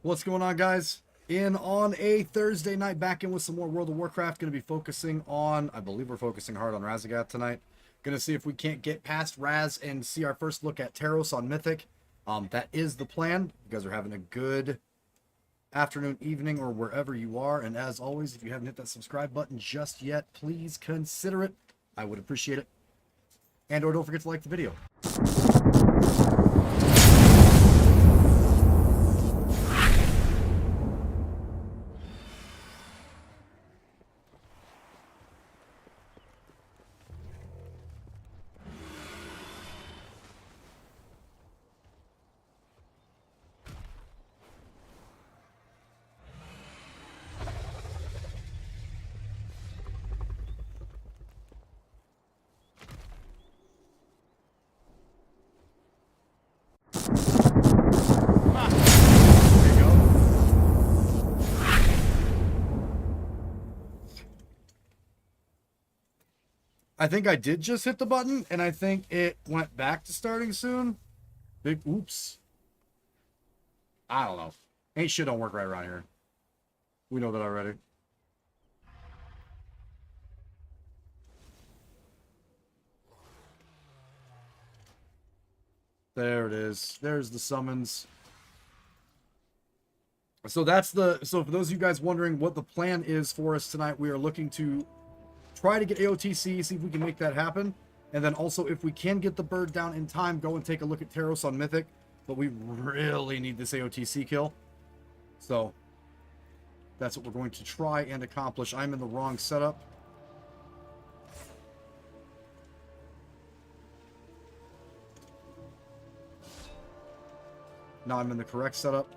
What's going on, guys? In on a Thursday night, back in with some more World of Warcraft. Going to be focusing on, I believe we're focusing hard on Razagath tonight. Going to see if we can't get past Raz and see our first look at Taros on Mythic. That is the plan. You guys are having a good afternoon, evening, or wherever you are. And as always, if you haven't hit that subscribe button just yet, please consider it. I would appreciate it. And or don't forget to like the video. I think I did just hit the button, and I think it went back to starting soon. Big oops. I don't know. Ain't shit don't work right around here. We know that already. There it is. There's the summons. So so for those of you guys wondering what the plan is for us tonight, we are looking to try to get AOTC, see if we can make that happen. And then also, if we can get the bird down in time, go and take a look at Taros on Mythic. But we really need this AOTC kill. So that's what we're going to try and accomplish. I'm in the wrong setup. Now I'm in the correct setup.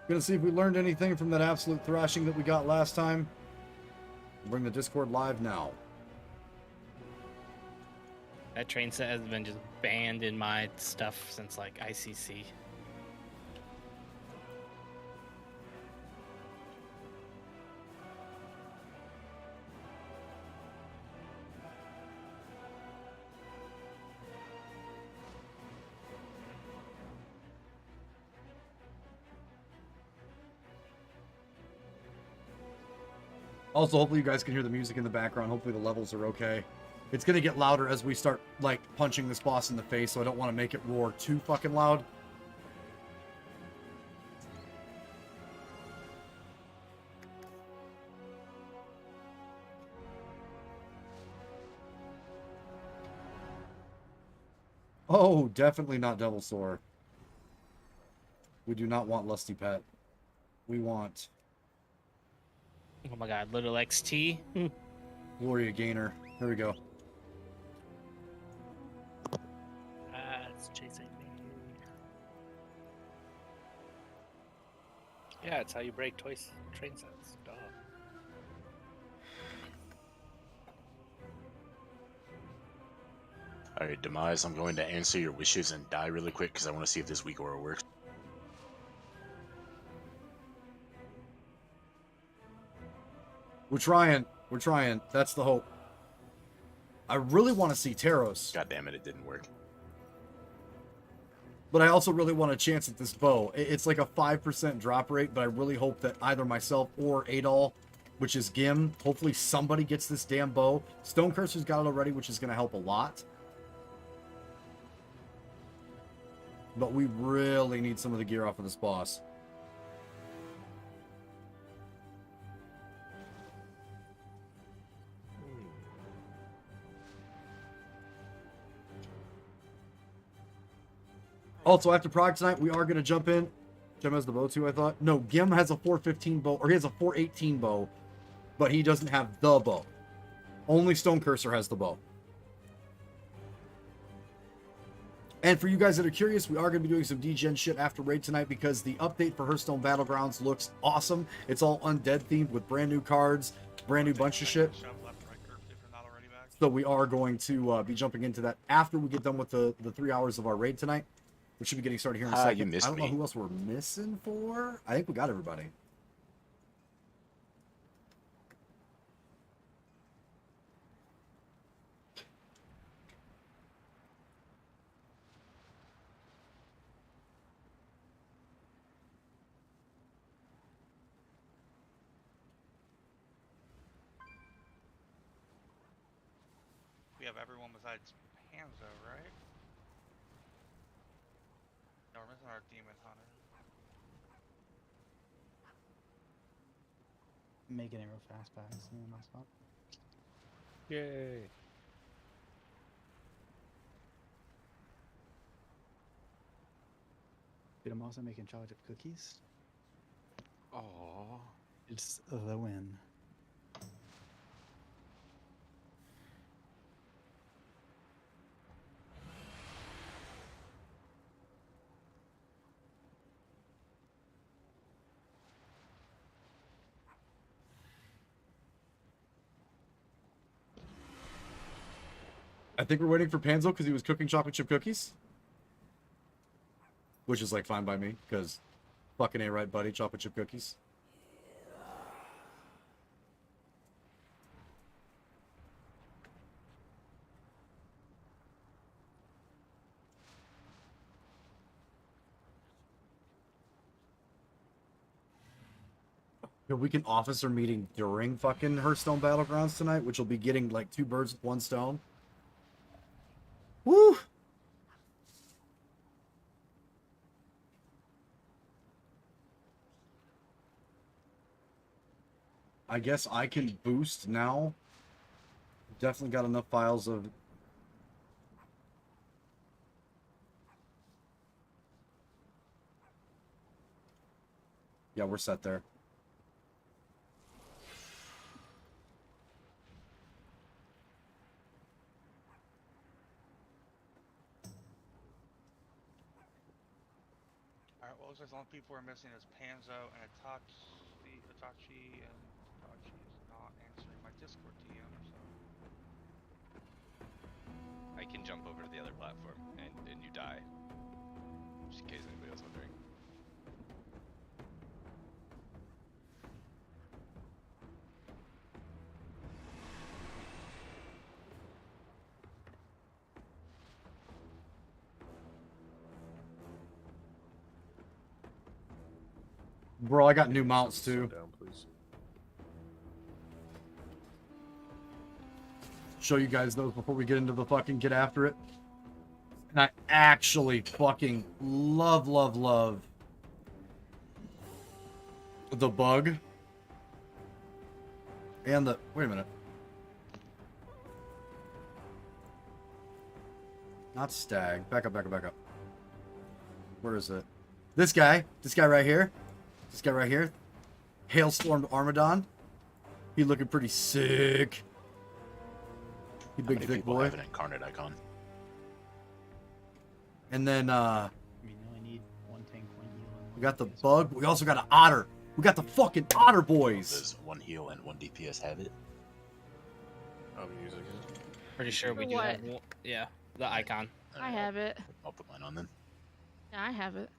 Gonna see if we learned anything from that absolute thrashing that we got last time. Bring the Discord live now. That train set has been just banned in my stuff since like ICC. Also, hopefully you guys can hear the music in the background. Hopefully the levels are okay. It's going to get louder as we start, like, punching this boss in the face, so I don't want to make it roar too fucking loud. Oh, definitely not Devil Sore. We do not want Lusty Pet. We want... Oh my god, little XT. Gloria Gainer. Here we go. It's chasing me. Yeah, it's how you break train sets. Duh. Alright, Demise, I'm going to answer your wishes and die really quick because I want to see if this weak aura works. We're trying. We're trying. That's the hope. I really want to see Taros. God damn it, it didn't work. But I also really want a chance at this bow. It's like a 5% drop rate, but I really hope that either myself or Adol, which is Gim, hopefully somebody gets this damn bow. Stone Cursor's got it already, which is going to help a lot. But we really need some of the gear off of this boss. Also, after Prog tonight, we are going to jump in. Gem has the bow too, I thought. No, Gim has a 415 bow, or he has a 418 bow, but he doesn't have the bow. Only Stone Cursor has the bow. And for you guys that are curious, we are going to be doing some degen shit after raid tonight because the update for Hearthstone Battlegrounds looks awesome. It's all undead themed with brand new cards, brand new bunch of shit. So we are going to be jumping into that after we get done with the 3 hours of our raid tonight. We should be getting started here in a second. You missed I don't know me. who else we're missing for. I think we got everybody. We have everyone besides Hanzo, right? No, we're missing our Demon Hunter. Making it real fast by accident, my spot. Yay. Dude, I'm also making chocolate chip cookies. Aww. It's the win. I think we're waiting for Panzo because he was cooking chocolate chip cookies. Which is like fine by me, because fucking A right, buddy, chocolate chip cookies. Yeah, we can officer meeting during fucking Hearthstone Battlegrounds tonight, which will be getting like 2 birds with 1 stone. Woo! I guess I can boost now. Definitely got enough files of... Yeah, we're set there. Alright, what was the only people we're missing is Panzo and Itachi. Itachi and Itachi is not answering my Discord DM, so. I can jump over to the other platform and you die. Just in case anybody else wondering. Bro, I got new mounts too. Down, please. Show you guys those before we get into the fucking get after it. And I actually fucking love the bug. And the... Wait a minute. Not stag. Back up. Where is it? This guy right here. This guy right here. Hailstorm Armadon. He looking pretty sick. He How big many thick people boy. have an incarnate icon? And then I mean, you only need 1 tank, 1 heal, and we got the DPS. bug. We also got an otter. We got the fucking otter boys. Does 1 heal and 1 DPS have it? I'm using it. Pretty sure we For do what? have one. Yeah, the icon. I have it. I'll put mine on then. Yeah, I have it.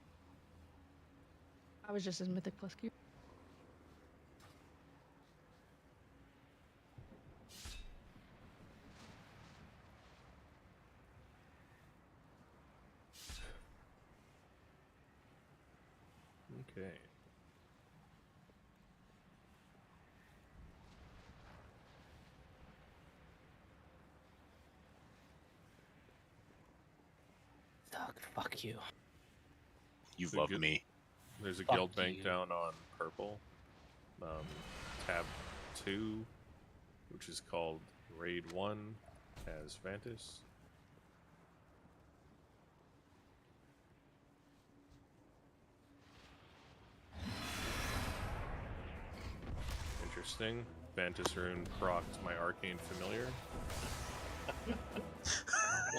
I was just in Mythic Plus Q. Okay. Doug, fuck you. You So love good. me. There's a Fuck guild bank you. down on purple. Tab 2, which is called Raid 1, has Vantis. Interesting. Vantis rune procced my arcane familiar.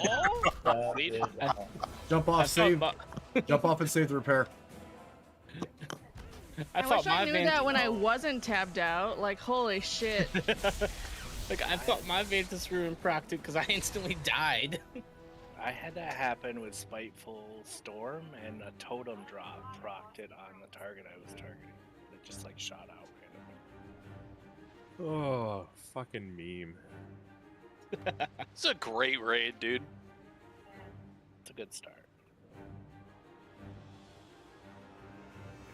Oh, Jump I off, thought save. my, Jump off and save the repair. I I thought wish I my knew Vant- that when I wasn't tabbed out. Like, holy shit. like I thought my Vantis rune procced because I instantly died. I had that happen with Spiteful Storm, and a totem drop procced it on the target I was targeting. It just like shot out randomly. Oh, fucking meme. It's a great raid, dude. It's a good start.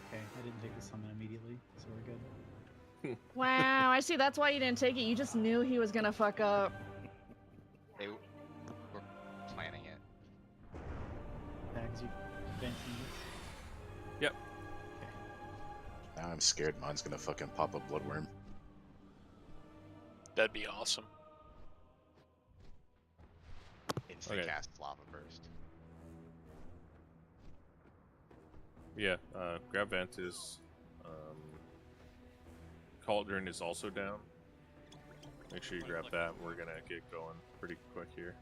Okay, I didn't take the summon immediately, so we're good. Wow, I see. That's why you didn't take it. You just knew he was gonna fuck up. They were planning it. Tags you advancing this. Now I'm scared mine's gonna fucking pop a bloodworm. That'd be awesome. Instant Okay. cast lava burst. Yeah, grab Vantis. Cauldron is also down. Make sure you grab that. We're gonna get going pretty quick here.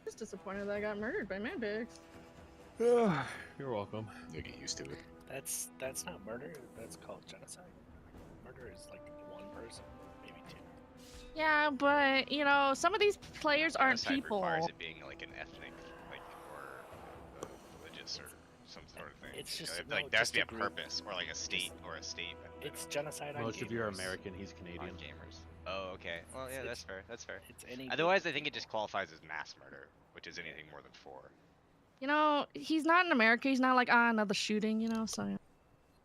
Just disappointed that I got murdered by Manbix. You're welcome. You'll get used to it. That's not murder. That's called genocide. Murder is like 1 person, maybe 2. Yeah, but you know, some of these players aren't Genocide people. requires it being like an ethnic, like, or religious or some sort of thing. It's You know, just- like no, there has just to be a a group. purpose, or like a state or a state. It's genocide on Most of you are gamers. American, he's on Canadian. gamers. Oh, okay. Well, yeah, that's It's- fair. That's fair. It's any. Otherwise, I think it just qualifies as mass murder, which is anything more than 4. You know, he's not in America. He's not like, another shooting, you know, so. Yeah.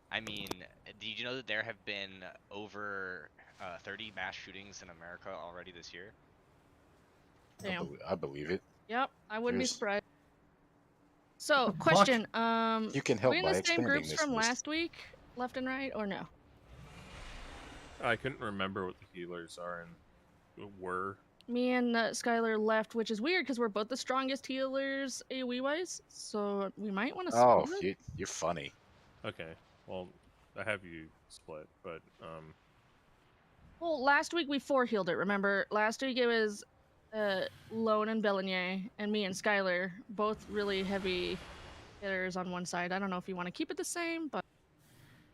I mean, did you know that there have been over 30 mass shootings in America already this year? Damn. I believe it. Yep, I wouldn't be There's- surprised. So, Fuck. question, You can help we in by the same expanding groups this from list. last week, left and right, or no? I couldn't remember what the healers are and were. Me and Skylar left, which is weird because we're both the strongest healers AoE-wise, so we might want to Oh, split. you're funny. Okay, well, I have you split, but Well, last week we 4-healed it, remember? Last week it was Lone and Belligne, and me and Skylar, both really heavy hitters on one side. I don't know if you want to keep it the same, but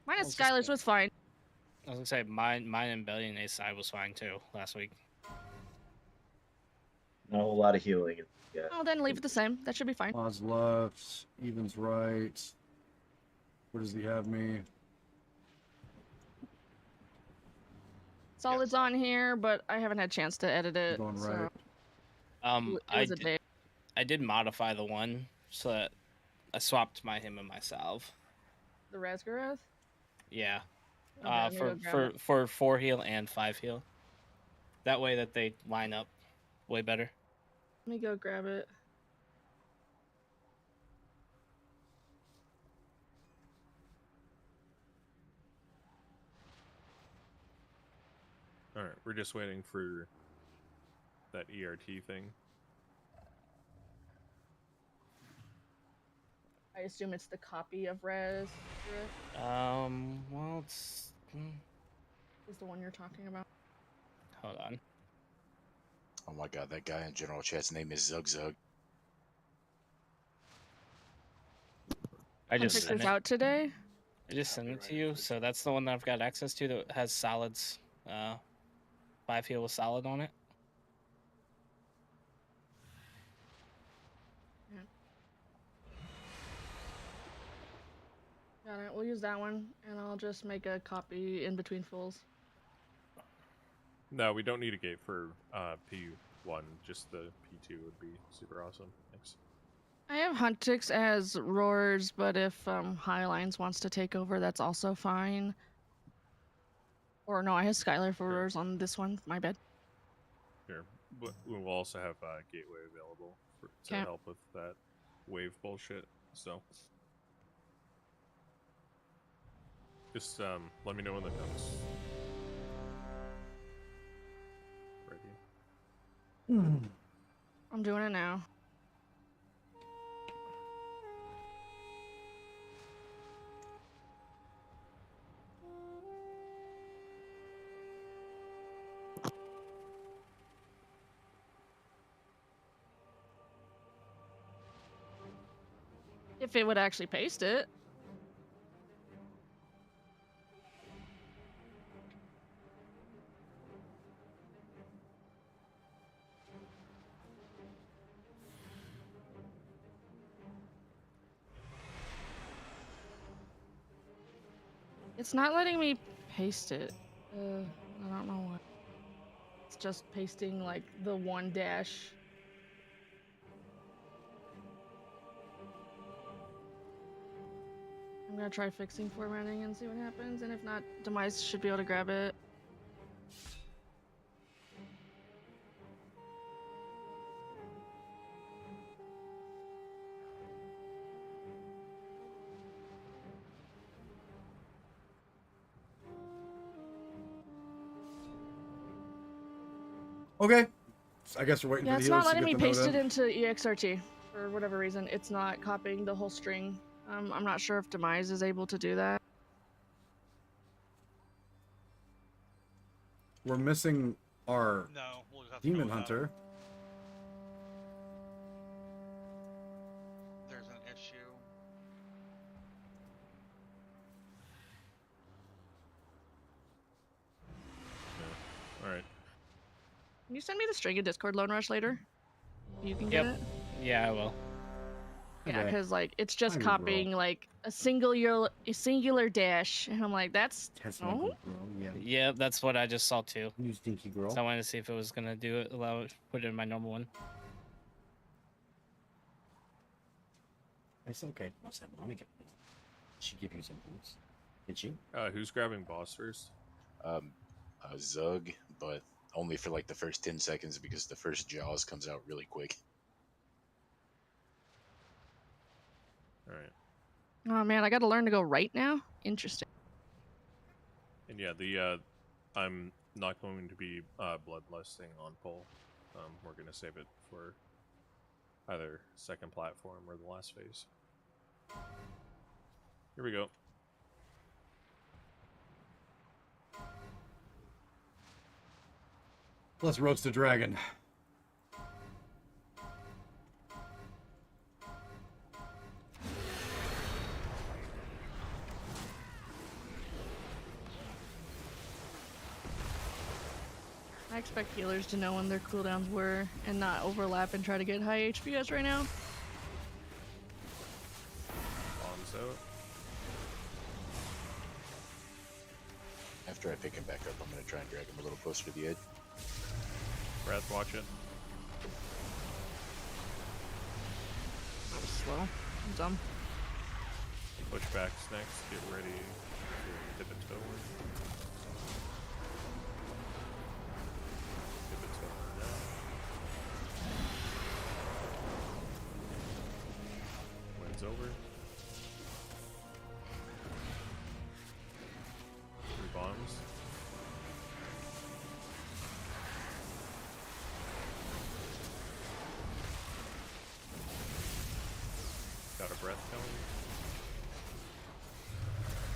mine and Well, just- Skylar's was fine. I was gonna say mine and Billionaire's side was fine too last week. Not a whole lot of healing. Yeah. Oh, then leave it the same. That should be fine. Odds left, evens right. Where does he have me? Solid's on here, but I haven't had a chance to edit it. Going so right. it was a day. I did modify the one so that I swapped him and my salve. The Razgarath? Yeah. Okay, let me go grab it. For 4 heal and 5 heal. That way that they line up way better. Let me go grab it. all right, we're just waiting for that ERT thing. I assume it's the copy of Razgarath Well, it's is the one you're talking about. hold on. Oh my god, that guy in general chat's name is Zug Zug. I just Huntrix sent is it. out today. I just sent it to you, so that's the one that I've got access to that has solids. 5 heal with solid on it. Got it. We'll use that one, and I'll just make a copy in between fulls. No, we don't need a gate for P1. Just the P2 would be super awesome. Thanks. I have Huntrix as Roars, but if Highlines wants to take over, that's also fine. Or no, I have Skylar for Sure. Roars on this one. My bad. Here, but we will also have Gateway available to Okay. help with that wave bullshit. So just let me know when that comes. Ready? I'm doing it now. If it would actually paste it. It's not letting me paste it. I don't know why. It's just pasting like the one dash. I'm gonna try fixing formatting and see what happens, and if not, Demise should be able to grab it. Okay. I guess we're waiting Yeah, for the it's healers not to letting me get the paste note it in. into EXRT for whatever reason. It's not copying the whole string. I'm not sure if Demise is able to do that. We're missing our No, we'll just have to go demon without hunter. it. There's an issue. All right. Can you send me the string in Discord, Lone Rush, later? You can get Yep. it? Yeah, I will. Yeah, Okay. because like it's just Tiny bro. copying like a singular dash, and I'm like, that's That's no. not good, bro. Yeah. Yeah, that's what I just saw too. You stinky girl. So I wanted to see if it was gonna do it, put it in my normal one. It's okay. I'll say, let me get. She give you some boots. Did she? Who's grabbing boss first? Zug, but only for like the first 10 seconds because the first Jaws comes out really quick. All right. Oh man, I gotta learn to go right now? Interesting. And yeah, I'm not going to be bloodlusting on pole. We're gonna save it for either second platform or the last phase. Here we go. Let's roast a dragon. I expect healers to know when their cooldowns were and not overlap and try to get high HPS right now. Bombs out. After I pick him back up, I'm going to try and drag him a little closer to the edge. Breath, watch it. That was slow. I'm dumb. Pushbacks next. Get ready to dip a toe in. Dip a toe in now. Wind's over. 3 bombs. Got a breath going.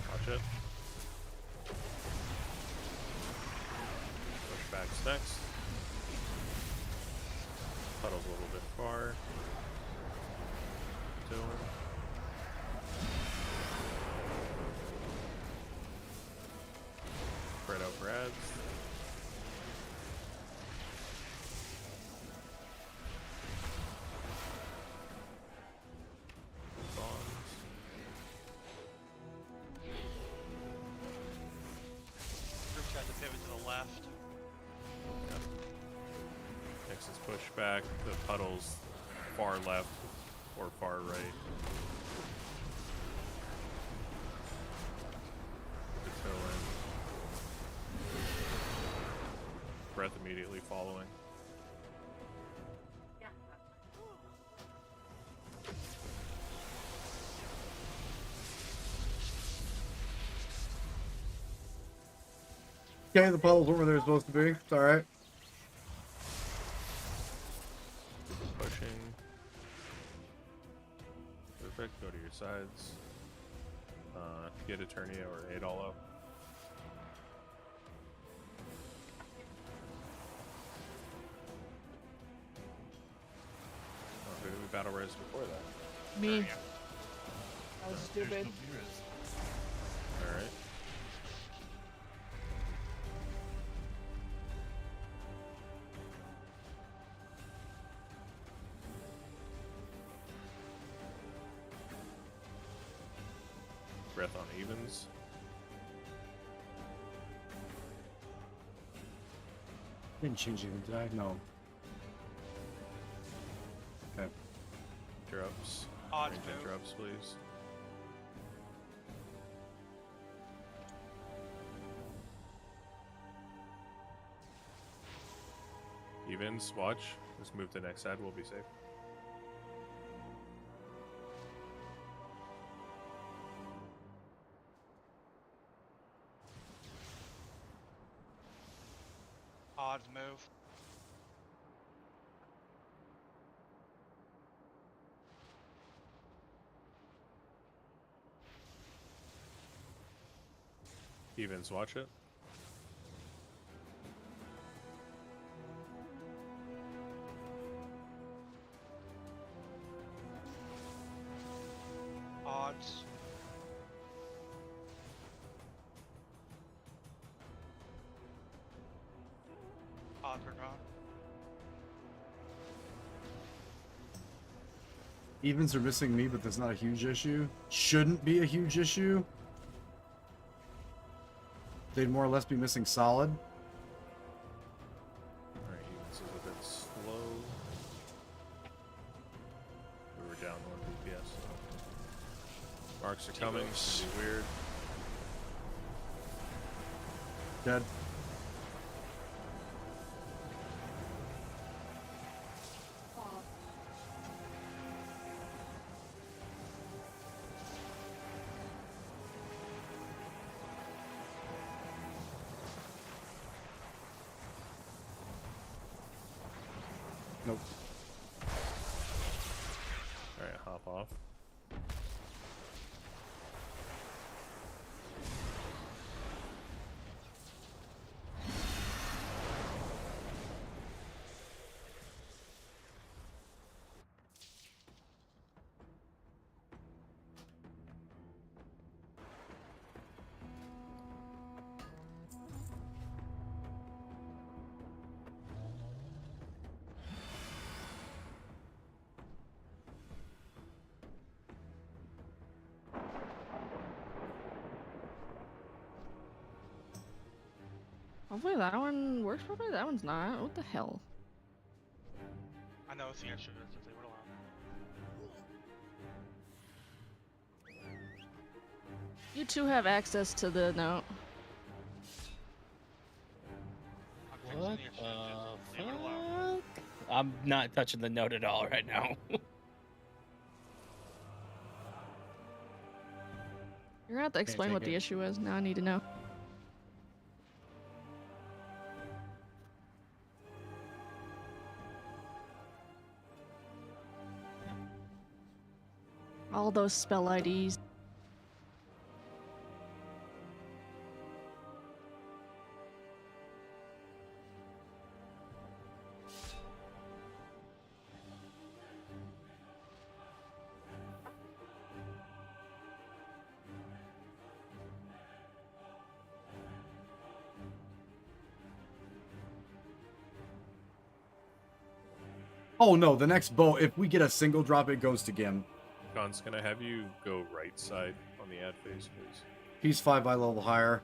Watch it. Pushbacks next. Puddle's a little bit far. Doing. Spread out Brads. Bombs. Group tried to pivot to the left. Yep. Next is pushback. The puddle's far left or far right. The toe in. Breath immediately following. Okay, the puddles weren't where they're supposed to be. It's alright. Pushing. Perfect. Go to your sides. Get Eternia or 8 all up. Oh, who did we battle res before that? Me. That was stupid. Alright. Breath on evens. Didn't change anything, did I? No. Okay. Interrupts. Odd Range move. interrupts, please. Evens, watch. Let's move to the next side, we'll be safe. Odd move. Evens, watch it. Odds. Odds are gone. Evens are missing me, but that's not a huge issue. Shouldn't be a huge issue. They'd more or less be missing solid. Alright, evens is a bit slow. We were down 1 DPS. Marks are coming. This is weird. Dead. Nope. Alright, hop off. Hopefully that one works properly. That one's not. What the hell? I know it's the issue is if they were allowed. You two have access to the note. I'm What fixing the the issue if they were allowed. fuck? I'm not touching the note at all right now. You're gonna have to explain what take the it. issue is. Now I need to know. All those spell IDs. Oh no, the next bow, if we get a single drop, it goes to Gim. Con's gonna have you go right side on the ad phase, please. He's 5 by level higher.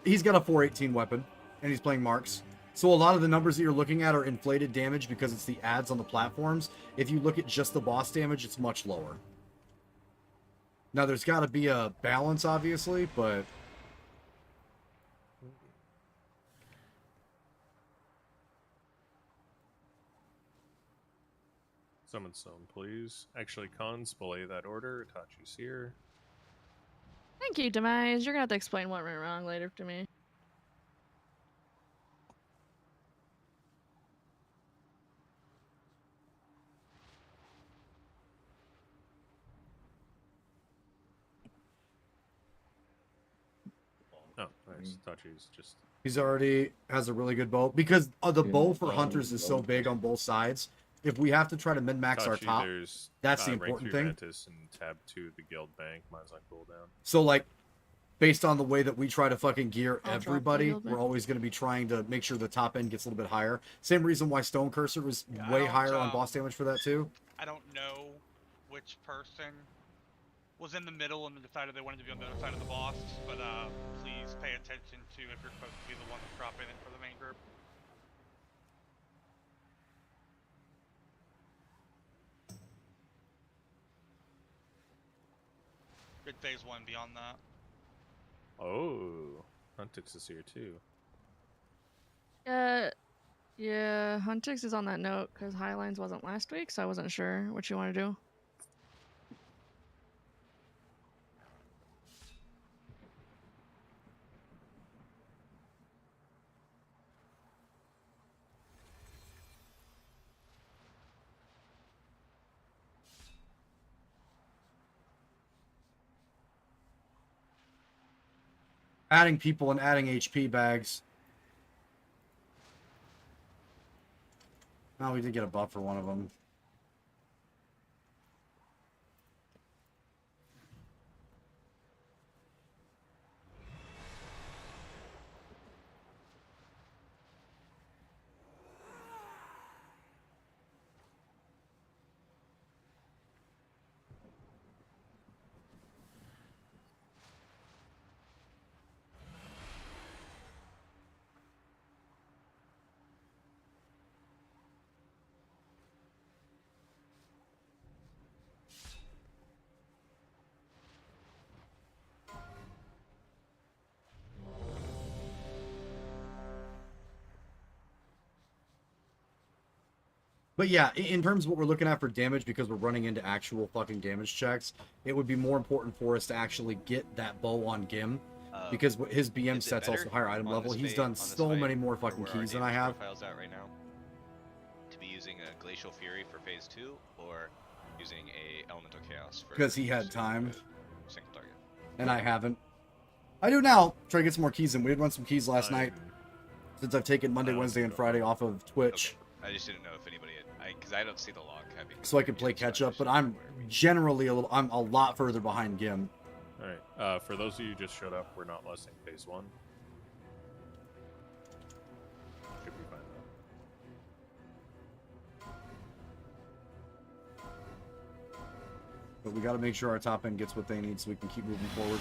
He's got a 418 weapon, and he's playing marks. So a lot of the numbers that you're looking at are inflated damage because it's the ads on the platforms. If you look at just the boss damage, it's much lower. Now, there's got to be a balance, obviously, but... Summon some, please. Actually, Cons, belay that order. Itachi's here. Thank you, Demise. You're gonna have to explain what went wrong later to me. Oh, nice. Itachi's just... He's already has a really good bow. Because the bow for hunters is so big on both sides. If we have to try to min-max our Itachi, top, there's, that's the rank important 3 thing. Mantis and tab 2 the guild bank. Mine's on cooldown. So, like, based on the way that we try to fucking gear I'll drop the everybody, guild we're bank. always going to be trying to make sure the top end gets a little bit higher. Same reason why Stone Cursor was Yeah, way higher on boss damage for that, too. I don't know which person was in the middle and decided they wanted to be on the other side of the boss, but please pay attention to if you're supposed to be the one that's dropping it for the main group. Good phase 1 beyond that. Oh, Huntix is here too. Yeah, Huntix is on that note because Highlines wasn't last week, so I wasn't sure what you want to do. Adding people and adding HP bags. Oh, we did get a buff for one of them. But yeah, in terms of what we're looking at for damage, because we're running into actual fucking damage checks, it would be more important for us to actually get that bow on Gim. Because his BM is it set's also better higher item on level. this He's fight- done on this so fight, many more or fucking where our keys than I damage have. profile's at right now, to be using a Glacial Fury for phase 2 or using a Elemental Chaos for Because he phase had 2 time. with single target. And I haven't. I do now. Try to get some more keys in. We did run some keys last night. Since I've taken Monday, Wednesday, and Friday off of Twitch. Okay. I just didn't know if anybody had, because I don't see the log having. So I could play catch up, but I'm generally I'm a lot further behind Gim. Alright, for those of you who just showed up, we're not listing phase 1. Should be fine though. But we got to make sure our top end gets what they need so we can keep moving forward.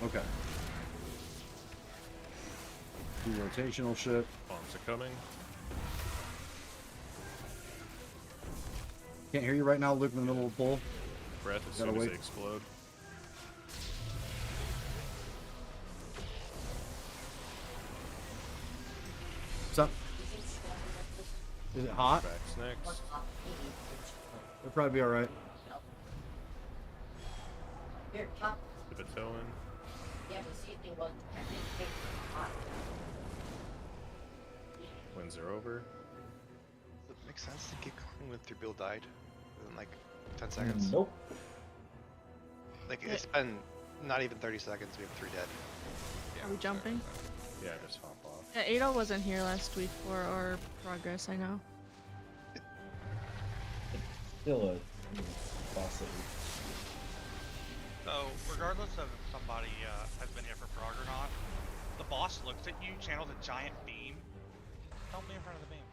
Okay. Do rotational shit. Bombs are coming. Can't hear you right now, Luke, in the middle of the pool. Breath as Gotta soon as wait. they explode. What's up? Is it hot? Backs next. It'll probably be alright. Dip a toe in. Winds are over. Does it make sense to keep going when 3 build died within like 10 seconds? Nope. Like it's been not even 30 seconds. We have 3 dead. Are we jumping? Yeah, just hop off. Yeah, Ado wasn't here last week for our progress, I know. Still a boss that So, regardless of if somebody has been here for Prog or not, the boss looks at you, channels a giant beam. Don't be in front of the beam.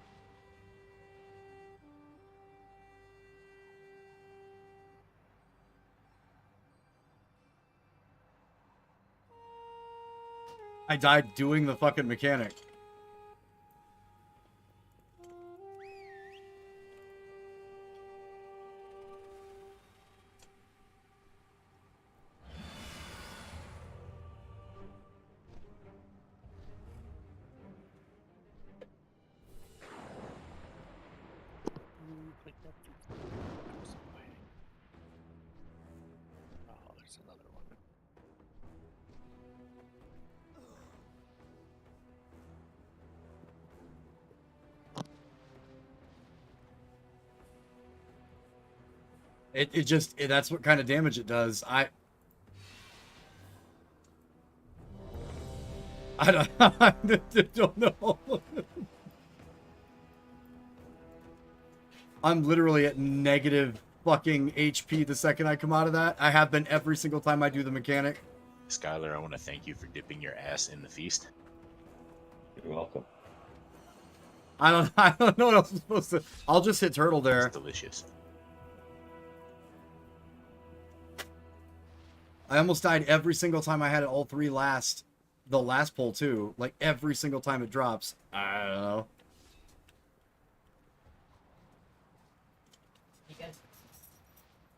I died doing the fucking mechanic. Oh, there's another one. That's what kind of damage it does. I don't know. I'm literally at negative fucking HP the second I come out of that. I have been every single time I do the mechanic. Skylar, I want to thank you for dipping your ass in the feast. you're welcome. I don't know what else I'm supposed to. I'll just hit turtle there. It's delicious. I almost died every single time I had it all 3 last. The last pull too. Like every single time it drops. I don't know.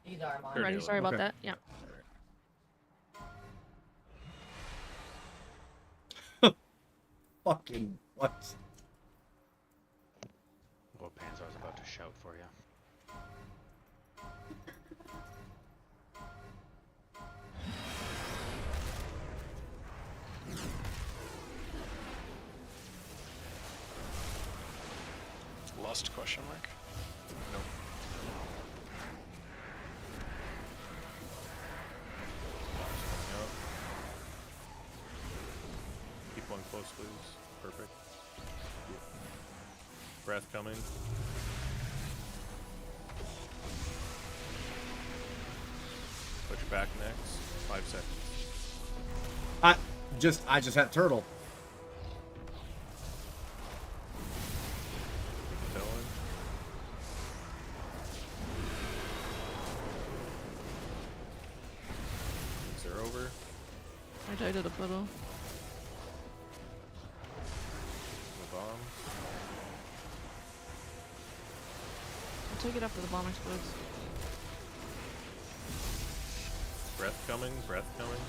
These are mine. Ready, sorry about Okay. that. Yeah. Fucking what? Well, Pans, I was about to shout for you. Lost question mark? Nope. Bombs coming out. Keep one close, please. Perfect. Breath coming. Put your back next. 5 seconds. I just had turtle. Keep the toe in. These are over. I died at a puddle. The bomb. I'll take it after the bomb explodes. Breath coming. Breath coming.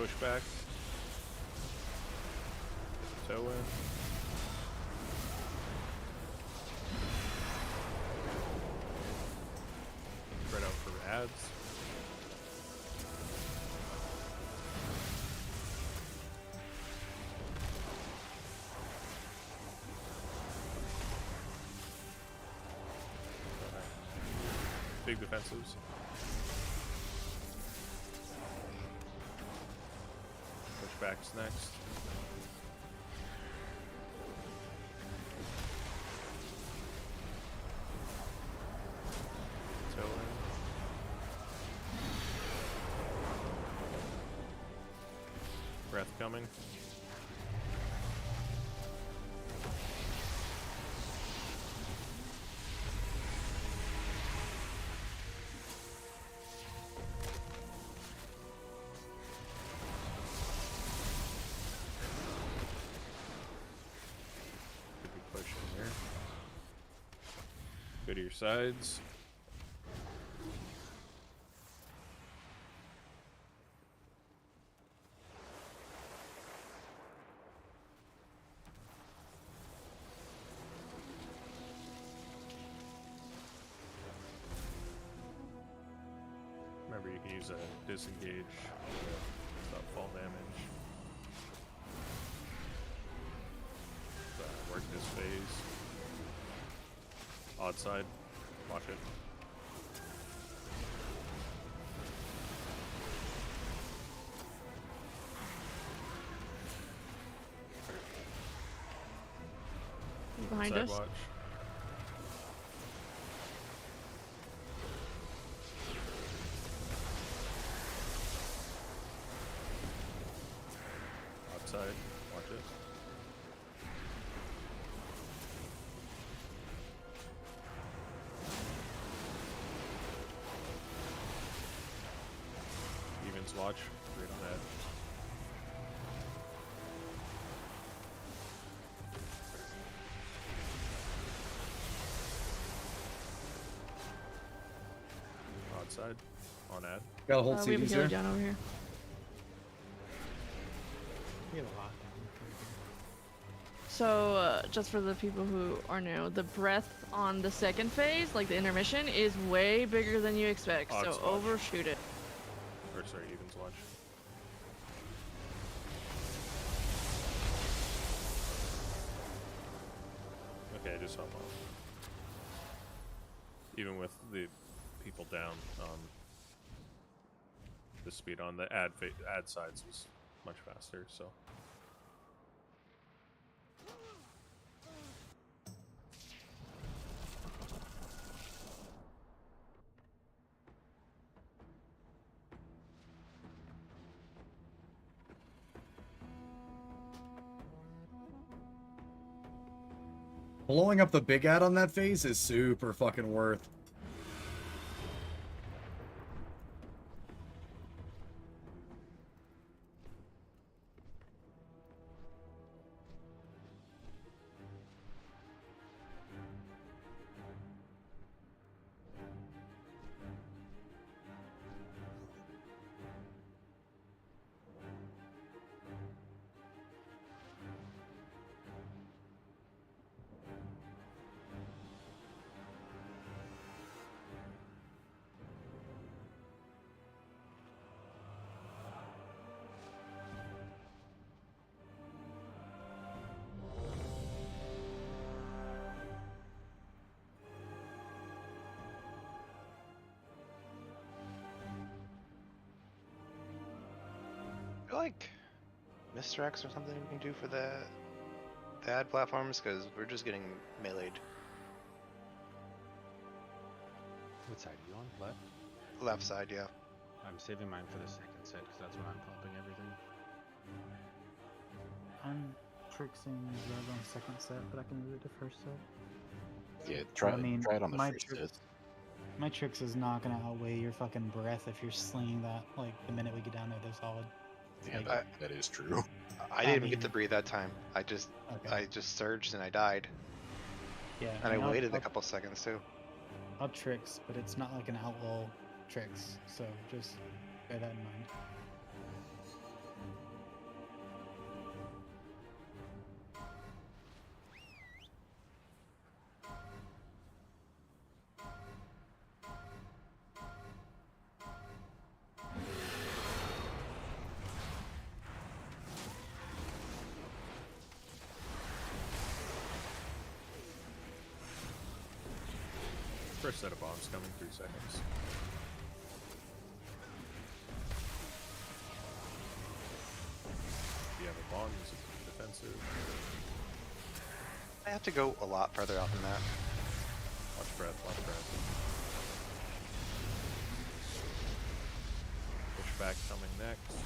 pushback. Toe in. Spread out for ads. Big defensives. Pushbacks next. Toe in. Breath coming. Could be pushing here. Go to your sides. Remember, you can use a disengage to stop fall damage. Work this phase. Odd side. Watch it. Behind Side us. watch. Outside, watch it. Evens watch, right on that. Outside, on ad. Gotta hold We have a CDs healer here. down over here. We have a lot down here. So, just for the people who are new, the breath on the second phase, like the intermission, is way bigger than you expect. Odd So spot. overshoot it. Or sorry, evens watch. Okay, just hop on. Even with the people down, the speed on the ad sides was much faster, so. Blowing up the big ad on that phase is super fucking worth. I feel like Mr. X or something we can do for the ad platforms, because we're just getting meleeed. What side are you on? Left? Left side, yeah. I'm saving mine for the second set because that's when I'm pumping everything. I'm tricksing Zug on second set, but I can move it to first set. Yeah, try, I mean, try it on the my first tricks- set. My tricks is not gonna outweigh your fucking breath if you're slinging that. Like the minute we get down there, they're solid. Yeah, Like, that is true. I didn't even get mean- to breathe that time. I just surged and I died. yeah. And I mean, waited a couple seconds too. I'll tricks, but it's not like an outlaw tricks. So just bear that in mind. First set of bombs coming, 3 seconds. If you have a bomb, use it defensive. I have to go a lot further out than that. Watch breath, watch breath. Pushback coming next.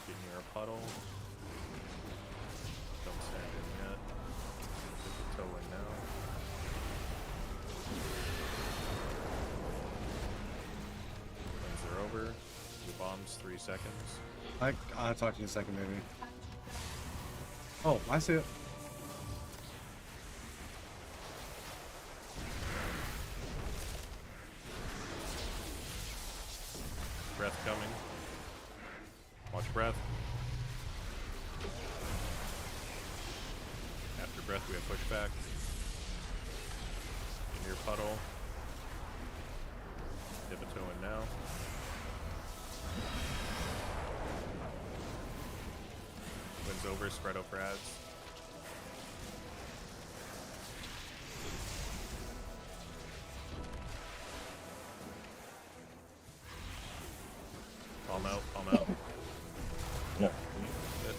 Get near a puddle. Don't stand in yet. Get the toe in now. Winds are over. The bombs, 3 seconds. I'll talk to you in a second, maybe. Oh, I see it. Breath coming. Watch breath. After breath, we have pushback. In your puddle. Dip a toe in now. Winds over, spread over ads. Palm out, palm out. No. Good.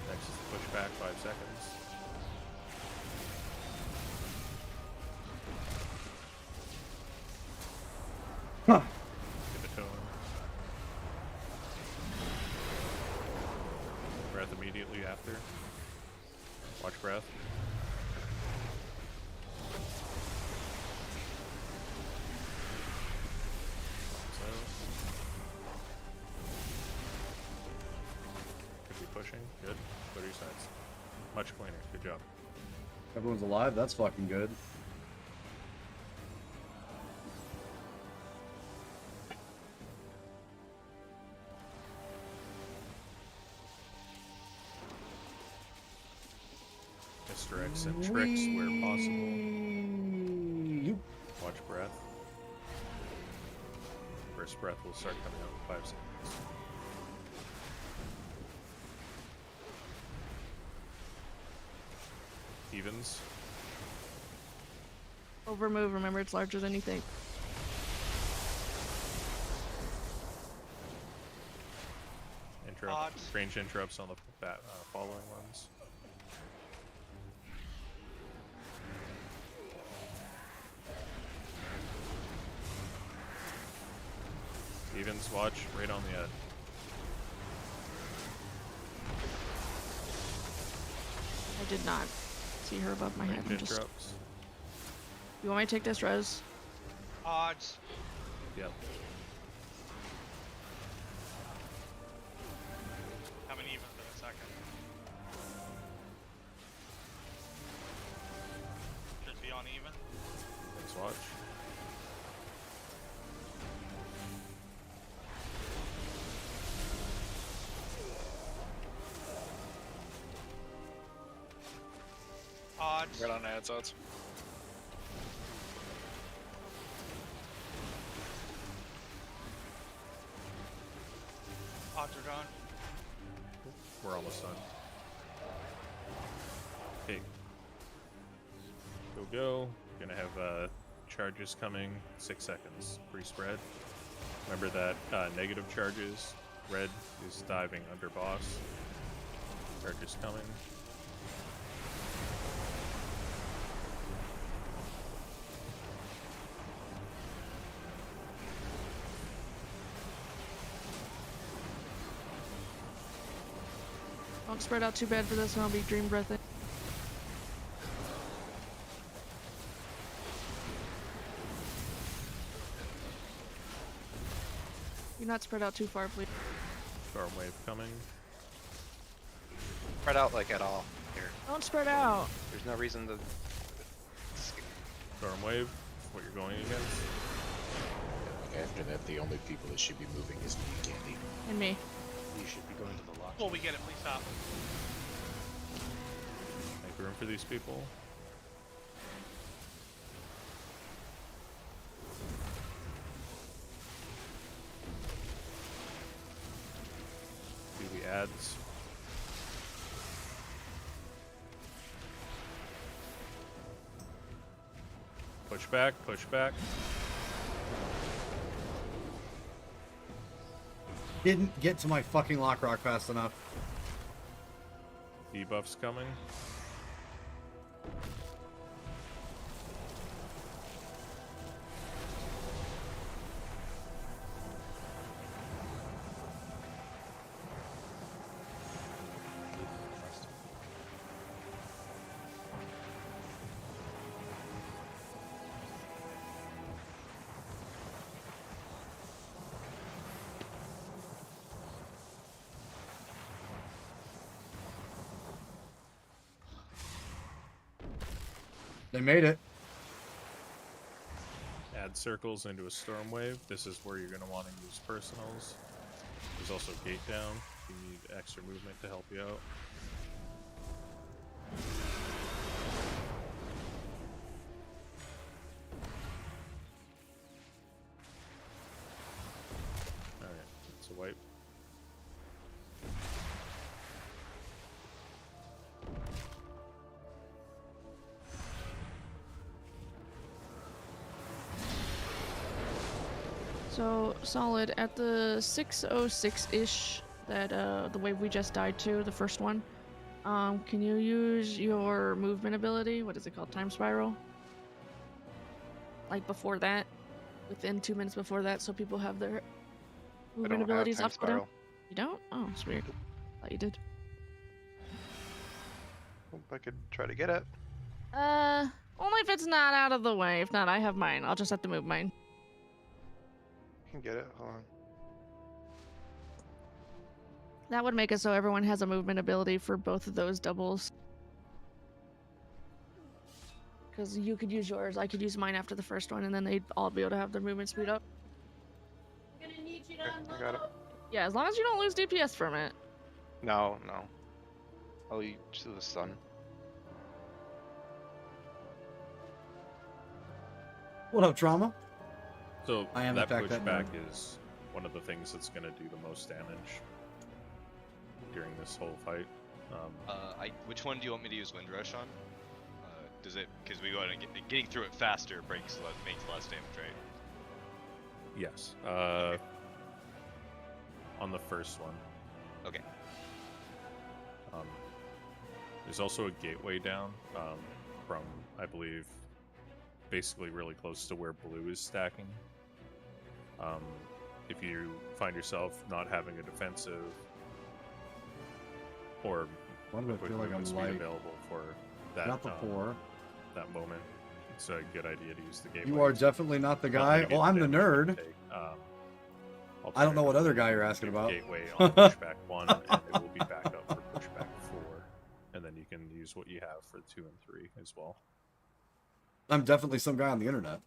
Next is the pushback, 5 seconds. Huh. Give a toe in. Breath immediately after. Watch breath. Could be pushing. Good. Go to your sides. Much cleaner. Good job. Everyone's alive. That's fucking good. Misdirects and tricks where possible. You. Watch breath. First breath will start coming out in 5 seconds. Evens. Overmove, remember it's larger than you think. Interrupt. Range interrupts on the following ones. Evens, watch right on the edge. I did not see her above my head. Range I'm just... interrupts. You want me to take this, Rose? Odds. Yep. Coming even for the second. Should be uneven. Let's watch. Odds. Right on ads odds. Odds are done. We're almost done. Okay. Go. Gonna have charges coming. 6 seconds. Pre-spread. Remember that negative charges. Red is diving under boss. Charges coming. Don't spread out too bad for this, and I'll be dream breathing. You're not spread out too far, please. Storm wave coming. Spread out like at all here. Don't spread out. There's no reason to. Storm wave. What you're going against. After that, the only people that should be moving is me and Candy. And me. You should be going to the lock. Before we get it, please stop. Make room for these people. Do the ads. Push back, push back. Didn't get to my fucking lock rock fast enough. Debuff's coming. They made it. Add circles into a storm wave. This is where you're going to want to use personals. There's also gate down. You need extra movement to help you out. Alright, it's a wipe. So solid at the 606-ish that the wave we just died to, the first one. Can you use your movement ability? What is it called? Time spiral? Like before that, within 2 minutes before that, so people have their movement abilities up or down. You don't? Oh, it's weird. Thought you did. Hope I could try to get it. Only if it's not out of the way. If not, I have mine. I'll just have to move mine. I can get it. Hold on. That would make it so everyone has a movement ability for both of those doubles. Because you could use yours, I could use mine after the first one, and then they'd all be able to have their movement speed up. Okay, I got it. Yeah, as long as you don't lose DPS from it. No, no. I'll use the sun. What up, Trauma? So I am that attacked that pushback node. is one of the things that's going to do the most damage during this whole fight. Which one do you want me to use Windrush on? Does it, because we got to getting through it faster makes less damage, right? Yes. On the first one. Okay. There's also a gateway down from, I believe, basically really close to where blue is stacking. If you find yourself not having a defensive or Why do I quick feel like I'm movement speed light? available for that, Got the 4. that moment, it's a good idea to use the gateway. You are definitely not the Not guy. gonna Well, I'm the get damage nerd. take. I don't know what other guy you're asking about. Gateway on pushback 1, and it will be back up for pushback 4, and then you can use what you have for 2 and 3 as well. I'm definitely some guy on the internet.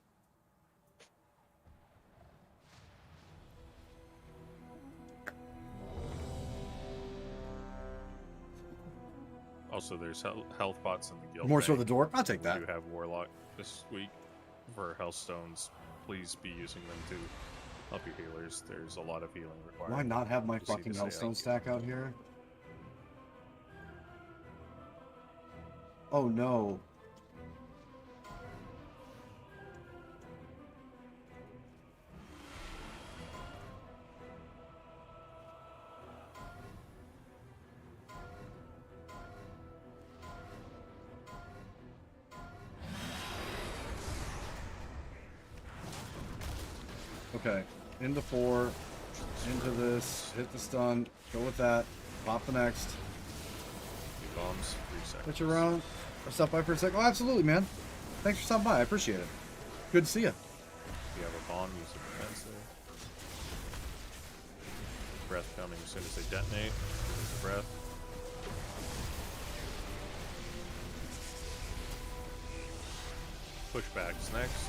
Also, there's health bots in the guild. More so bank. the door. I'll take that. We do have Warlock this week for Healthstones. Please be using them to help your healers. There's a lot of healing required. Why not have my Just need fucking to stay Hellstone out. stack out here? Oh no. Okay, into 4, into this, hit the stun, go with that, pop the next. 2 bombs, 3 seconds. Put you around, or stop by for a sec. Oh, absolutely, man. Thanks for stopping by, I appreciate it. Good to see you. If you have a bomb, use a defensive. Breath coming as soon as they detonate. Use the breath. Pushbacks next.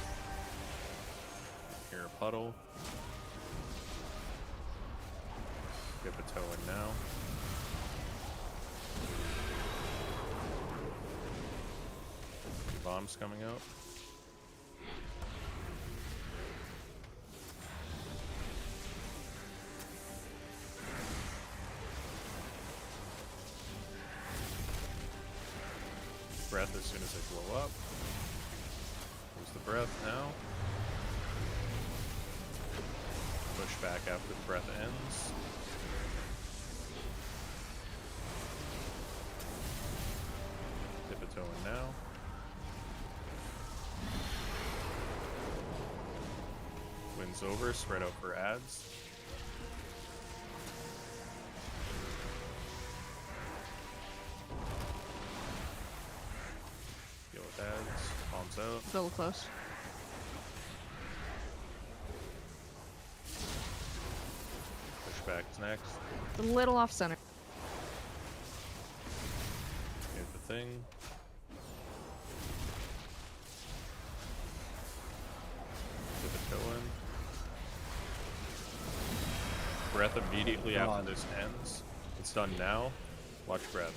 Here a puddle. Dip a toe in now. Bombs coming out. Breath as soon as they blow up. Use the breath now. Push back after the breath ends. Dip a toe in now. Wind's over, spread out for ads. Deal with ads, bombs out. It's a little close. Push back's next. It's a little off center. Here's the thing. Dip a toe in. Breath immediately after this ends. It's done now. Watch breath.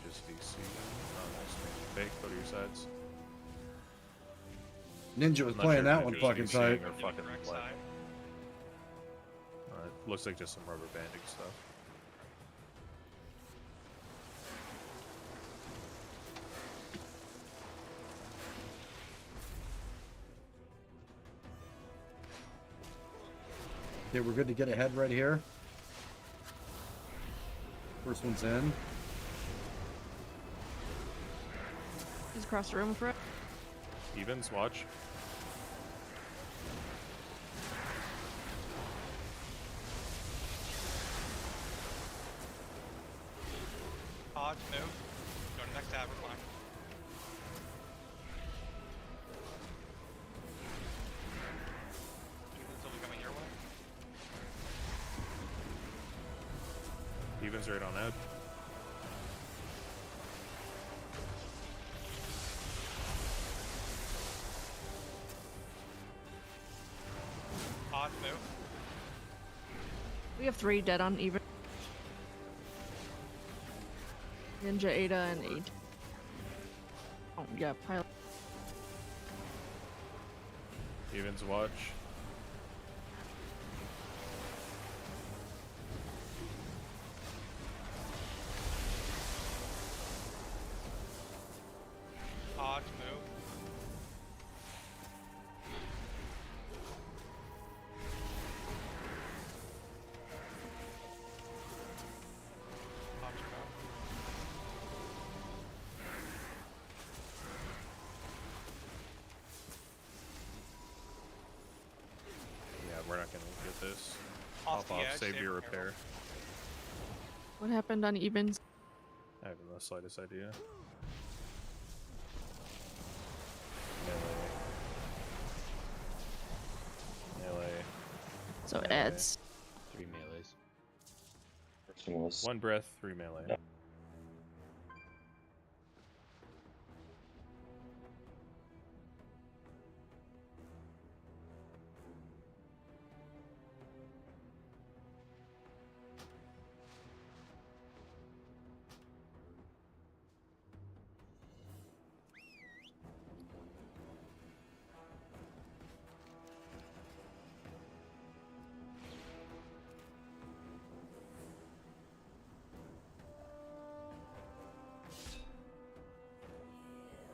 Just DC. Fake, go to your sides. Ninja was Not playing sure that if one Ninja's fucking DCing tight. or fucking what. It looks like just some rubber banding stuff. Okay, we're good to get ahead right here. First one's in. He's across the room for it. Evens, watch. Odds move. Go to next average line. Evens will be coming your way. Evens right on Ed. Odds move. We have 3 dead on even. Ninja, Ada, and 8. Oh, yeah, pilot. Evens, watch. Odds move. Odds move. Yeah, we're not gonna get this. Off Pop the off, edge, save save your your repair. What happened on evens? I have the slightest idea. Melee. So Melee. Ed's. 3 melees. First one was 1 breath, 3 melee. Yep.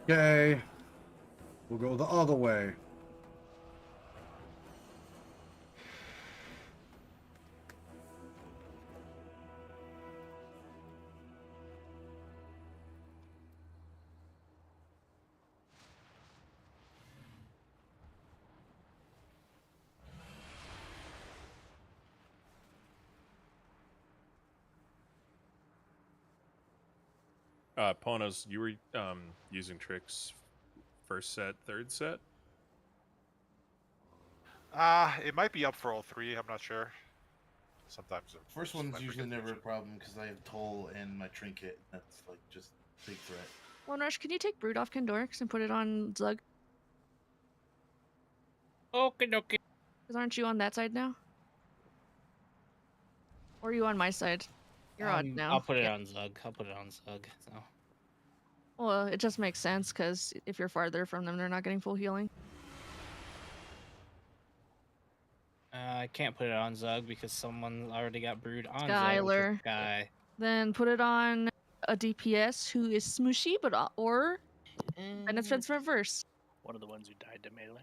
Okay. We'll go the other way. Ponos, you were using tricks first set, third set? It might be up for all 3. I'm not sure. Sometimes. First one's usually never a problem because I have toll and my trinket. That's like just big threat. One Rush, can you take Brood off Kendorix and put it on Zug? Okay, dokie. Because aren't you on that side now? Or are you on my side? You're on now. I'll put it Yeah. on Zug. I'll put it on Zug. So. Well, it just makes sense because if you're farther from them, they're not getting full healing. I can't put it on Zug because someone already got brewed on Skylar. Zug. Guy. Then put it on a DPS who is smooshy, but or Bennett's friends reverse. One of the ones who died to melee.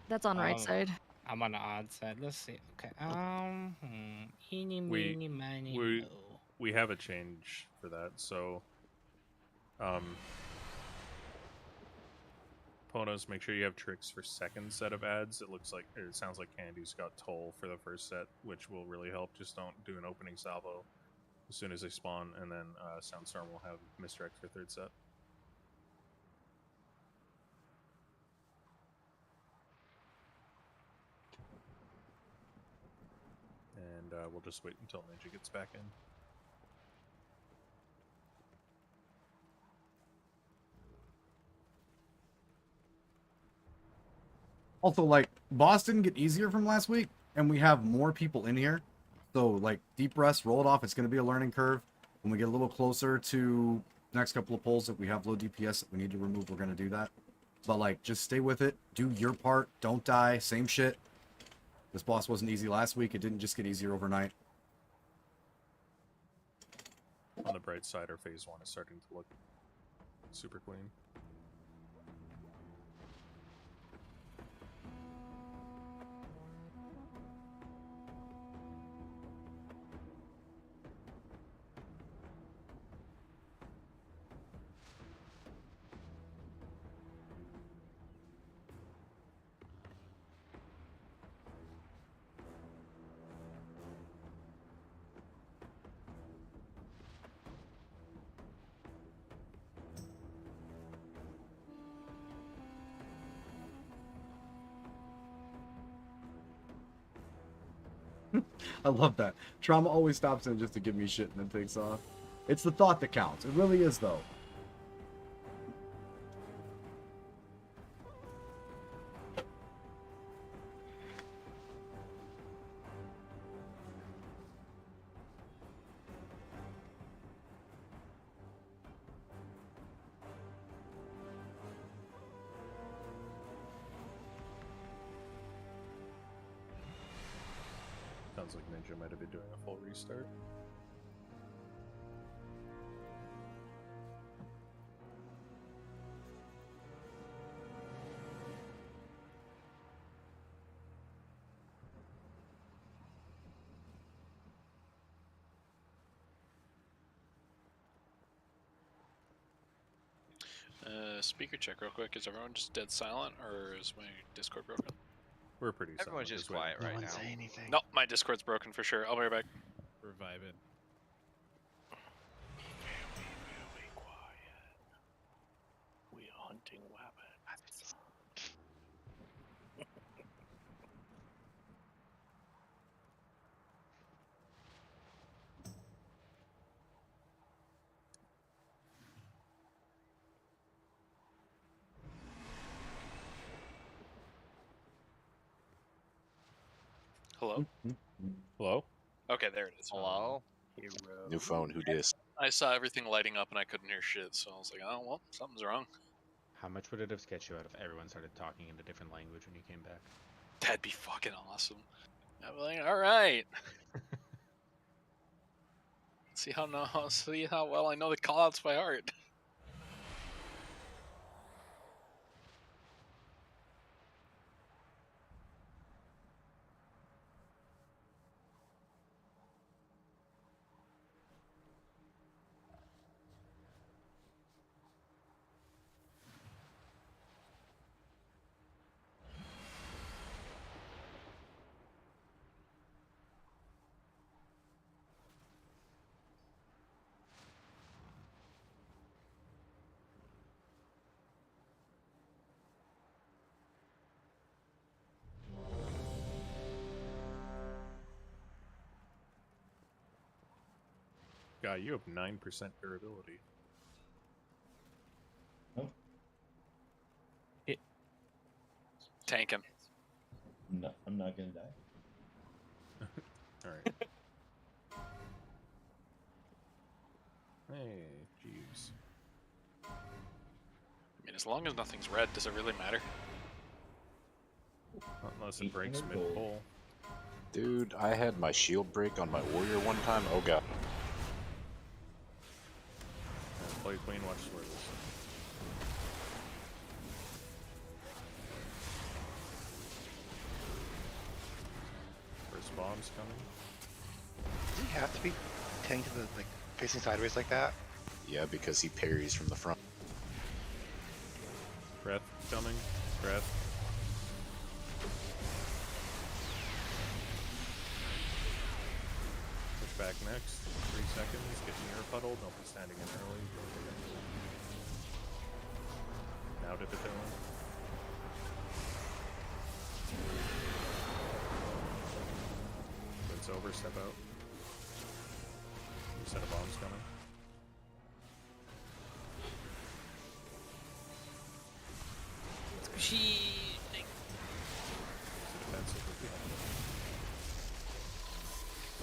That's on right side. I'm on the odd side. Let's see. Okay. Eeny, We- meeny, miny, we- mo. We have a change for that, so Ponos, make sure you have tricks for second set of ads. It sounds like Candy's got toll for the first set, which will really help. Just don't do an opening salvo as soon as they spawn, and then Soundstorm will have misdirect for third set. And we'll just wait until Ninja gets back in. Also, like, boss didn't get easier from last week, and we have more people in here. So, like, deep rest, roll it off. It's going to be a learning curve. When we get a little closer to the next couple of polls that we have low DPS that we need to remove, we're going to do that. But, like, just stay with it. Do your part. Don't die. Same shit. This boss wasn't easy last week. It didn't just get easier overnight. On the bright side, our phase 1 is starting to look super clean. I love that. Trauma always stops in just to give me shit and then takes off. It's the thought that counts. It really is, though. Sounds like Ninja might have been doing a full restart. Speaker check real quick. Is everyone just dead silent, or is my Discord broken? We're pretty silent. Everyone's just quiet right now. Say anything. No, my Discord's broken for sure. I'll be right back. Revive it. Very quiet. We are hunting rabbits. Hello? Hello? Okay, there it is. Hello? New phone, who dis? I saw everything lighting up and I couldn't hear shit, so I was like, oh, well, something's wrong. How much would it have sketched you out if everyone started talking in a different language when you came back? That'd be fucking awesome. I'd be like, alright. see how well I know the callouts by heart. Guy, you have 9% durability. Tank him. No, I'm not gonna die. Alright. Hey, jeez. I mean, as long as nothing's red, does it really matter? Unless it breaks mid-pull. Dude, I had my shield break on my warrior one time. Oh god. Play queen, watch sword. First bomb's coming. Does he have to be tanking to the like facing sideways like that? Yeah, because he parries from the front. Breath coming. Breath. Push back next. 3 seconds. Get near puddle. Don't be standing in early. Now dip it down. It's over. Step out. Set of bombs coming.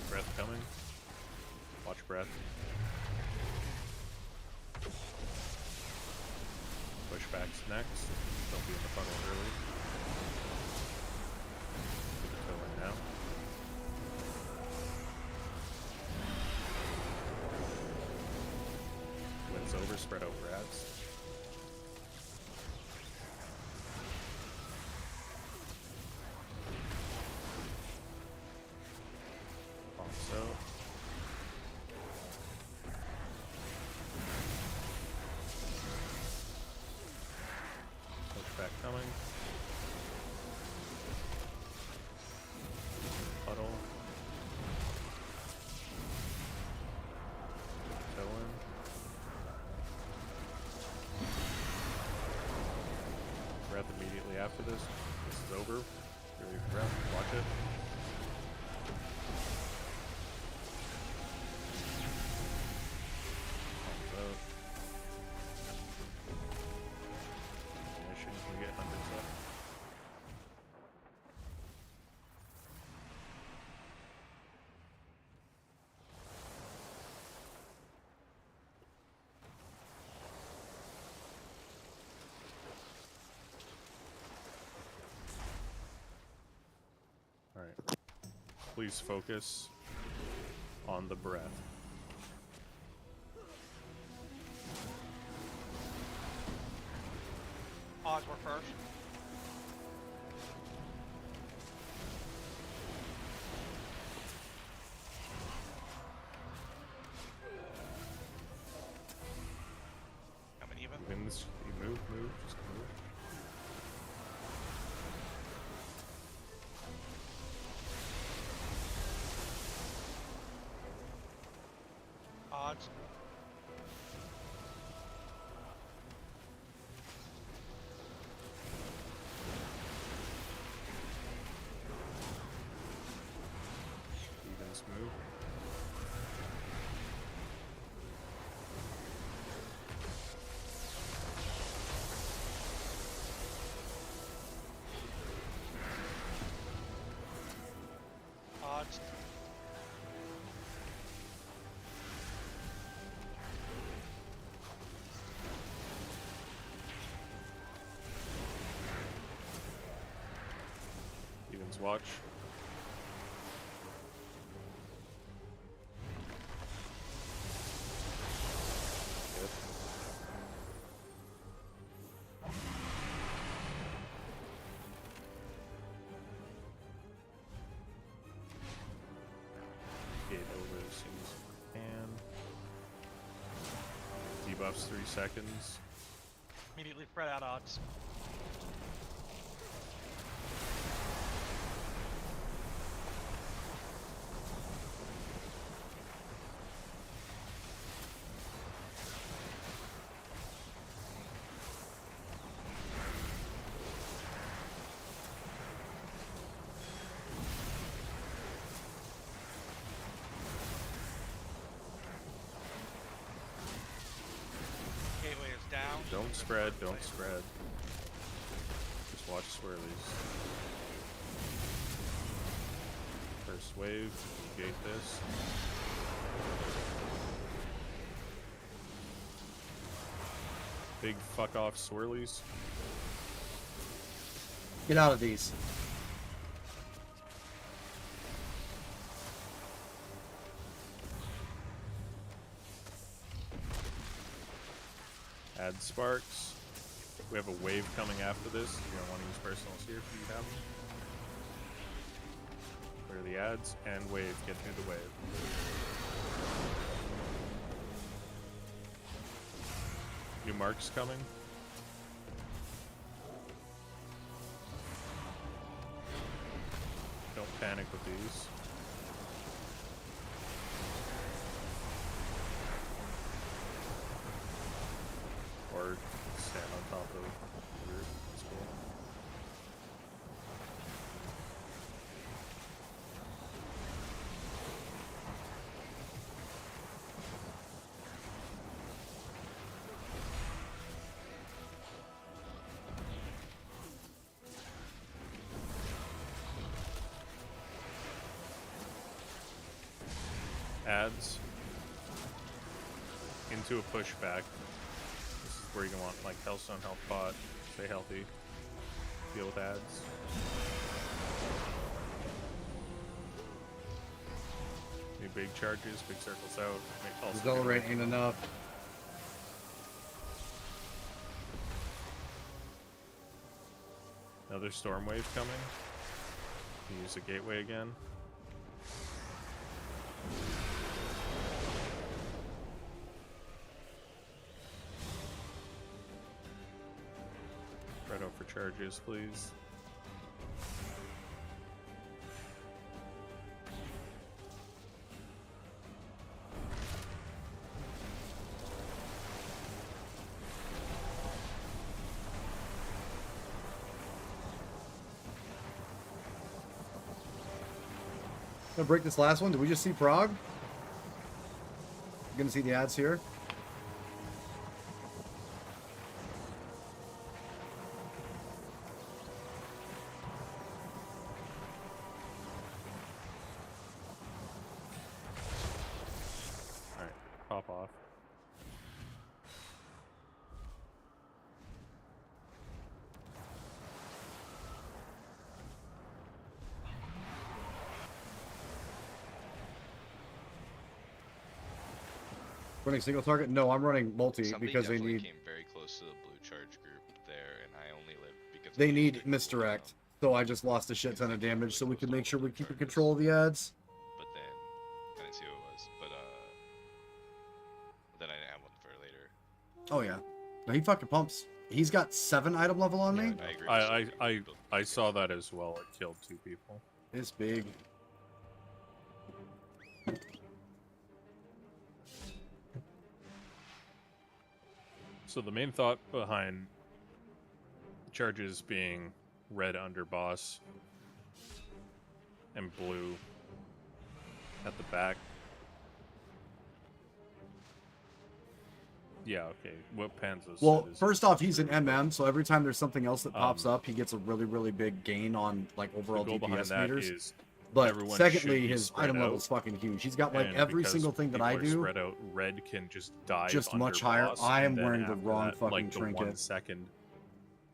Breath coming. Watch breath. Pushbacks next. Don't be in the funnel early. Get the toe in now. Wind's over, spread out rats. So pushback coming. Puddle. Toe in. Breath immediately after this. This is over. Really breath. Watch it. We get hundreds up. All right. Please focus on the breath. Odds were first. Coming even. Wins. You move, just move. Odds. Move. Odds. Evens watch. Get over as soon as we can. Debuffs 3 seconds. Immediately spread out odds. Gateway is down. Don't spread, don't spread. Just watch swirlies. First wave, negate this. Big fuck off swirlies. Get out of these. Add sparks. We have a wave coming after this. You're gonna want to use personals here if you have them. Clear the ads and wave. Get through the wave. New marks coming. Don't panic with these. Or stand on top of the roof. That's cool. Ads into a pushback. This is where you want like Hellstone, Health Pot, stay healthy, deal with ads. New big charges, big circles out. Accelerate ain't enough. Another storm wave coming. Use a gateway again. Right out for charges, please. Gonna break this last one. Did we just see Prog? Gonna see the ads here. Alright, pop off. Running single target? No, I'm running multi Somebody because they definitely need came very close to the blue charge group there, and I only live because they need misdirect. So I just lost a shit ton of damage, so we can make sure we keep in control of the ads. But then I didn't see who it was, but then I didn't have one for later. Oh yeah, no, he fucking pumps. He's got 7 item level on me. I agree. I saw that as well. It killed 2 people. It's big. So the main thought behind charges being red under boss and blue at the back. Yeah, okay. What Panza Well, said is first off, he's an MM, so every time there's something else that pops up, he gets a really, really big gain on like overall the goal behind DPS that meters. is But everyone secondly, should be his spread item out, level is fucking huge. He's got like and every because single thing that I people are do. Spread out, red can just dive Just under much higher. boss, I am and then wearing the after wrong that, fucking like the 1 trinket. second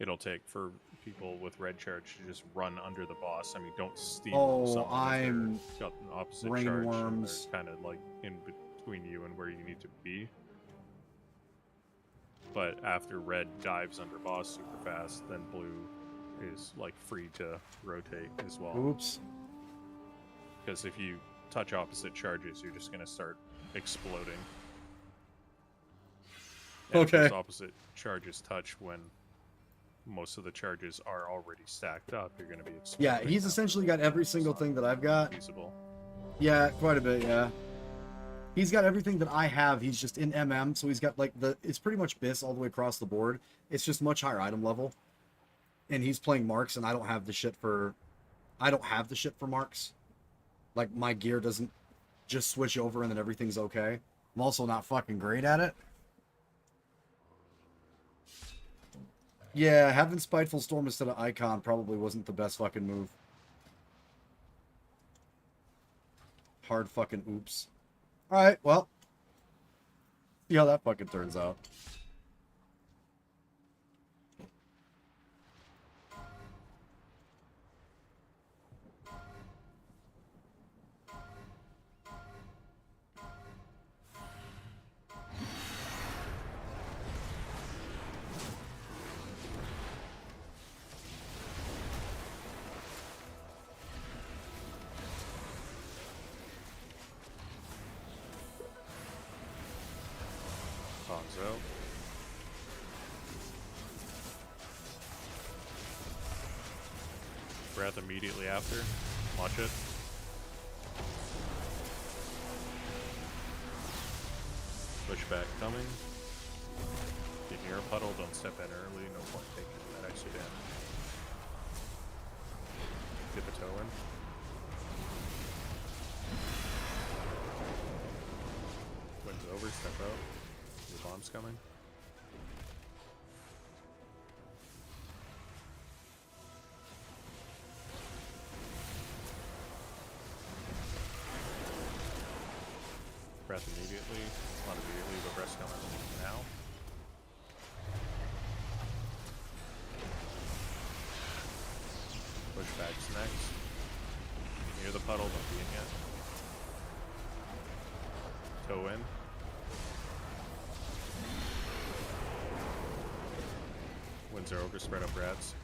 it'll take for people with red charge to just run under the boss. I mean, don't steal Oh, someone if I'm they're got an opposite brain charge worms. and they're kind of like in between you and where you need to be. But after red dives under boss super fast, then blue is like free to rotate as well. Oops. Because if you touch opposite charges, you're just gonna start exploding. And if Okay. those opposite charges touch when most of the charges are already stacked up, you're gonna be exploding. Yeah, he's essentially got every single thing that I've got. Feasible. Yeah, quite a bit, yeah. He's got everything that I have. He's just in MM, so he's got like it's pretty much BIS all the way across the board. It's just much higher item level. And he's playing marks, and I don't have the shit for marks. Like my gear doesn't just switch over and then everything's okay. I'm also not fucking great at it. Yeah, having Spiteful Storm instead of Icon probably wasn't the best fucking move. Hard fucking oops. Alright, well. See how that fucking turns out. Bombs out. Breath immediately after. Watch it. Pushback coming. Get near a puddle, don't step in early, no point taking that extra damage. Dip a toe in. Wind's over, step out. Your bomb's coming. Breath immediately. Not immediately, but breath's coming now. Pushback's next. Near the puddle, don't be in yet. Toe in. Winds are over, spread up rats.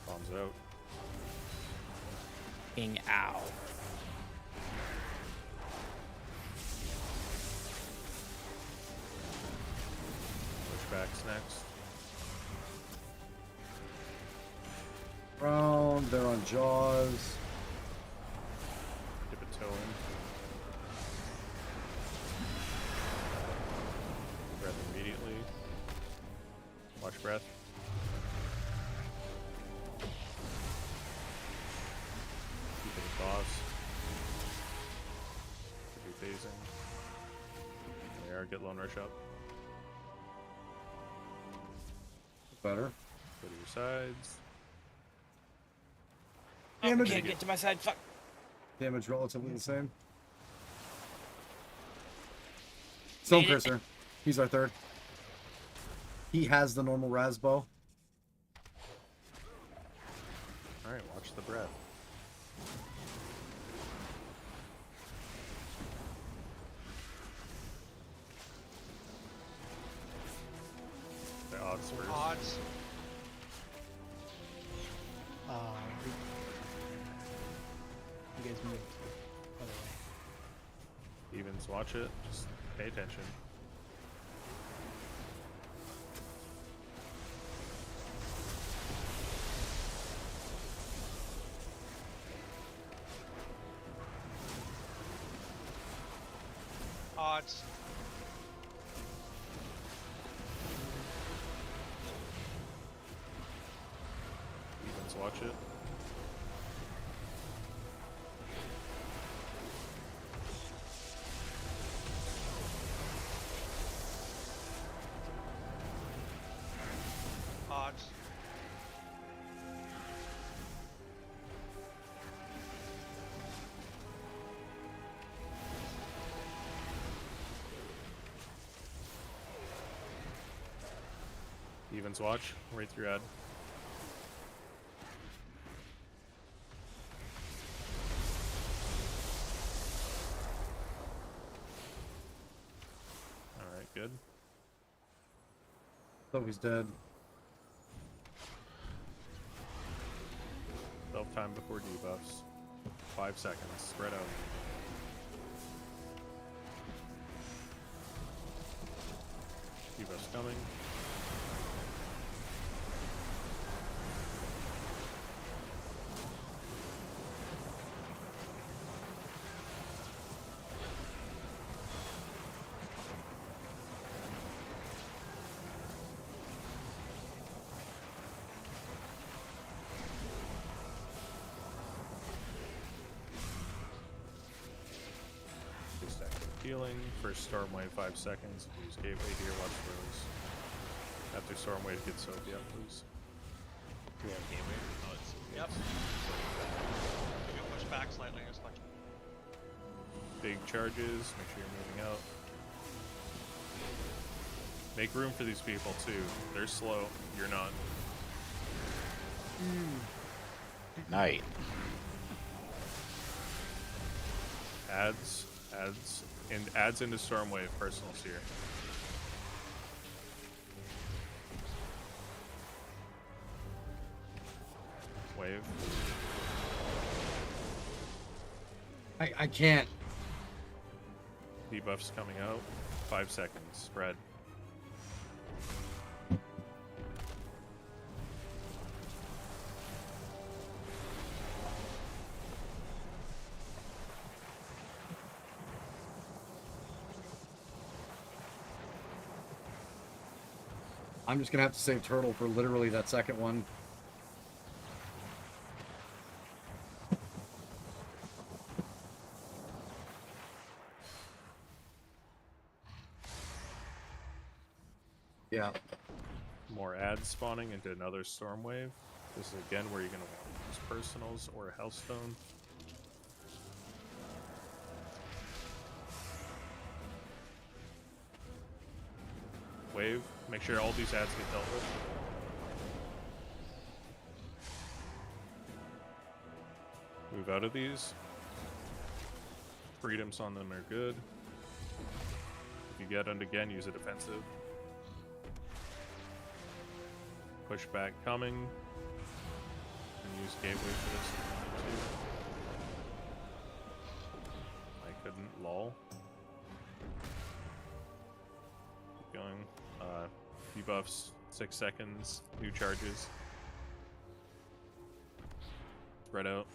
Bombs out. King ow. Pushback's next. Round, they're on Jaws. Dip a toe in. Breath immediately. Watch breath. Keep it boss. Could be phasing. There, get lone rush up. Better. Go to your sides. Damage. Can't get to my side. Fuck. Damage relatively the same. Stone Cursor. He's our third. He has the normal Rasbo. Alright, watch the breath. The odds first. Odds. You guys moved the other way. Evens, watch it. Just pay attention. Odds. Evens, watch it. Odds. Evens, watch. Right through Ed. Alright, good. So he's dead. Self-time before debuffs. 5 seconds. Spread out. Debuffs coming. Healing. First storm wave 5 seconds. Use gateway here, watch throws. After storm wave gets soaked, yeah, please. Yeah, gateway. Oh, it's Yep. You can push back slightly as much. Big charges, make sure you're moving out. Make room for these people too. They're slow, you're not. Night. Adds into Stormwave personals here. Wave. I can't. Debuffs coming out. 5 seconds. Spread. I'm just gonna have to save turtle for literally that second one. Yeah. More ads spawning into another storm wave. This is again where you're going to want to use personals or a Hellstone. Wave. Make sure all these ads get dealt with. Move out of these. Freedoms on them are good. If you get it again, use a defensive. Pushback coming. And use gateway for this too. I couldn't, lol. Keep going. Debuffs, 6 seconds, new charges. Spread out.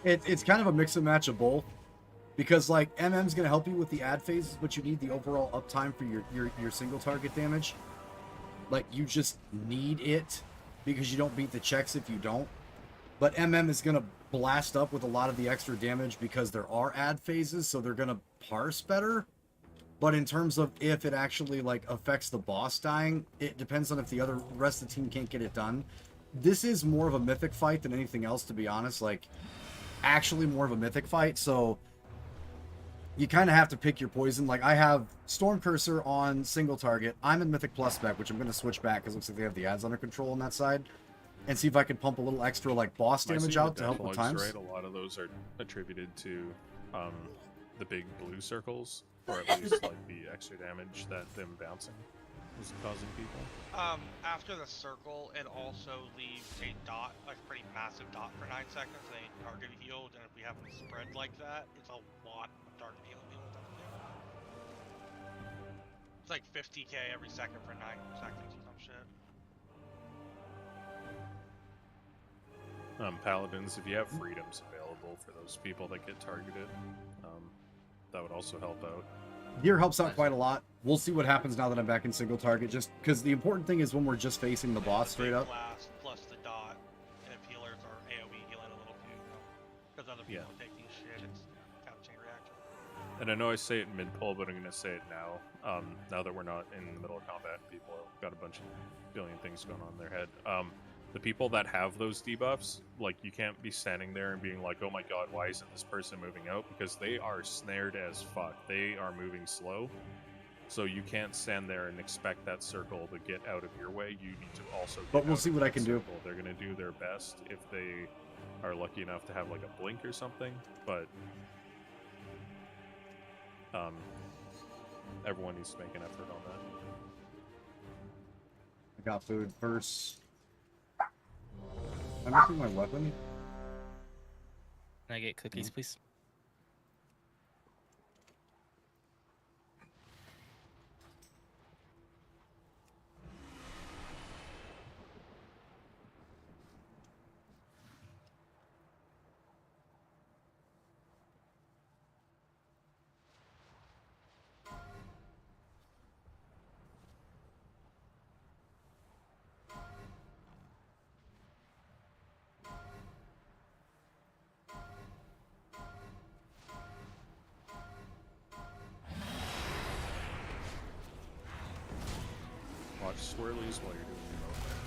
It's kind of a mix and match of both, because like MM's gonna help you with the ad phases, but you need the overall uptime for your single target damage. Like you just need it because you don't beat the checks if you don't. But MM is gonna blast up with a lot of the extra damage because there are ad phases, so they're gonna parse better. But in terms of if it actually like affects the boss dying, it depends on if the rest of the team can't get it done. This is more of a Mythic fight than anything else, to be honest. Like, actually more of a Mythic fight, so you kind of have to pick your poison. Like, I have Storm Cursor on single target. I'm in Mythic Plus spec, which I'm going to switch back because it looks like they have the ads under control on that side, and see if I can pump a little extra, like, boss damage out to help with times. Right? A lot of those are attributed to the big blue circles, or at least, like, the extra damage that them bouncing is causing people. After the circle, it also leaves a dot, like a pretty massive dot for 9 seconds, and they target healed, and if we have them spread like that, it's a lot of target healing with them too. It's like 50k every second for 9 seconds or some shit. Paladins, if you have freedoms available for those people that get targeted, that would also help out. Gear helps out quite a lot. We'll see what happens now that I'm back in single target, just because the important thing is when we're just facing the boss straight up. Blast plus the dot, and if healers are AoE healing a little too, because other people take these shit, it's kind of chain reaction. And I know I say it mid-pull, but I'm going to say it now. Now that we're not in the middle of combat, people have got a bunch of billion things going on in their head. The people that have those debuffs, like, you can't be standing there and being like, oh my god, why isn't this person moving out? Because they are snared as fuck. They are moving slow. So you can't stand there and expect that circle to get out of your way. You need to also get But we'll out see of what I that can circle. do. They're going to do their best if they are lucky enough to have, like, a blink or something. But everyone needs to make an effort on that. I got food first. I'm missing my weapon. Can I get cookies, please? Watch swirlies while you're doing your movement.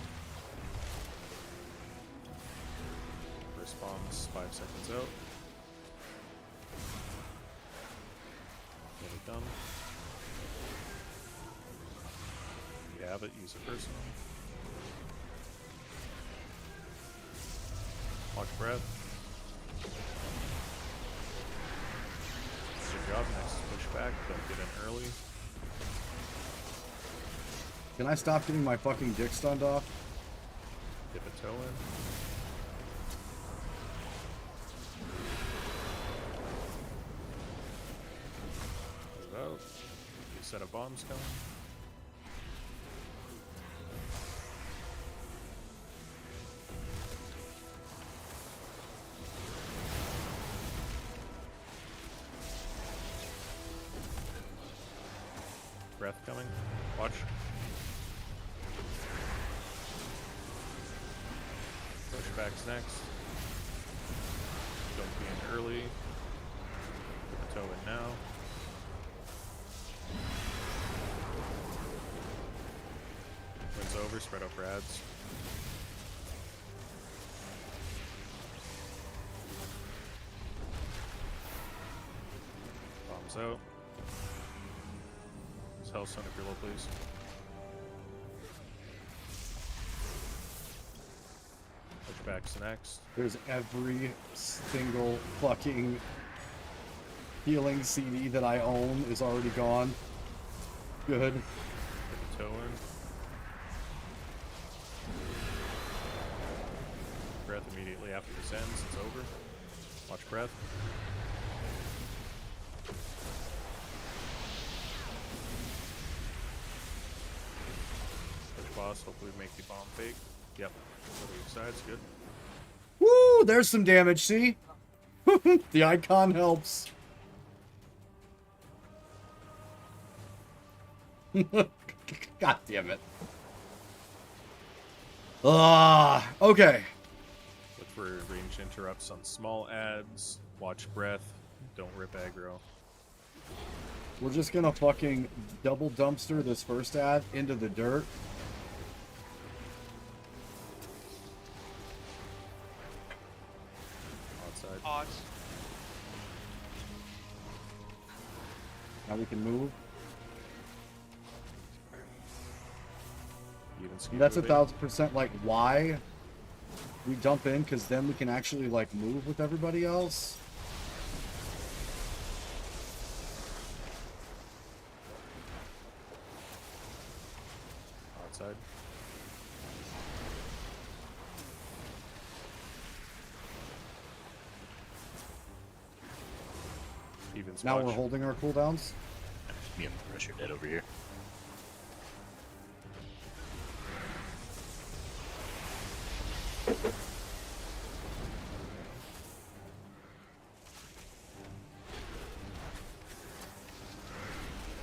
Response 5 seconds out. come. You have it, use it personal. Watch breath. Good job, next push back, don't get in early. Can I stop getting my fucking dick stunned off? Dip a toe in. Close it out. New set of bombs coming. Breath coming. Watch. Pushback's next. Don't be in early. Put the toe in now. Wind's over, spread out rads. Bombs out. Hellstone if you're low, please. Pushback's next. There's every single fucking healing CD that I own is already gone. Good. Get the toe in. Breath immediately after this ends. It's over. Watch breath. Boss, hopefully make the bomb fake. Yep. Other side's good. Woo! There's some damage, see? The icon helps. God damn it. Okay. Look for range interrupts on small adds. Watch breath. Don't rip aggro. We're just gonna fucking double dumpster this first ad into the dirt. Odds. Now we can move. That's 1,000% like why we dump in, because then we can actually like move with everybody else. Outside. Even Now spot. we're holding our cooldowns. Me and the pressure dead over here.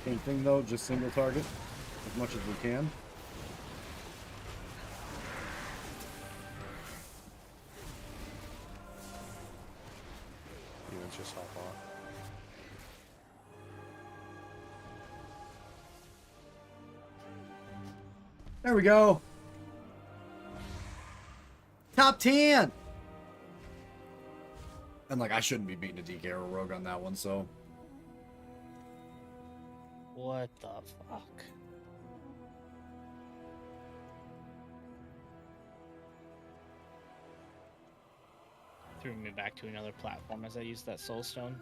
Same thing though, just single target as much as we can. Even just hop on. There we go. Top 10. And like I shouldn't be beating a DK or a rogue on that one, so What the fuck? Threw me back to another platform as I used that soul stone.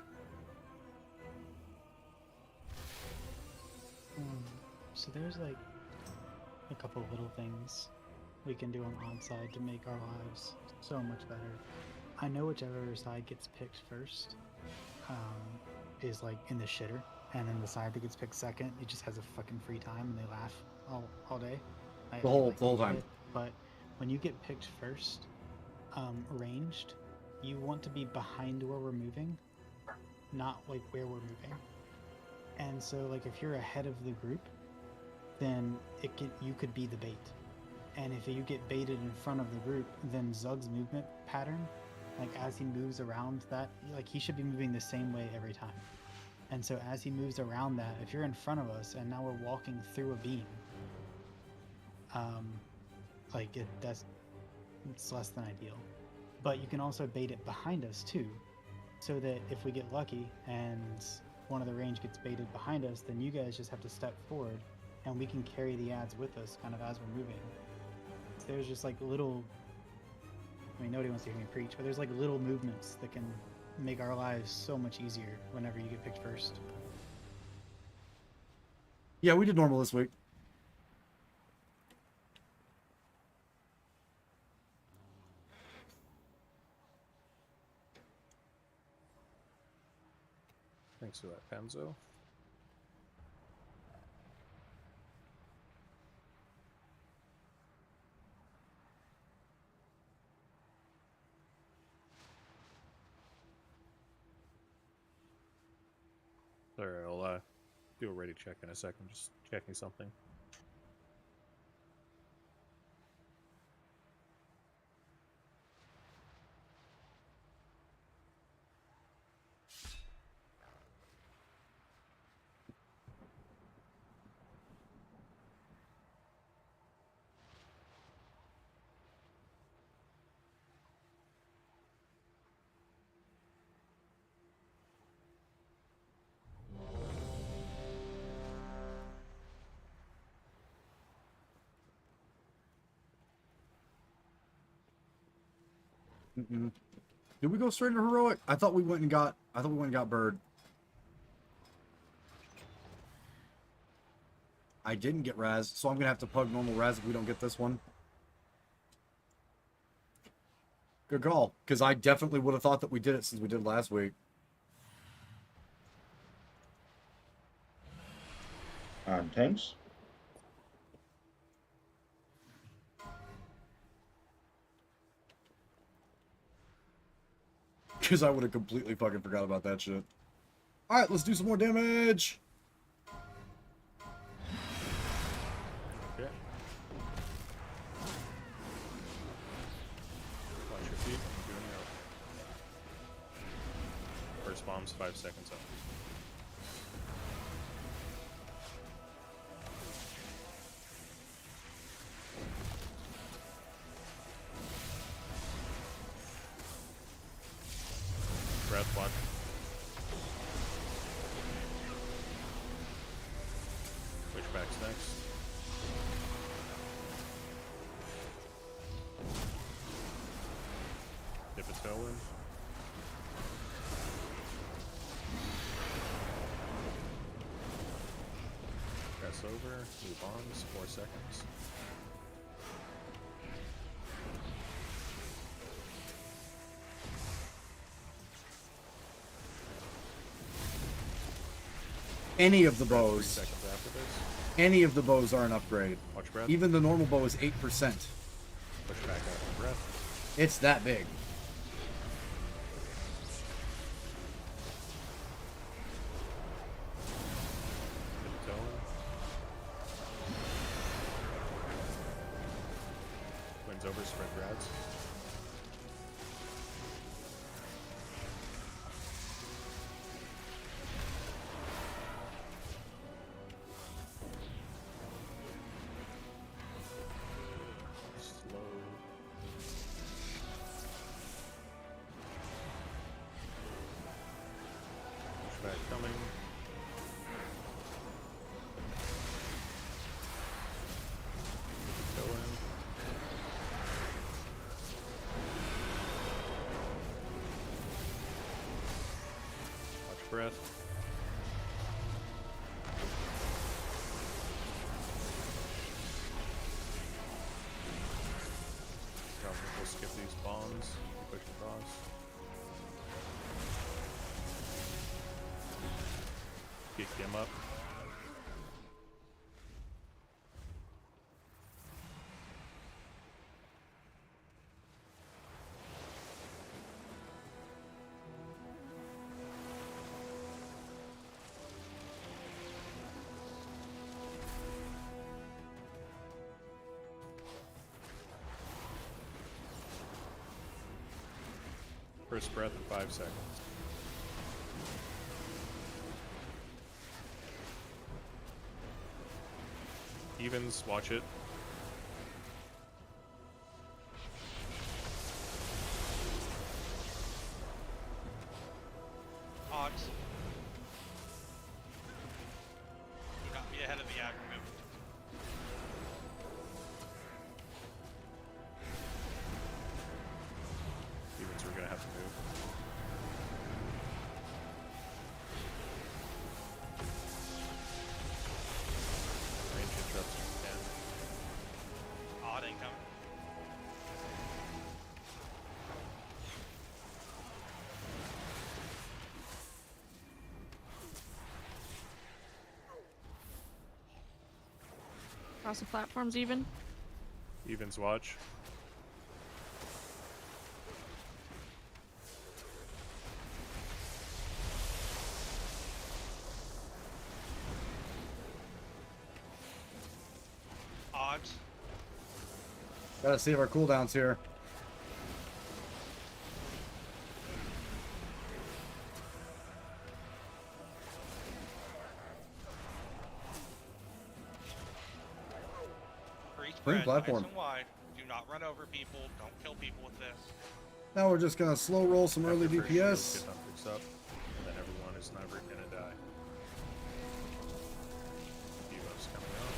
So there's like a couple little things we can do on onside to make our lives so much better. I know whichever side gets picked first is like in the shitter, and then the side that gets picked second, it just has a fucking free time and they laugh all day. The whole time. But when you get picked first, ranged, you want to be behind where we're moving, not like where we're moving. And so like if you're ahead of the group, then you could be the bait. And if you get baited in front of the group, then Zug's movement pattern, like as he moves around that, like he should be moving the same way every time. And so as he moves around that, if you're in front of us and now we're walking through a beam, it's less than ideal. But you can also bait it behind us too, so that if we get lucky and one of the range gets baited behind us, then you guys just have to step forward, and we can carry the ads with us, kind of as we're moving. So there's just like little. I mean, nobody wants to hear me preach, but there's like little movements that can make our lives so much easier whenever you get picked first. Yeah, we did normal this week. Thanks for that, Panzo. Sorry, I'll do a ready check in a second. Just checking something. Mm-mm. Did we go straight into heroic? I thought we went and got. Bird. I didn't get Raz, so I'm gonna have to pug normal Raz if we don't get this one. Good call, because I definitely would have thought that we did it since we did last week. Tanks. Because I would have completely fucking forgot about that shit. Alright, let's do some more damage! Okay. Watch your feet. I'm doing it. First bomb's 5 seconds up. Breath watch. Switchback's next. Dip a tailwind. Press over, new bombs, 4 seconds. Any of the bows. 3 seconds after this. Any of the bows are an upgrade. Watch breath. Even the normal bow is 8%. Push back after breath. It's that big. Dip a tailwind. Winds over, spread grads. Pushback coming. Go in. Watch breath. We'll skip these bombs. Push across. Kick him up. First breath in 5 seconds. Evens, watch it. Odds. Across the platforms even. Evens watch. Odds. Gotta save our cooldowns here. Free Green spread, platform. nice and wide. Do not run over people. Don't kill people with this. Now we're just gonna slow roll some early After first shields DPS. get them fixed up, and then everyone is never gonna die. Evo's coming out.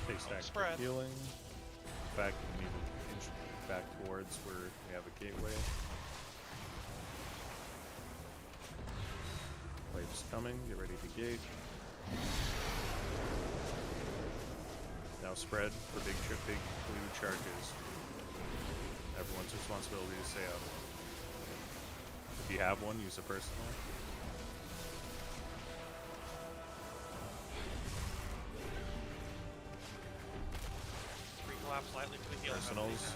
Take stack Spread. healing. Back, we need to inch back towards where we have a gateway. Waves coming, get ready to gate. Now spread for big blue charges. Everyone's responsibility to stay up. If you have one, use a personal. Reclap slightly for the healing. Personals.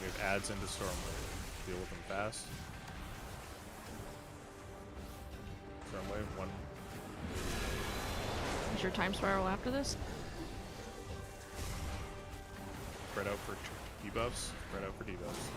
We have adds into Stormwave. Deal with them fast. Stormwave, one. Is your time spiral after this? Spread out for debuffs. Spread out for debuffs.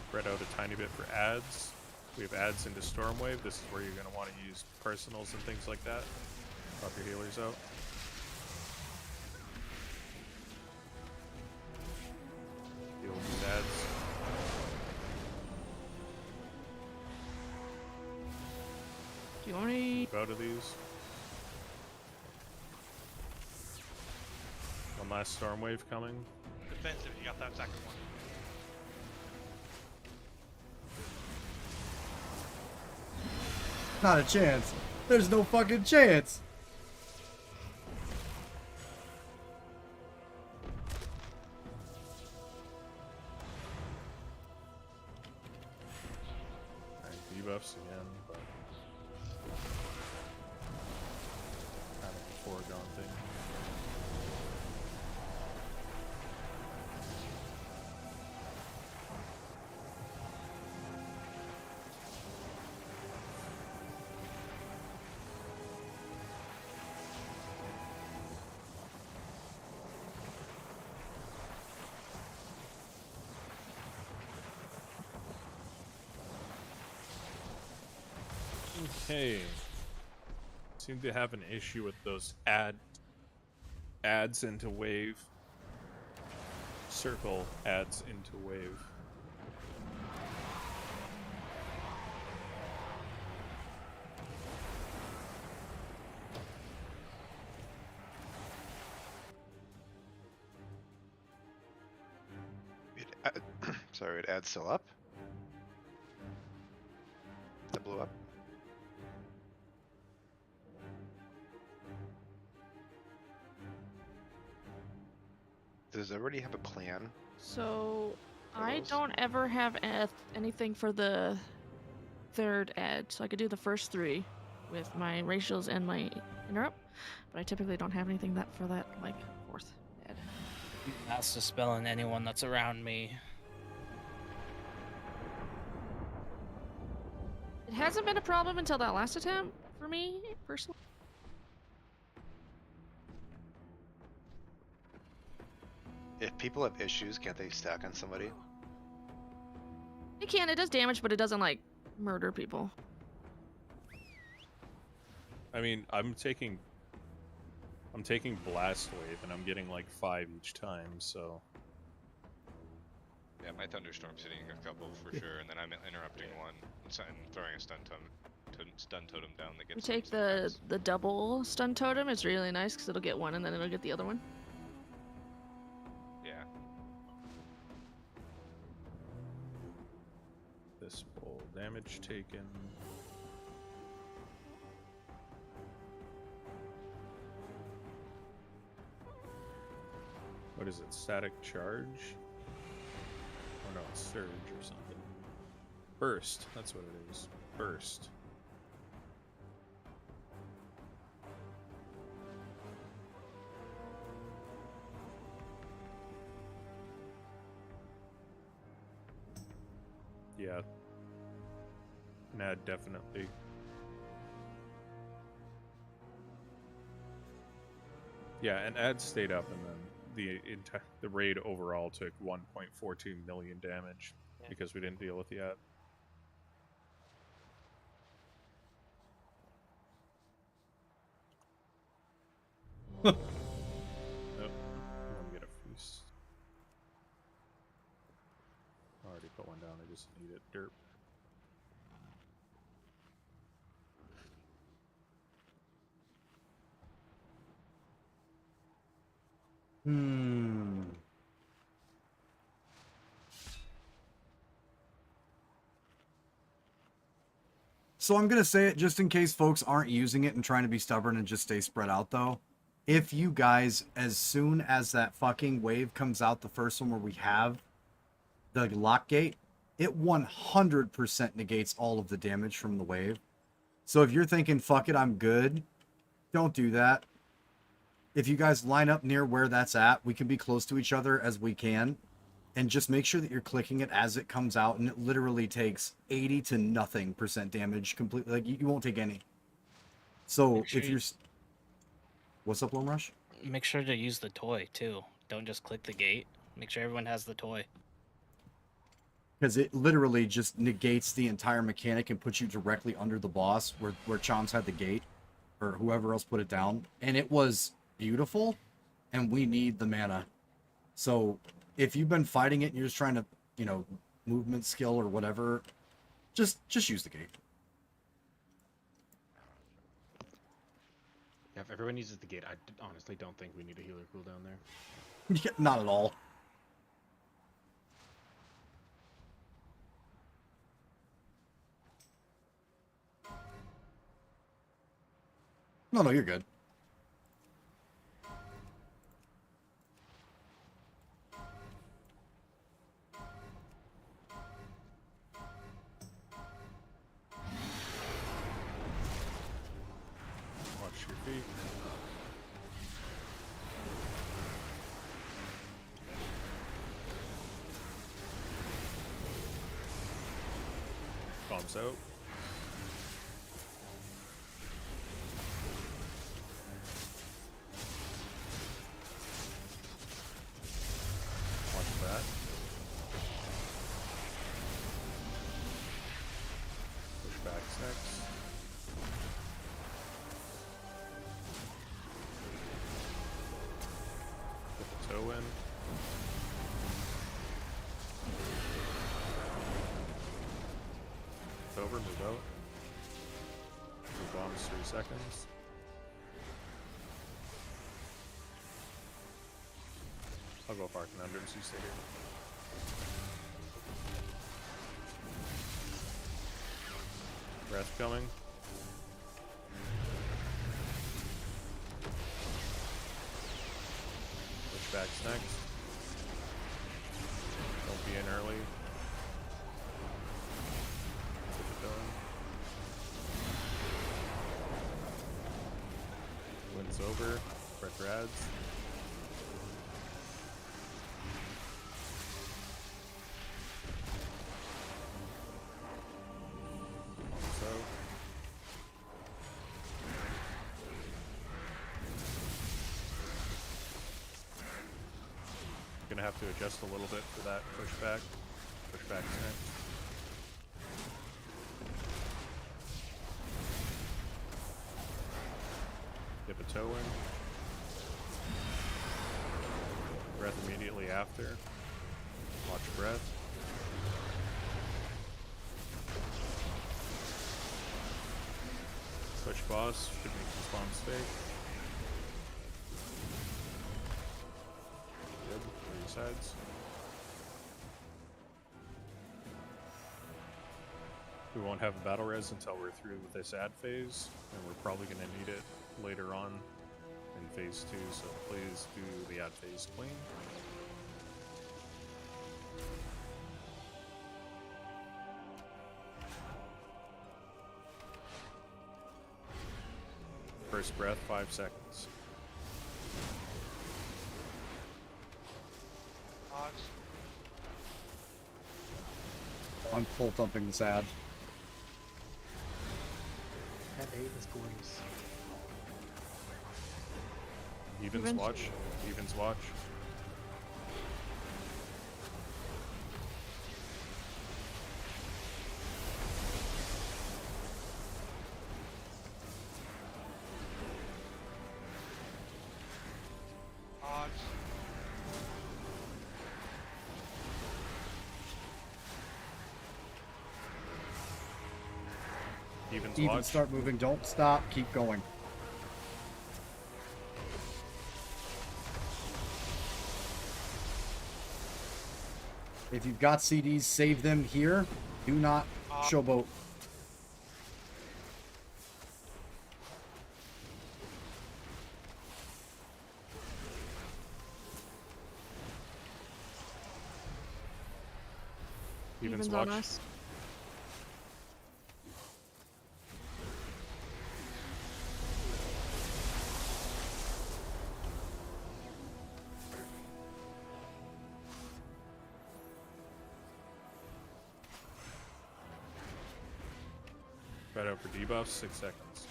Spread out a tiny bit for ads. We have ads into Stormwave. This is where you're going to want to use personals and things like that. Pop your healers out. Deal with these ads. Do you want me? Go to these. One last Stormwave coming. Defensive, you got that second one. Not a chance. There's no fucking chance. Alright, debuffs again, but kind of a foregone thing. Okay. Seem to have an issue with those adds into wave. Circle adds into wave. Sorry, it adds still up? That blew up? Does it already have a plan? So, I those? don't ever have anything for the third ad, so I could do the first three with my racials and my interrupt, but I typically don't have anything that for that like fourth ad. That's dispelling anyone that's around me. It hasn't been a problem until that last attempt for me personally. If people have issues, can't they stack on somebody? can. It does damage, but it doesn't like murder people. I mean, I'm taking Blast Wave, and I'm getting like 5 each time, so... Yeah, my Thunderstorm's hitting a couple for sure, and then I'm interrupting one and throwing a stun totem down that We gets... take the double stun totem. It's really nice because it'll get one and then it'll get the other one. Yeah. This full damage taken. What is it? Static charge? Oh no, it's surge or something. Burst. That's what it is. Burst. Yeah. Nah, definitely. Yeah, and ad stayed up, and then the raid overall took 1.42 million damage because we didn't deal with the ad. Nope. I'm gonna get a feast. I already put one down. I just need it. Derp. So I'm going to say it just in case folks aren't using it and trying to be stubborn and just stay spread out, though. If you guys, as soon as that fucking wave comes out, the first one where we have the lock gate, it 100% negates all of the damage from the wave. So if you're thinking, fuck it, I'm good, don't do that. If you guys line up near where that's at, we can be close to each other as we can. And just make sure that you're clicking it as it comes out, and it literally takes 80 to nothing % damage completely. Like, you won't take any. So Sure if you're... What's up, Lone Rush? Make sure to use the toy, too. Don't just click the gate. Make sure everyone has the toy. Because it literally just negates the entire mechanic and puts you directly under the boss where Choms had the gate, or whoever else put it down. And it was beautiful, and we need the mana. So if you've been fighting it and you're just trying to, you know, movement skill or whatever, just use the gate. Yeah, if everyone uses the gate, I honestly don't think we need a healer cooldown there. Yeah, not at all. No, you're good. Watch your feet. Bombs out. Watch that. Push back next. Put the toe in. Over, move out. Move bombs 3 seconds. I'll go far conundrums, you stay here. Breath coming. Pushbacks next. Don't be in early. Get it done. Wind's over. Breath rads. Gonna have to adjust a little bit for that pushback. Pushback's next. Dip a toe in. Breath immediately after. Watch breath. Push boss, should make the spawn stake. Good, 3 sides. We won't have a battle res until we're through with this ad phase, and we're probably going to need it later on in phase 2, so please do the ad phase clean. First breath, 5 seconds. I'm full thumping this ad. That 8 is gorgeous. Evens watch. Evens watch. Even watch. start moving. Don't stop. Keep going. If you've got CDs, save them here. Do not showboat. Evens on us. Right out for debuffs, 6 seconds.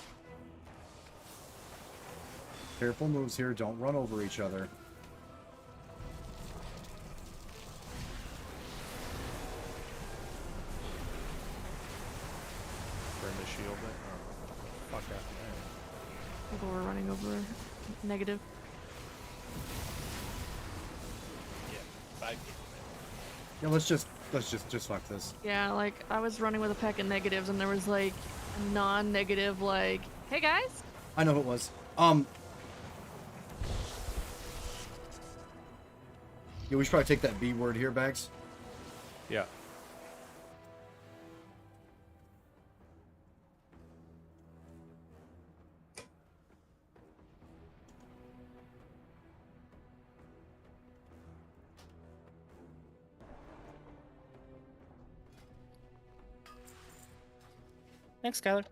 Careful moves here. Don't run over each other. Burn the shield. Oh, fuck that. People were running over negative. Yeah, 5 people. Yeah, let's just fuck this. Yeah, like I was running with a pack of negatives, and there was like a non-negative, like, "Hey guys." I know who it was. Yeah, we should probably take that B word here, Bags. Yeah. Thanks, Skylar.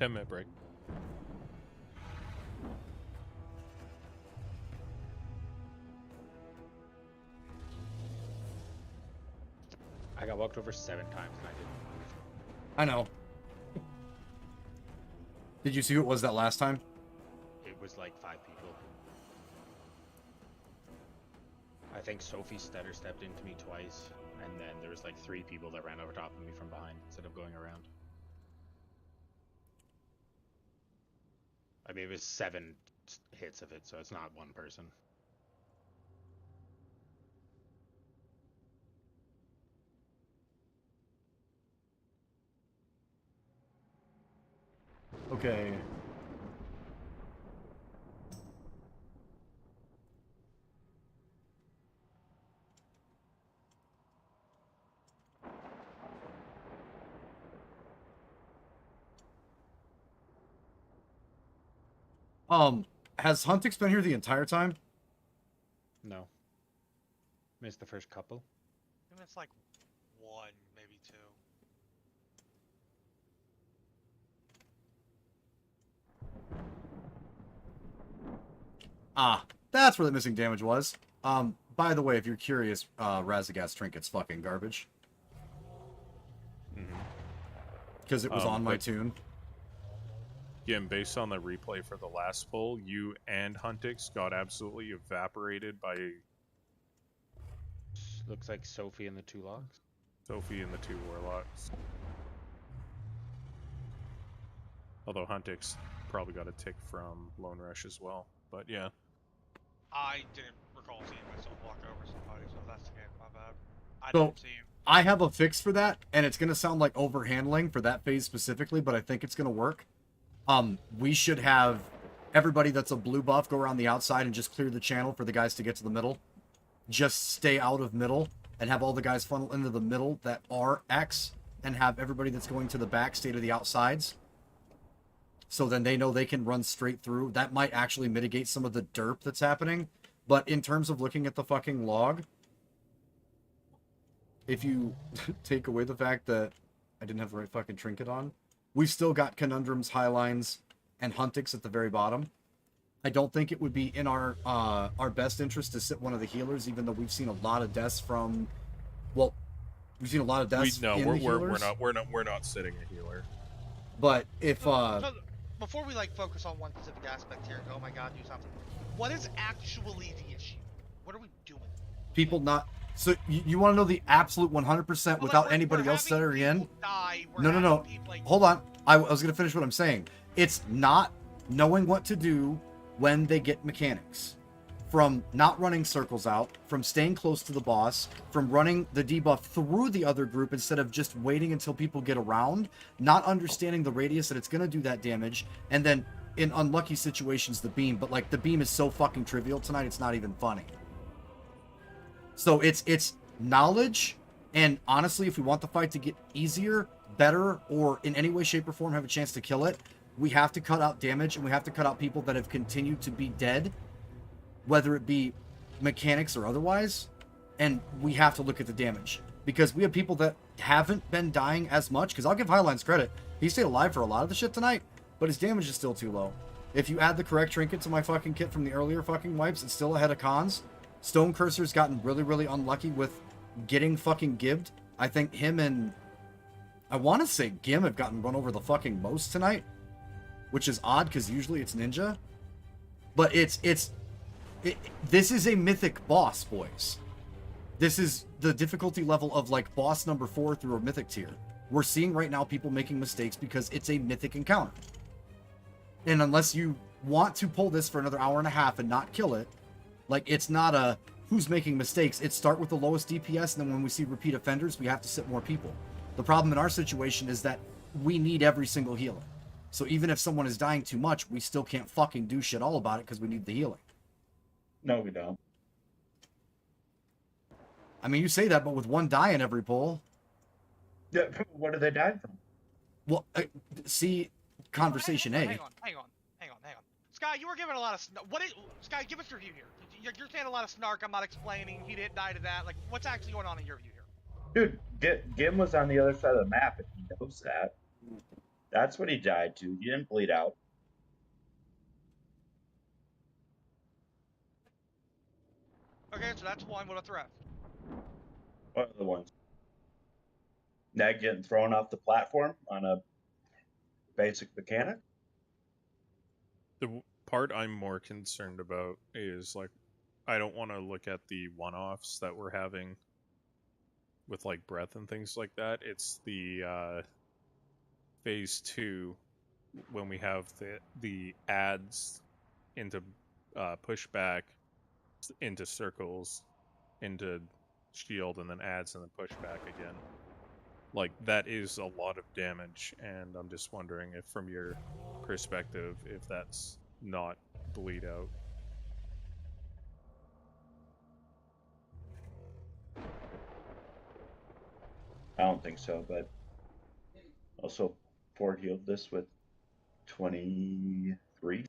10-minute break. I got walked over 7 times and I didn't move. I know. Did you see who it was that last time? It was like 5 people. I think Sophie Stetter stepped into me twice, and then there was like 3 people that ran over top of me from behind instead of going around. I mean, it was 7 hits of it, so it's not one person. Okay. Has Huntix been here the entire time? No. Missed the first couple. I think it's like 1, maybe 2. Ah, that's where the missing damage was. By the way, if you're curious, Razagast Trinket's fucking garbage. Because it was on my tune. Again, based on the replay for the last pull, you and Huntix got absolutely evaporated by... Looks like Sophie and the 2 logs. Sophie and the 2 warlocks. Although Huntick's probably got a tick from Lone Rush as well. But yeah. I didn't recall seeing myself walk over somebody, so if that's the case, my bad. I So didn't see you. I have a fix for that, and it's gonna sound like overhandling for that phase specifically, but I think it's gonna work. We should have everybody that's a blue buff go around the outside and just clear the channel for the guys to get to the middle. Just stay out of middle and have all the guys funnel into the middle that are X, and have everybody that's going to the back stay to the outsides. So then they know they can run straight through. That might actually mitigate some of the derp that's happening. But in terms of looking at the fucking log, if you take away the fact that I didn't have the right fucking trinket on, we've still got Conundrums, Highlines, and Hunticks at the very bottom. I don't think it would be in our best interest to sit one of the healers, even though we've seen a lot of deaths from, well, we've seen a lot of deaths in the healers. We're not sitting a healer. But if So, before we like focus on one specific aspect here and go, oh my god, do something. What is actually the issue? What are we doing? people not, so you want to know the absolute 100% without anybody else setting in? No. Hold on. I was going to finish what I'm saying. It's not knowing what to do when they get mechanics. From not running circles out, from staying close to the boss, from running the debuff through the other group instead of just waiting until people get around, not understanding the radius that it's going to do that damage, and then in unlucky situations the beam. But like the beam is so fucking trivial tonight, it's not even funny. So it's knowledge, and honestly, if we want the fight to get easier, better, or in any way, shape, or form have a chance to kill it, we have to cut out damage, and we have to cut out people that have continued to be dead, whether it be mechanics or otherwise, and we have to look at the damage. Because we have people that haven't been dying as much, because I'll give Highlines credit. He stayed alive for a lot of the shit tonight, but his damage is still too low. If you add the correct trinket to my fucking kit from the earlier fucking wipes, it's still ahead of Cons. Stone Cursor's gotten really, really unlucky with getting fucking gibbed. I think him and, I want to say Gim have gotten run over the fucking most tonight, which is odd because usually it's Ninja. But this is a mythic boss, boys. This is the difficulty level of like boss number 4 through a mythic tier. We're seeing right now people making mistakes because it's a mythic encounter. And unless you want to pull this for another hour and a half and not kill it, like it's not a who's making mistakes. It's start with the lowest DPS, and then when we see repeat offenders, we have to sit more people. The problem in our situation is that we need every single healer. So even if someone is dying too much, we still can't fucking do shit all about it because we need the healing. No, we don't. I mean, you say that, but with one die in every pull. Yeah, what do they die from? Well, see, conversation A. Hang on. Sky, you were giving a lot of Sky, give us your view here. You're saying a lot of snark. I'm not explaining. He didn't die to that. Like, what's actually going on in your view here? Dude, Gim was on the other side of the map, and he knows that. That's what he died to. He didn't bleed out. Okay, so that's one. What about the rest? What are the ones? Nag getting thrown off the platform on a basic mechanic? The part I'm more concerned about is, like, I don't want to look at the one-offs that we're having with, like, breath and things like that. It's the phase 2 when we have the adds into pushback, into circles, into shield, and then adds and then pushback again. Like, that is a lot of damage, and I'm just wondering if, from your perspective, if that's not bleed out. I don't think so, but also Ford healed this with 23.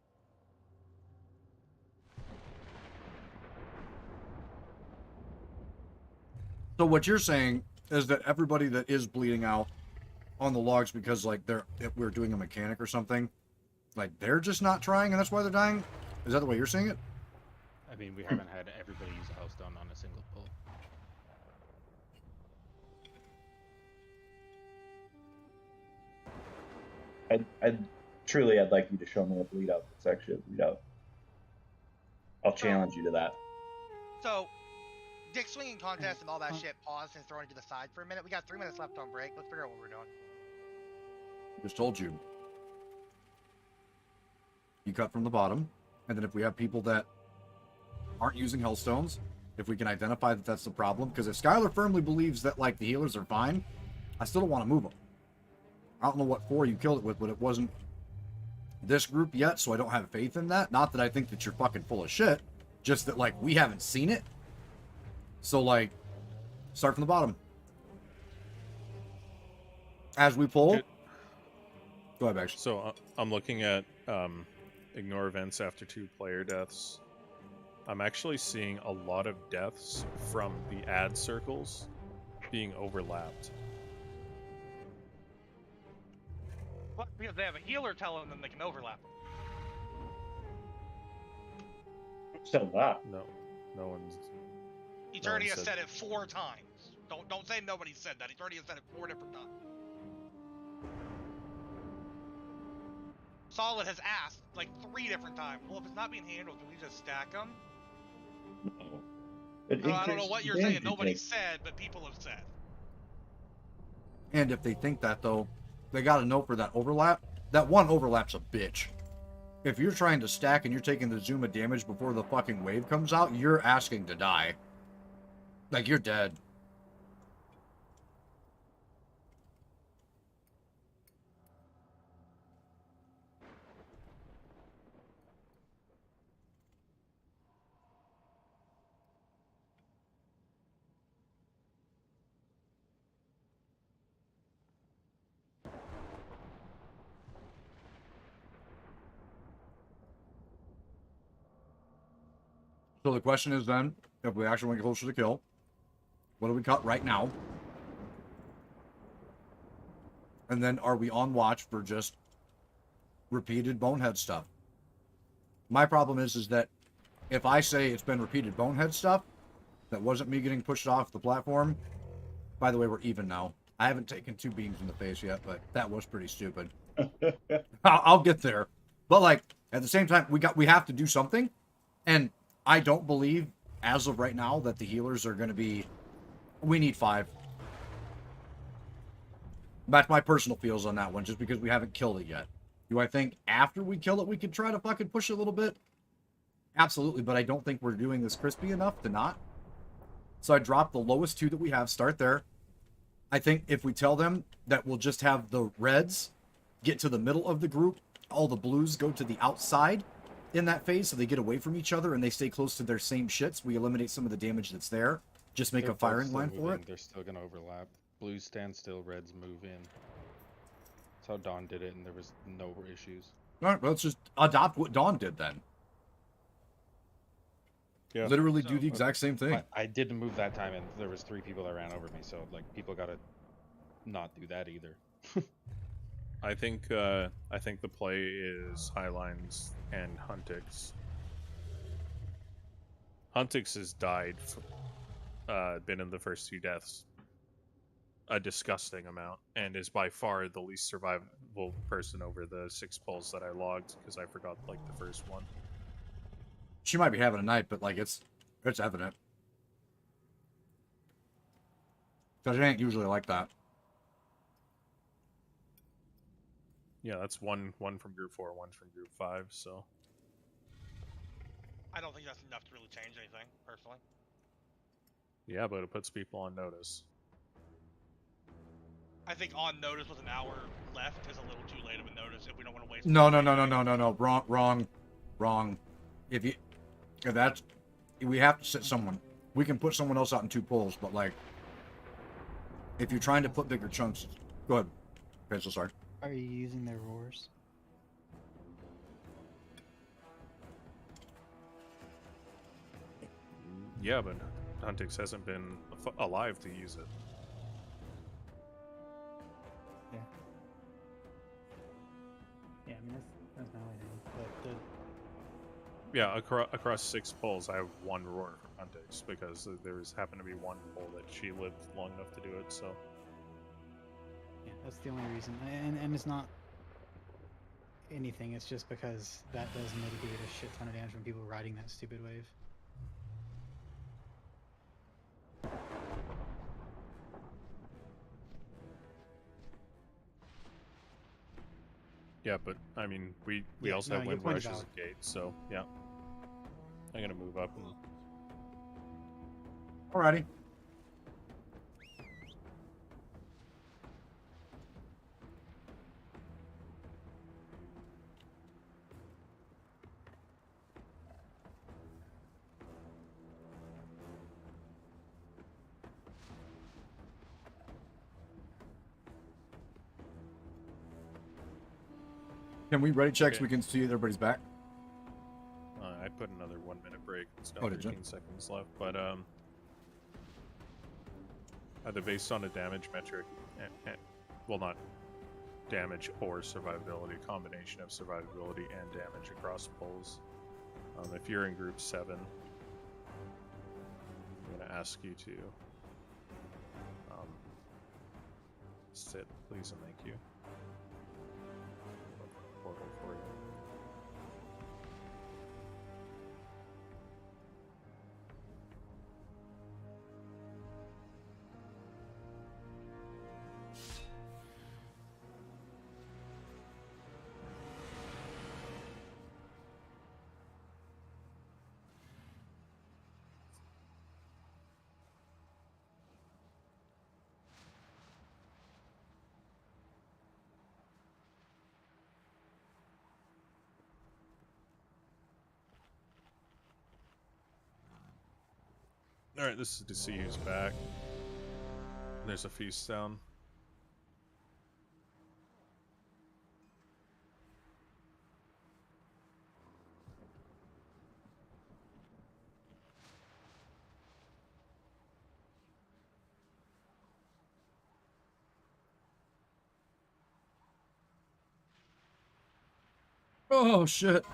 So what you're saying is that everybody that is bleeding out on the logs because like we're doing a mechanic or something, like they're just not trying and that's why they're dying? Is that the way you're seeing it? I mean, we haven't had everybody use a house stone on a single pull. I'd like you to show me a bleed out that's actually a bleed out. I'll challenge you to that. So, dick swinging contest and all that shit paused and thrown it to the side for a minute. We got 3 minutes left on break. Let's figure out what we're doing. Just told you. you cut from the bottom. And then if we have people that aren't using Hellstones, if we can identify that that's the problem, because if Skylar firmly believes that, like, the healers are fine, I still don't want to move them. I don't know what 4 you killed it with, but it wasn't this group yet, so I don't have faith in that. Not that I think that you're fucking full of shit, just that, like, we haven't seen it. So, like, start from the bottom. As we pull... Go ahead, Bax. So, I'm looking at ignore events after 2 player deaths. I'm actually seeing a lot of deaths from the ad circles being overlapped. What? Because they have a healer telling them they can overlap. Said that. No one's. Eternity has said it 4 times. Don't say nobody said that. Eternity has said it 4 different times. Solid has asked like 3 different times. Well, if it's not being handled, can we just stack them? No. I don't know what you're saying. Nobody said, but people have said. And if they think that, though, they got to know for that overlap, that one overlap's a bitch. If you're trying to stack and you're taking the zoom of damage before the fucking wave comes out, you're asking to die. Like, you're dead. So the question is then, if we actually want to get closer to kill, what do we cut right now? And then are we on watch for just repeated bonehead stuff? My problem is that if I say it's been repeated bonehead stuff, that wasn't me getting pushed off the platform. By the way, we're even now. I haven't taken 2 beams in the face yet, but that was pretty stupid. I'll get there. But, like, at the same time, we have to do something. And I don't believe, as of right now, that the healers are going to be... We need 5. That's my personal feels on that one, just because we haven't killed it yet. Do I think after we kill it, we could try to fucking push it a little bit? Absolutely, but I don't think we're doing this crispy enough to not. So I drop the lowest 2 that we have, start there. I think if we tell them that we'll just have the reds get to the middle of the group, all the blues go to the outside in that phase, so they get away from each other and they stay close to their same shits. We eliminate some of the damage that's there. Just make a firing line for it. They're still going to overlap. Blues stand still, reds move in. That's how Dawn did it, and there was no issues. All right, well, let's just adopt what Dawn did then. Yeah. Literally do the exact same thing. I didn't move that time, and there was 3 people that ran over me, so like people gotta not do that either. I think the play is Highlines and Huntix. Huntix has died, been in the first 2 deaths a disgusting amount, and is by far the least survivable person over the 6 pulls that I logged, because I forgot like the first one. She might be having a night, but like it's evident. Because it ain't usually like that. Yeah, that's one from group 4, one from group 5, so. I don't think that's enough to really change anything, personally. Yeah, but it puts people on notice. I think on notice with an hour left is a little too late of a notice if we don't want to waste. No. Wrong. If that's, we have to sit someone. We can put someone else out in 2 pulls, but like, if you're trying to put bigger chunks, go ahead. Okay, so sorry. Are you using their roars? Yeah, but Huntix hasn't been alive to use it. Yeah, I mean that's my only thing. But Yeah, across 6 pulls, I have 1 roar from Huntix because there's happened to be 1 pull that she lived long enough to do it. So yeah, that's the only reason, and it's not anything. It's just because that does mitigate a shit ton of damage from people riding that stupid wave. Yeah, but I mean, we Yeah, also no, have your wind point is rush as valid. a gate, so yeah. I'm gonna move up and Alrighty. Can we ready check so we can see everybody's back? I put another 1 minute break. It's got Oh, did you? 13 seconds left, but either based on a damage metric, well, not damage or survivability, combination of survivability and damage across pulls. If you're in group 7, I'm gonna ask you to sit, please, and thank you. Portal for you. Alright, this is to see who's back. There's a feast down. Oh shit.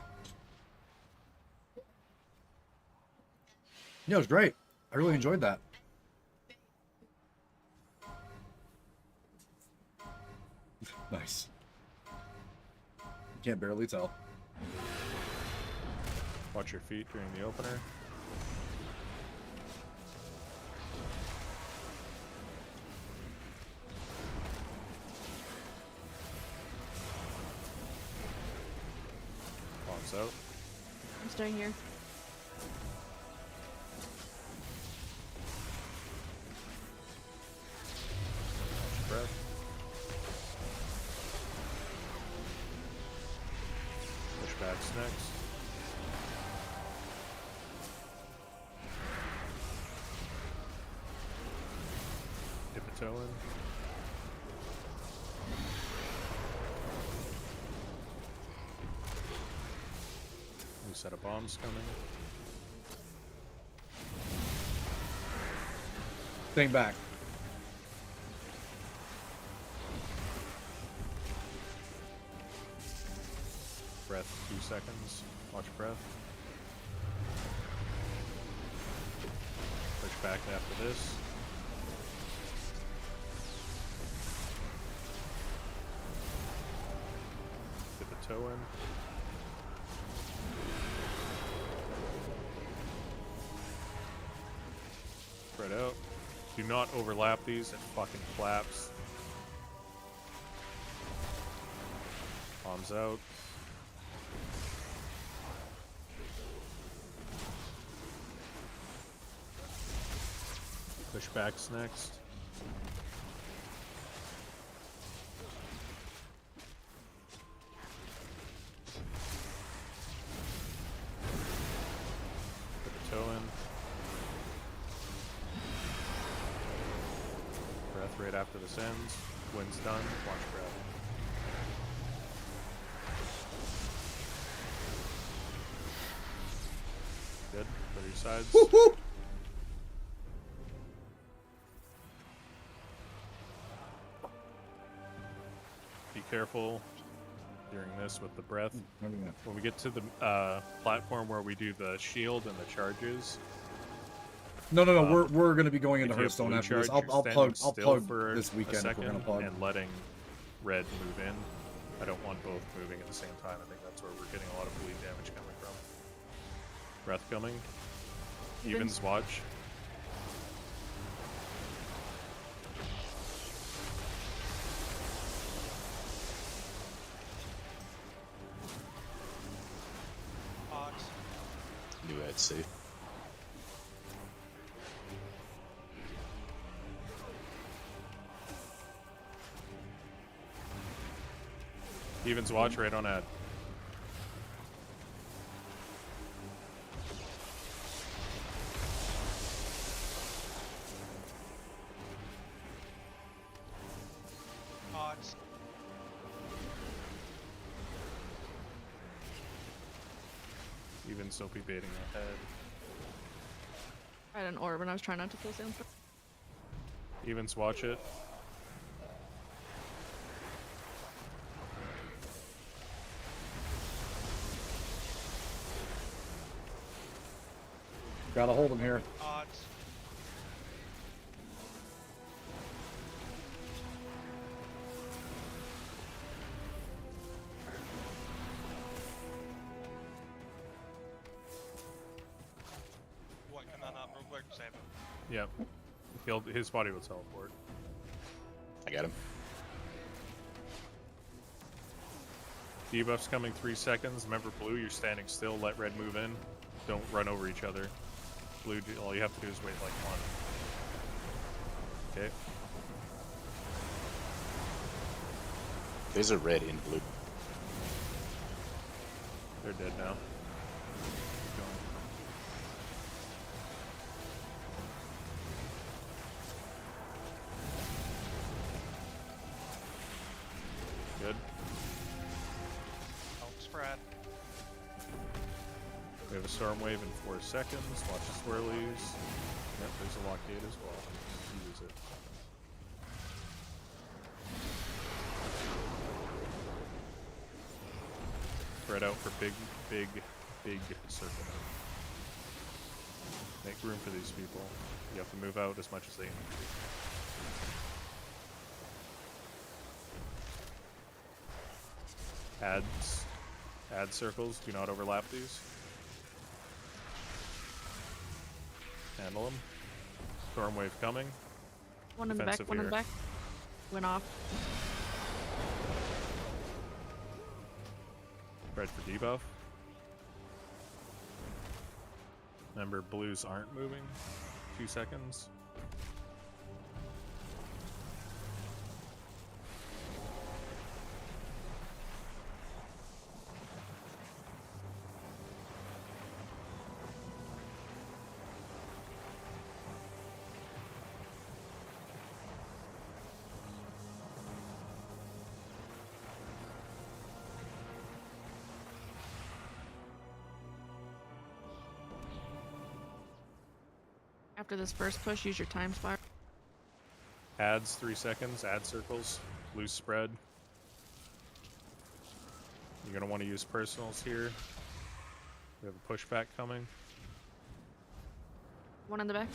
Yeah, it was great. I really enjoyed that. Nice. You can't barely tell. Watch your feet during the opener. Bombs out. I'm staying here. Watch your breath. Pushbacks next. Dip a toe in. New set of bombs coming. Staying back. Breath, 2 seconds. Watch breath. Push back after this. Dip a toe in. Spread out. Do not overlap these, it fucking flaps. Bombs out. Pushbacks next. Put the toe in. Breath right after this ends. Wind's done. Watch breath. Good. Go to your sides. Whoop, whoop. Be careful during this with the breath. What are we gonna- When we get to the platform where we do the shield and the charges. No, we're gonna be going into if you have Hearthstone blue after this. charge, I'll you're plug standing still for this a weekend if we're second gonna plug. and letting red move in. I don't want both moving at the same time. I think that's where we're getting a lot of bleed damage coming from. Breath coming. Evens watch. it's safe. Evens watch right on ad. Odds. Even Soapy baiting ahead. I had an orb and I was trying not to kill Sam. Evens watch it. Gotta hold him here. Odds. What, can that up real quick? Save it. Yep. His body will teleport. I got him. Debuff's coming 3 seconds. Remember, blue, you're standing still. Let red move in. Don't run over each other. Blue, all you have to do is wait like 1. Okay. There's a red in blue. They're dead now. Good. Don't spread. We have a storm wave in 4 seconds. Watch the swirlies. Yep, there's a lock gate as well. Use it. Spread out for big circle. Make room for these people. You have to move out as much as they need. Add circles. Do not overlap these. Handle them. Storm wave coming. One in the back, Defensive one in the here. back. Went off. Spread for debuff. Remember, blues aren't moving. 2 seconds. After this first push, use your time spire. Adds 3 seconds. Add circles. Loose spread. You're going to want to use personals here. We have a pushback coming. One in the back.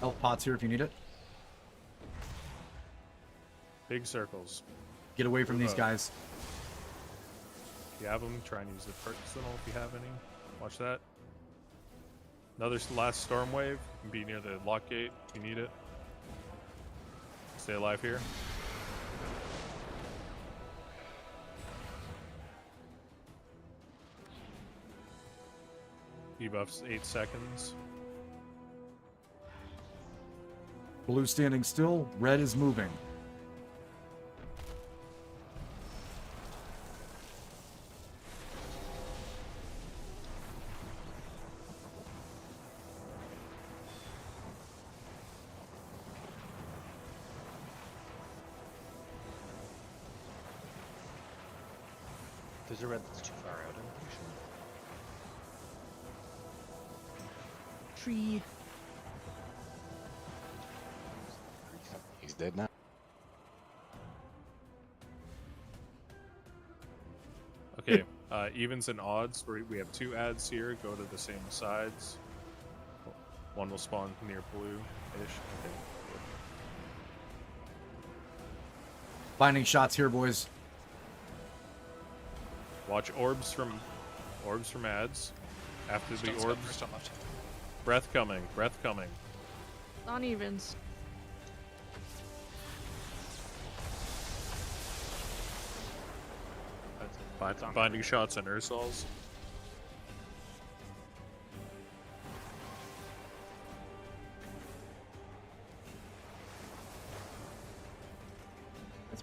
Health pots here if you need it. Big circles. Get away from Move these up. guys. If you have them, try and use the personal if you have any. Watch that. Another last storm wave. You can be near the lock gate if you need it. Stay alive here. Debuffs 8 seconds. Blue standing still. Red is moving. There's a red that's too far out, I'm pretty sure. Tree. He's dead now. Okay, evens and odds. We have 2 adds here. Go to the same sides. One will spawn near blue-ish. Okay. Finding shots here, boys. Watch orbs from ads. After the Stone's orbs. got first on left. Breath coming. Breath coming. On evens. Binding shots and Ursols.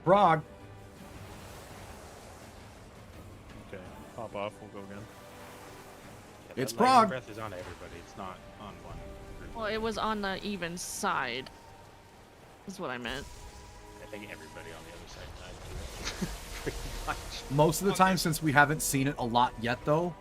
Prog. Okay, pop off. We'll go again. Yeah, It's that lightning Prog. breath is on everybody. It's not on one group. Well, it was on the even side. Is what I meant. I think everybody on the other side died to it. Pretty much. Most of the time, since we haven't seen it a lot yet, though,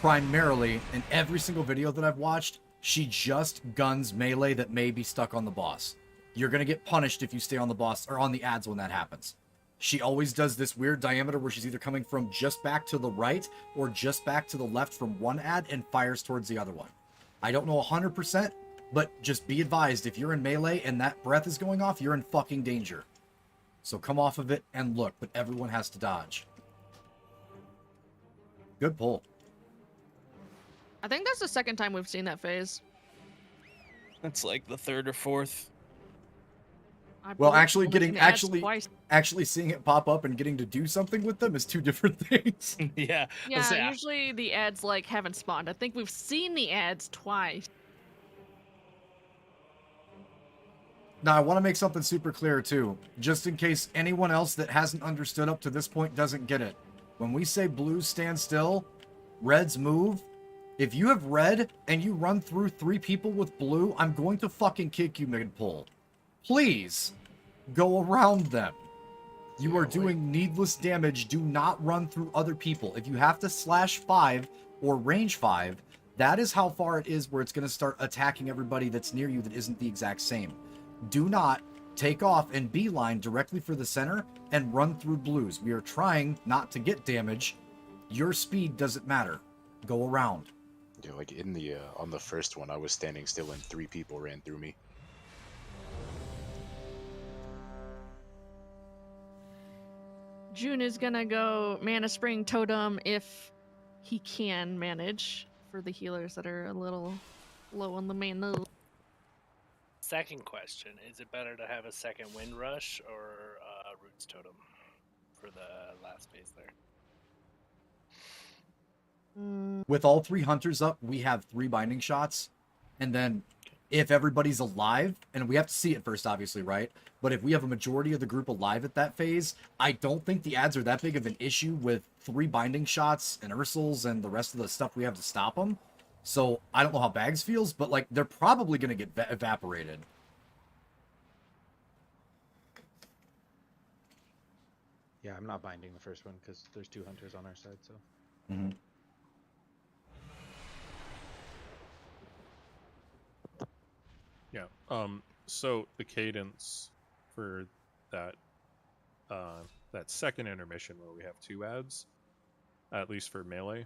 primarily in every single video that I've watched, she just guns melee that may be stuck on the boss. You're gonna get punished if you stay on the boss or on the ads when that happens. She always does this weird diameter where she's either coming from just back to the right or just back to the left from one ad and fires towards the other one. I don't know 100%, but just be advised, if you're in melee and that breath is going off, you're in fucking danger. So come off of it and look, but everyone has to dodge. Good pull. I think that's the second time we've seen that phase. It's like the third or fourth. I Well, believe actually only getting seen the ads twice. actually seeing it pop up and getting to do something with them is two different things. Yeah. Yeah, usually the ads like haven't spawned. I think we've seen the ads twice. Now, I want to make something super clear, too, just in case anyone else that hasn't understood up to this point doesn't get it. When we say blues stand still, reds move, if you have red and you run through 3 people with blue, I'm going to fucking kick you mid-pull. Please, go around them. You are doing needless damage. Do not run through other people. If you have to slash 5 or range 5, that is how far it is where it's going to start attacking everybody that's near you that isn't the exact same. Do not take off and beeline directly for the center and run through blues. We are trying not to get damage. Your speed doesn't matter. Go around. Yeah, like in the on the first one, I was standing still and 3 people ran through me. June is gonna go Mana Spring Totem if he can manage for the healers that are a little low on the mana. Second question: is it better to have a second Wind Rush or Roots Totem for the last phase there? With all 3 hunters up, we have 3 binding shots. And then if everybody's alive, and we have to see it first, obviously, right? But if we have a majority of the group alive at that phase, I don't think the ads are that big of an issue with 3 binding shots and Ursals and the rest of the stuff we have to stop them. So I don't know how Bags feels, but like they're probably going to get evaporated. Yeah, I'm not binding the first one because there's 2 hunters on our side, so. Mm-hmm. Yeah. So the cadence for that that second intermission where we have 2 ads, at least for melee,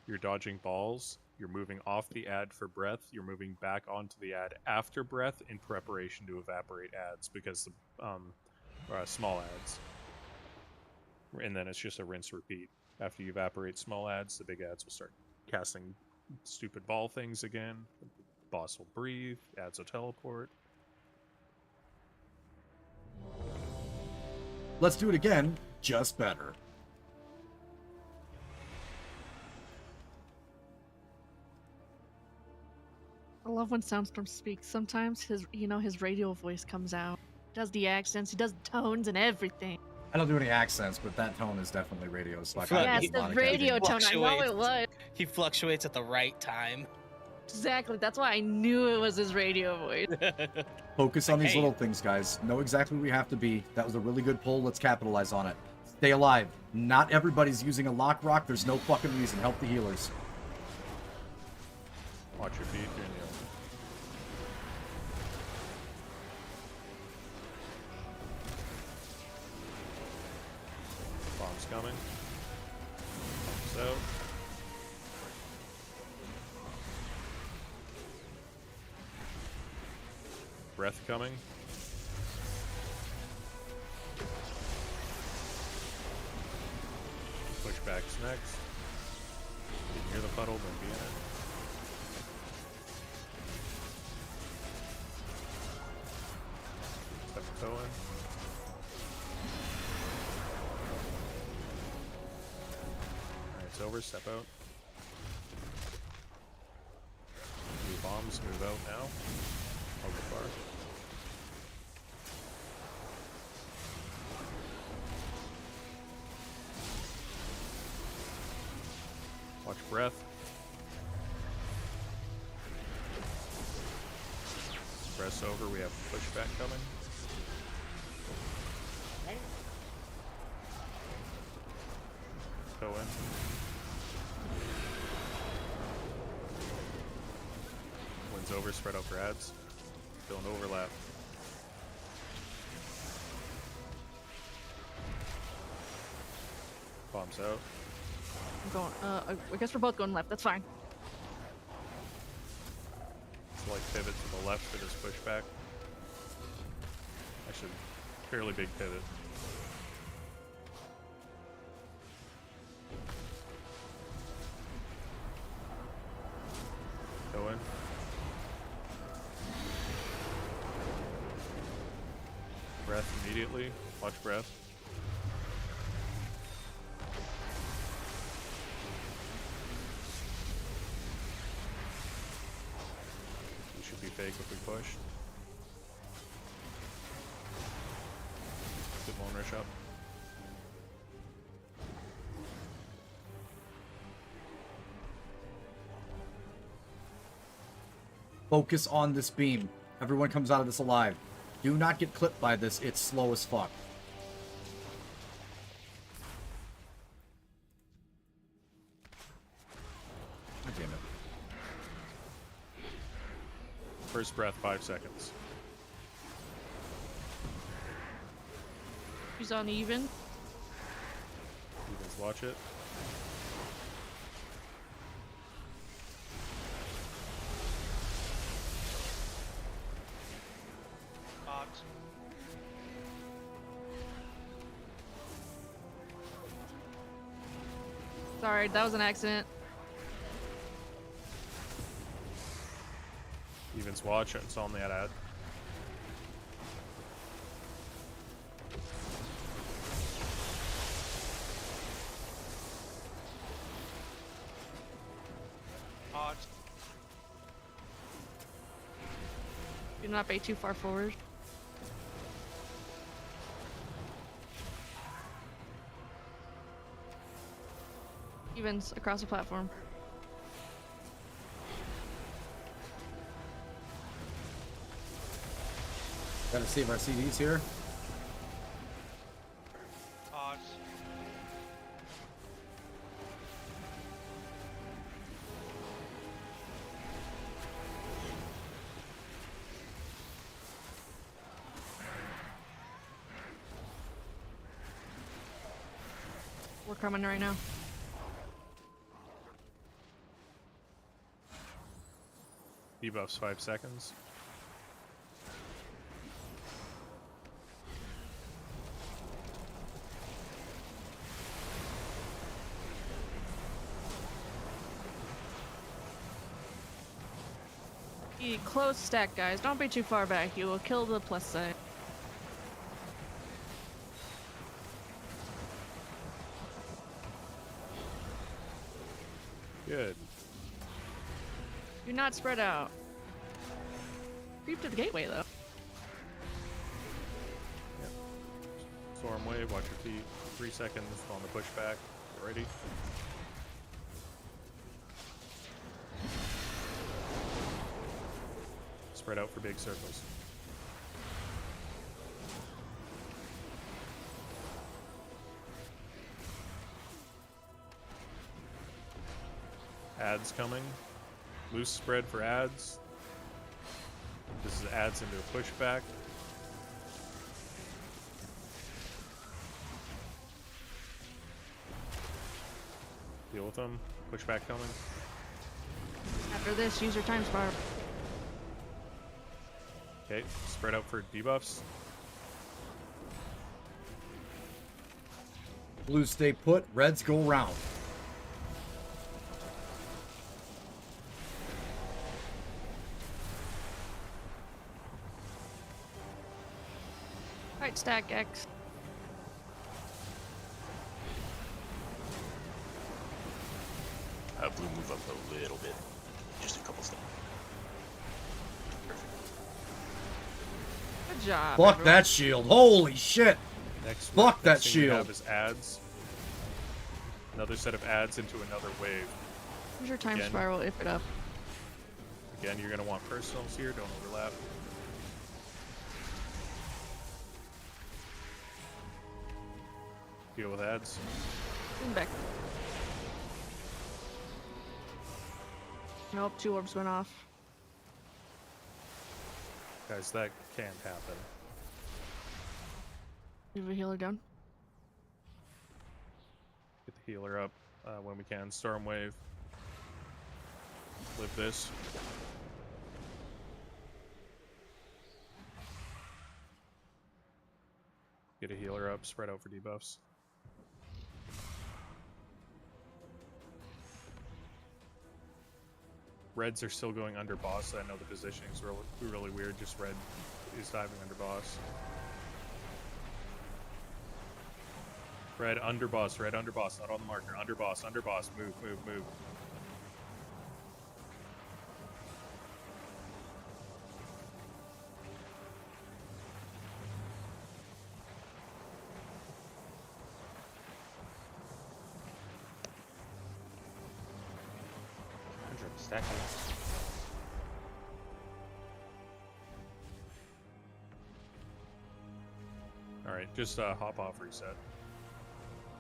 you're dodging balls, you're moving off the ad for breath, you're moving back onto the ad after breath in preparation to evaporate ads because the small ads, and then it's just a rinse repeat. After you evaporate small ads, the big ads will start casting stupid ball things again. Boss will breathe, ads will teleport. Let's do it again, just better. I love when Soundstorm speaks. Sometimes his radio voice comes out. He does the accents, he does the tones and everything. I don't do any accents, but that tone is definitely radio. So Yes, the radio tone. I know it was. He fluctuates at the right time. Exactly. That's why I knew it was his radio voice. Focus on these Hey. little things, guys. Know exactly where we have to be. That was a really good pull. Let's capitalize on it. Stay alive. Not everybody's using a lock rock. There's no fucking reason. Help the healers. Watch your feet, you're in the open. Bombs coming. Bombs out. Breath coming. Pushback's next. Get near the puddle, don't be in it. Step a toe in. Alright, it's over, step out. New bombs, move out now. I'll go far. breath. Press over, we have pushback coming. Go in. Wind's over, spread out for ads. Don't overlap. Bombs out. I'm going. I guess we're both going left. That's fine. Slight pivot to the left for this pushback. Actually, fairly big pivot. Go in. Breath immediately. Watch breath. We should be fake if we push. Good bone rush up. Focus on this beam. Everyone comes out of this alive. Do not get clipped by this. It's slow as fuck. God damn it. First breath, 5 seconds. She's uneven. Evens, watch it. Sorry, that was an accident. Evens, watch it. It's on that ad. Do not be too far forward. Evens across the platform. Gotta save our CDs here. We're coming right now. Debuffs 5 seconds. Be close stack, guys. Don't be too far back. You will kill the plus side. Good. Do not spread out. Creep to the gateway, though. Yep. Storm wave, watch your feet. 3 seconds on the pushback. Get ready. Spread out for big circles. Ads coming. Loose spread for ads. This is ads into a pushback. Deal with them. Pushback coming. After this, use your time spiral. Okay, spread out for debuffs. Blues stay put. Reds go round. Right stack X. Blue move up a little bit. Just a couple steps. Good job. Fuck everyone. that shield. Holy shit. Fuck that Next thing we shield. have is ads. Another set of ads into another wave. Use your time Again. spiral if it up. Again, you're gonna want personals here. Don't overlap. Deal with ads. Back. Nope, 2 orbs went off. Guys, that can't happen. Leave a healer down. Get the healer up when we can. Storm wave. Live this. Get a healer up. Spread out for debuffs. Reds are still going under boss. I know the positioning is really weird. Just red is diving under boss. Red under boss, not on the marker. Under boss, move, move, move. Stacking. Alright, just hop off, reset.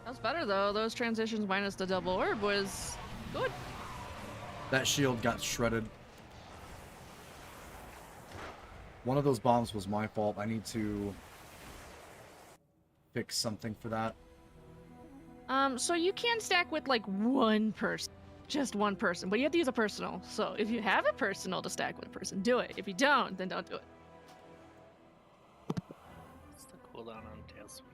That was better though. Those transitions minus the double orb was good. That shield got shredded. One of those bombs was my fault. I need to fix something for that. So you can stack with like one person. Just one person, but you have to use a personal. So if you have a personal to stack with a person, do it. If you don't, then don't do it. What's the cooldown on tail sweep?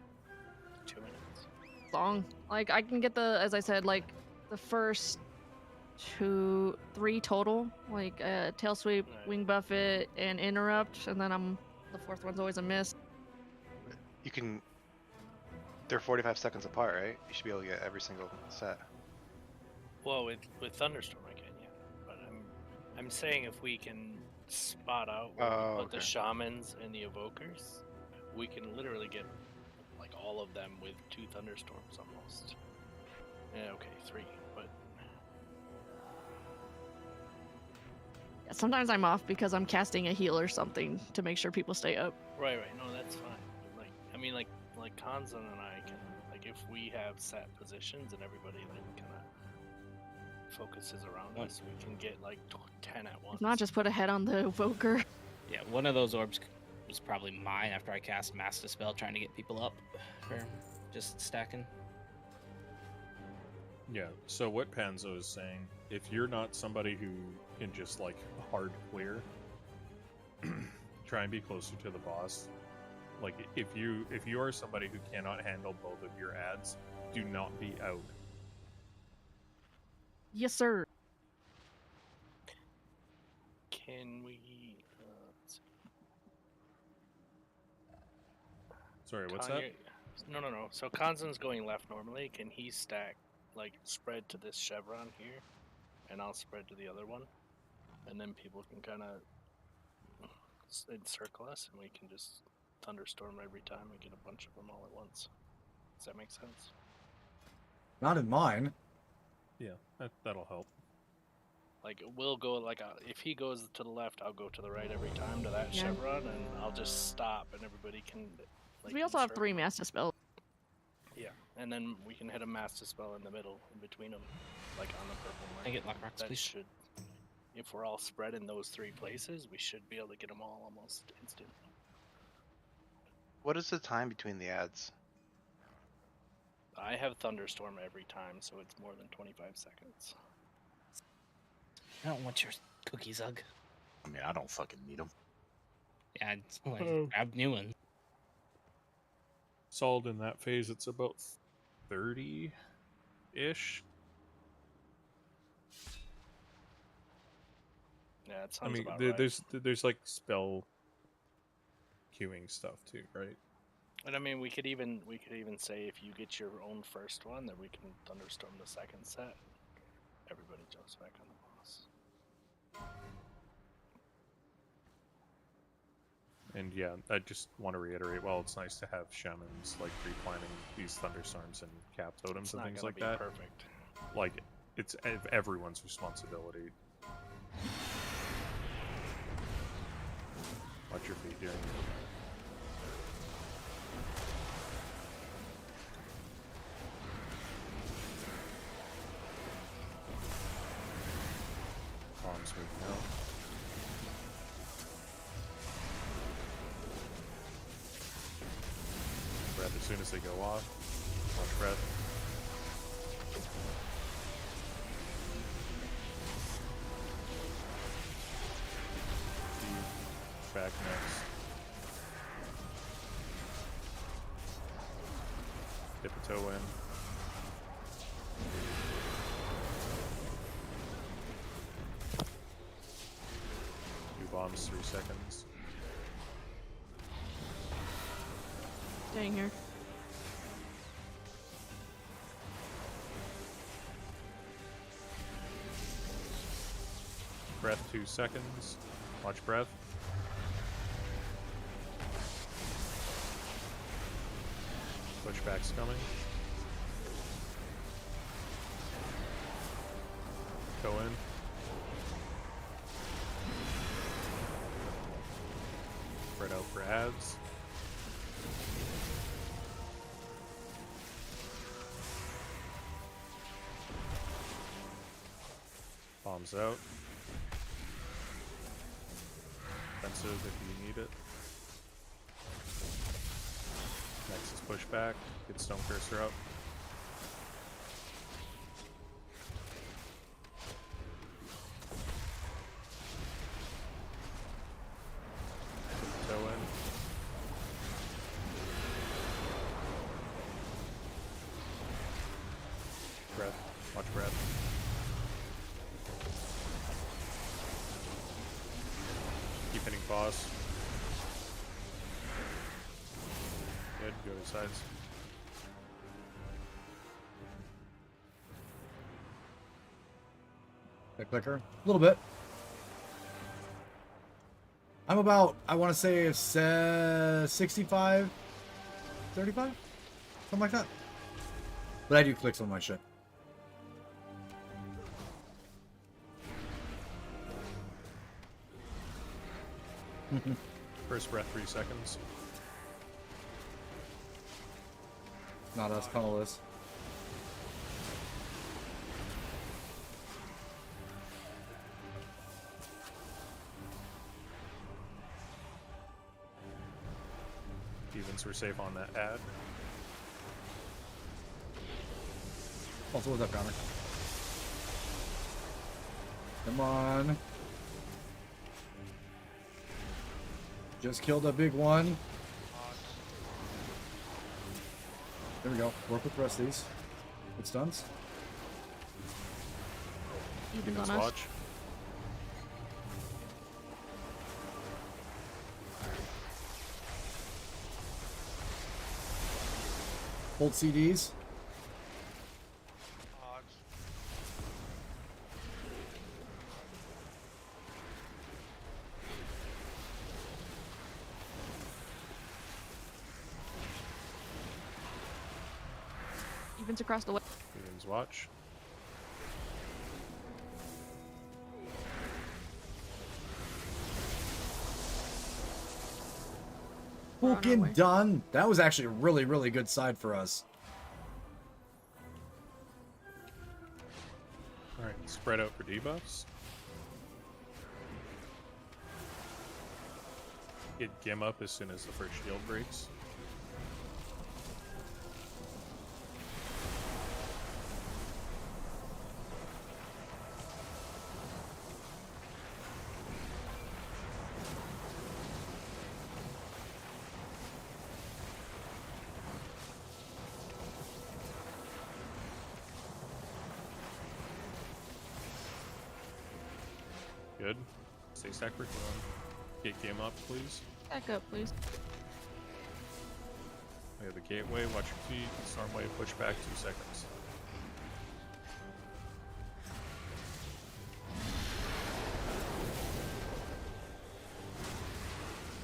2 minutes. Long. Like I can get the, as I said, like the first 2, 3 total. Like tail sweep, wing buffet, and interrupt, and then the 4th one's always a miss. You can. They're 45 seconds apart, right? You should be able to get every single set. Well, with Thunderstorm I can, yeah. But I'm saying if we can spot out where we put the shamans and the evokers, we can literally get like all of them with 2 thunderstorms almost. Yeah, okay, 3, but Yeah, sometimes I'm off because I'm casting a heal or something to make sure people stay up. right, no, that's fine. But like, I mean, like Kanzan and I can, like, if we have set positions and everybody like kind of focuses around us, we can get like 10 at once. If not, just put a head on the evoker. Yeah, one of those orbs was probably mine after I cast Mass Dispel trying to get people up for just stacking. Yeah, so what Panzo is saying, if you're not somebody who can just like hard clear, try and be closer to the boss. Like if you are somebody who cannot handle both of your ads, do not be out. Yes, sir. Can we? Let's see. Sorry, what's that? No. So Kanzan's going left normally. Can he stack, like, spread to this chevron here, and I'll spread to the other one, and then people can kind of encircle us, and we can just thunderstorm every time and get a bunch of them all at once. Does that make sense? Not in mine. Yeah, that'll help. Like, we'll go, like, if he goes to the left, I'll go to the right every time to that chevron, and I'll just stop, and everybody can, like, We also have 3 Mass Dispel. Yeah, and then we can hit a Mass Dispel in the middle, in between them, like on the purple mark. Can I get Lock Rocks, that please? should, if we're all spread in those 3 places, we should be able to get them all almost instant. What is the time between the ads? I have Thunderstorm every time, so it's more than 25 seconds. I don't want your cookies, Ugg. I mean, I don't fucking need them. Yeah, it's like, grab new ones. Solid in that phase, it's about 30-ish. Yeah, it I sounds mean, about right. there's like spell queuing stuff too, right? And I mean, we could even say if you get your own first one, then we can Thunderstorm the second set. Everybody jumps back on the boss. And yeah, I just want to reiterate, while it's nice to have shamans like pre-planning these thunderstorms and cap totems It's and not things gonna like be that. perfect. Like, it's everyone's responsibility. Watch your feet, during bombs moving out. Breath as soon as they go off. Watch breath. Back next. Dip a toe in. Two bombs, 3 seconds. Staying here. Breath, 2 seconds. Watch breath. Pushback's coming. Go in. Spread out for ads. Bombs out. Defensive if you need it. Next is pushback. Get Stone Cursor up. Toe in. Breath. Watch breath. Keep hitting boss. Good, go to sides. Hit clicker. A little bit. I'm about, I want to say, 65, 35? Something like that. But I do clicks on my shit. First breath, 3 seconds. Not us, tunnelist. Evens were safe on that ad. Also, what's up, Connor? Come on. Just killed a big one. There we go. Work with the rest of these. Good stuns. Evens on us. Watch. Hold CDs. Evens across the way. Evens watch. Fucking done. That was actually a really, really good side for us. Alright, spread out for debuffs. Get Gim up as soon as the first shield breaks. Good. Stay stack for clone. Get game up, please. Back up, please. We have the gateway, watch your feet. Storm wave, push back 2 seconds.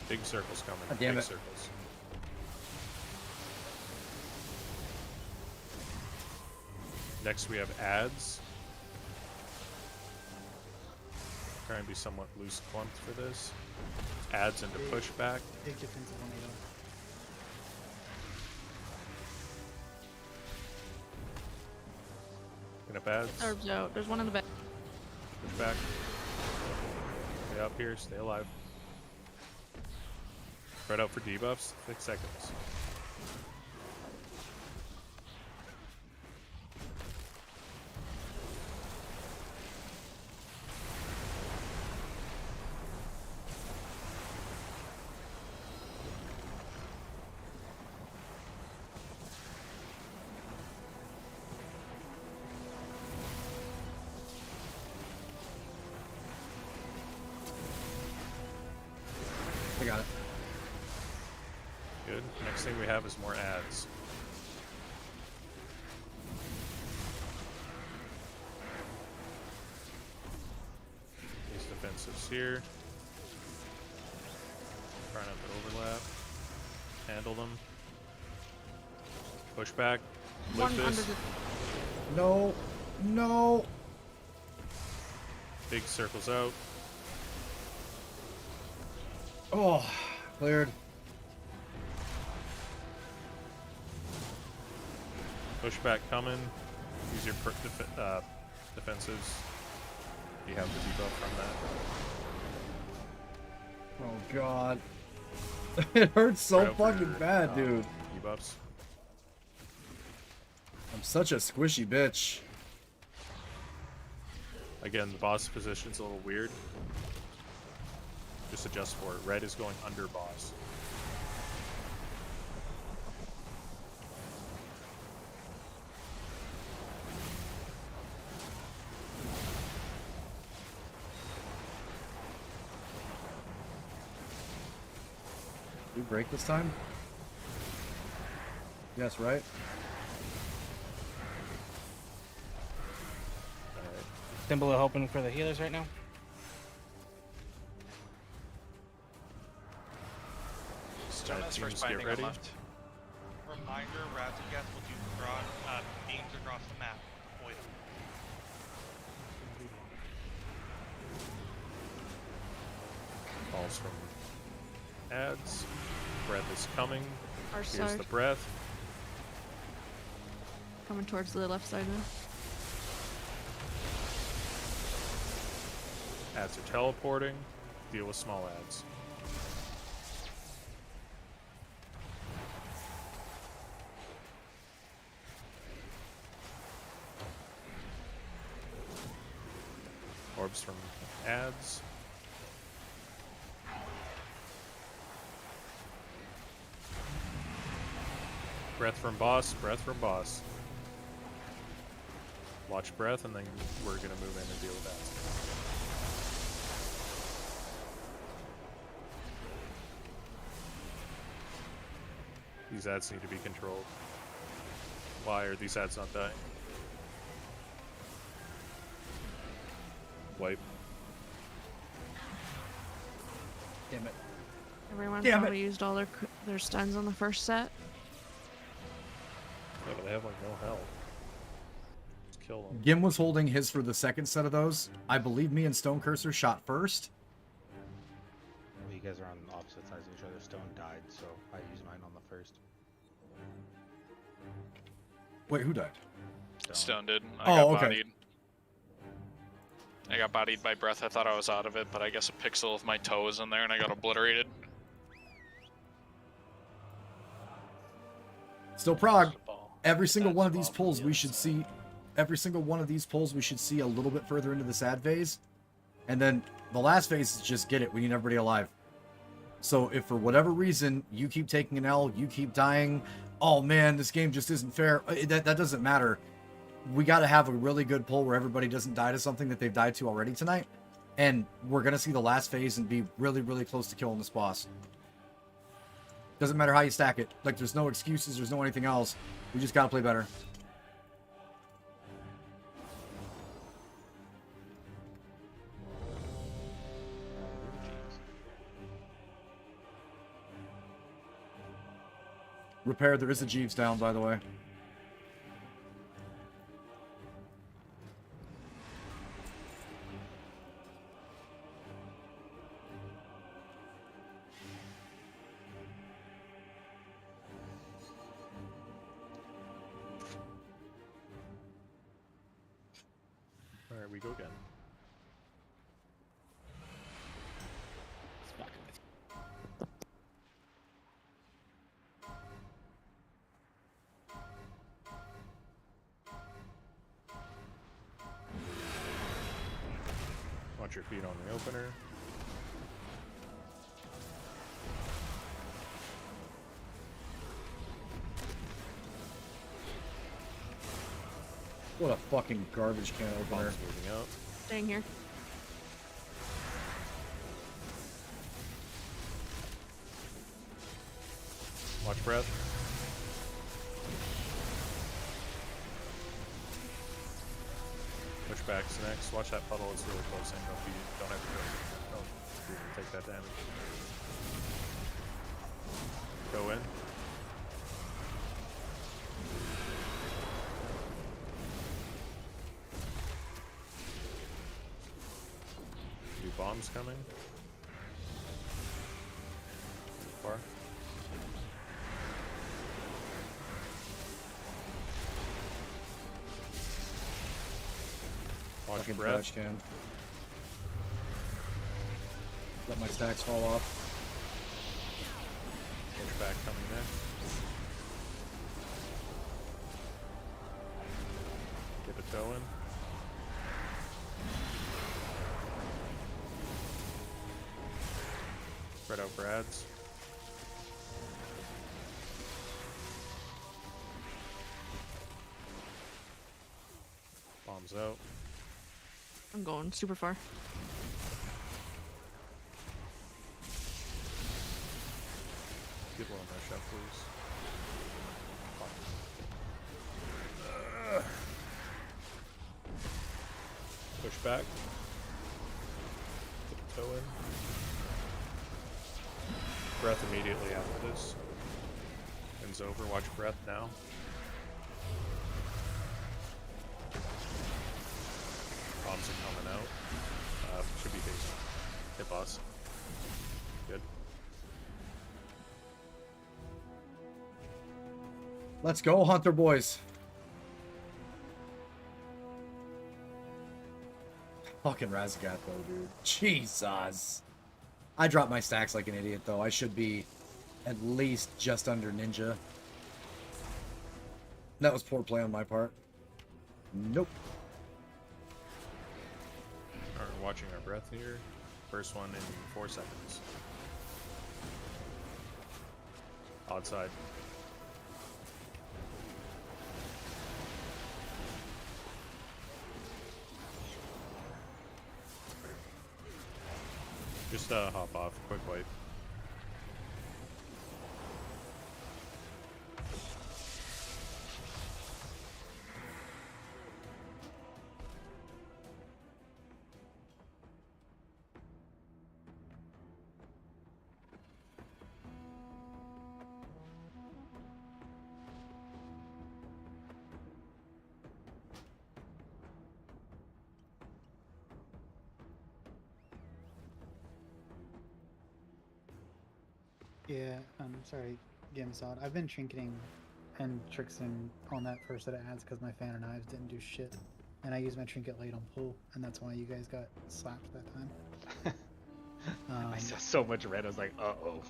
Big circles coming. God damn Big it. circles. Next we have ads. try and be somewhat loose clumped for this. Adds into pushback. Big defensive on AO. Clean up ads. Orbs out. There's one in the back. Pushback. Stay up here. Stay alive. Spread out for debuffs. 6 seconds. I got it. Good. Next thing we have is more ads. These defensives here. Try not to overlap. Handle them. Push back. Lift One under this. the... No. No. Big circles out. Oh, cleared. Pushback coming. Use your defensives. You have the debuff from that. Oh god. It hurts so Right over fucking bad, dude. Debuffs. I'm such a squishy bitch. Again, the boss position's a little weird. Just adjust for it. Red is going under boss. Did we break this time? Yes, right? Thimble hoping for the healers right now. Jonas teams first get binding on ready. left. Reminder, Razageth will do beams across the map. Avoid them. Calls from ads. Breath is coming. Our Here's side. the breath. Coming towards the left side now. Ads are teleporting. Deal with small ads. Orbs from ads. Breath from boss, breath from boss. Watch breath, and then we're gonna move in and deal with ads. These ads need to be controlled. Why are these ads not dying? Wipe. Damn it. Everyone Damn probably used all their stuns on the first set. Yeah, but they have like no health. Just kill them. Gim was holding his for the second set of those. I believe me and Stone Cursor shot first. Well, you guys are on opposite sides of each other. Stone died, so I used mine on the first. Wait, who died? Stone did. I Oh, got okay. bodied. I got bodied by breath. I thought I was out of it, but I guess a pixel of my toe was in there and I got obliterated. Still Prog. Every single one of these pulls we should see. Every single one of these pulls we should see a little bit further into this ad phase. And then the last phase is just get it. We need everybody alive. So if for whatever reason you keep taking an L, you keep dying, oh man, this game just isn't fair. That doesn't matter. We got to have a really good pull where everybody doesn't die to something that they've died to already tonight. And we're going to see the last phase and be really, really close to killing this boss. Doesn't matter how you stack it. Like, there's no excuses. There's no anything else. We just got to play better. Repair, there is a Jeeves down, by the way. we go again. It's fucking with you. Watch your feet on the opener. What a fucking garbage can opener. Bombs moving up. Staying here. Watch breath. Push backs next. Watch that puddle. It's really close. And don't have to go. Don't even take that damage. Go in. New bombs coming. Far. Watch Fucking breath. trash can. Let my stacks fall off. Pushback coming next. Dip a toe in. Spread out Brads. Bombs out. I'm going super far. People on that shot, please. Push back. Dip a toe in. Breath immediately after this. Ends over. Watch breath now. Bombs are coming out. Should be base. Hit boss. Good. Let's go, Hunter boys. Fucking Razgat though, dude. Jesus. I dropped my stacks like an idiot though. I should be at least just under Ninja. That was poor play on my part. Nope. Alright, watching our breath here. First one in 4 seconds. Odd side. Just hop off, quick wipe. Yeah, sorry, Gamsod. I've been trinketing and tricksing on that first set of ads because my fan and knives didn't do shit. And I used my trinket late on pull, and that's why you guys got slapped that time. I saw so much red, I was like, uh-oh.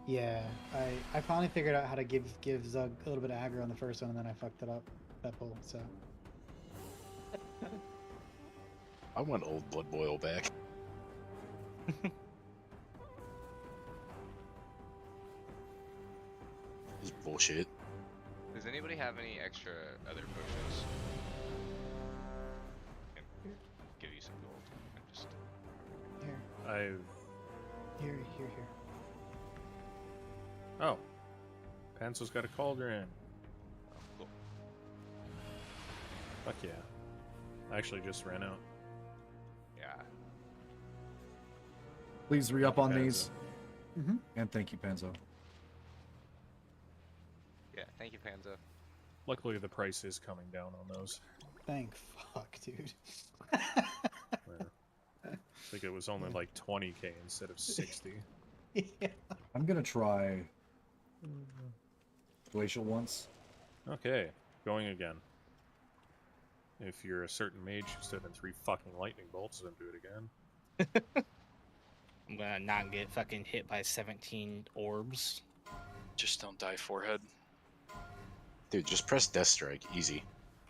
Yeah, I finally figured out how to give Zug a little bit of aggro on the first one, and then I fucked it up, that pull, so. I want old Blood Boil back. This is bullshit. Does anybody have any extra other potions? I can give you some gold. I'm just... Here. Here. Oh. Pencil's got a cauldron. Oh, cool. Fuck yeah. I actually just ran out. Yeah. Please re-up on Panzo. these. Mm-hmm. And thank you, Panzo. Yeah, thank you, Panzo. Luckily, the price is coming down on those. Thank fuck, dude. I think it was only like 20k instead of 60. Yeah. I'm gonna try Glacial once. Okay, going again. if you're a certain mage who stood in 3 fucking lightning bolts, then do it again. I'm gonna not get fucking hit by 17 orbs. Just don't die forehead. Dude, just press Death Strike. Easy.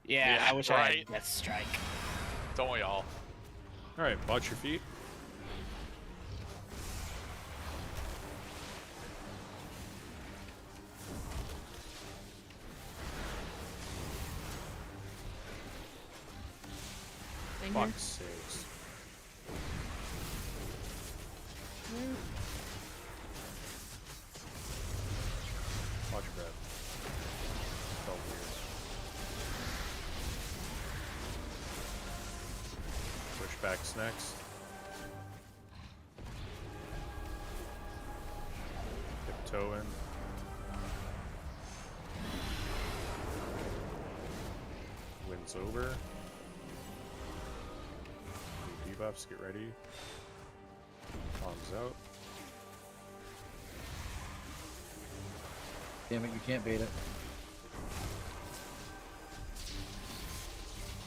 Yeah, Yeah, I wish I right? had Death Strike. Don't we all? Alright, watch your feet. Thing here. Fuck's sakes. Watch your breath. Felt weird. Pushbacks next. Dip toe in. Winds over. New debuffs, get ready. Bombs out. Damn it, you can't bait it.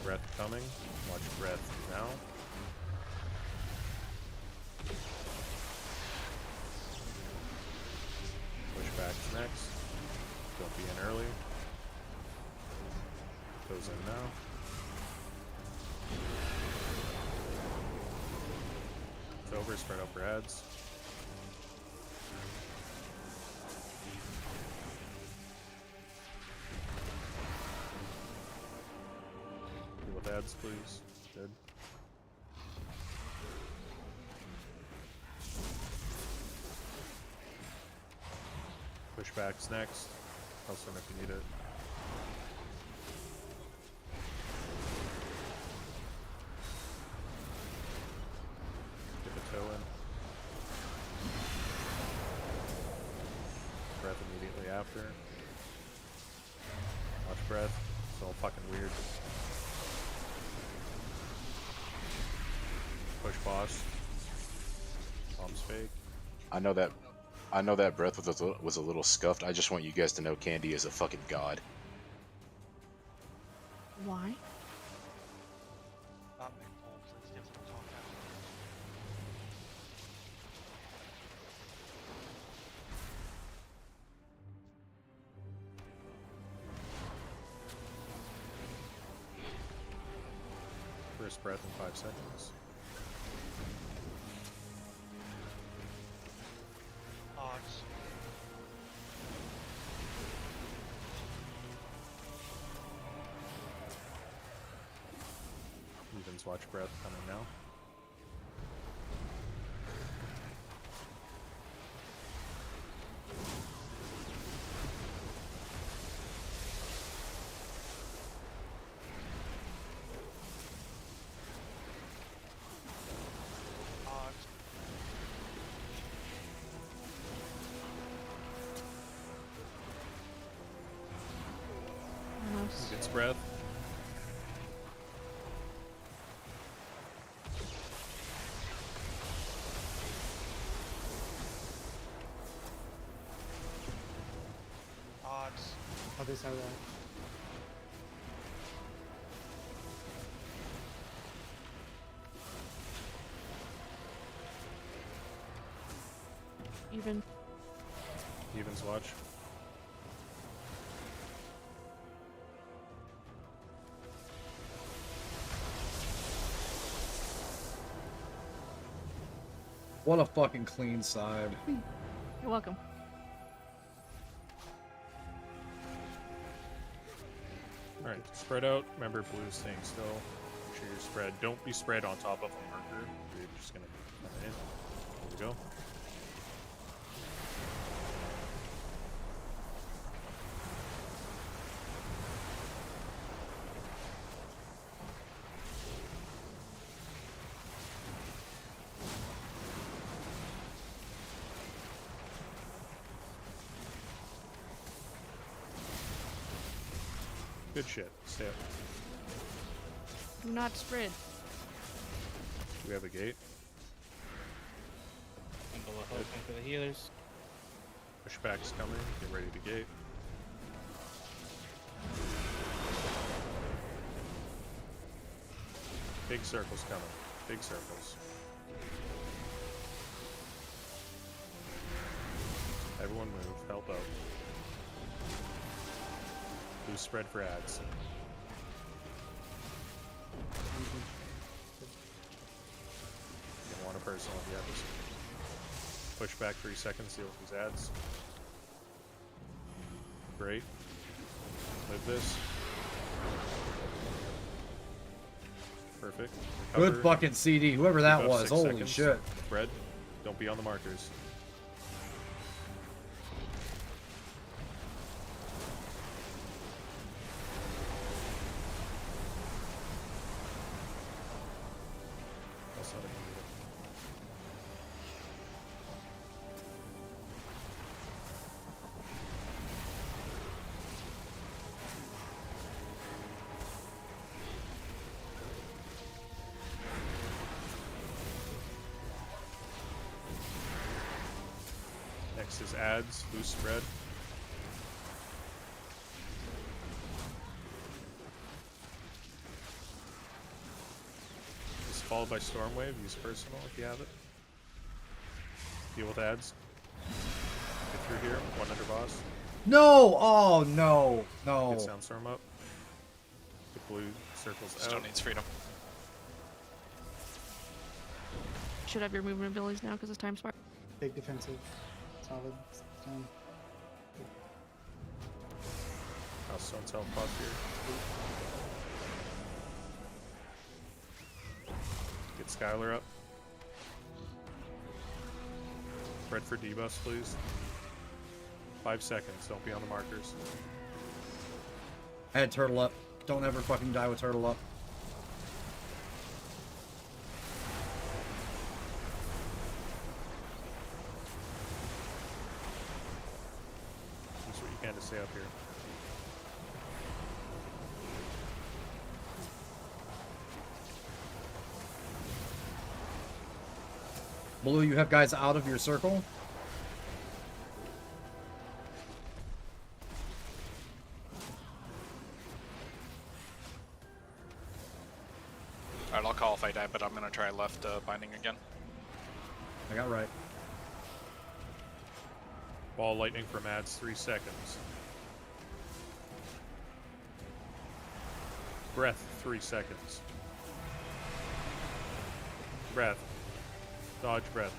Breath coming. Watch breath now. Pushbacks next. Don't be in early. Goes in now. It's over, spread out for ads. Deal with ads, please. Good. Pushbacks next. Also if you need it. Dip a toe in. Breath immediately after. Watch breath. It's all fucking weird. Push boss. Bomb's fake. I know that breath was a little scuffed. I just want you guys to know Candy is a fucking god. Why? First breath in 5 seconds. Odds. Evens watch breath coming now. Odds. Gets breath. Odds. Other side of that. Even. Evens watch. What a fucking clean side. You're welcome. Alright, spread out. Remember, blue staying still. Make sure you're spread. Don't be spread on top of a marker. You're just gonna come in. There we go. Good shit. Stay up. Do not spread. Do we have a gate? Symbol of hope for the healers. Pushback's coming. Get ready to gate. Big circles coming. Big circles. Everyone move. Help out. Loose spread for ads. You want a personal if you have this. Push back 3 seconds, deal with these ads. Great. Live this. Perfect. Recover. Good fucking CD, whoever that Debuff was. 6 Holy seconds. shit. Spread. Don't be on the markers. That's not a good idea. Next is ads, loose spread. This is followed by Stormwave, use personal if you have it. Deal with ads. If you're here, 1 under boss. No! Oh, no. No. Get Soundstorm up. The blue circles Still out. needs freedom. Should have your movement abilities now because it's time smart. Big defensive. Solid. Stone. House Stone's health buff here. Get Skylar up. Spread for debuffs, please. 5 seconds. Don't be on the markers. I had turtle up. Don't ever fucking die with turtle up. Do what you can to stay up here. Blue, you have guys out of your circle. Alright, I'll call if I die, but I'm gonna try left binding again. I got right. Ball lightning from ads, 3 seconds. Breath, 3 seconds. Breath. Dodge breath.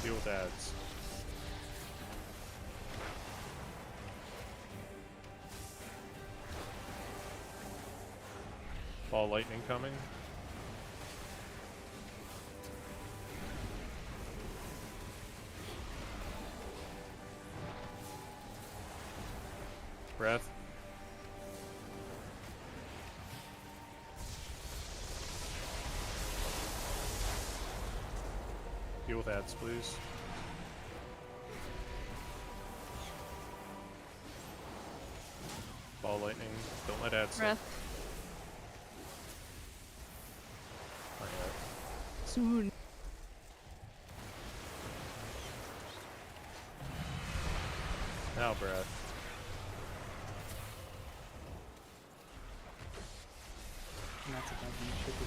Deal with ads. Ball lightning coming. Breath. Deal with ads, please. Ball lightning. Don't let ads. Breath. Not yet. Soon. Now breath. And that's a bad one. Should be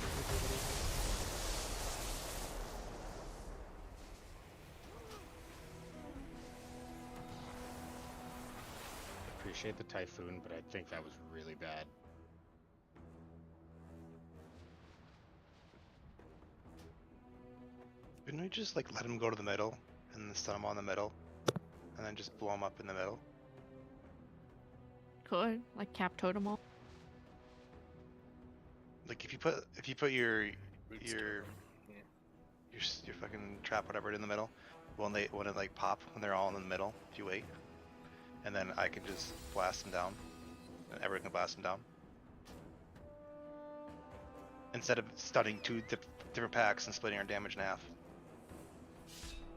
Appreciate the typhoon, but I think that was really bad. Couldn't we just like let him go to the middle and then stun him on the middle, and then just blow him up in the middle? Could like cap totem all. Like if you put your fucking trap whatever in the middle, when it like pop when they're all in the middle, if you wait, and then I can just blast them down, and everyone can blast them down. Instead of stunning 2 different packs and splitting our damage in half.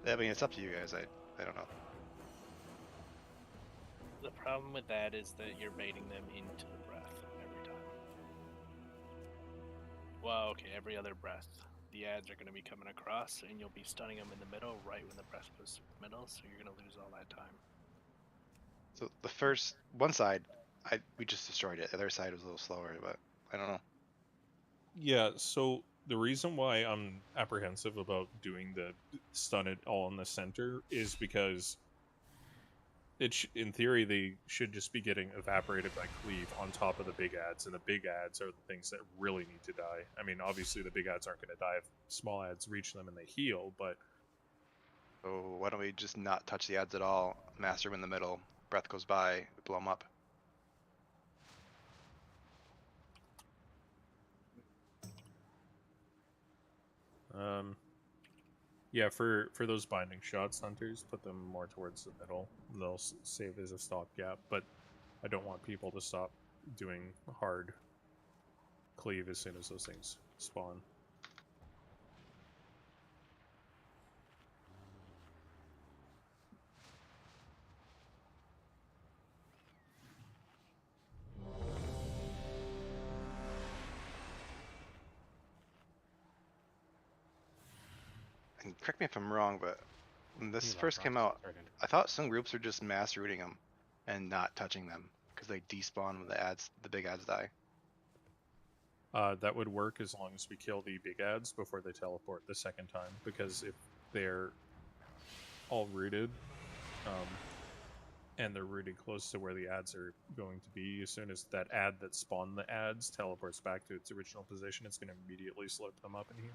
I mean, it's up to you guys. I don't know. The problem with that is that you're baiting them into the breath every time. Well, okay, every other breath. the ads are going to be coming across, and you'll be stunning them in the middle, right when the breath goes middle. So you're going to lose all that time. So the first one side, we just destroyed it. The other side was a little slower, but I don't know. Yeah, so the reason why I'm apprehensive about doing the stun it all in the center is because in theory, they should just be getting evaporated by cleave on top of the big ads, and the big ads are the things that really need to die. I mean, obviously the big ads aren't going to die if small ads reach them and they heal, but... So why don't we just not touch the ads at all, master them in the middle, breath goes by, we blow them up. Yeah, for those binding shots, hunters, put them more towards the middle. They'll save as a stopgap, but I don't want people to stop doing hard cleave as soon as those things spawn. And correct me if I'm wrong, but when this first came out, I thought some groups were just mass rooting them and not touching them because they despawn when the big ads die. That would work as long as we kill the big ads before they teleport the second time, because if they're all rooted, and they're rooted close to where the ads are going to be, as soon as that ad that spawned the ads teleports back to its original position, it's going to immediately slurp them up and heal.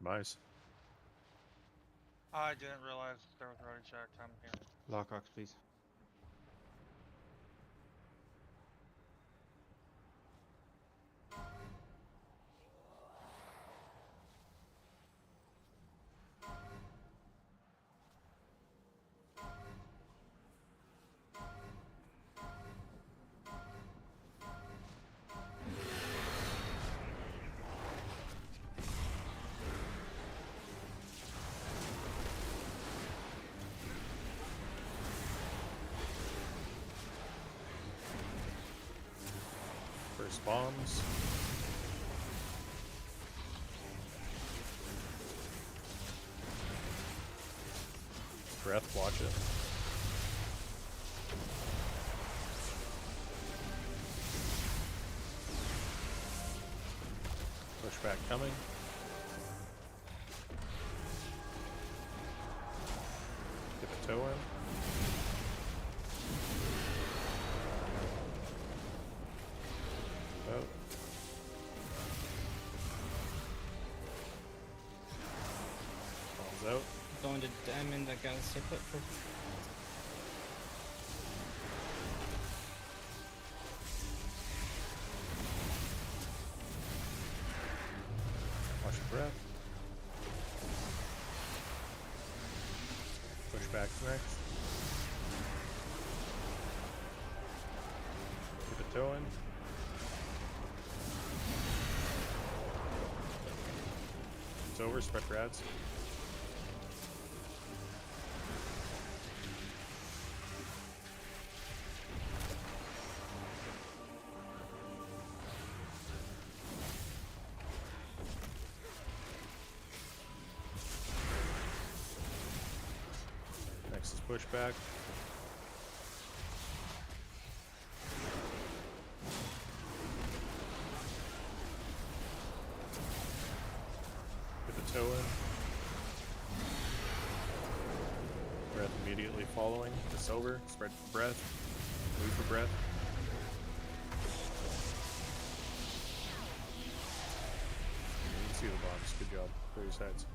Nice. I didn't realize there was already check time here. Lockox, please. First bombs. Breath, watch it. Pushback coming. Dip a toe in. Out. Falls out. Going to diamond, I gotta stay put for. Watch your breath. Push back next. Keep a toe in. It's over, spread for ads. Next is pushback. Get the toe in. Breath immediately following. It's over. Spread for breath. Move for breath. You can see the bombs. Good job. Clear your sides.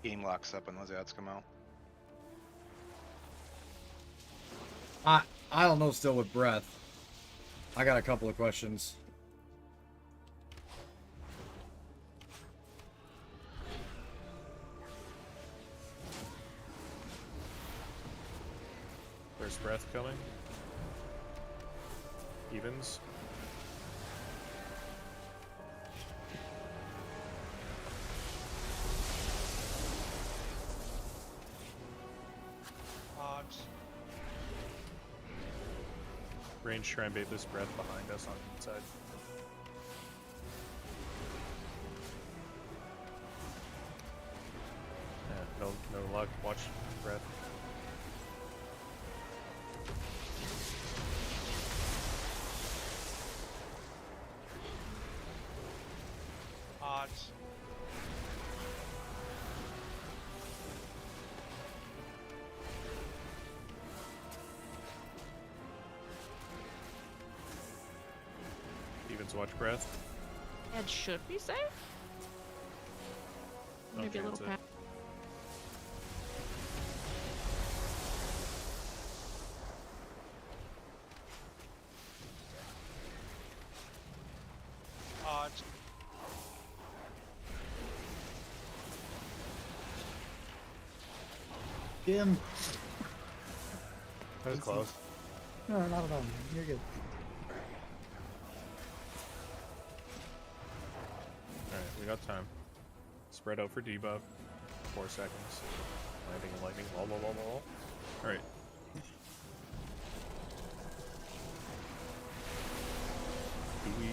Game locks up when those ads come out. I don't know still with breath. I got a couple of questions. breath coming. Evens. Odds. Range, try and bait this breath behind us on the inside. Yeah, no luck. Watch breath. Odds. Evens, watch breath. Ed should be safe. Maybe Okay, a little that's it. pat. Odds. Jim. That was close. No, not at all, man. You're good. Alright, we got time. Spread out for debuff. 4 seconds. Landing and lightning. Lol. Alright. Do we...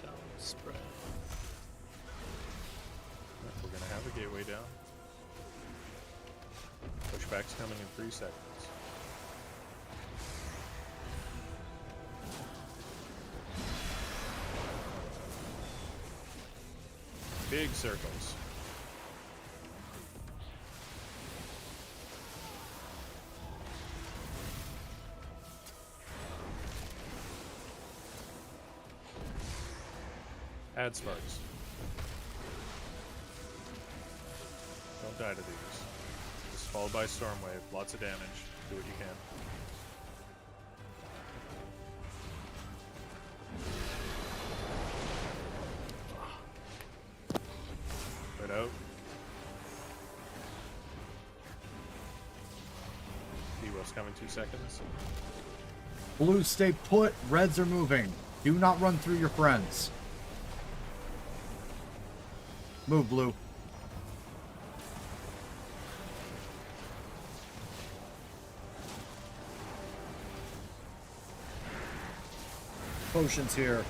Down spread. We're gonna have a gateway down. Pushback's coming in 3 seconds. Big circles. Add sparks. Don't die to these. Just followed by storm wave. Lots of damage. Do what you can. Right out. Debuff's coming 2 seconds. Blue, stay put. Reds are moving. Do not run through your friends. Move, blue. Potions here.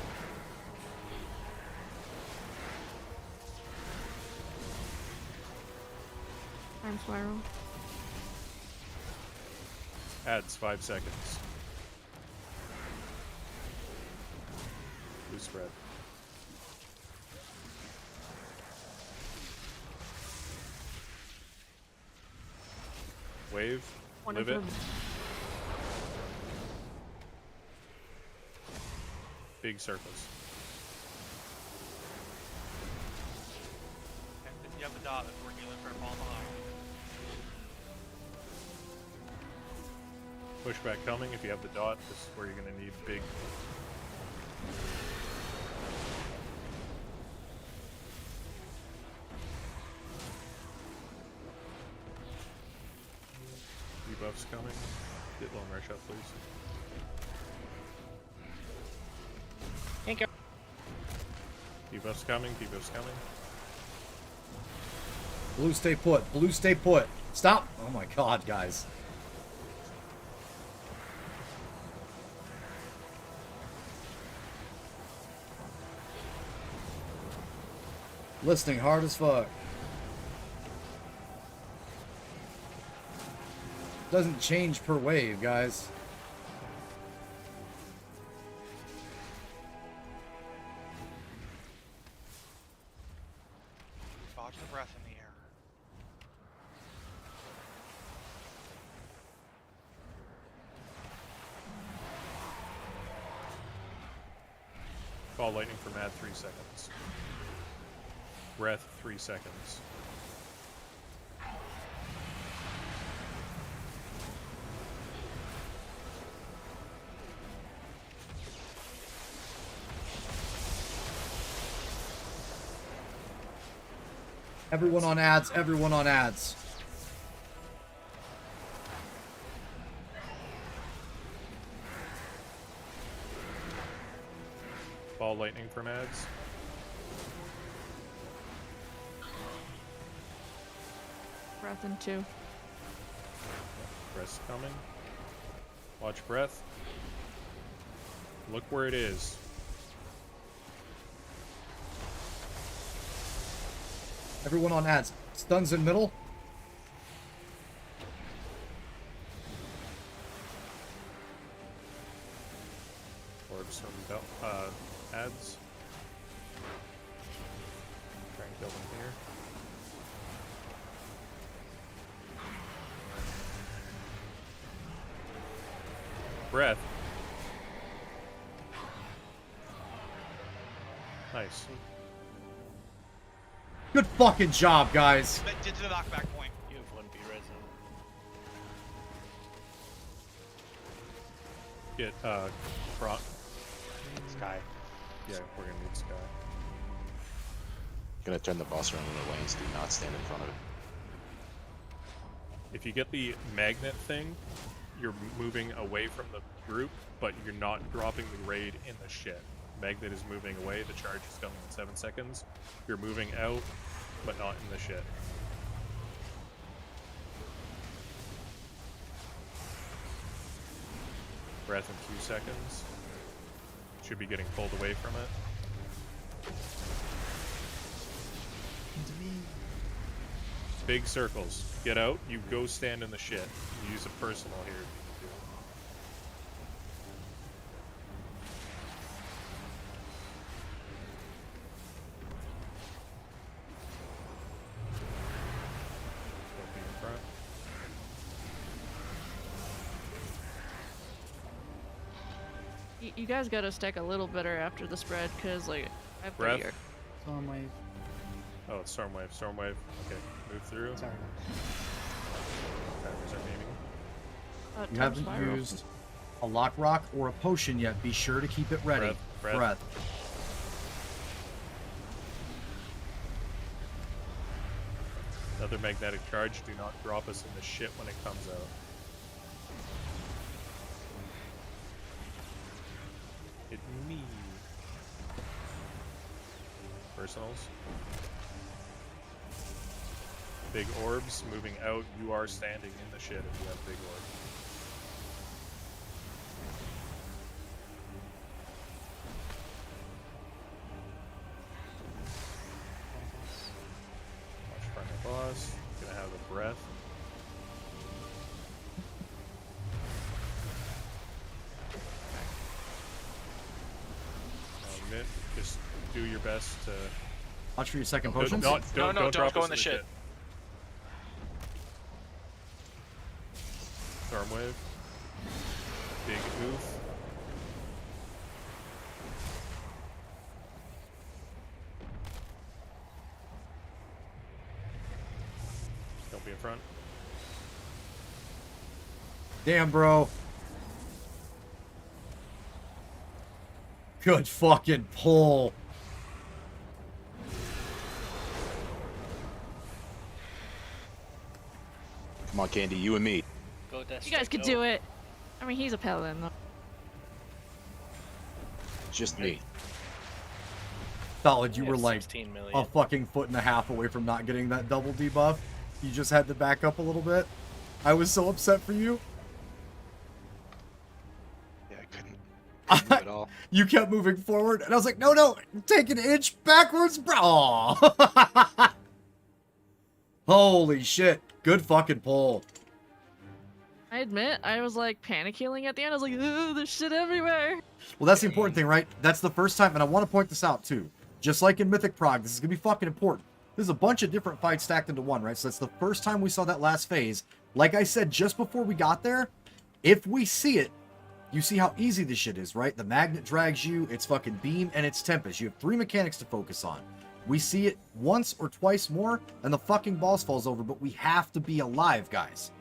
Time spiral. Adds 5 seconds. Blue spread. Wave. Live it. Big circles. And if you have the dot, we're healing for a fall behind. Pushback coming. If you have the dot, this is where you're going to need big. Debuffs coming. Get lone rush up, please. Thank you. Debuffs coming. Debuffs coming. Blue, stay put. Blue, stay put. Stop. Oh my god, guys. Listening hard as fuck. Doesn't change per wave, guys. Dodge the breath in the air. Call lightning for mad 3 seconds. Breath 3 seconds. Everyone on ads, everyone on ads. Ball lightning from ads. Breath in 2. Breath's coming. Watch breath. Look where it is. Everyone on ads. Stuns in middle. Orbs from ads. Trying to build them here. Breath. Nice. Good fucking job, guys. Did to the knockback point. You have 1B res Get Prog. Sky. Yeah, we're gonna need Sky. Gonna turn the boss around in the lanes. Do not stand in front of it. If you get the magnet thing, you're moving away from the group, but you're not dropping the raid in the shit. Magnet is moving away, the charge is coming in 7 seconds. You're moving out, but not in the shit. Breath in 2 seconds. Should be getting pulled away from it. Big circles. Get out, you go stand in the shit. Use a personal here. You guys gotta stack a little better after the spread, cause like I've Breath. Storm wave. Oh, it's storm wave. Storm wave. Okay, move through. Sorry. Timers are naming. You haven't used a lock rock or a potion yet. Be sure to keep it ready. Breath. Another magnetic charge. Do not drop us in the shit when it comes out. Hit me. Personals. Big orbs moving out. You are standing in the shit if you have big orbs. Watch front of boss. Gonna have a breath. Just do your best to. Watch for your second Don't- potion. don't drop go us in the shit. Storm wave. Big oof. Don't be in front. Damn, bro. Good fucking pull. Come on, Candy, you and me. Go You guys could do it. I mean, he's a paladin though. Just me. Solid, you We were have like 16 a million. fucking foot and a half away from not getting that double debuff. You just had to back up a little bit. I was so upset for you. Yeah, I couldn't move at all. You kept moving forward, and I was like, no, take an inch backwards, bro. Aw. Holy shit. Good fucking pull. I admit, I was like panic healing at the end. I was like, "Ugh, there's shit everywhere." Well, that's the important thing, right? That's the first time, and I want to point this out too. Just like in Mythic Prog, this is going to be fucking important. There's a bunch of different fights stacked into one, right? So that's the first time we saw that last phase. Like I said just before we got there, if we see it, you see how easy this shit is, right? The magnet drags you, it's fucking beam, and it's tempest. You have 3 mechanics to focus on. We see it once or twice more, and the fucking boss falls over, but we have to be alive, guys.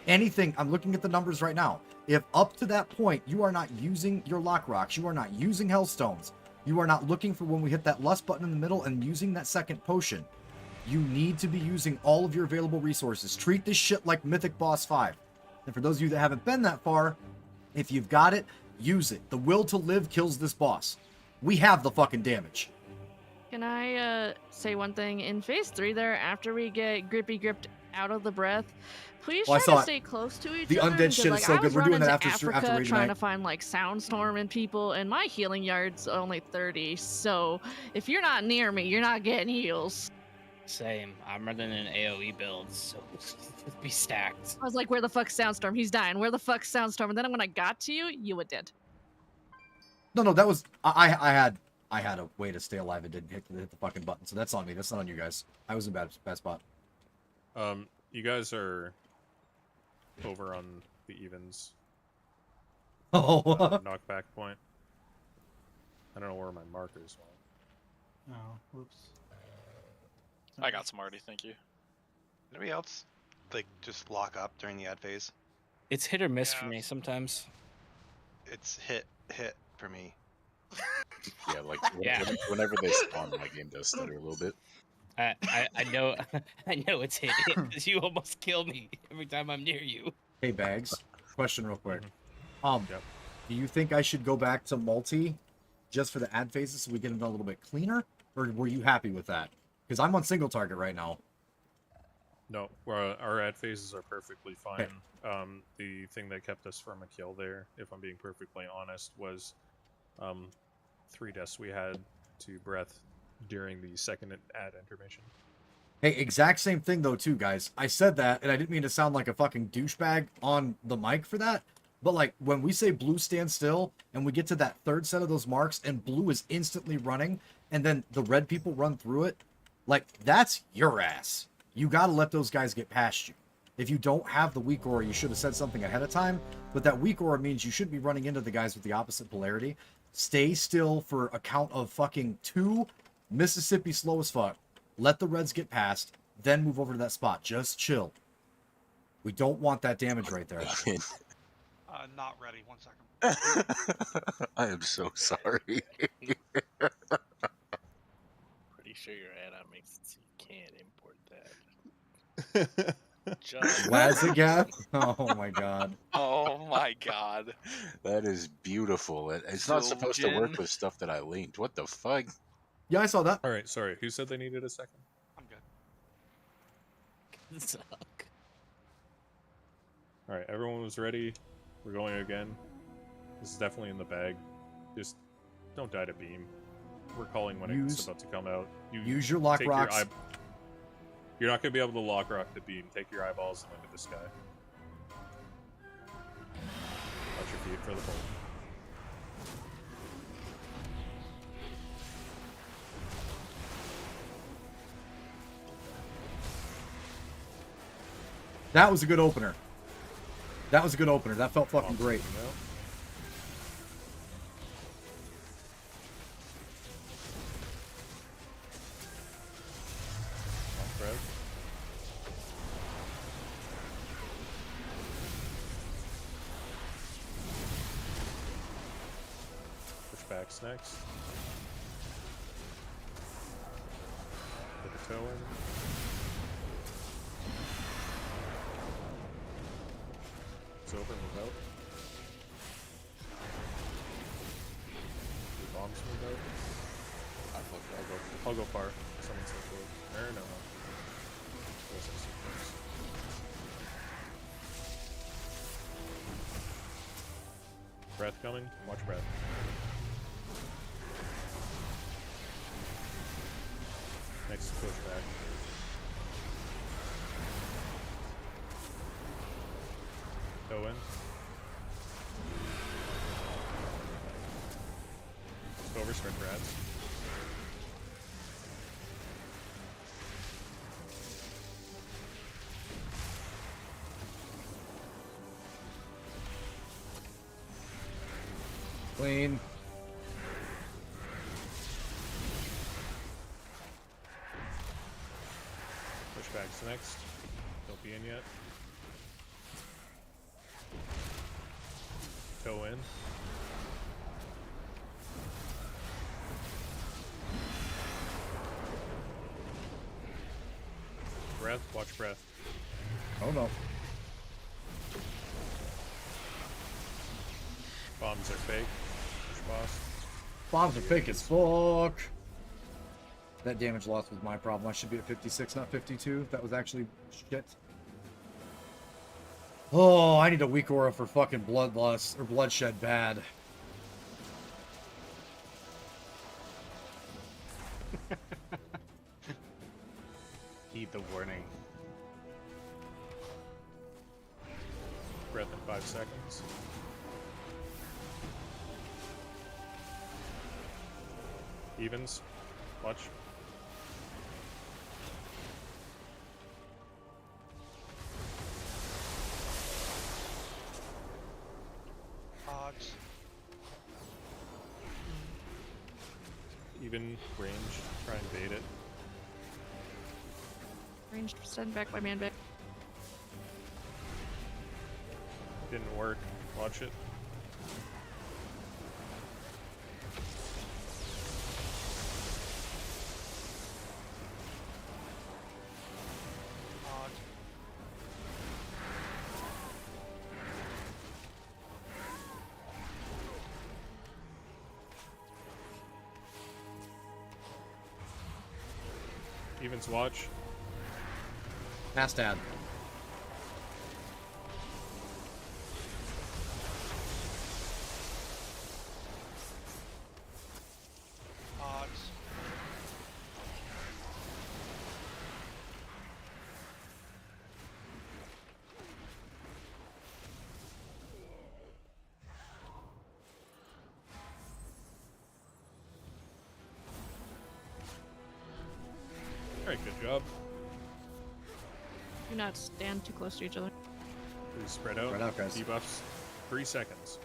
Anything, I'm looking at the numbers right now. If up to that point, you are not using your lock rocks, you are not using hellstones, you are not looking for when we hit that lust button in the middle and using that second potion, You need to be using all of your available resources. Treat this shit like Mythic Boss 5. And for those of you that haven't been that far, if you've got it, use it. The will to live kills this boss. We have the fucking damage. Can I say one thing? In phase 3 there, after we get grippy gripped out of the breath, please Well, I try saw to stay close to each the other. undead because, shit is like, so I good. was We're doing running that to after Africa raid trying night. to find like Soundstorm and people, and my healing yard's only 30. So if you're not near me, you're not getting heals. Same. I'm running an AoE build, so be stacked. I was like, where the fuck's Soundstorm? He's dying. Where the fuck's Soundstorm? And then when I got to you, you were dead. No, that was I had a way to stay alive and didn't hit the fucking button, so that's on me. That's not on you guys. I was in bad spot. You guys are over on the evens. Oh. Knockback point. I don't know where my markers went. Oh, whoops. I got some already, thank you. Anybody else like just lock up during the ad phase? It's hit or miss for me sometimes. It's hit for me. Yeah, like whenever they spawn, my game does stutter a little bit. I know I know it's hit because you almost kill me every time I'm near you. Hey, Bags. Question real quick. Do you think I should go back to multi just for the ad phases so we get it a little bit cleaner? Or were you happy with that? Because I'm on single target right now. No, our ad phases are perfectly fine. The thing that kept us from a kill there, if I'm being perfectly honest, was 3 deaths we had to breath during the second ad intermission. Hey, exact same thing though too, guys. I said that, and I didn't mean to sound like a fucking douchebag on the mic for that. But like when we say blue stand still, and we get to that third set of those marks, and blue is instantly running, and then the red people run through it, like that's your ass. You gotta let those guys get past you. If you don't have the weak aura, you should have said something ahead of time. But that weak aura means you shouldn't be running into the guys with the opposite polarity. Stay still for a count of fucking 2. Mississippi slow as fuck. Let the reds get past, then move over to that spot. Just chill. We don't want that damage right there. Not ready. 1 second. I am so sorry. Pretty sure your add-on makes it so you can't import that. Wazagap? Oh my god. Oh my god. That is beautiful. It's not supposed to work with stuff that I linked. What the fuck? Yeah, I saw that. All right, sorry. Who said they needed a second? I'm good. Suck. All right, everyone was ready. We're going again. This is definitely in the bag. Just don't die to beam. We're calling when it's about to come out. Use your lock take rocks. You're not going to be able to lock rock the beam. Take your eyeballs and look at the sky. Watch your feet for the bolt. That was a good opener. That was a good opener. That felt fucking great. Pushbacks next. Put the toe in. It's over, move out. The bombs move out. I'll go far. Someone said forward. Or no. Breath coming. Watch breath. Next pushback. Go in. Go over sprint rats. Clean. Pushbacks next. Don't be in yet. Toe in. breath. Watch breath. Oh no. Bombs are fake. Push boss. Bombs are fake as fuck. That damage loss was my problem. I should be at 56, not 52. That was actually shit. Oh, I need a weak aura for fucking bloodlust or bloodshed bad. Heed the warning. Breath in 5 seconds. Evens. Watch. Odds. Even range. Try and bait it. Ranged, send back my man back. Didn't work. Watch it. Odds. Evens watch. Past ad. Odds. Alright, good job. Do not stand too close to each other. Please spread out. Spread out, guys. Debuffs. 3 seconds.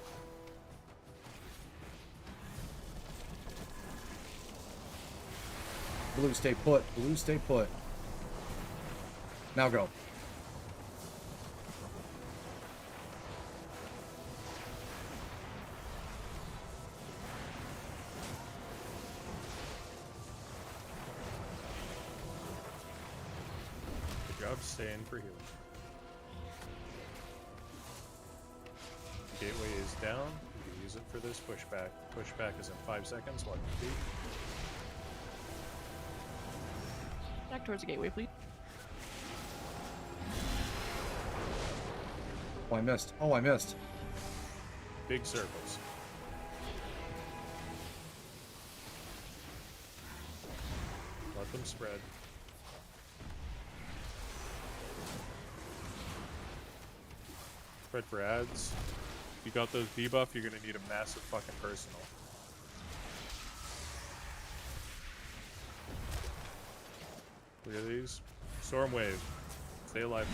Blue, stay put. Blue, stay put. Now go. Good job staying for healing. Gateway is down. You can use it for this pushback. Pushback is in 5 seconds. Watch your feet. Back towards the gateway, please. Oh, I missed. Oh, I missed. Big circles. Let them spread. Spread for ads. If you got those debuff, you're gonna need a massive fucking personal. Look at these. Storm wave. Stay alive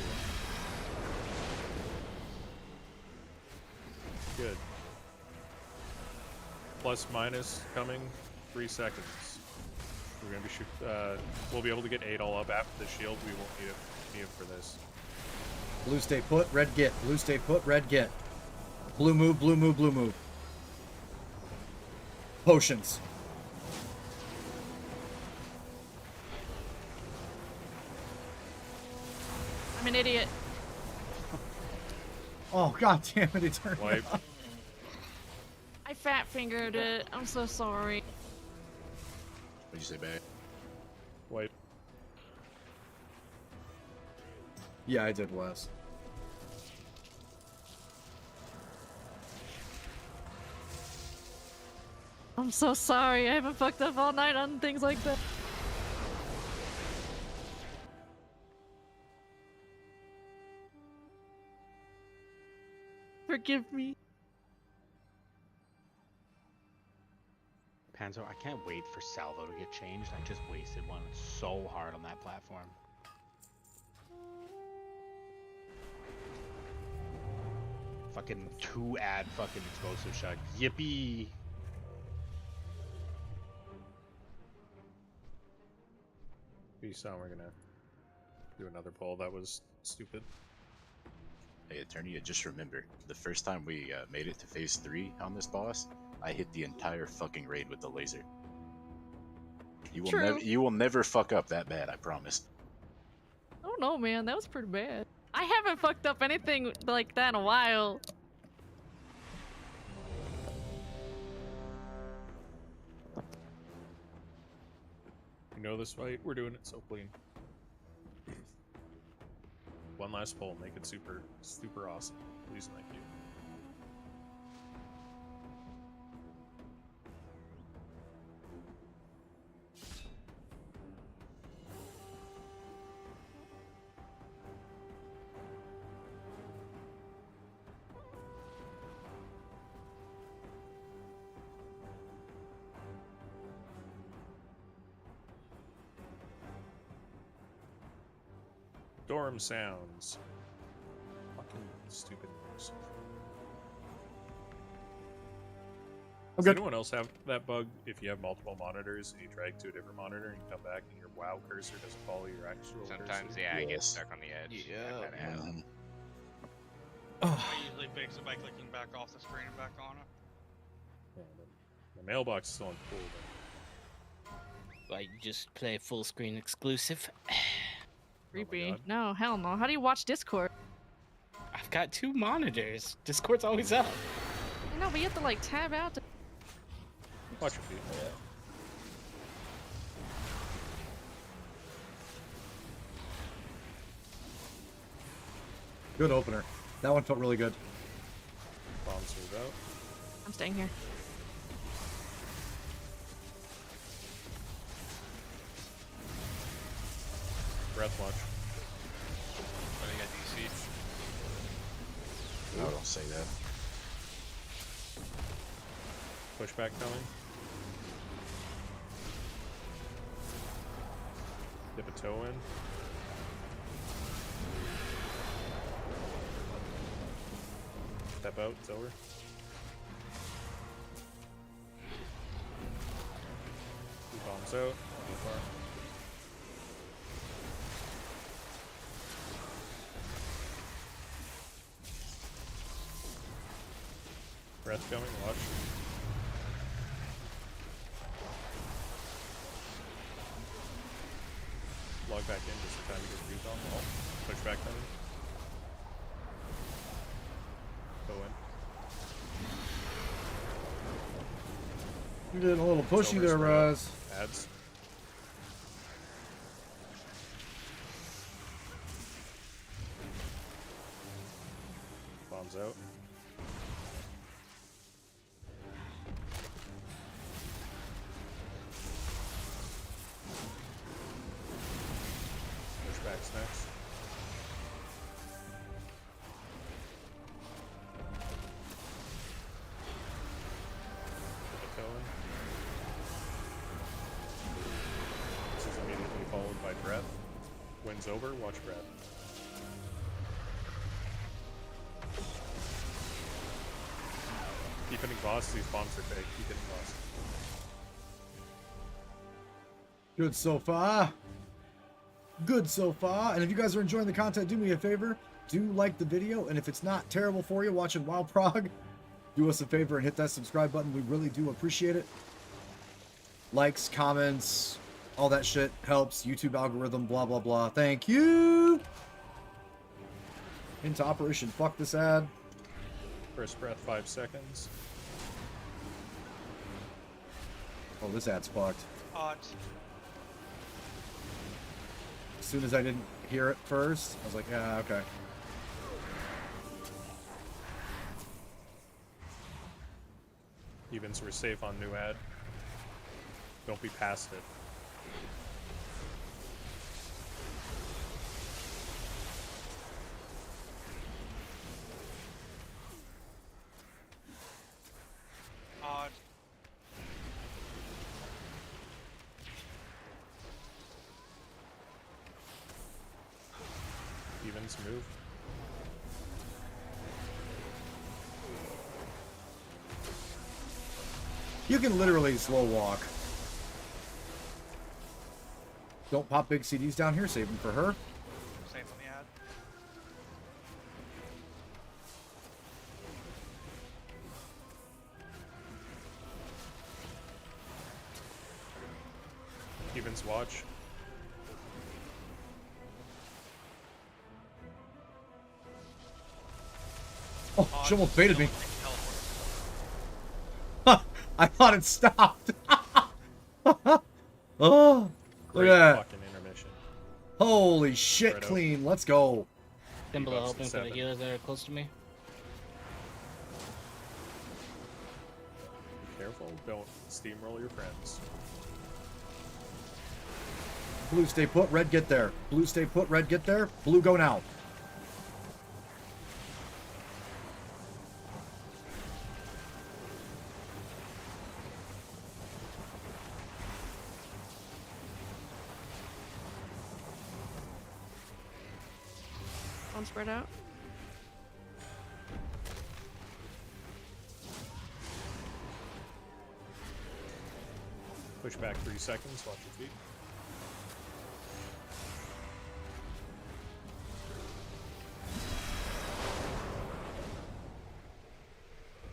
here. Good. Plus minus coming 3 seconds. We're gonna be we'll be able to get 8 all up after the shield. We won't need it for this. Blue, stay put. Red, get. Blue, stay put. Red, get. Blue move, blue move, blue move. Potions. I'm an idiot. Oh, god damn it, it turned Wipe. off. I fat fingered it. I'm so sorry. What'd you say, babe? Wipe. Yeah, I did less. I'm so sorry. I haven't fucked up all night on things like that. Forgive me. Panzo, I can't wait for Salvo to get changed. I just wasted one so hard on that platform. Fucking 2-ad fucking explosive shot. Yippee! Peace out. We're gonna do another poll. That was stupid. Hey, Attorney, just remember, the first time we made it to phase 3 on this boss, I hit the entire fucking raid with the laser. You will True. never, you will never fuck up that bad, I promise. I don't know, man. That was pretty bad. I haven't fucked up anything like that in a while. You know this fight? We're doing it so clean. One last poll. Make it super, super awesome. Please, thank you. Storm sounds. Fucking stupid news. Does anyone else have that bug? If you have multiple monitors and you drag to a different monitor and you come back and your WoW cursor doesn't follow your actual Sometimes, cursor? yeah, I get stuck on the edge. Yeah. I usually fix it by clicking back off the screen and back on it. Yeah, the mailbox is still on full. Like, just play full screen exclusive. Creepy. No, hell no. How do you watch Discord? I've got 2 monitors. Discord's always up. I know, but you have to like tab out. Watch your feet. Good opener. That one felt really good. Bombs move out. I'm staying here. Breath watch. I think I DC. No, don't say that. Pushback coming. Dip a toe in. Step out, it's over. Two bombs out. Too far. Breath coming, watch. Log back in just in time to get the recon. Oh, pushback coming. Go in. You're getting a little pushy there, Raz. Ads. Bombs out. Pushback's next. This is immediately followed by breath. Wind's over, watch breath. Keep hitting boss, these bombs are fake. Keep hitting boss. Good so far. Good so far. And if you guys are enjoying the content, do me a favor. Do like the video. And if it's not terrible for you watching WoW Prog, do us a favor and hit that subscribe button. We really do appreciate it. Likes, comments, all that shit helps. YouTube algorithm, blah, blah, blah. Thank you. Into Operation Fuck This Ad. First breath, 5 seconds. Oh, this ad's fucked. Odds. As soon as I didn't hear it first, I was like, yeah, okay. Evens were safe on new ad. Don't be past it. Odd. Evens move. You can literally slow walk. Don't pop big CDs down here. Save them for her. Safe on the ad. Evens watch. She almost baited me. I thought it stopped. Oh, look Great at that. fucking intermission. Holy shit, Right out. clean. Let's go. Symbol Debuffs open at for the 7. healers that are close to me. Be careful, don't steamroll your friends. Blue, stay put. Red, get there. Blue, stay put. Red, get there. Blue, go now. One spread out. Push back 3 seconds, watch your feet.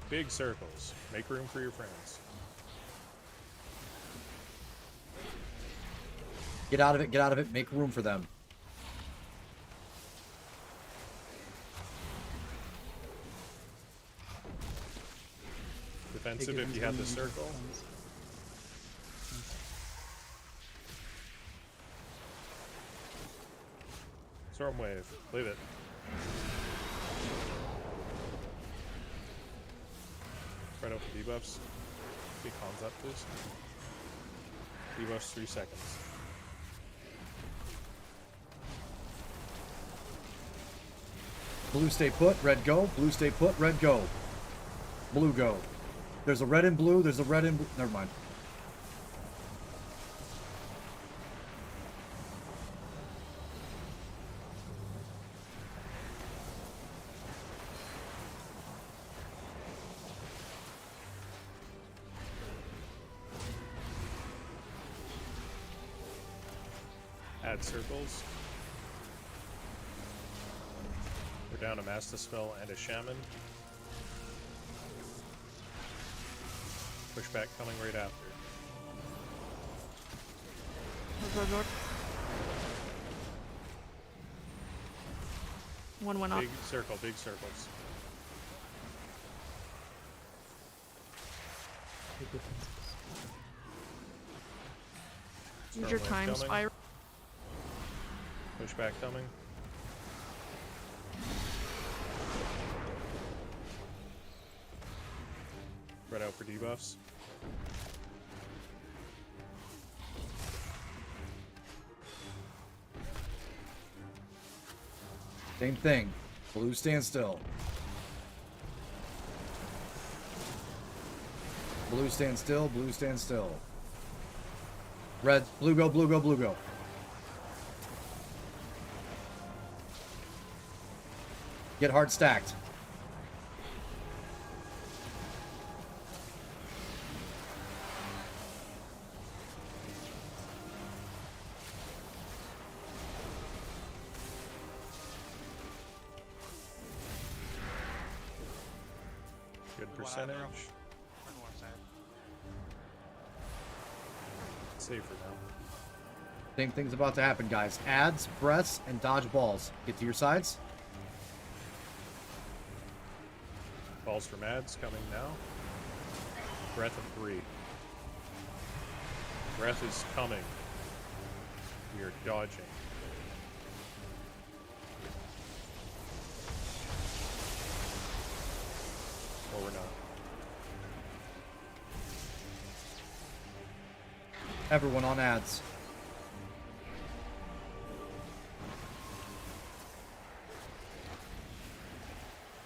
Big circles. Make room for your friends. Get out of it. Get out of it. Make room for them. Defensive if you have the circle. Storm wave. Leave it. Spread out for debuffs. Be cons up, please. Debuffs 3 seconds. Blue, stay put. Red, go. Blue, stay put. Red, go. Blue, go. There's a red and blue. There's a red and blue. Never mind. Add circles. We're down a Master Spell and a Shaman. Pushback coming right after. One went up. Big circle, big circles. Use your Stormwave time coming. spiral. Pushback coming. Spread out for debuffs. Same thing. Blue, stand still. Blue, stand still. Blue, stand still. Red, blue, go, blue, go, blue, go. Get hard stacked. Good percentage. Safer now. Same thing's about to happen, guys. Adds, breaths, and dodge balls. Get to your sides. Balls from ads coming now. Breath of 3. Breath is coming. We are dodging. Or we're not. Everyone on ads.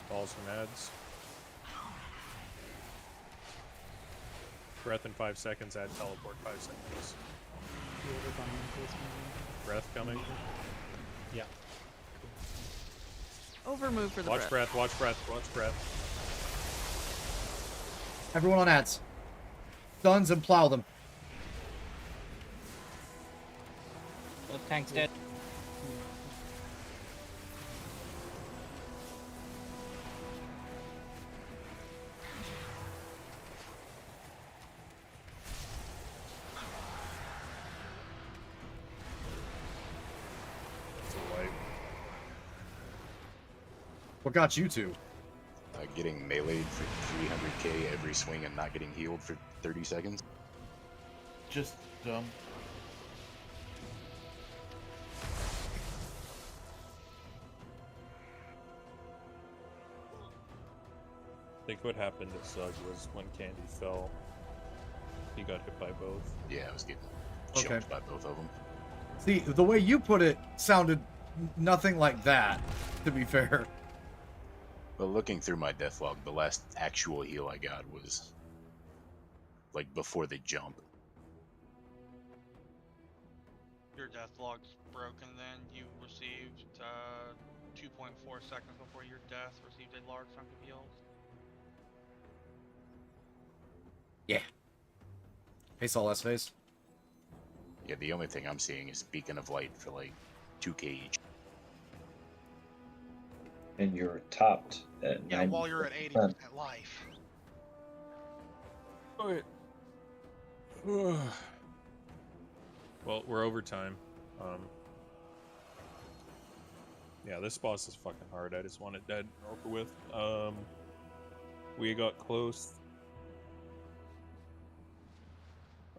Balls from ads. Breath in 5 seconds, add teleport 5 seconds. Breath coming. Yeah. Overmove for the Watch breath, watch breath, watch breath. Everyone on ads. Stuns and plow them. Both tanks dead. What got you two? Getting getting meleeed for 300k every swing and not getting healed for 30 seconds? Just dumb. I think what happened to Sug was when Candy fell, he got hit by both. Yeah, I was getting Okay. jumped by both of them. See, the way you put it sounded nothing like that, to be fair. But looking through my death log, the last actual heal I got was like before they jump. Your death log's broken then. You received 2.4 seconds before your death, received a large chunk of heals. Yeah. Hey, Saul S face. Yeah, the only thing I'm seeing is Beacon of Light for like 2k each. And you're topped at Yeah, 90%. while you're at 80% life. Okay. Well, we're over time. Yeah, this boss is fucking hard. I just want it dead and over with. We got close.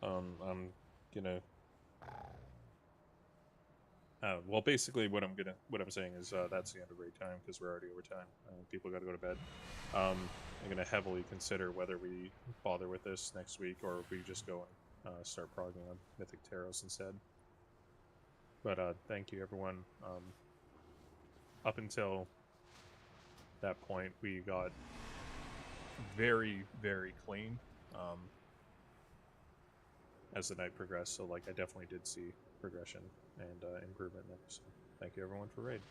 I'm gonna. Well, basically, what I'm saying is that's the end of raid time because we're already over time. People got to go to bed. I'm gonna heavily consider whether we bother with this next week or if we just go and start progging on Mythic Taros instead. But thank you, everyone. Up until that point, we got very, very clean as the night progressed. So, like, I definitely did see progression and improvement there. So, thank you, everyone, for raid.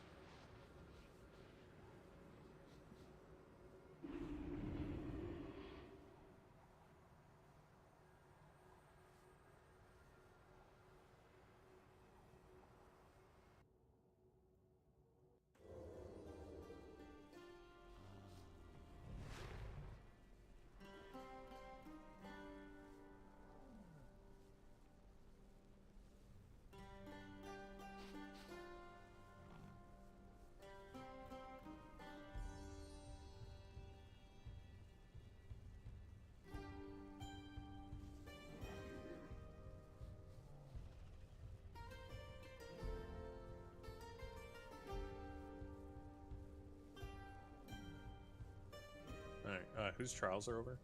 Alright, whose trials are over?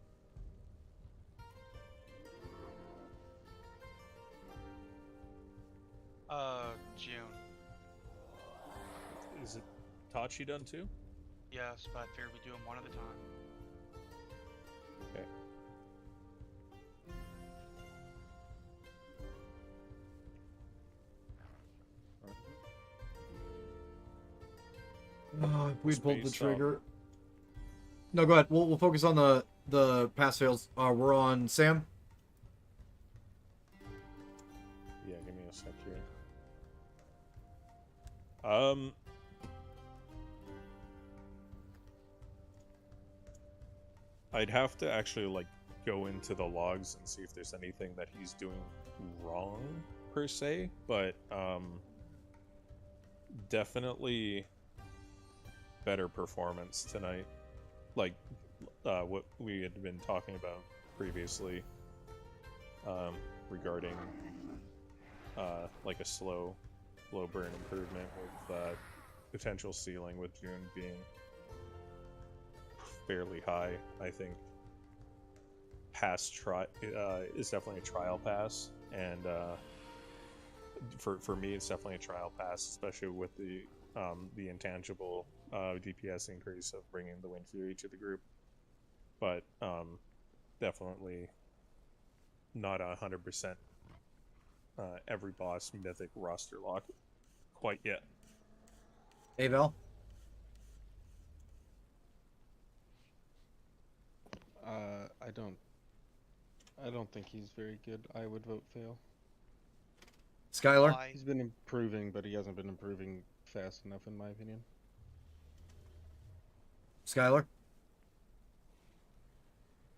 June. Is it Tachi done too? Yes, but I figured we do them one at a time. Okay. Oh, if we pulled the Space trigger. No, go ahead. We'll focus on the pass fails. We're on Sam. Yeah, give me a sec here. I'd have to actually like go into the logs and see if there's anything that he's doing wrong per se, but definitely better performance tonight. Like what we had been talking about previously regarding like a slow burn improvement with potential ceiling with June being fairly high. I think is definitely a trial pass, and for me it's definitely a trial pass, especially with the intangible DPS increase of bringing the Wind Fury to the group. But definitely not 100% every boss Mythic roster lock quite yet. Hey, Val. I don't think he's very good. I would vote fail. Skylar? He's been improving, but he hasn't been improving fast enough, in my opinion. Skylar?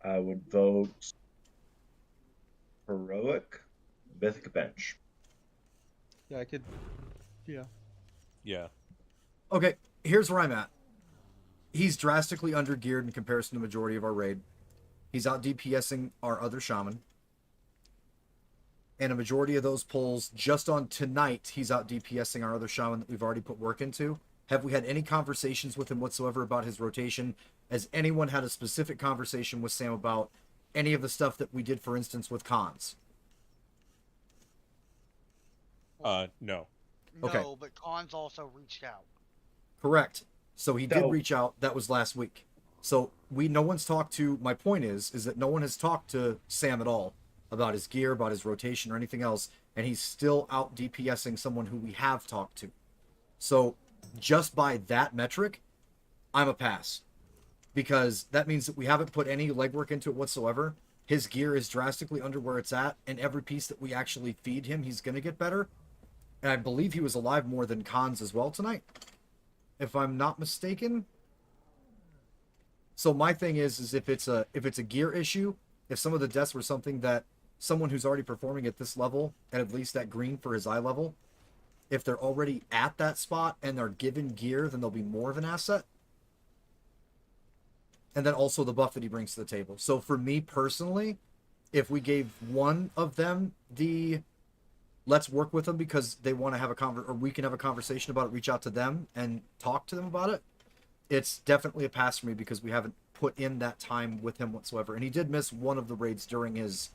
I would vote heroic, Mythic bench. Yeah, I could. Yeah. Yeah. Okay, here's where I'm at. he's drastically under geared in comparison to the majority of our raid. He's out DPSing our other shaman. And a majority of those pulls, just on tonight, he's out DPSing our other shaman that we've already put work into. Have we had any conversations with him whatsoever about his rotation? Has anyone had a specific conversation with Sam about any of the stuff that we did, for instance, with cons? No. Okay. No, but Cons also reached out. Correct. So he did reach out. That was last week. So no one's talked to, my point is that no one has talked to Sam at all about his gear, about his rotation, or anything else, and he's still out DPSing someone who we have talked to. So just by that metric, I'm a pass. Because that means that we haven't put any legwork into it whatsoever. His gear is drastically under where it's at, and every piece that we actually feed him, he's going to get better. And I believe he was alive more than Cons as well tonight, if I'm not mistaken. So my thing is if it's a gear issue, if some of the deaths were something that someone who's already performing at this level, and at least that green for his eye level, if they're already at that spot and they're given gear, then they'll be more of an asset. And then also the buff that he brings to the table. So for me personally, if we gave one of them the let's work with them because they want to have or we can have a conversation about it, reach out to them and talk to them about it, it's definitely a pass for me because we haven't put in that time with him whatsoever. And he did miss one of the raids during his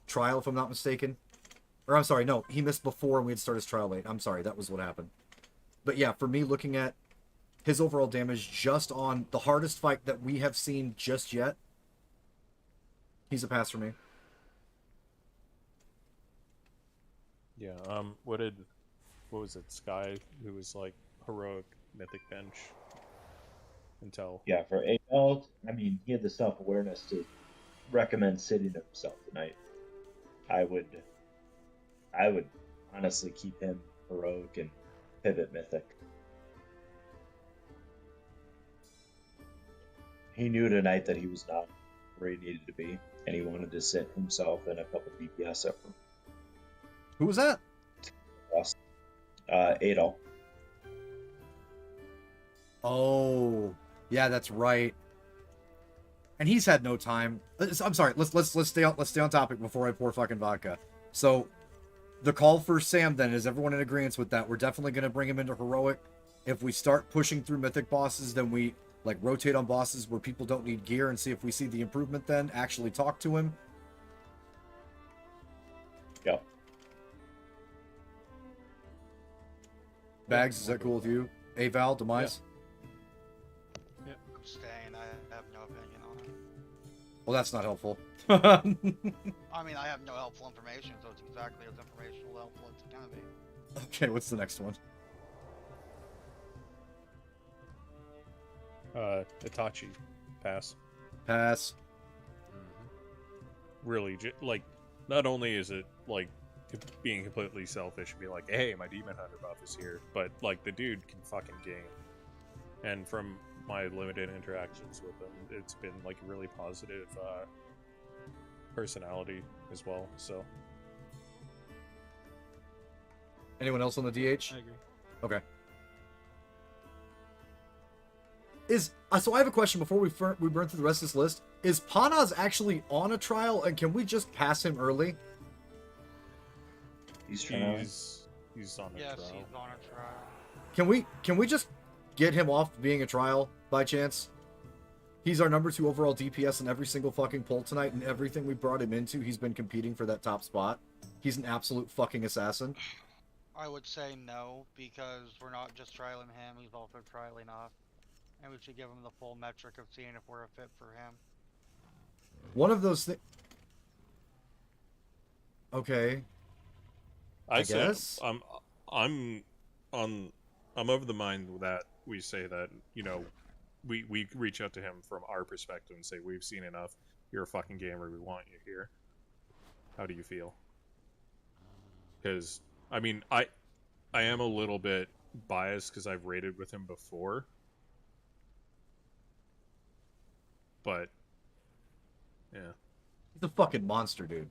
trial, if I'm not mistaken. Or I'm sorry, no, he missed before and we had started his trial late. I'm sorry, that was what happened. But yeah, for me, looking at his overall damage just on the hardest fight that we have seen just yet, he's a pass for me. Yeah, what was it, Sky, who was like heroic mythic bench until... Yeah, for AL, I mean, he had the self-awareness to recommend sitting himself tonight. I would honestly keep him heroic and pivot mythic. He knew tonight that he was not where he needed to be, and he wanted to sit himself and a couple DPS up. Who was that? Adol. Oh, yeah, that's right. And he's had no time. I'm sorry. Let's stay on topic before I pour fucking vodka. So, the call for Sam then is everyone in agreement with that? We're definitely going to bring him into heroic. If we start pushing through mythic bosses, then we like rotate on bosses where people don't need gear and see if we see the improvement. Then actually talk to him. Yep. Bags, is that cool with you? Aval, Demise? I'm staying. I have no opinion on it. Well, that's not helpful. I mean, I have no helpful information, so it's exactly as informational helpful as it's gonna be. Okay, what's the next one? Itachi. Pass. Pass. Really, like, not only is it, like, being completely selfish and be like, hey, my Demon Hunter buff is here, but, like, the dude can fucking game. And from my limited interactions with him, it's been, like, a really positive, personality as well, so. Anyone else on the DH? I agree. Okay. So I have a question before we burn through the rest of this list. Is Panaz actually on a trial, and can we just pass him early? He's on a trial. Yes, he's on a trial. Can we just get him off being a trial by chance? He's our number 2 overall DPS in every single fucking poll tonight, and everything we brought him into, he's been competing for that top spot. He's an absolute fucking assassin. I would say no, because we're not just trialing him, he's also trialing us. And we should give him the full metric of seeing if we're a fit for him. One of those things... Okay. I guess? I'm of the mind that we say that, you know, we reach out to him from our perspective and say, we've seen enough, you're a fucking gamer, we want you here. How do you feel? Because, I mean, I am a little bit biased because I've raided with him before. But, yeah. He's a fucking monster, dude.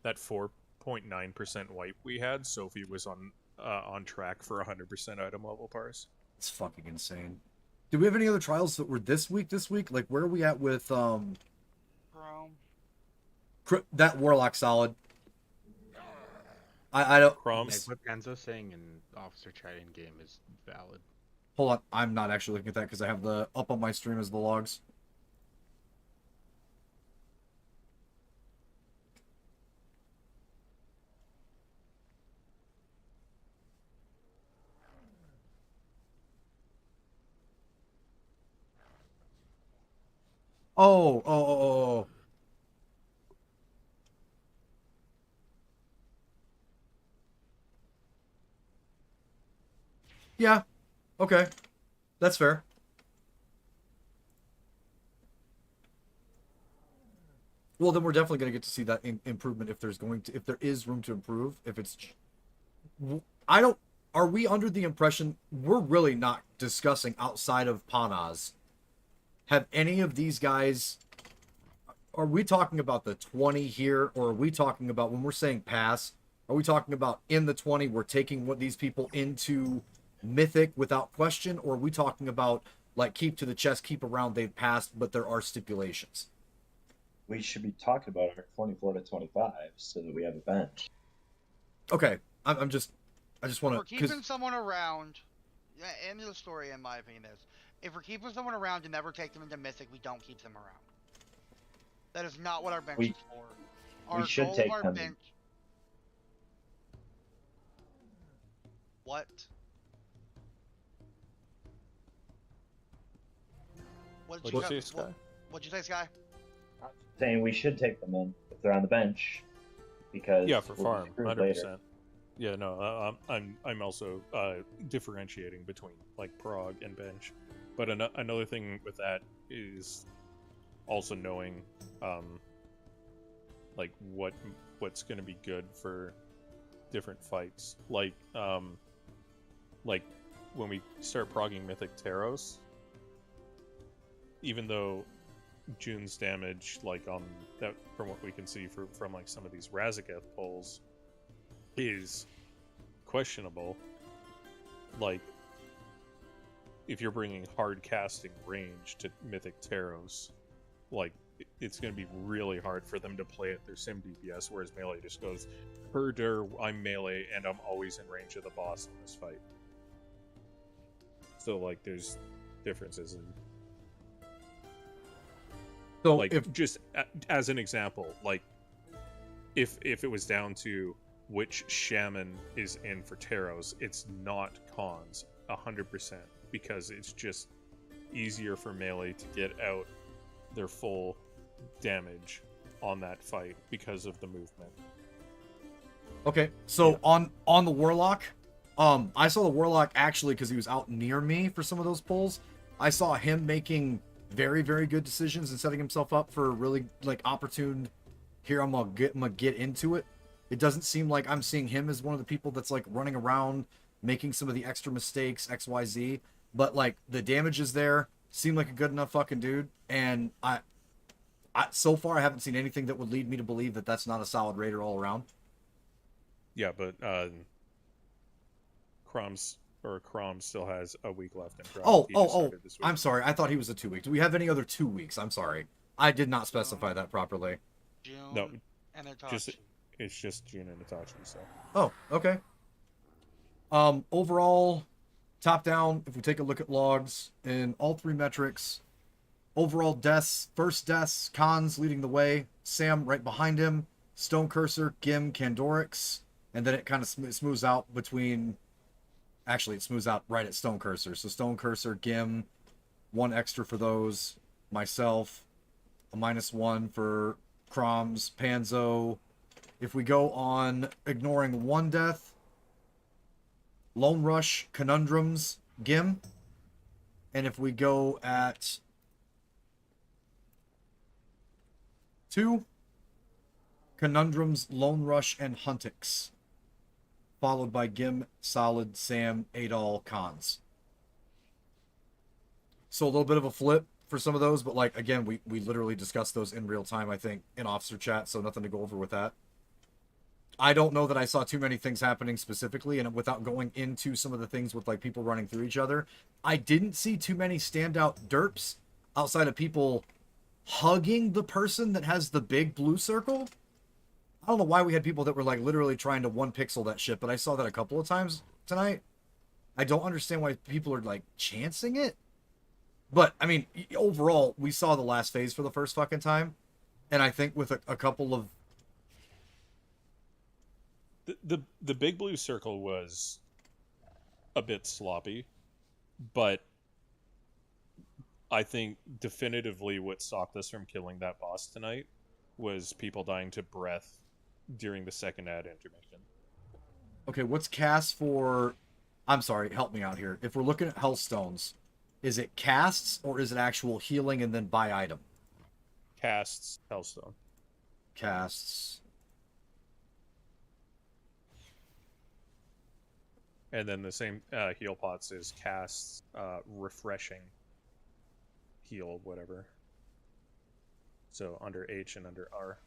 That 4.9% wipe we had, Sophie was on on track for 100% item level parse. It's fucking insane. Do we have any other trials that were this week? Like, where are we at with Chrome. that Warlock solid? I don't. Like what Kenzo's saying in officer chat in game is valid. Hold on, I'm not actually looking at that because I have the up on my stream as the logs. Oh. Yeah. Okay. That's fair. Well, then we're definitely going to get to see that improvement if there is room to improve. If it's, are we under the impression we're really not discussing outside of Panaz? Have any of these guys, are we talking about the 20 here, or are we talking about, when we're saying pass, are we talking about in the 20 we're taking what these people into Mythic without question, or are we talking about like keep to the chest, keep around, they've passed, but there are stipulations? We should be talking about our 24 to 25 so that we have a bench. Okay, I just want to. We're keeping someone around. Yeah, end of the story, in my opinion, is if we're keeping someone around and never take them into Mythic, we don't keep them around. That is not what our bench is for. Our we should goal take of our them. bench. What? What'd you say, Sky? Saying we should take them in if they're on the bench, because yeah, for we'll farm, be screwed 100%. later. Yeah, no, I'm also differentiating between like prog and bench, but another thing with that is also knowing like what's going to be good for different fights. Like when we start progging Mythic Taros, even though June's damage, like on that, from what we can see from like some of these Razageth pulls, is questionable. Like, if you're bringing hard casting range to Mythic Taros, like it's going to be really hard for them to play at their sim DPS, whereas melee just goes, herder, I'm melee and I'm always in range of the boss in this fight. So like there's differences in. So like, just as an example, like if it was down to which shaman is in for Taros, it's not cons 100%, because it's just easier for melee to get out their full damage on that fight because of the movement. Okay, so on the Warlock, I saw the Warlock actually because he was out near me for some of those pulls. I saw him making very, very good decisions and setting himself up for a really like opportune. Here I'm gonna get into it. It doesn't seem like I'm seeing him as one of the people that's like running around making some of the extra mistakes, XYZ. But like the damage is there. Seemed like a good enough fucking dude, and I so far I haven't seen anything that would lead me to believe that that's not a solid raider all around. Yeah, but Crom still has a week left in Prog. Oh! I'm sorry. I thought he was a 2 week. Do we have any other 2 weeks? I'm sorry. I did not specify that properly. June no, and Itachi. It's just June and Itachi. So. Oh, okay. Overall, top down. If we take a look at logs in all three metrics, overall deaths, first deaths, Cons leading the way, Sam right behind him, Stone Cursor, Gim, Kandorix, and then it kind of smooths out between. Actually, it smooths out right at Stone Cursor. So Stone Cursor, Gim, 1 extra for those. Myself, a -1 for Croms, Panzo. If we go on ignoring 1 death, Lone Rush, Conundrums, Gim. And if we go at 2, Conundrums, Lone Rush, and Huntix. Followed by Gim, Solid, Sam, Adol, Cons. So a little bit of a flip for some of those, but like again, we literally discussed those in real time, I think, in officer chat, so nothing to go over with that. I don't know that I saw too many things happening specifically, and without going into some of the things with like people running through each other, I didn't see too many standout derps outside of people hugging the person that has the big blue circle. I don't know why we had people that were like literally trying to 1-pixel that shit, but I saw that a couple of times tonight. I don't understand why people are like chancing it. But I mean, overall, we saw the last phase for the first fucking time, and I think with a couple of the big blue circle was a bit sloppy, but I think definitively what stopped us from killing that boss tonight was people dying to breath during the second ad intermission. Okay, what's cast for... I'm sorry, help me out here. If we're looking at Healthstones, is it casts or is it actual healing and then buy item? Casts, Healthstone. Casts. And then the same heal pots is casts, refreshing, heal, whatever. So under H and under R.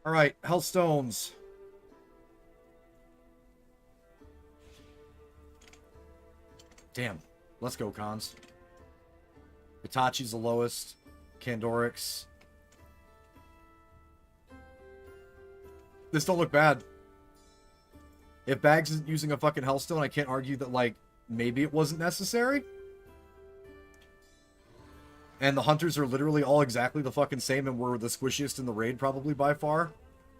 All right, Healthstones. Damn. Let's go, cons. Itachi's the lowest. Kandorix. This don't look bad. If Bags isn't using a fucking Hellstone, I can't argue that, like, maybe it wasn't necessary. And the hunters are literally all exactly the fucking same, and we're the squishiest in the raid, probably, by far.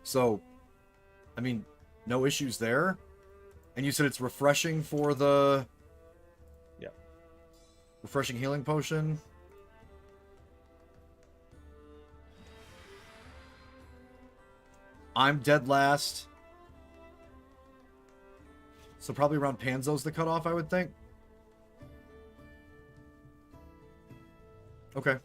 So, I mean, no issues there. And you said it's refreshing for the... Yeah. Refreshing healing potion. I'm dead last. So probably around Panzo's the cutoff, I would think. Okay.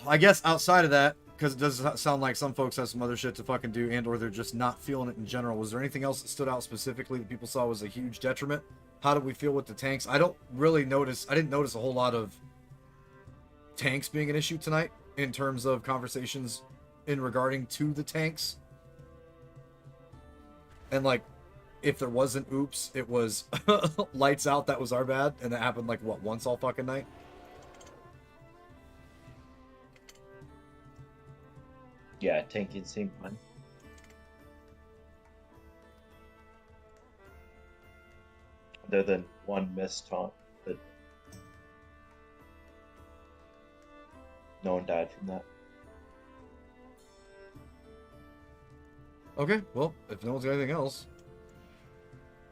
I guess outside of that, because it does sound like some folks have some other shit to fucking do, and or they're just not feeling it in general. Was there anything else that stood out specifically that people saw was a huge detriment? How did we feel with the tanks? I didn't notice a whole lot of tanks being an issue tonight in terms of conversations in regarding to the tanks. And like, if there was an oops, it was lights out, that was our bad, and that happened like what, once all fucking night? Yeah, tanking seemed fun. Other than one missed taunt, but no one died from that. Okay, well, if no one's got anything else.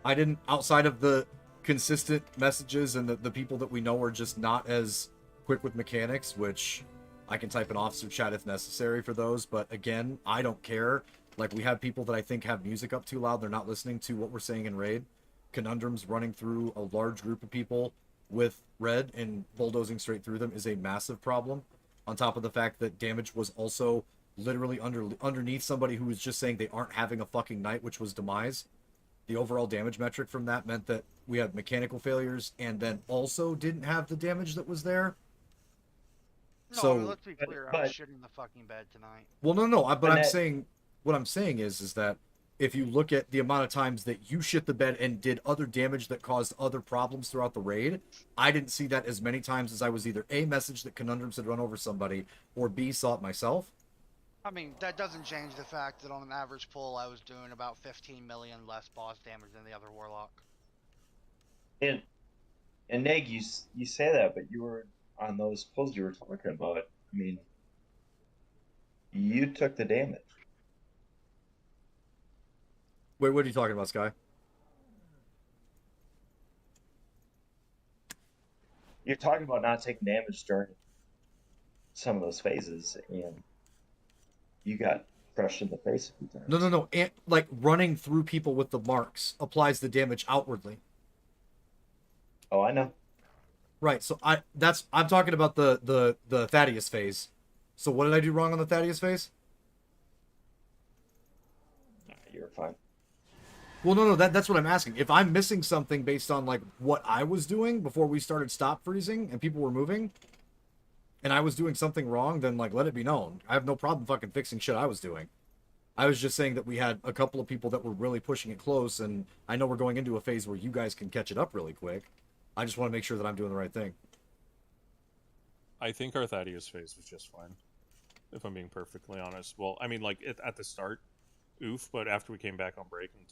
I didn't, outside of the consistent messages and the people that we know are just not as quick with mechanics, which I can type an officer chat if necessary for those, but again, I don't care. Like, we have people that I think have music up too loud, they're not listening to what we're saying in raid. Conundrums running through a large group of people with red and bulldozing straight through them is a massive problem. On top of the fact that damage was also literally underneath somebody who was just saying they aren't having a fucking night, which was demise. The overall damage metric from that meant that we had mechanical failures and then also didn't have the damage that was there. No, So, I mean, let's be clear. I was shitting the fucking bed tonight. well, no, but I'm saying, what I'm saying is that if you look at the amount of times that you shit the bed and did other damage that caused other problems throughout the raid, I didn't see that as many times as I was either A, messaged that Conundrums had run over somebody, or B, saw it myself. I mean, that doesn't change the fact that on an average pull, I was doing about 15 million less boss damage than the other Warlock. And Neg, you say that, but you were on those pulls you were talking about. I mean, you took the damage. Wait, what are you talking about, Sky? You're talking about not taking damage during some of those phases, and you got crushed in the face a few times. No. And, like, running through people with the marks applies the damage outwardly. Oh, I know. Right, so I'm talking about the Thaddeus phase. So what did I do wrong on the Thaddeus phase? You're fine. Well, no, that's what I'm asking. If I'm missing something based on, like, what I was doing before we started stop freezing and people were moving, and I was doing something wrong, then like let it be known. I have no problem fucking fixing shit I was doing. I was just saying that we had a couple of people that were really pushing it close, and I know we're going into a phase where you guys can catch it up really quick. I just want to make sure that I'm doing the right thing. I think our Thaddeus phase was just fine, if I'm being perfectly honest. Well, I mean, like at the start, oof, but after we came back on break and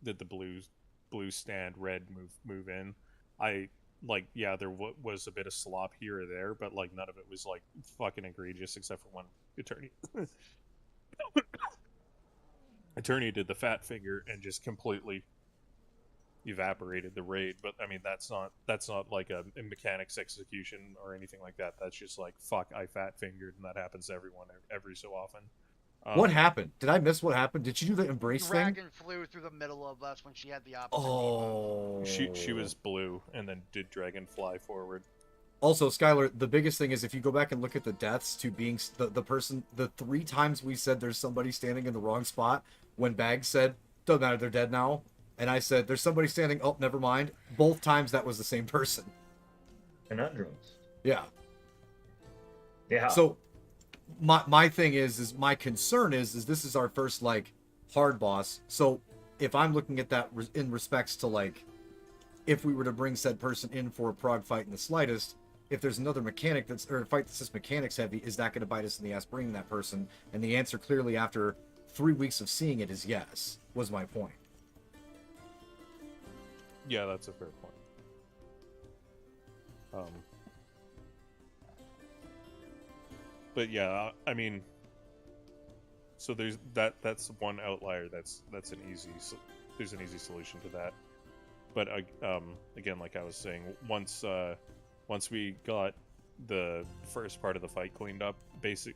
did the blue stand, red move in, I like yeah, there was a bit of slop here or there, but like none of it was like fucking egregious except for one attorney. Attorney did the fat finger and just completely evaporated the raid. But I mean, that's not like a mechanics execution or anything like that. That's just like, fuck, I fat fingered, and that happens to everyone every so often. What happened? Did I miss what happened? Did she do the embrace thing? Dragon flew through the middle of us when she had the opposite. Oh. She was blue and then did dragon fly forward. Also, Skylar, the biggest thing is if you go back and look at the deaths to being the person, the 3 times we said there's somebody standing in the wrong spot, when Bags said, doesn't matter, they're dead now, and I said, there's somebody standing, oh, never mind, both times that was the same person. Conundrums. Yeah. Yeah. So, my thing is my concern is this is our first, like, hard boss, so if I'm looking at that in respects to, like, if we were to bring said person in for a prog fight in the slightest, if there's another mechanic or a fight that's just mechanics heavy, is that going to bite us in the ass bringing that person? And the answer clearly after 3 weeks of seeing it is yes, was my point. Yeah, that's a fair point. But yeah, I mean, so there's that's one outlier. That's an easy. There's an easy solution to that. But again, like I was saying, once we got the first part of the fight cleaned up,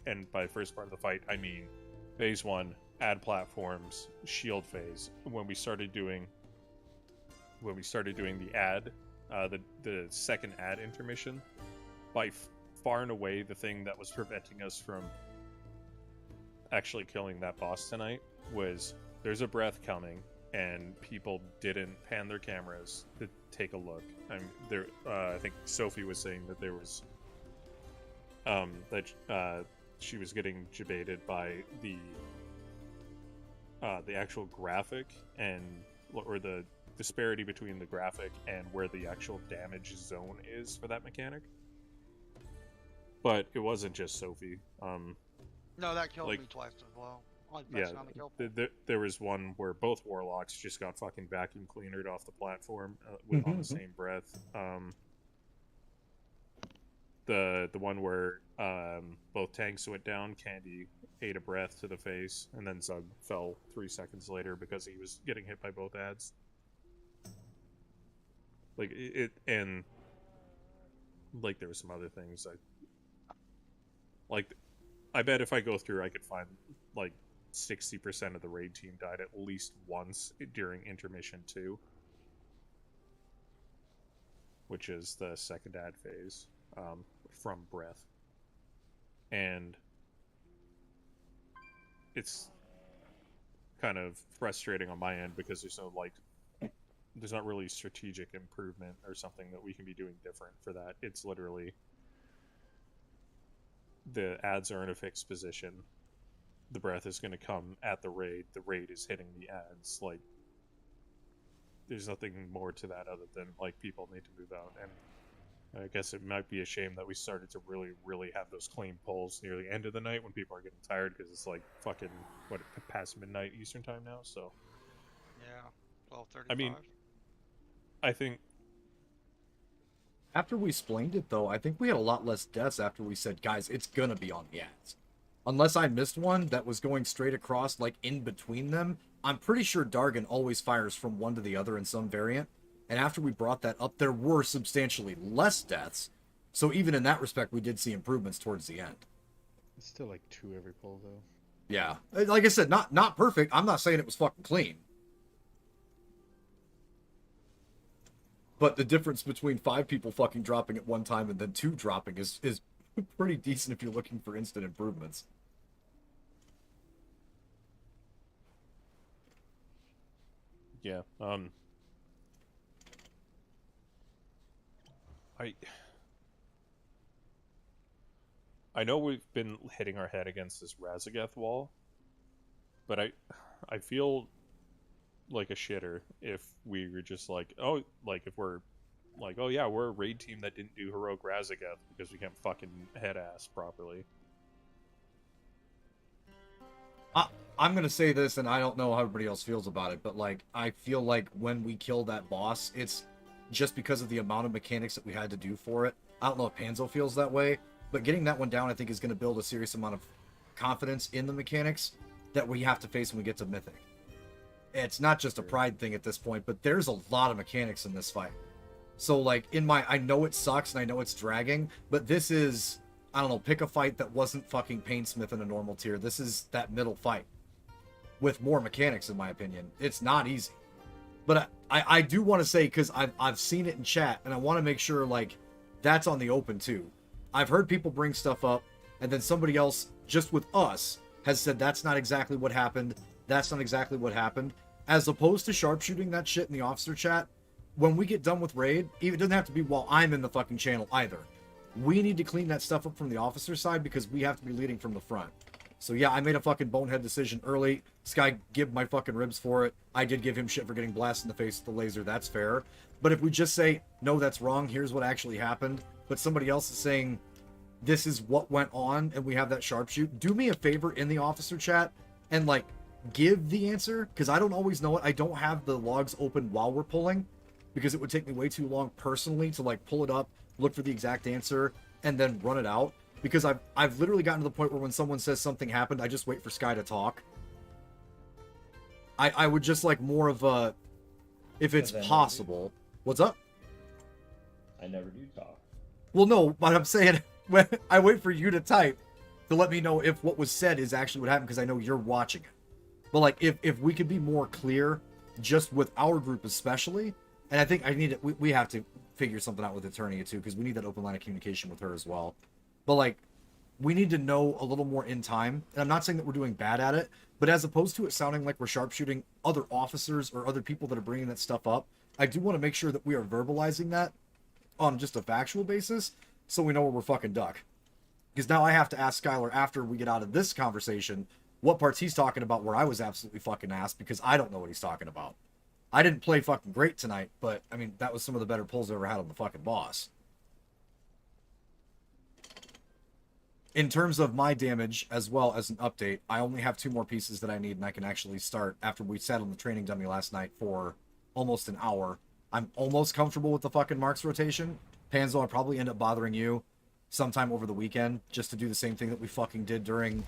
and by first part of the fight, I mean phase 1, add platforms, shield phase. When we started doing the ad, the second ad intermission, by far and away the thing that was preventing us from actually killing that boss tonight was there's a breath coming. And people didn't pan their cameras to take a look. I think Sophie was saying that there was that she was getting debated by the actual graphic or the disparity between the graphic and where the actual damage zone is for that mechanic. But it wasn't just Sophie. No, that killed me twice as well. Yeah, there was one where both warlocks just got fucking vacuum cleanered off the platform on the same breath. The one where both tanks went down, Candy ate a breath to the face, and then Zug fell 3 seconds later because he was getting hit by both ads. Like and like there were some other things. I bet if I go through, I could find like 60% of the raid team died at least once during intermission 2, which is the second ad phase from breath. And it's kind of frustrating on my end because there's not really strategic improvement or something that we can be doing different for that. It's literally the ads are in a fixed position. The breath is going to come at the raid is hitting the ads. Like, there's nothing more to that other than like people need to move out. And I guess it might be a shame that we started to really have those clean pulls near the end of the night when people are getting tired because it's like fucking past midnight Eastern time now. So yeah, 12:35. I mean, I think after we explained it though, I think we had a lot less deaths after we said, guys, it's gonna be on the ads. Unless I missed one that was going straight across, like, in between them. I'm pretty sure Dargan always fires from one to the other in some variant. And after we brought that up, there were substantially less deaths. So even in that respect, we did see improvements towards the end. It's still like 2 every pull, though. Yeah. Like I said, not perfect. I'm not saying it was fucking clean. But the difference between 5 people fucking dropping at one time and then 2 dropping is pretty decent if you're looking for instant improvements. Yeah. I know we've been hitting our head against this Razagath wall, but I feel like a shitter if we were just like, oh, like if we're like, oh yeah, we're a raid team that didn't do heroic Razagath because we can't fucking head ass properly. I'm gonna say this, and I don't know how everybody else feels about it, but like I feel like when we kill that boss, it's just because of the amount of mechanics that we had to do for it. I don't know if Panzo feels that way, but getting that one down, I think, is going to build a serious amount of confidence in the mechanics that we have to face when we get to Mythic. It's not just a pride thing at this point, but there's a lot of mechanics in this fight. So like I know it sucks and I know it's dragging, but this is, I don't know, pick a fight that wasn't fucking Painsmith in a normal tier. This is that middle fight with more mechanics, in my opinion. It's not easy. But I do want to say, because I've seen it in chat, and I want to make sure, like, that's on the open, too. I've heard people bring stuff up, and then somebody else, just with us, has said that's not exactly what happened, that's not exactly what happened. As opposed to sharpshooting that shit in the officer chat, when we get done with raid, it doesn't have to be while I'm in the fucking channel either. We need to clean that stuff up from the officer side, because we have to be leading from the front. So yeah, I made a fucking bonehead decision early. This guy give my fucking ribs for it. I did give him shit for getting blasted in the face with the laser. That's fair. But if we just say, no, that's wrong, here's what actually happened, but somebody else is saying, this is what went on, and we have that sharpshoot, do me a favor in the officer chat and, like, give the answer, because I don't always know it. I don't have the logs open while we're pulling, because it would take me way too long personally to, like, pull it up, look for the exact answer, and then run it out. Because I've literally gotten to the point where when someone says something happened, I just wait for Sky to talk. I would just like more of a, if it's possible. What's up? I never do talk. Well, no, but I'm saying when I wait for you to type to let me know if what was said is actually what happened, because I know you're watching it. But like if we could be more clear, just with our group especially, and I think we have to figure something out with Eternia too, because we need that open line of communication with her as well. But, like, we need to know a little more in time. And I'm not saying that we're doing bad at it, but as opposed to it sounding like we're sharpshooting other officers or other people that are bringing that stuff up, I do want to make sure that we are verbalizing that on just a factual basis so we know where we're fucking duck. Because now I have to ask Skylar after we get out of this conversation what parts he's talking about where I was absolutely fucking ass, because I don't know what he's talking about. I didn't play fucking great tonight, but, I mean, that was some of the better pulls I've ever had on the fucking boss. In terms of my damage, as well as an update, I only have 2 more pieces that I need, and I can actually start after we sat on the training dummy last night for almost an hour. I'm almost comfortable with the fucking marks rotation. Panzo, I'll probably end up bothering you sometime over the weekend just to do the same thing that we fucking did during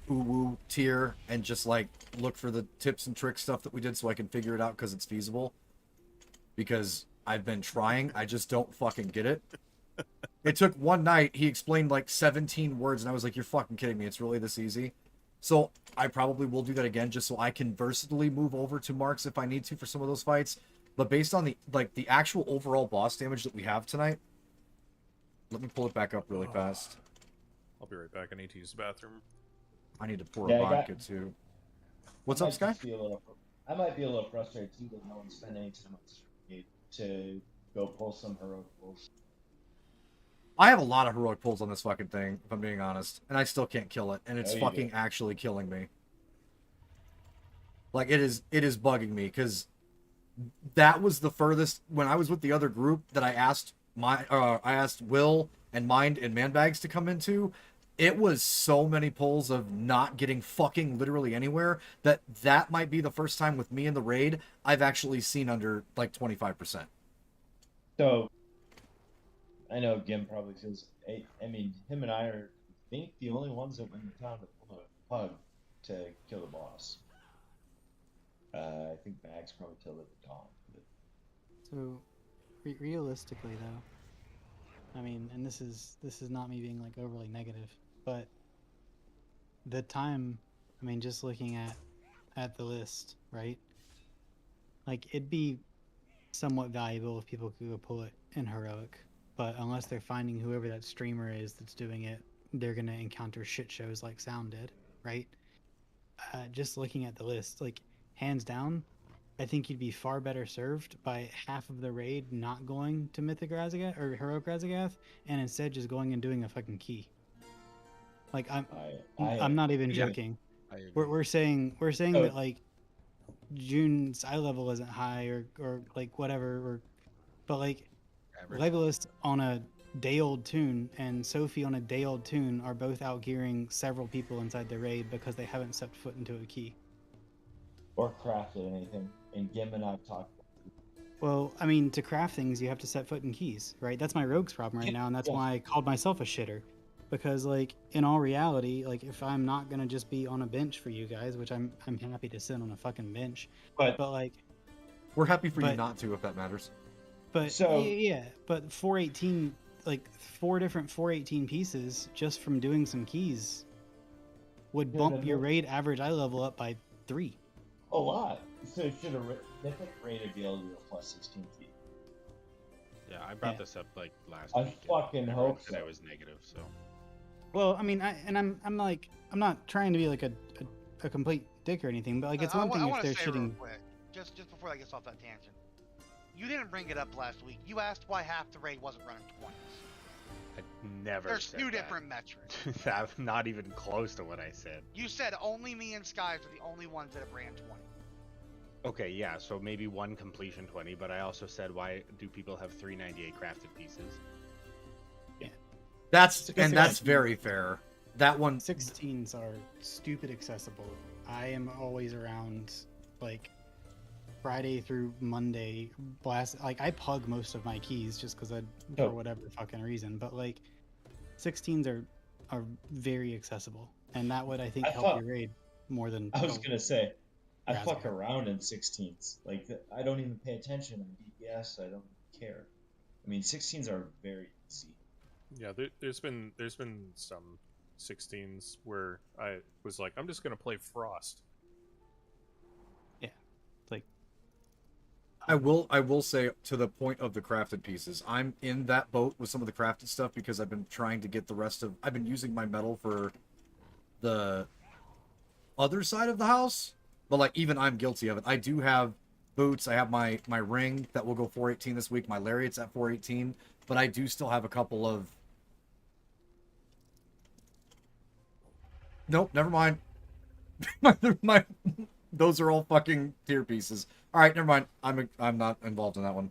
Uwu tier, and just, like, look for the tips and tricks stuff that we did so I can figure it out because it's feasible. Because I've been trying, I just don't fucking get it. It took one night, he explained like 17 words, and I was like, you're fucking kidding me, it's really this easy? So I probably will do that again, just so I can versatilely move over to marks if I need to for some of those fights. But based on the actual overall boss damage that we have tonight, let me pull it back up really fast. I'll be right back. I need to use the bathroom. I need to pour a vodka too. What's up, Sky? I might be a little frustrated too that no one spent any time to go pull some heroic pulls. I have a lot of heroic pulls on this fucking thing, if I'm being honest, and I still can't kill it, and it's you fucking do. actually killing me. Like, it is bugging me, because that was the furthest, when I was with the other group that I asked Will and Mind and Manbags to come into, it was so many pulls of not getting fucking literally anywhere that might be the first time with me in the raid I've actually seen under, like, 25%. So, I know Gim probably feels. I mean, him and I are, I think, the only ones that went to town to pull a pug to kill the boss. I think Max probably killed it at dawn. But... So, realistically, though, I mean, and this is not me being like overly negative, but the time, I mean, just looking at the list, right? Like, it'd be somewhat valuable if people could go pull it in heroic. But unless they're finding whoever that streamer is that's doing it, they're going to encounter shit shows like Sound did, right? Just looking at the list, like, hands down, I think you'd be far better served by half of the raid not going to Mythic Razagath or Heroic Razagath, and instead just going and doing a fucking key. Like I'm I I'm not even agree. joking. I agree. We're saying Oh. that like June's eye level isn't high or like whatever, but like Average. Legolas on a day old tune and Sophie on a day old tune are both outgearing several people inside the raid because they haven't stepped foot into a key. Or crafted anything. And Gim and I've talked. Well, I mean, to craft things, you have to set foot in keys, right? That's my rogue's problem right now, and that's Yeah. why I called myself a shitter. Because, like, in all reality, like, if I'm not gonna just be on a bench for you guys, which I'm happy to sit on a fucking bench, But like, We're happy for you But- not to, if that matters. but So- yeah, but 418, like, 4 different 418 pieces just from doing some keys would Yeah, bump then your what- raid average eye level up by 3. a lot. So should a Mythic raid be able to do a plus 16 key? Yeah, I brought Yeah. this up like last I week. and fucking everyone hope said I so. was negative, so. Well, I mean, I'm like, I'm not trying to be like a complete dick or anything, but like, it's one I thing if want they're to say real shitting. quick, just before I get off that tangent. You didn't bring it up last week. You asked why half the raid wasn't running 20s. I never There's said two that. different metrics. That's not even close to what I said. You said only me and Skies are the only ones that have ran 20. Okay, yeah, so maybe one completion 20, but I also said why do people have 398 crafted pieces? That's Because that's very fair. That one 16s are stupid accessible. I am always around like Friday through Monday. Like I pug most of my keys just because Oh. for whatever fucking reason. But like 16s are very accessible, and that would I think I help thought- your raid more than. I was gonna say, I Razz fuck Guard. around in 16s. Like I don't even pay attention on DPS. I don't care. I mean, 16s are very easy. Yeah, there's been some 16s where I was like, I'm just gonna play Frost. Yeah, like I will say, to the point of the crafted pieces, I'm in that boat with some of the crafted stuff because I've been trying to get the rest of. I've been using my metal for the other side of the house, but like even I'm guilty of it. I do have boots. I have my ring that will go 418 this week. My lariat's at 418, but I do still have a couple of. Nope, never mind. my those are all fucking tier pieces. All right, never mind. I'm not involved in that one.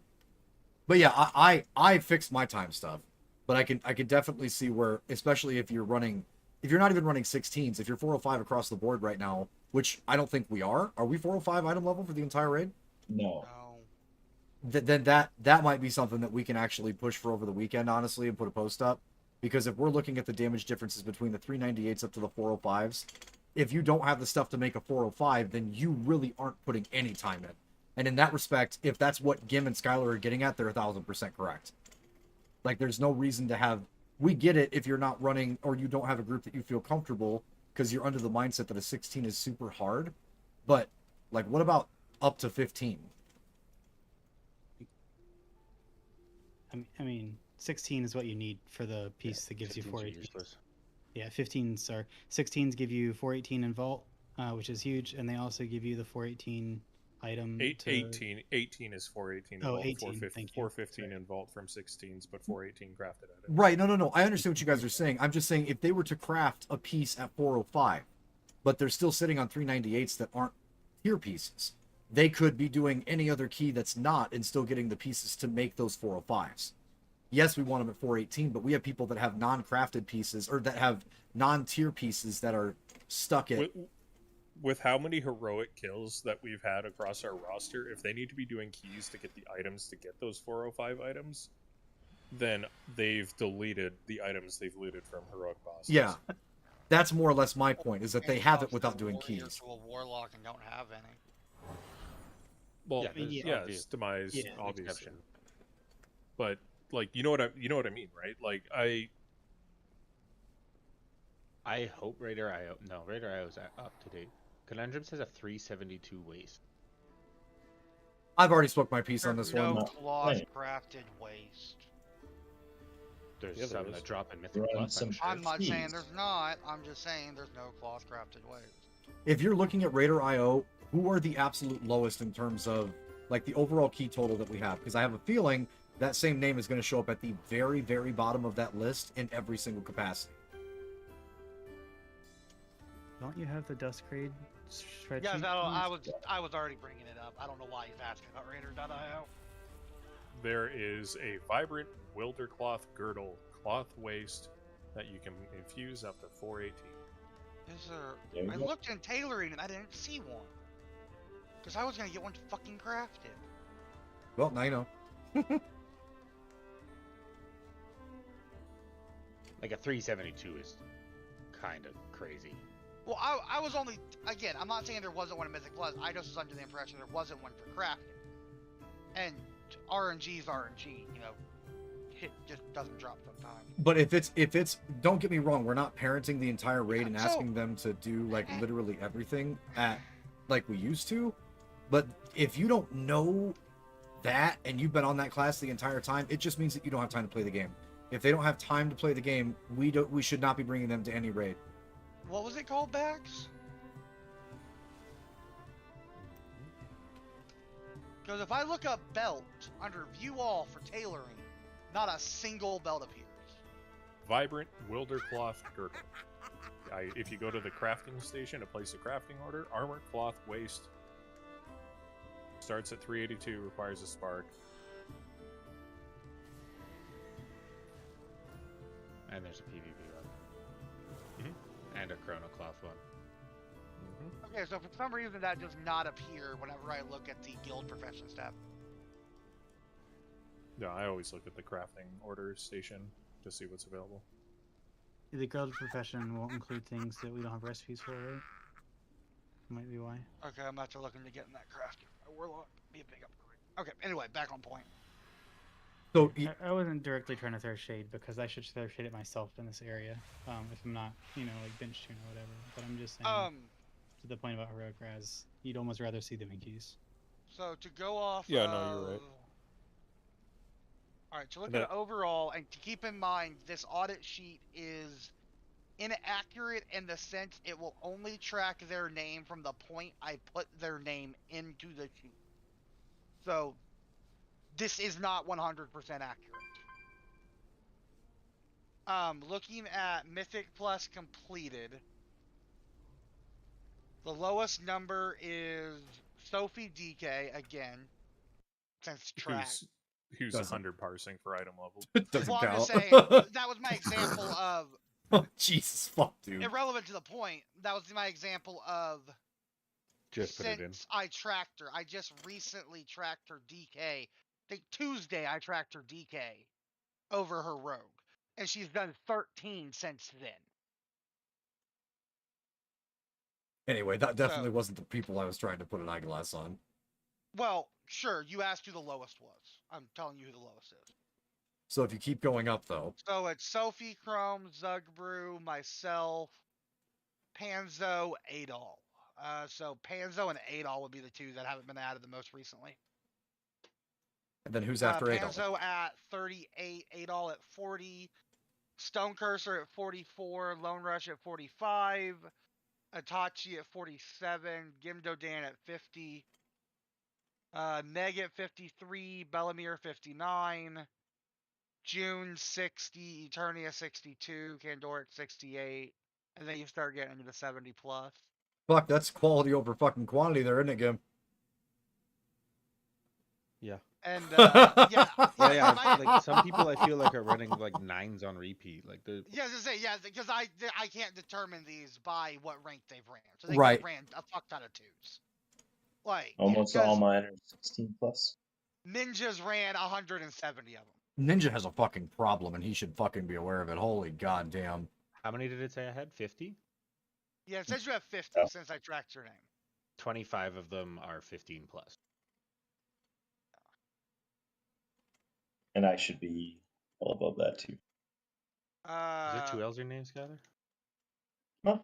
But yeah, I fixed my time stuff, but I can definitely see where, especially if you're not even running 16s, if you're 405 across the board right now, which I don't think we are. Are we 405 item level for the entire raid? No. Then that might be something that we can actually push for over the weekend, honestly, and put a post up. Because if we're looking at the damage differences between the 398s up to the 405s, if you don't have the stuff to make a 405, then you really aren't putting any time in. And in that respect, if that's what Gim and Skylar are getting at, they're 1000% correct. Like, there's no reason to have. We get it if you're not running or you don't have a group that you feel comfortable because you're under the mindset that a 16 is super hard. But, like, what about up to 15? I mean, 16 is what you need for the piece that gives you 15s are 418. useless. Yeah, 16s give you 418 in vault, which is huge, and they also give you the 418 item. 18 is 418 in Oh, vault, 18, 415, thank you. 415 in vault from 16s, but 418 crafted at it. Right, no. I understand what you guys are saying. I'm just saying if they were to craft a piece at 405, but they're still sitting on 398s that aren't tier pieces, they could be doing any other key that's not and still getting the pieces to make those 405s. Yes, we want them at 418, but we have people that have non-crafted pieces or that have non-tier pieces that are stuck at. With how many heroic kills that we've had across our roster, if they need to be doing keys to get the items to get those 405 items, then they've deleted the items they've looted from heroic bosses. Yeah, that's more or less my point, is that they have it without doing Warrior keys. to a warlock and don't have any. Well, Yeah, yeah, there's obvious- it's demise, yeah, obviously. exception. But like, you know what I mean, right? Like, I hope Raider IO. No, Raider IO is up to date. Conundrums has a 372 waste. I've already spoke my piece on There's this no one. claws crafted waste. There's Yeah, there some is. that drop in Mythic Run Plus, some I'm sure. I'm not saying keys. there's not. I'm just saying there's no claws crafted waste. If you're looking at Raider IO, who are the absolute lowest in terms of like the overall key total that we have? Because I have a feeling that same name is going to show up at the very, very bottom of that list in every single capacity. Don't you have the Duskgrade spreadsheet? Yeah, please? I was already bringing it up. I don't know why he's asking about Raider.io. There is a vibrant Wildercloth girdle cloth waist that you can infuse up to 418. Is there? I looked in tailoring and I didn't see one. Because I was gonna get one fucking crafted. Well, now you know. Like a 372 is kind of crazy. Well, I was only, again, I'm not saying there wasn't one in Mythic Plus. I just was under the impression there wasn't one for crafting. And RNG is RNG, you know. It just doesn't drop sometimes. But if it's don't get me wrong, we're not parenting the entire raid and asking them to do like literally everything at like we used to. But if you don't know that and you've been on that class the entire time, it just means that you don't have time to play the game. If they don't have time to play the game, we should not be bringing them to any raid. What was it called, Bax? Because if I look up belt under view all for tailoring, not a single belt appears. Vibrant Wildercloth girdle. If you go to the crafting station to place a crafting order, armor cloth waist starts at 382, requires a spark. And there's a PvP one. And a Chrono Cloth one. Okay, so for some reason that does not appear whenever I look at the guild professions tab. Yeah, I always look at the crafting order station to see what's available. The guild profession won't include things that we don't have recipes for, right? Might be why. Okay, I'm about to look into getting that crafted. A warlock be a big upgrade. Okay, anyway, back on point. So I wasn't directly trying to throw shade because I should throw shade at myself in this area. If I'm not, like bench tune or whatever. But I'm just saying. To the point about heroic raz, you'd almost rather see them in keys. So to go off. Yeah, no, you're right. All right, to look at overall, and to keep in mind, this audit sheet is inaccurate in the sense it will only track their name from the point I put their name into the sheet. So this is not 100% accurate. Looking at Mythic Plus completed, the lowest number is Sophie DK again, since track. Who's 100 parsing for item level. Doesn't well, count. I'm just saying, that was my example of... Oh, Jesus, fuck, dude. Irrelevant to the point, that was my example of... Just put it in. Since I tracked her, I just recently tracked her DK. I think Tuesday I tracked her DK over her rogue. And she's done 13 since then. Anyway, that definitely wasn't the people I was trying to put an eyeglass on. Well, sure, you asked who the lowest was. I'm telling you who the lowest is. So if you keep going up, though. So it's Sophie, Chrome, Zugbrew, myself, Panzo, Adol. So Panzo and Adol would be the two that haven't been added the most recently. And then who's after Adol? Panzo at 38, Adol at 40, Stone Cursor at 44, Lone Rush at 45, Itachi at 47, Gimdodan at 50, Neg at 53, Bellamir 59, June 60, Eternia 62, Candor at 68, and then you start getting into the 70 plus. Fuck, that's quality over fucking quantity there, isn't it, Gim? Yeah. And yeah, Like some people, I feel like are running like 9s on repeat. Like the yeah, to say because I can't determine these by what rank they've ran. So they ran a fuck ton of 2s. Like almost all mine are 16 plus. Ninjas ran 170 of them. Ninja has a fucking problem, and he should fucking be aware of it. Holy goddamn! How many did it say I had? 50? Yeah, it says you have 50 since I tracked your name. 25 of them are 15 plus. And I should be well above that too. Is it 2 L's your name, Skyler? Huh?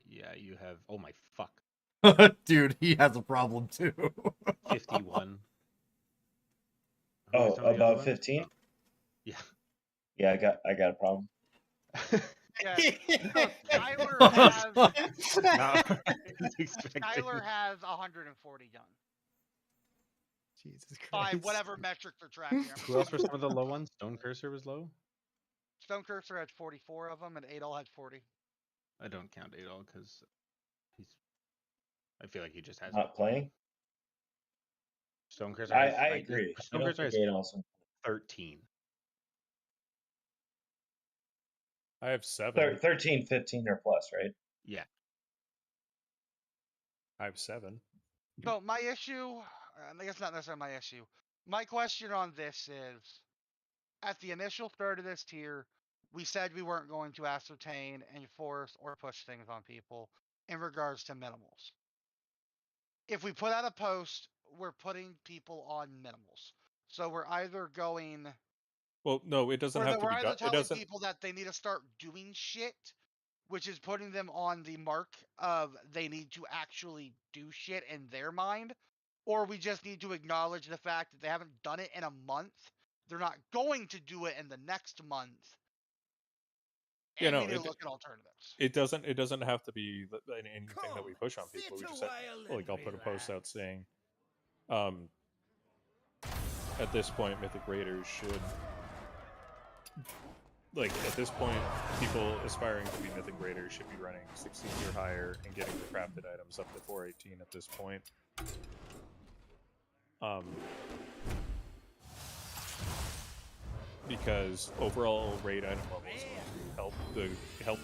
Yeah, you have. Oh my fuck. Dude, he has a problem too. 51. Oh, about 15? Yeah. Yeah, I got a problem. Yeah, Skylar has 140 done. Jesus Christ. By whatever metric they're tracking. Who else were some of the low ones? Stone Cursor was low? Stone Cursor had 44 of them, and Adol had 40. I don't count Adol because he's. I feel like he just has Not playing. Stonecursor. I agree. I don't Stonecursor think has Adol's 13. I have 7. 13, 15 or plus, right? Yeah. I have 7. So my issue, I guess not necessarily my issue. My question on this is, at the initial start of this tier, we said we weren't going to ascertain, enforce, or push things on people in regards to minimals. If we put out a post, we're putting people on minimals. So we're either going. Well, no, it doesn't have to We're be either done. It telling doesn't. people that they need to start doing shit, which is putting them on the mark of they need to actually do shit in their mind, or we just need to acknowledge the fact that they haven't done it in a month. They're not going to do it in the next month. You And know, we need to look at alternatives. it doesn't. It doesn't have to be anything that we push on people. We just I'll put a post out saying, at this point, Mythic Raiders should. Like, at this point, people aspiring to be Mythic Raiders should be running 16 or higher and getting the crafted items up to 418 at this point. Because overall raid item levels help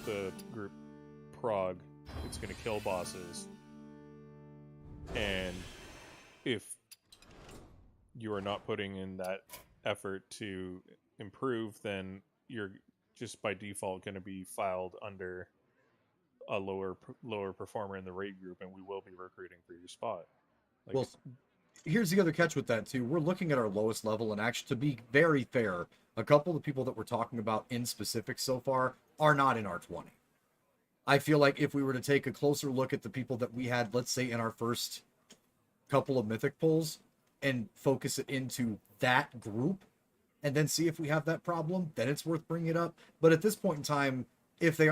the group prog. It's going to kill bosses, and if you are not putting in that effort to improve, then you're just by default going to be filed under a lower performer in the raid group, and we will be recruiting for your spot. Like, well, here's the other catch with that too. We're looking at our lowest level, and actually, to be very fair, a couple of the people that we're talking about in specific so far are not in our 20. I feel like if we were to take a closer look at the people that we had, let's say in our first couple of Mythic pulls, and focus it into that group, and then see if we have that problem, then it's worth bringing it up. But at this point in time, if they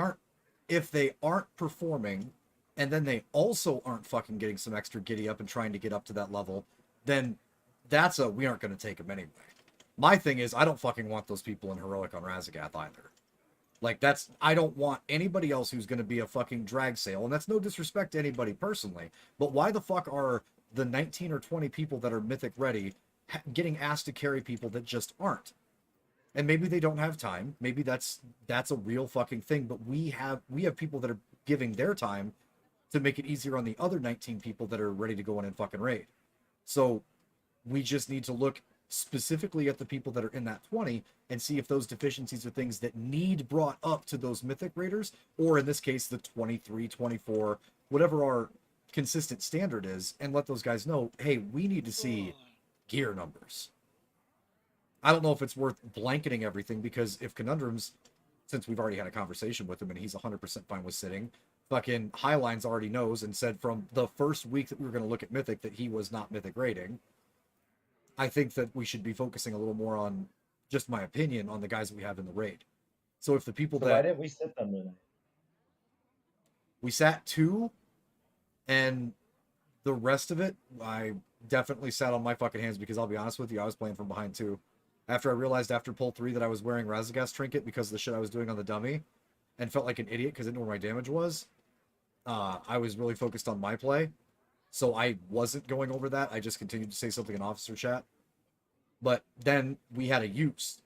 aren't performing, and then they also aren't fucking getting some extra giddy up and trying to get up to that level, then we aren't going to take them anyway. My thing is, I don't fucking want those people in Heroic on Razagath either. Like, I don't want anybody else who's going to be a fucking drag sale, and that's no disrespect to anybody personally, but why the fuck are the 19 or 20 people that are Mythic ready getting asked to carry people that just aren't? And maybe they don't have time. Maybe that's a real fucking thing, but we have people that are giving their time to make it easier on the other 19 people that are ready to go in and fucking raid. So we just need to look specifically at the people that are in that 20 and see if those deficiencies are things that need brought up to those Mythic Raiders, or in this case, the 23, 24, whatever our consistent standard is, and let those guys know, hey, we need to see gear numbers. I don't know if it's worth blanketing everything, because if Conundrums, since we've already had a conversation with him and he's 100% fine with sitting, fucking Highlines already knows and said from the first week that we were going to look at Mythic that he was not Mythic rating. I think that we should be focusing a little more on, just my opinion, on the guys that we have in the raid. So if the people why didn't we sit them tonight? We sat 2, and the rest of it, I definitely sat on my fucking hands, because I'll be honest with you, I was playing from behind too. After I realized after pull 3 that I was wearing Razagast's trinket because of the shit I was doing on the dummy, and felt like an idiot because I didn't know where my damage was, I was really focused on my play. So I wasn't going over that. I just continued to say something in officer chat. But then we had a use.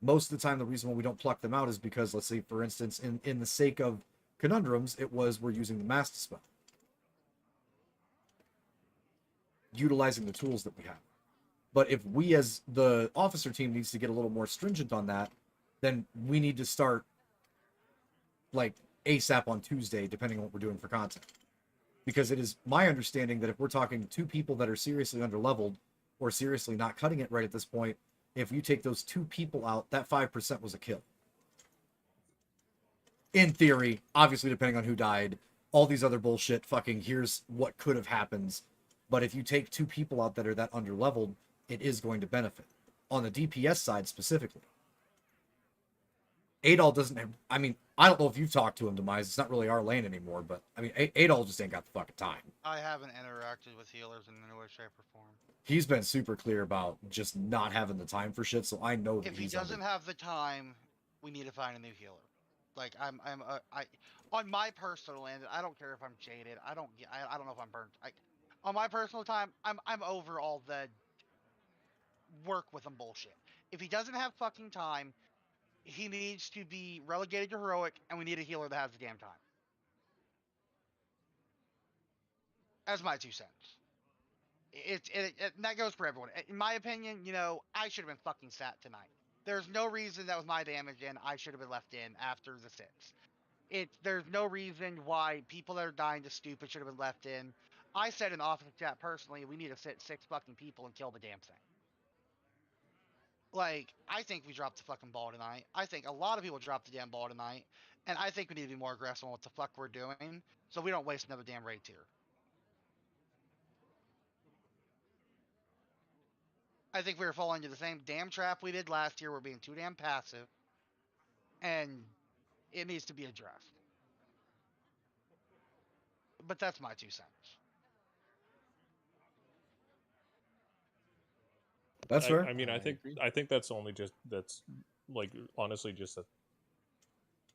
Most of the time, the reason why we don't pluck them out is because, let's say, for instance, in the sake of Conundrums, it was we're using the Master Spell. Utilizing the tools that we have. But if we as the officer team needs to get a little more stringent on that, then we need to start like ASAP on Tuesday, depending on what we're doing for content. Because it is my understanding that if we're talking 2 people that are seriously underleveled or seriously not cutting it right at this point, if you take those 2 people out, that 5% was a kill. In theory, obviously depending on who died, all these other bullshit, fucking here's what could have happened. But if you take 2 people out that are that underleveled, it is going to benefit. On the DPS side specifically. Adol doesn't have, I mean, I don't know if you've talked to him, Demise. It's not really our lane anymore, but I mean, Adol just ain't got the fucking time. I haven't interacted with healers in any way, shape, or form. He's been super clear about just not having the time for shit, so I know that If he doesn't have the time, we need to find a new healer. Like on my personal end, I don't care if I'm jaded. I don't know if I'm burnt. On my personal time, I'm over all the work with him bullshit. If he doesn't have fucking time, he needs to be relegated to heroic, and we need a healer that has the damn time. That's my 2 cents. And that goes for everyone. In my opinion, I should have been fucking sat tonight. There's no reason that with my damage in, I should have been left in after the sits. There's no reason why people that are dying to stupid should have been left in. I said in the office chat personally, we need to sit 6 fucking people and kill the damn thing. Like, I think we dropped the fucking ball tonight. I think a lot of people dropped the damn ball tonight. And I think we need to be more aggressive on what the fuck we're doing, so we don't waste another damn raid tier. I think we were falling into the same damn trap we did last year. We're being too damn passive. And it needs to be addressed. But that's my 2 cents. That's fair. I mean, I think that's only that's like honestly just a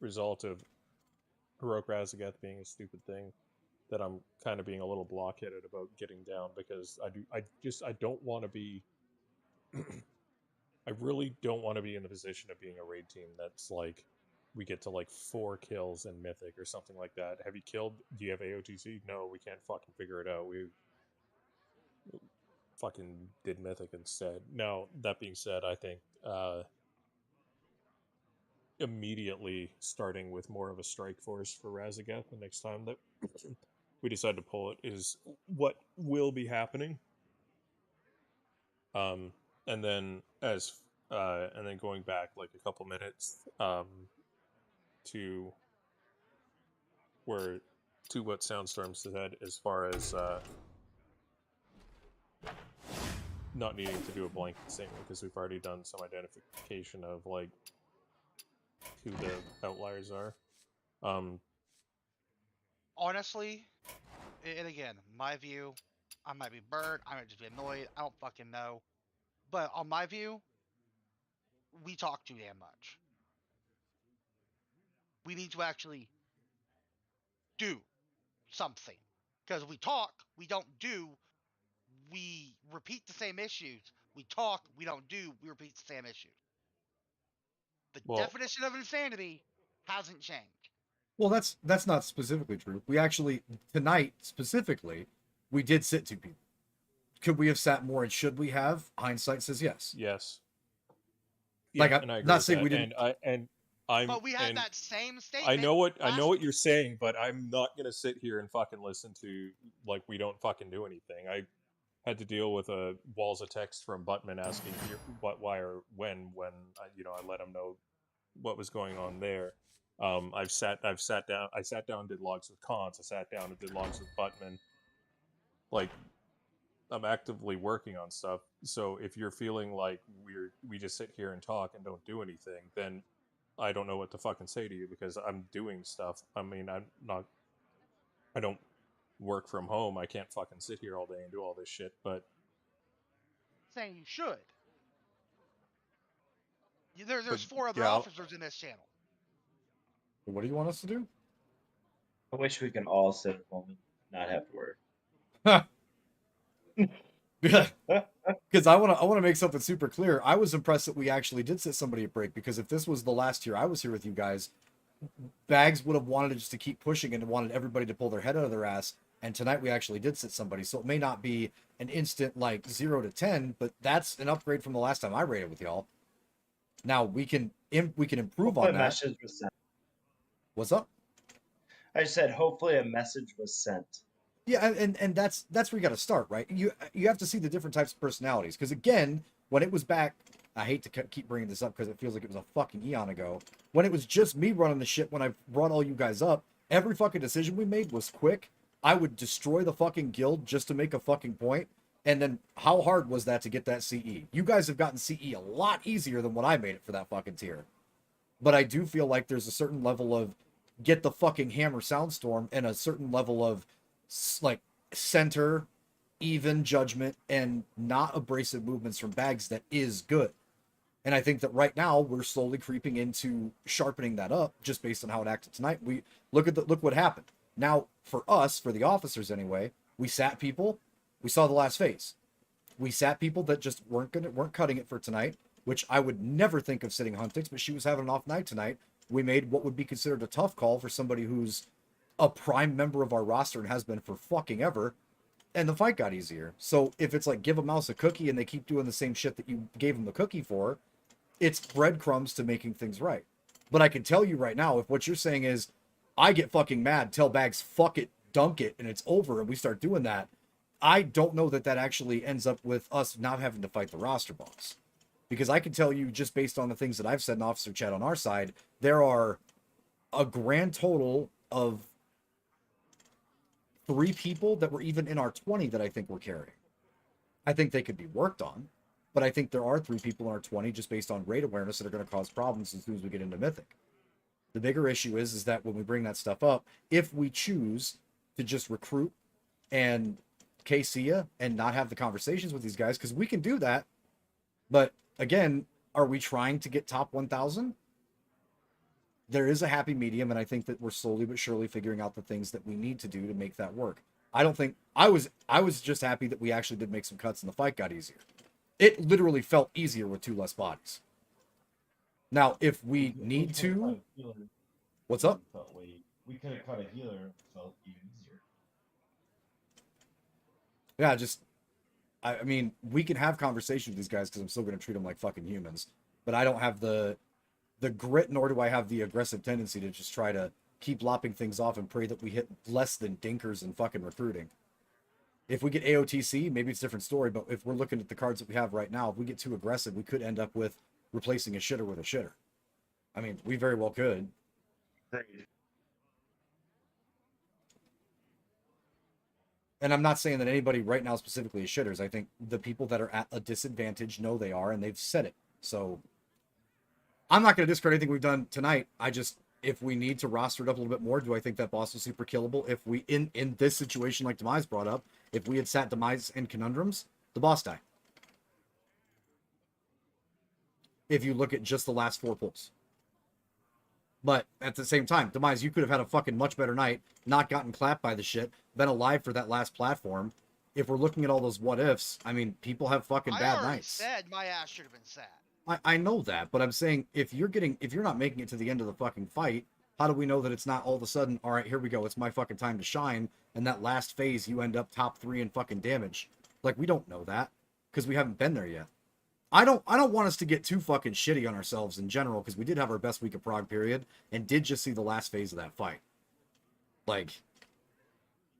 result of heroic Razagath being a stupid thing that I'm kind of being a little blockheaded about getting down, because I don't want to be I really don't want to be in the position of being a raid team that's like we get to like 4 kills in Mythic or something like that. Have you killed? Do you have AOTC? No, we can't fucking figure it out. We fucking did Mythic instead. Now, that being said, I think immediately starting with more of a strike force for Razagath the next time that we decide to pull it is what will be happening. And then going back like a couple minutes to what Soundstorm said as far as not needing to do a blanket statement, because we've already done some identification of like who the outliers are. Honestly, and again, my view, I might be burnt, I might just be annoyed, I don't fucking know. But on my view, we talk too damn much. We need to actually do something. Because we talk, we don't do, we repeat the same issues. We talk, we don't do, we repeat the same issues. The definition of insanity hasn't changed. Well, that's not specifically true. We actually, tonight specifically, we did sit 2 people. Could we have sat more, and should we have? Hindsight says yes. Yes. Like, I'm not saying we didn't. But we had that same statement. I know what you're saying, but I'm not gonna sit here and fucking listen to like we don't fucking do anything. I had to deal with walls of text from Buttman asking what, why, or when I let him know what was going on there. I sat down and did logs with Cons. I sat down and did logs with Buttman. Like, I'm actively working on stuff. So if you're feeling like we just sit here and talk and don't do anything, then I don't know what to fucking say to you, because I'm doing stuff. I mean, I don't work from home. I can't fucking sit here all day and do all this shit, but saying you should. There's 4 other officers in this channel. What do you want us to do? I wish we can all sit at home and not have to work. Because I want to make something super clear. I was impressed that we actually did set somebody a break, because if this was the last year I was here with you guys, Bags would have wanted just to keep pushing and wanted everybody to pull their head out of their ass. And tonight we actually did sit somebody, so it may not be an instant like 0 to 10, but that's an upgrade from the last time I rated with y'all. Now we can improve on that. Message was sent. What's up? I said hopefully a message was sent. Yeah, and that's where you got to start, right? You have to see the different types of personalities, because again, when it was back, I hate to keep bringing this up because it feels like it was a fucking eon ago. When it was just me running the shit, when I brought all you guys up, every fucking decision we made was quick. I would destroy the fucking guild just to make a fucking point. And then how hard was that to get that CE? You guys have gotten CE a lot easier than when I made it for that fucking tier. But I do feel like there's a certain level of get the fucking hammer Soundstorm and a certain level of like center, even judgment, and not abrasive movements from Bags that is good. And I think that right now we're slowly creeping into sharpening that up just based on how it acted tonight. We look what happened. Now, for us, for the officers anyway, we sat people, we saw the last phase. We sat people that just weren't cutting it for tonight, which I would never think of sitting Huntix, but she was having an off night tonight. We made what would be considered a tough call for somebody who's a prime member of our roster and has been for fucking ever, and the fight got easier. So if it's like give a mouse a cookie and they keep doing the same shit that you gave them the cookie for, it's breadcrumbs to making things right. But I can tell you right now, if what you're saying is I get fucking mad, tell Bags fuck it, dunk it, and it's over, and we start doing that, I don't know that that actually ends up with us not having to fight the roster boss. Because I can tell you, just based on the things that I've said in Officer Chat on our side, there are a grand total of 3 people that were even in our 20 that I think we're carrying. I think they could be worked on, but I think there are 3 people in our 20 just based on raid awareness that are going to cause problems as soon as we get into Mythic. The bigger issue is that when we bring that stuff up, if we choose to just recruit and KC ya and not have the conversations with these guys, because we can do that, but again, are we trying to get top 1,000? There is a happy medium, and I think that we're slowly but surely figuring out the things that we need to do to make that work. I don't think I was just happy that we actually did make some cuts and the fight got easier. It literally felt easier with 2 less bodies. Now, if we need to, what's up? We could have cut a healer and felt even easier. Yeah, just I mean, we can have conversations with these guys because I'm still going to treat them like fucking humans, but I don't have the grit, nor do I have the aggressive tendency to just try to keep lopping things off and pray that we hit less than dinkers and fucking recruiting. If we get AOTC, maybe it's a different story, but if we're looking at the cards that we have right now, if we get too aggressive, we could end up with replacing a shitter with a shitter. I mean, we very well could. And I'm not saying that anybody right now specifically is shitters. I think the people that are at a disadvantage know they are, and they've said it. So I'm not going to discredit anything we've done tonight. If we need to roster it up a little bit more, do I think that boss is super killable? If we, in this situation like Demise brought up, if we had sat Demise in Conundrums, the boss died. If you look at just the last 4 pulls. But at the same time, Demise, you could have had a fucking much better night, not gotten clapped by the shit, been alive for that last platform. If we're looking at all those what ifs, I mean, people have fucking bad nights. I said my ass should have been sat. I know that, but I'm saying if you're not making it to the end of the fucking fight, how do we know that it's not all of a sudden, all right, here we go, it's my fucking time to shine, and that last phase you end up top 3 in fucking damage? Like, we don't know that because we haven't been there yet. I don't want us to get too fucking shitty on ourselves in general, because we did have our best week of Prog period and did just see the last phase of that fight. Like,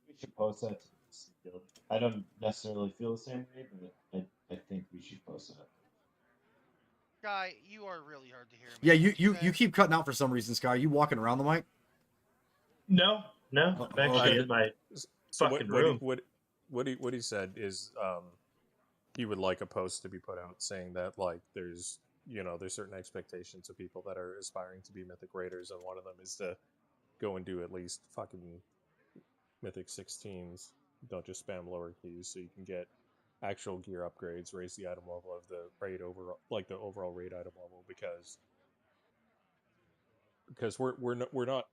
we should post that. I don't necessarily feel the same way, but I think we should post that. Guy, you are really hard to hear. Yeah, you keep cutting out for some reason, Sky. Are you walking around the mic? No, I'm actually in my fucking room. What he said is he would like a post to be put out saying that, like, there's certain expectations of people that are aspiring to be Mythic Raiders, and one of them is to go and do at least fucking Mythic 16s. Don't just spam lower keys, so you can get actual gear upgrades, raise the item level of the raid overall, like the overall raid item level, because we're not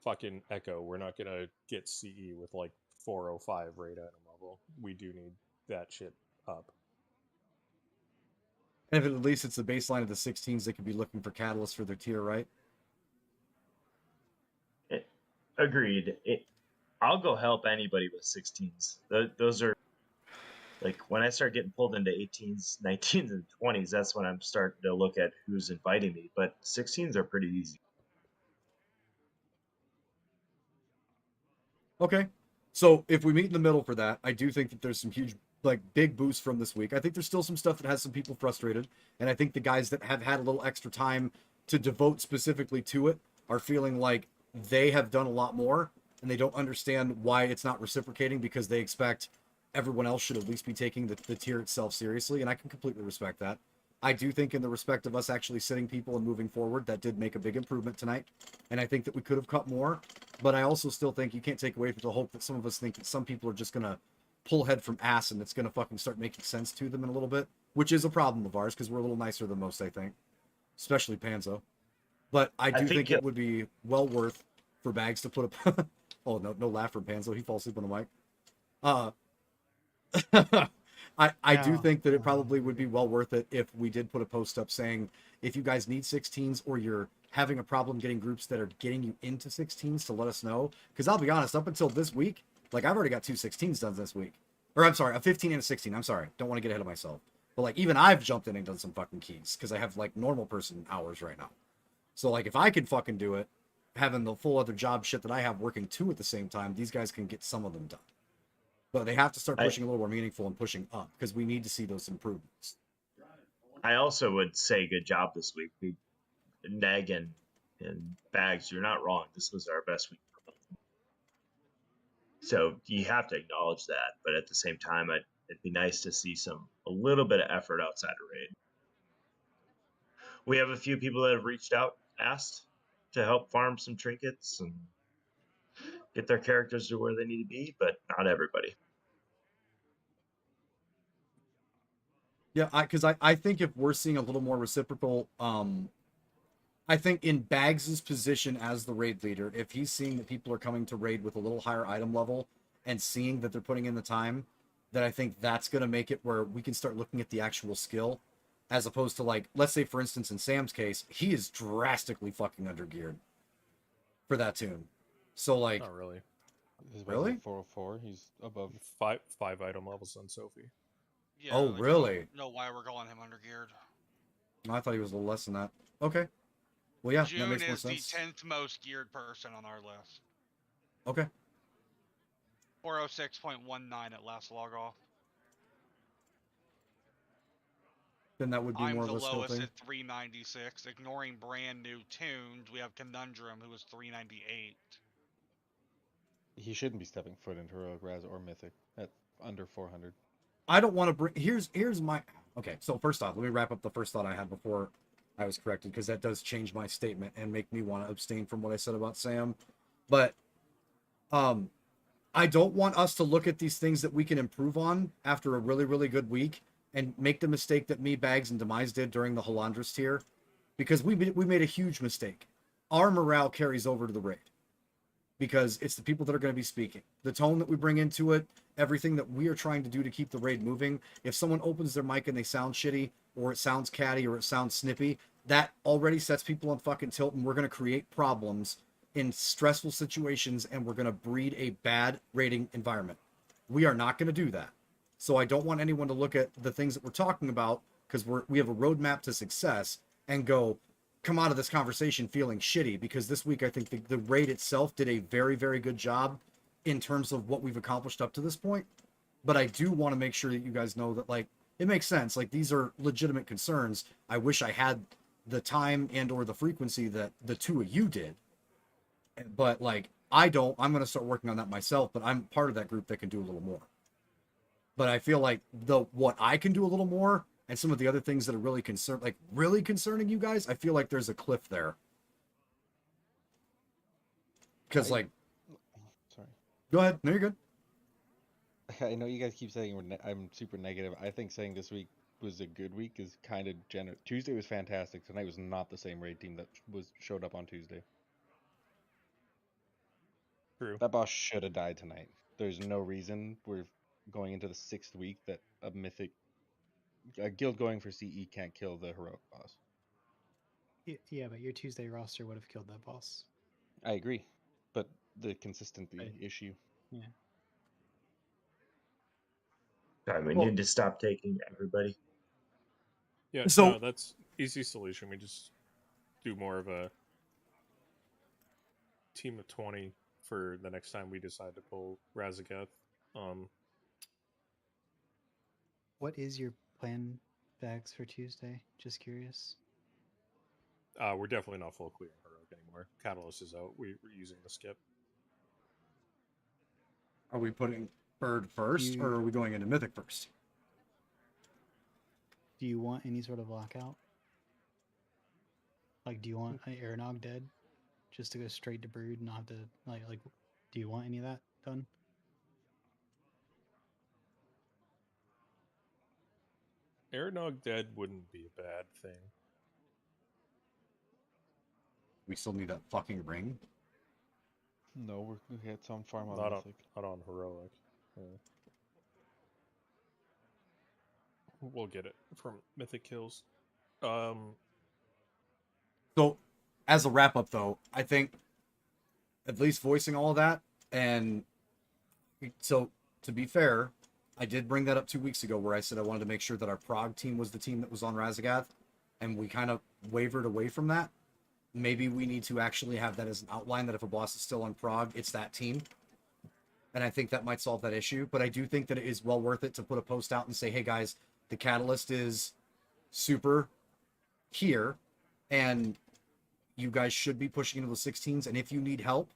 fucking Echo. We're not gonna get CE with like 405 raid item level. We do need that shit up. And if at least it's the baseline of the 16s, they could be looking for catalysts for their tier, right? Agreed. I'll go help anybody with 16s. Those are, like, when I start getting pulled into 18s, 19s, and 20s, that's when I'm starting to look at who's inviting me. But 16s are pretty easy. Okay. So if we meet in the middle for that, I do think that there's some huge, like, big boosts from this week. I think there's still some stuff that has some people frustrated. And I think the guys that have had a little extra time to devote specifically to it are feeling like they have done a lot more, and they don't understand why it's not reciprocating, because they expect everyone else should at least be taking the tier itself seriously, and I can completely respect that. I do think in the respect of us actually sitting people and moving forward, that did make a big improvement tonight, and I think that we could have cut more, but I also still think you can't take away from the hope that some of us think that some people are just going to pull head from ass and it's going to fucking start making sense to them in a little bit. which is a problem of ours because we're a little nicer than most, I think, especially Panzo. But I do think it would be well worth for Bags to put up. Oh, no laugh from Panzo. He falls asleep on the mic. I do think that it probably would be well worth it if we did put a post up saying if you guys need 16s or you're having a problem getting groups that are getting you into 16s to let us know. Because I'll be honest, up until this week, like I've already got 2 16s done this week. Or I'm sorry, a 15 and a 16. I'm sorry. Don't want to get ahead of myself. But like even I've jumped in and done some fucking keys because I have like normal person hours right now. So like if I can fucking do it, having the full other job shit that I have working 2 at the same time, these guys can get some of them done. But they have to start pushing a little more meaningful and pushing up because we need to see those improvements. I also would say good job this week. Neg and Bags, you're not wrong. This was our best week. So you have to acknowledge that. But at the same time, it'd be nice to see a little bit of effort outside of raid. We have a few people that have reached out, asked to help farm some trinkets and get their characters to where they need to be, but not everybody. Yeah, because I think if we're seeing a little more reciprocal, I think in Bags' position as the raid leader, if he's seeing that people are coming to raid with a little higher item level and seeing that they're putting in the time, then I think that's going to make it where we can start looking at the actual skill, as opposed to like, let's say for instance in Sam's case, he is drastically fucking undergeared for that tune. So like, not really. Really? 404. He's above 5 item levels on Sophie. Yeah, oh, like, really? I don't know why we're calling him undergeared. I thought he was a little less than that. Okay. Well, yeah, that June makes more is the sense. 10th most geared person on our list. Okay. 406.19 at last log off. Then that would be I'm more the of a skill lowest thing. at 396. Ignoring brand new tunes, we have Conundrum, who was 398. He shouldn't be stepping foot into Heroic Raz or Mythic at under 400. I don't want to bring. Here's my. Okay, so first off, let me wrap up the first thought I had before I was corrected, because that does change my statement and make me want to abstain from what I said about Sam. But I don't want us to look at these things that we can improve on after a really, really good week and make the mistake that me, Bags, and Demise did during the Halandras tier, because we made a huge mistake. Our morale carries over to the raid because it's the people that are going to be speaking. The tone that we bring into it, everything that we are trying to do to keep the raid moving. If someone opens their mic and they sound shitty, or it sounds catty, or it sounds snippy, that already sets people on fucking tilt, and we're going to create problems in stressful situations, and we're going to breed a bad raiding environment. We are not going to do that. So I don't want anyone to look at the things that we're talking about, because we have a roadmap to success, and come out of this conversation feeling shitty, because this week I think the raid itself did a very, very good job in terms of what we've accomplished up to this point. But I do want to make sure that you guys know that, like, it makes sense. Like, these are legitimate concerns. I wish I had the time and or the frequency that the two of you did. But, like, I don't. I'm going to start working on that myself, but I'm part of that group that can do a little more. But I feel like what I can do a little more, and some of the other things that are really concerning you guys, I feel like there's a cliff there. Because, like... Sorry. Go ahead. No, you're good. I know you guys keep saying I'm super negative. I think saying this week was a good week is kind of generous. Tuesday was fantastic. Tonight was not the same raid team that showed up on Tuesday. True. That boss should have died tonight. There's no reason we're going into the 6th week that a guild going for CE can't kill the heroic boss. Yeah, but your Tuesday roster would have killed that boss. I agree, but the consistency issue. Yeah. Sorry, we need to stop taking everybody. Yeah, So- no, that's easy solution. We just do more of a team of 20 for the next time we decide to pull Razagath. What is your plan, Bags, for Tuesday? Just curious. We're definitely not full clearing heroic anymore. Catalyst is out. We're using the skip. Are we putting Bird first, or are we going into Mythic first? Do you want any sort of lockout? Like, do you want Aranog dead? Just to go straight to Brood and not have to, like, do you want any of that done? Airnog dead wouldn't be a bad thing. We still need that fucking ring. No, it's on farm on Not Mythic. not on heroic. Yeah. We'll get it from Mythic kills. So, as a wrap up, though, I think at least voicing all of that, and so to be fair, I did bring that up 2 weeks ago where I said I wanted to make sure that our Prog team was the team that was on Razagath, and we kind of wavered away from that. Maybe we need to actually have that as an outline that if a boss is still on Prog, it's that team. And I think that might solve that issue. But I do think that it is well worth it to put a post out and say, hey guys, the catalyst is super here, and you guys should be pushing into the 16s. And if you need help,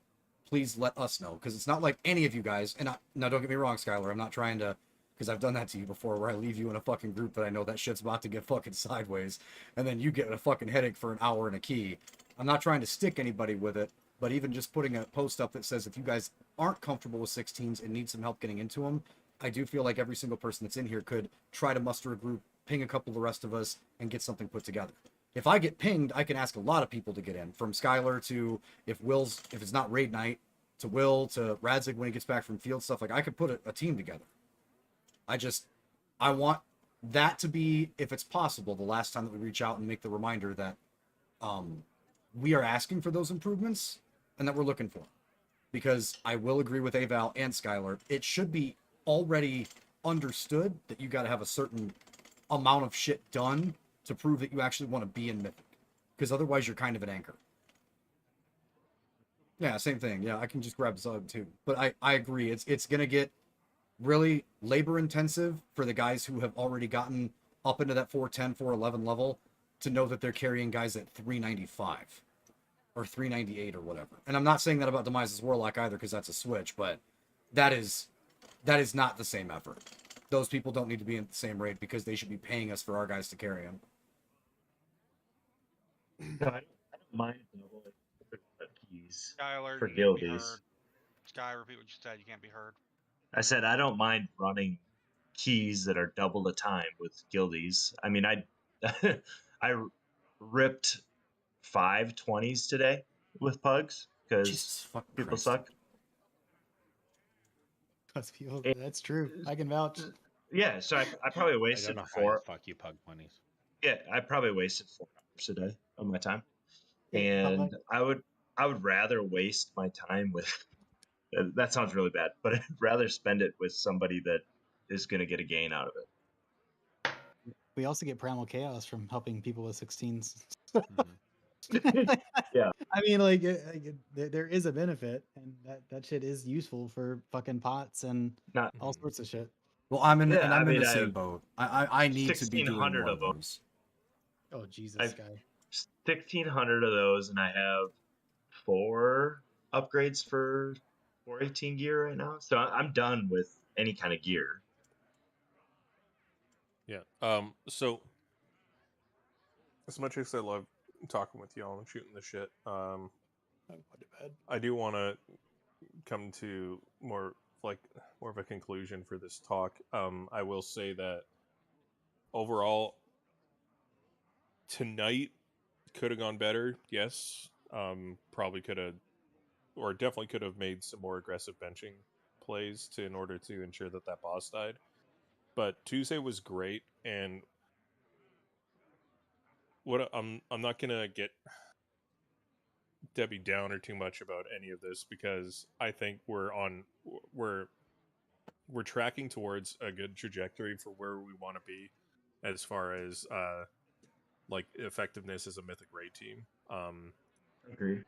please let us know. Because it's not like any of you guys, and now don't get me wrong, Skylar, I'm not trying to, because I've done that to you before where I leave you in a fucking group that I know that shit's about to get fucking sideways, and then you get a fucking headache for an hour and a key. I'm not trying to stick anybody with it, but even just putting a post up that says if you guys aren't comfortable with 16s and need some help getting into them, I do feel like every single person that's in here could try to muster a group, ping a couple of the rest of us, and get something put together. If I get pinged, I can ask a lot of people to get in, from Skylar to if it's not raid night, to Will, to Radzig when he gets back from field stuff. Like, I could put a team together. I want that to be, if it's possible, the last time that we reach out and make the reminder that we are asking for those improvements and that we're looking for. Because I will agree with Aval and Skylar, it should be already understood that you got to have a certain amount of shit done to prove that you actually want to be in Mythic. Because otherwise you're kind of an anchor. Yeah, same thing. Yeah, I can just grab Zug too. But I agree. It's going to get really labor intensive for the guys who have already gotten up into that 410, 411 level to know that they're carrying guys at 395 or 398 or whatever. And I'm not saying that about Demise's Warlock either because that's a switch, but that is not the same effort. Those people don't need to be in the same raid because they should be paying us for our guys to carry them. No, I don't mind double keys Skylar, for you can't be guildies. heard. Sky, repeat what you said. You can't be heard. I said I don't mind running keys that are double the time with guildies. I mean, I ripped 5 20s today with pugs because people suck. That's true. I can vouch. Yeah, so I probably wasted I don't know how you 4. fuck you pug bunnies. Yeah, I probably wasted 4 hours a day of my time, Yeah, but and I would rather waste my time with. That sounds really bad, but I'd rather spend it with somebody that is going to get a gain out of it. we also get primal chaos from helping people with 16s. Yeah. I mean, there is a benefit, and that shit is useful for fucking pots and all sorts of shit. Well, I'm in the same boat. I need to be doing 1,600 more of of those. Oh Jesus, guy! 1,600 of those, and I have 4 upgrades for 418 gear right now. So I'm done with any kind of gear. Yeah. So as much as I love talking with y'all and shooting the shit, I do want to come to more of a conclusion for this talk. I will say that overall tonight could have gone better. Yes. Probably could have, or definitely could have made some more aggressive benching plays in order to ensure that boss died. But Tuesday was great, and I'm not gonna get Debbie Downer too much about any of this because I think we're tracking towards a good trajectory for where we want to be as far as effectiveness as a Mythic raid team. Agree.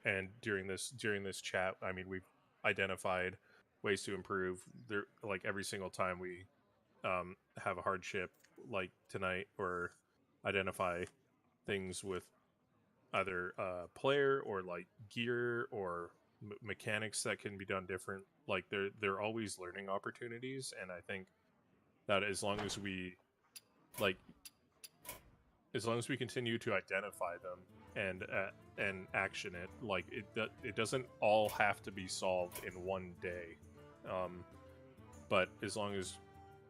And during this chat, I mean, we've identified ways to improve. There, like every single time we have a hardship like tonight, or identify things with either player or like gear or mechanics that can be done different. Like they're always learning opportunities, and I think that as long as we continue to identify them and action it, like it doesn't all have to be solved in one day, but as long as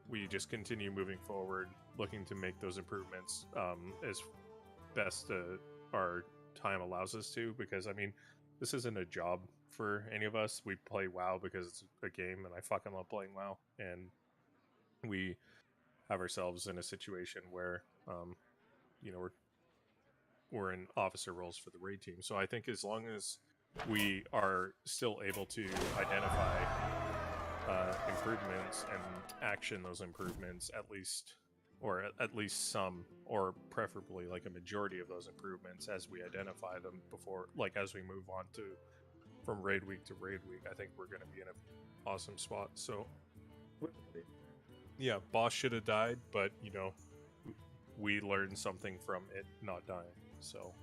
we just continue moving forward looking to make those improvements as best our time allows us to, because I mean, this isn't a job for any of us. We play WoW because it's a game, and I fucking love playing WoW, and we have ourselves in a situation where you know, we're in officer roles for the raid team. So I think as long as we are still able to identify improvements and action those improvements, at least, or at least some, or preferably like a majority of those improvements as we identify them before, like as we move on to from raid week to raid week, I think we're going to be in an awesome spot. So yeah, boss should have died, but you know, we learned something from it not dying. So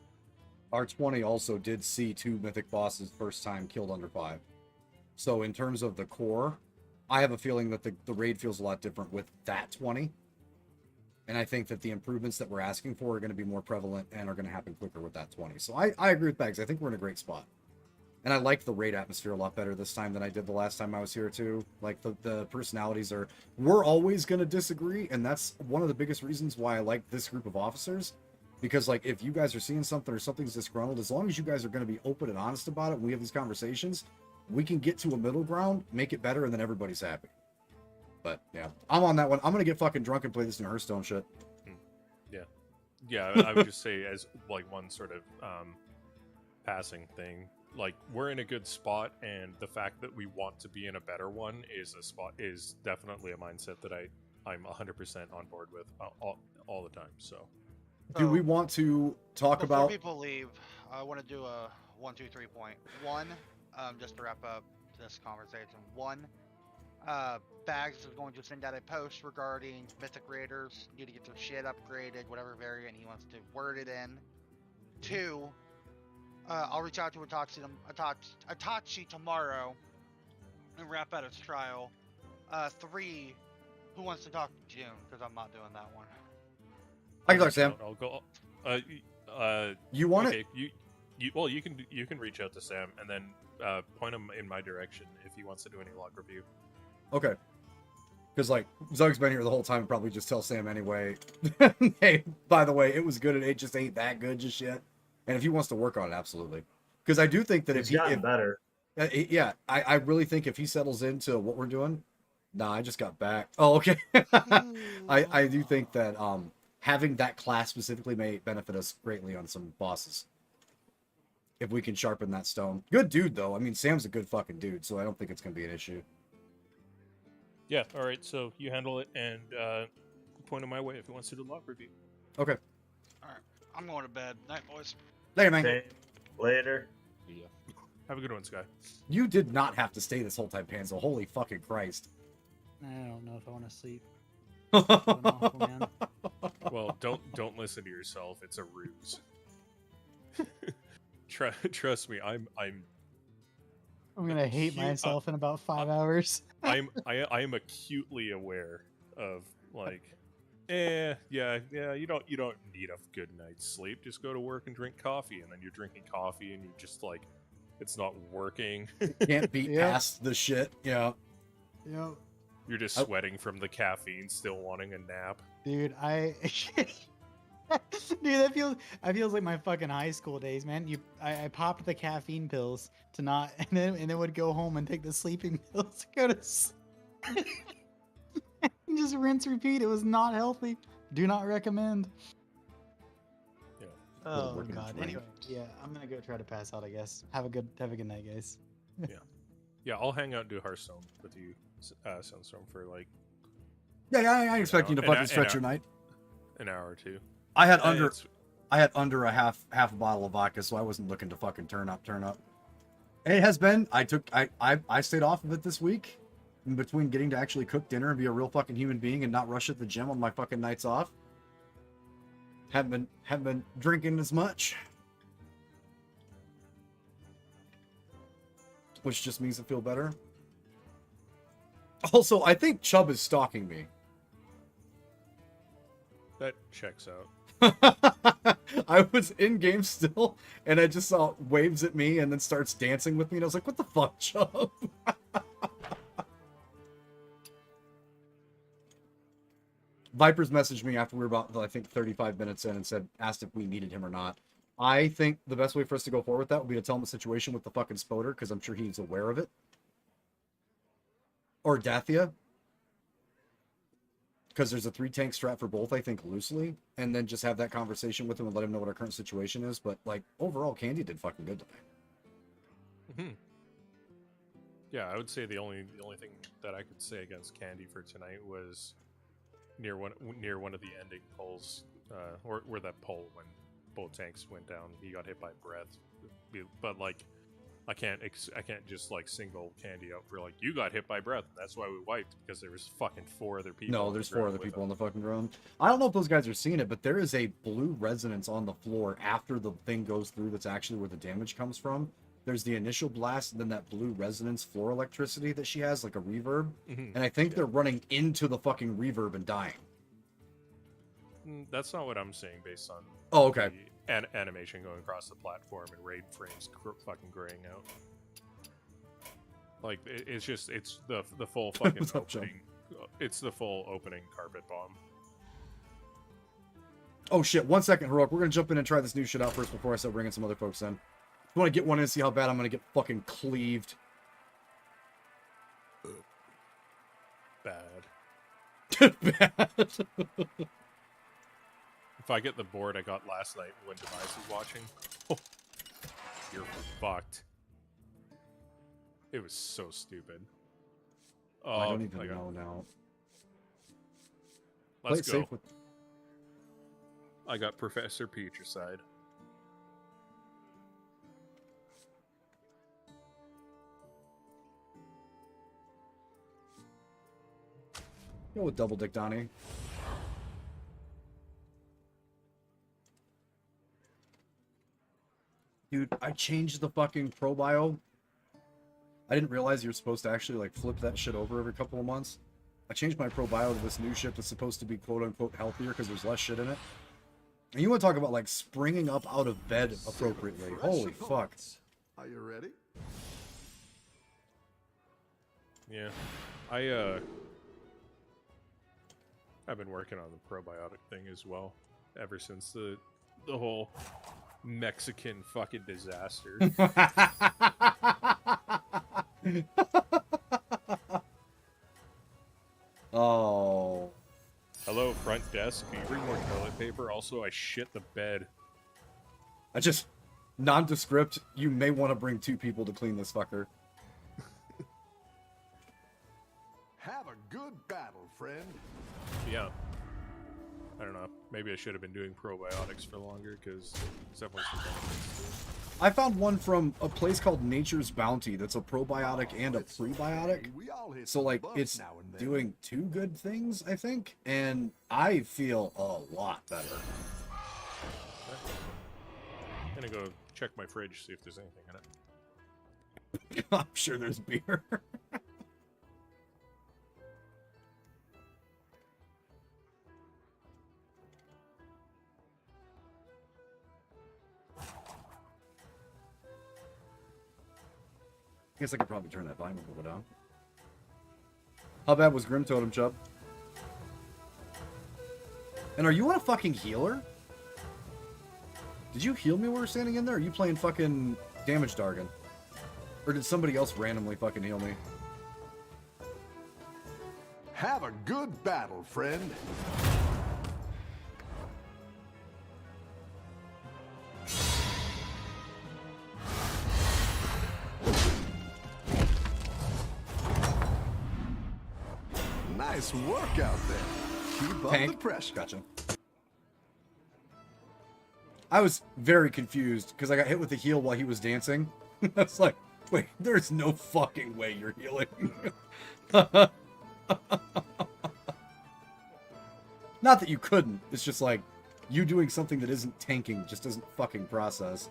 R20 also did see 2 mythic bosses first time killed under 5. So in terms of the core, I have a feeling that the raid feels a lot different with that 20. And I think that the improvements that we're asking for are going to be more prevalent and are going to happen quicker with that 20. So I agree with Bags. I think we're in a great spot. And I like the raid atmosphere a lot better this time than I did the last time I was here too. Like the personalities are, we're always going to disagree. And that's one of the biggest reasons why I like this group of officers. Because like, if you guys are seeing something or something's disgruntled, as long as you guys are going to be open and honest about it, and we have these conversations, we can get to a middle ground, make it better, and then everybody's happy. But yeah, I'm on that one. I'm going to get fucking drunk and play this new Hearthstone shit. yeah. Yeah, I would just say as like one sort of passing thing, like we're in a good spot, and the fact that we want to be in a better one is definitely a mindset that I'm 100% on board with all the time. So do we want to talk Before about people leave, I want to do a 1, 2, 3 point. One, just to wrap up this conversation. One, Bags is going to send out a post regarding Mythic Raiders need to get their shit upgraded, whatever variant he wants to word it in. 2, I'll reach out to Itachi tomorrow and wrap out his trial. 3, who wants to talk to June? Because I'm not doing that one. I can talk, Sam. I'll go. You want okay, it? Well, you can reach out to Sam and then point him in my direction if he wants to do any log review. Okay. Because, like, Zug's been here the whole time and probably just tell Sam anyway. Hey, by the way, it was good. It just ain't that good just yet. And if he wants to work on it, absolutely. Because I do think that He's gotten better. Yeah, I really think if he settles into what we're doing. Nah, I just got back. Oh, okay. I do think that having that class specifically may benefit us greatly on some bosses. If we can sharpen that stone. Good dude, though. I mean, Sam's a good fucking dude, so I don't think it's going to be an issue. Yeah, all right, so you handle it and point him my way if he wants to do log review. Okay. Alright, I'm going to bed. Night, boys. Later, man. Okay. Later. Yeah. Have a good one, Sky. You did not have to stay this whole time, Panzo. Holy fucking Christ. I don't know if I want to sleep. Well, don't listen to yourself. It's a ruse. Trust me, I'm gonna hate myself in about 5 hours. I am acutely aware of like, yeah, you don't need a good night's sleep. Just go to work and drink coffee, and then you're drinking coffee and you just like, it's not working. Can't beat past the shit. Yeah. Yep. You're just sweating from the caffeine, still wanting a nap. Dude, that feels like my fucking high school days, man. I popped the caffeine pills to not, and then would go home and take the sleeping pills to go to sleep. And just rinse, repeat. It was not healthy. Do not recommend. Yeah. Oh god. Anyway, yeah, I'm gonna go try to pass out, I guess. Have a good night, guys. Yeah, I'll hang out and do Hearthstone with you, Sunstorm, for like. Yeah, I expect you to fucking stretch your night. An hour or two. I had under a half bottle of vodka, so I wasn't looking to fucking turn up. It has been. I stayed off of it this week, in between getting to actually cook dinner and be a real fucking human being and not rush at the gym on my fucking nights off. Haven't been drinking as much, which just means I feel better. Also, I think Chubb is stalking me. That checks out. I was in game still, and I just saw waves at me and then starts dancing with me, and I was like, what the fuck, Chubb? Viper's messaged me after we were about, I think, 35 minutes in and asked if we needed him or not. I think the best way for us to go forward with that would be to tell him the situation with the fucking Spoder, because I'm sure he's aware of it. Or Dathia. Because there's a 3-tank strat for both, I think, loosely. And then just have that conversation with him and let him know what our current situation is. But, like, overall, Candy did fucking good today. Mm-hmm. Yeah, I would say the only thing that I could say against Candy for tonight was near one of the ending pulls, or where that pull when both tanks went down, he got hit by breath. But like, I can't just like single Candy out for like, you got hit by breath. That's why we wiped, because there was fucking 4 other people. No, there's 4 other people on the fucking ground. I don't know if those guys are seeing it, but there is a blue resonance on the floor after the thing goes through. That's actually where the damage comes from. There's the initial blast, and then that blue resonance floor electricity that she has, like a reverb. Mm-hmm. And I think they're running into the fucking reverb and dying. That's not what I'm saying based on okay. the animation going across the platform and raid frames fucking graying out. Like, it's the full fucking opening. It's the full opening carpet bomb. Oh shit, 1 second, Heroic. We're gonna jump in and try this new shit out first before I start bringing some other folks in. I want to get one in and see how bad I'm going to get fucking cleaved. Bad. Bad. If I get the board I got last night when Demise was watching, you're fucked. It was so stupid. Oh, I don't even know now. Let's go. I got Professor Peach aside. Go with Double Dick Donnie. Dude, I changed the fucking pro bio. I didn't realize you're supposed to actually like flip that shit over every couple of months. I changed my pro bio to this new shit that's supposed to be quote unquote healthier because there's less shit in it. And you want to talk about like springing up out of bed appropriately. Holy fuck. Are you ready? Yeah. I've been working on the probiotic thing as well ever since the whole Mexican fucking disaster. Oh. Hello, front desk. Can you bring more toilet paper? Also, I shit the bed. I just nondescript. You may want to bring 2 people to clean this fucker. Have a good battle, friend. Yeah. I don't know. Maybe I should have been doing probiotics for longer, because there's definitely some benefits to it. I found one from a place called Nature's Bounty that's a probiotic and a prebiotic. So, like, it's doing 2 good things, I think. And I feel a lot better. I'm gonna go check my fridge, see if there's anything in it. I'm sure there's beer. I guess I could probably turn that volume a little down. How bad was Grim Totem, Chubb? And are you on a fucking healer? Did you heal me while we were standing in there? Or are you playing fucking Damage Dargon? Or did somebody else randomly fucking heal me? Have a good battle, friend. Nice work out there. Keep up the pressure. Gotcha. I was very confused because I got hit with the heal while he was dancing. I was like, wait, there's no fucking way you're healing. Not that you couldn't. It's just like, you doing something that isn't tanking just doesn't fucking process.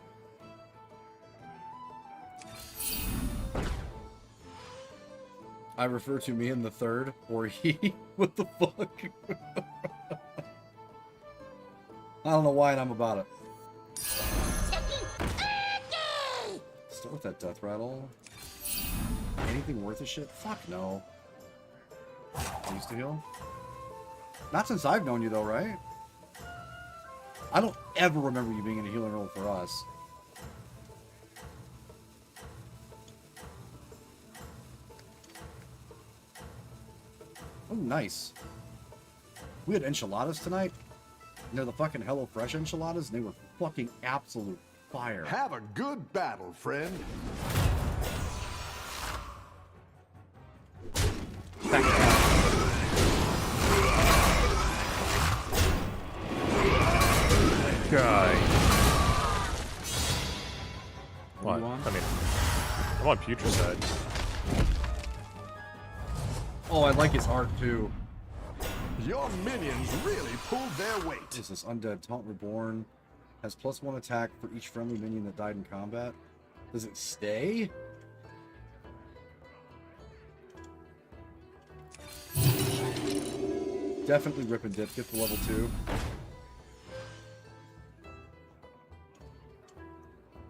I refer to me in the third, or he. What the fuck? I don't know why, and I'm about it. Start with that death rattle. Anything worth a shit? Fuck no. I used to heal. Not since I've known you, though, right? I don't ever remember you being in a healing role for us. Oh, nice. We had enchiladas tonight. They're the fucking HelloFresh enchiladas, and they were fucking absolute fire. Have a good battle, friend. Guy. What What? do you want? I mean, I'm on Putrid side. Oh, I like his art, too. Your minions really pulled their weight. This is Undead Taunt Reborn. Has +1 attack for each friendly minion that died in combat. Does it stay? Definitely rip and dip. Get to level 2.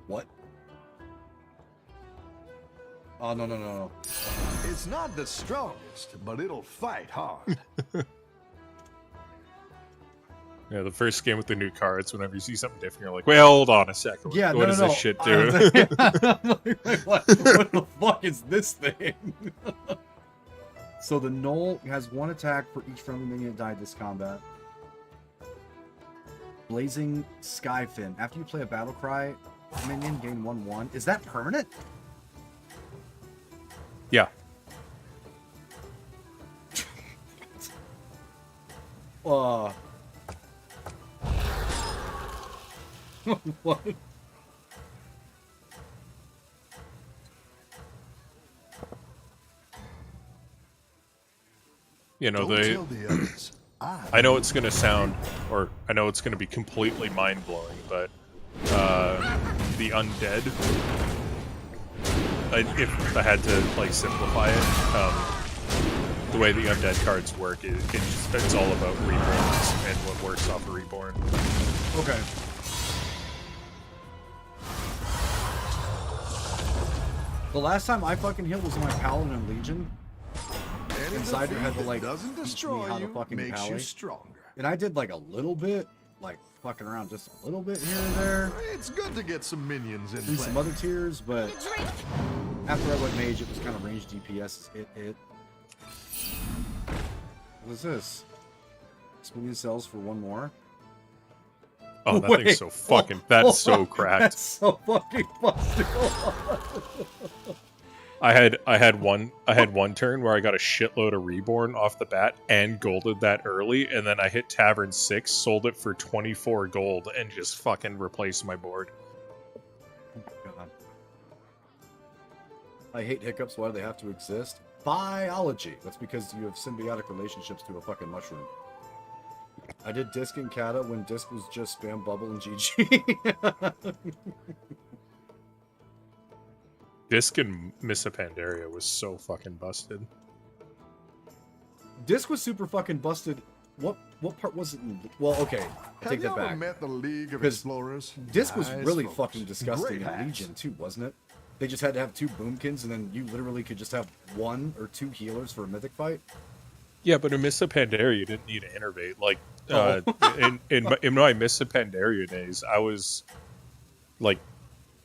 What? Oh, no, no, no, no. It's not the strongest, but it'll fight hard. Yeah, the first game with the new cards, whenever you see something different, you're like, wait, hold on a second. Yeah, what no, does no, this no. shit do? What the fuck is this thing? So the Knoll has 1 attack for each friendly minion that died this combat. Blazing Skyfin. After you play a Battlecry minion, gain 1/1. Is that permanent? Yeah. What? You know, Don't tell the others. I know it's going to sound, or I know it's going to be completely mind-blowing, but the undead, if I had to, like, simplify it, the way the undead cards work, it's all about reborns and what works off a reborn. Okay. The last time I fucking hit was my Paladin and Legion. And Zyder had to, like, doesn't teach destroy me how to you, fucking makes you pally. stronger. And I did, like, a little bit, like, fucking around just a little bit here and there. It's good to get some minions in Through play. some other tiers, but after I went mage, it was kind of ranged DPS. What is this? Spinning cells for 1 more. Oh, that thing's so fucking. That's so cracked. That's so fucking busted. I had one turn where I got a shitload of reborn off the bat and golded that early, and then I hit Tavern 6, sold it for 24 gold, and just fucking replaced my board. God. I hate hiccups. Why do they have to exist? Biology. That's because you have symbiotic relationships to a fucking mushroom. I did Disc and Kata when Disc was just spam bubble and GG. Disc and Missa Pandaria was so fucking busted. Disc was super fucking busted. What part was it? Well, okay, I take that Have you ever back. met the League of 'Cause Explorers? Disc was Nice really folks. fucking disgusting Great in hats. Legion too, wasn't it? They just had to have 2 boomkins, and then you literally could just have 1 or 2 healers for a mythic fight. Yeah, but in Missa Pandaria, you didn't need to innervate. Like, in my Missa Pandaria days, I was like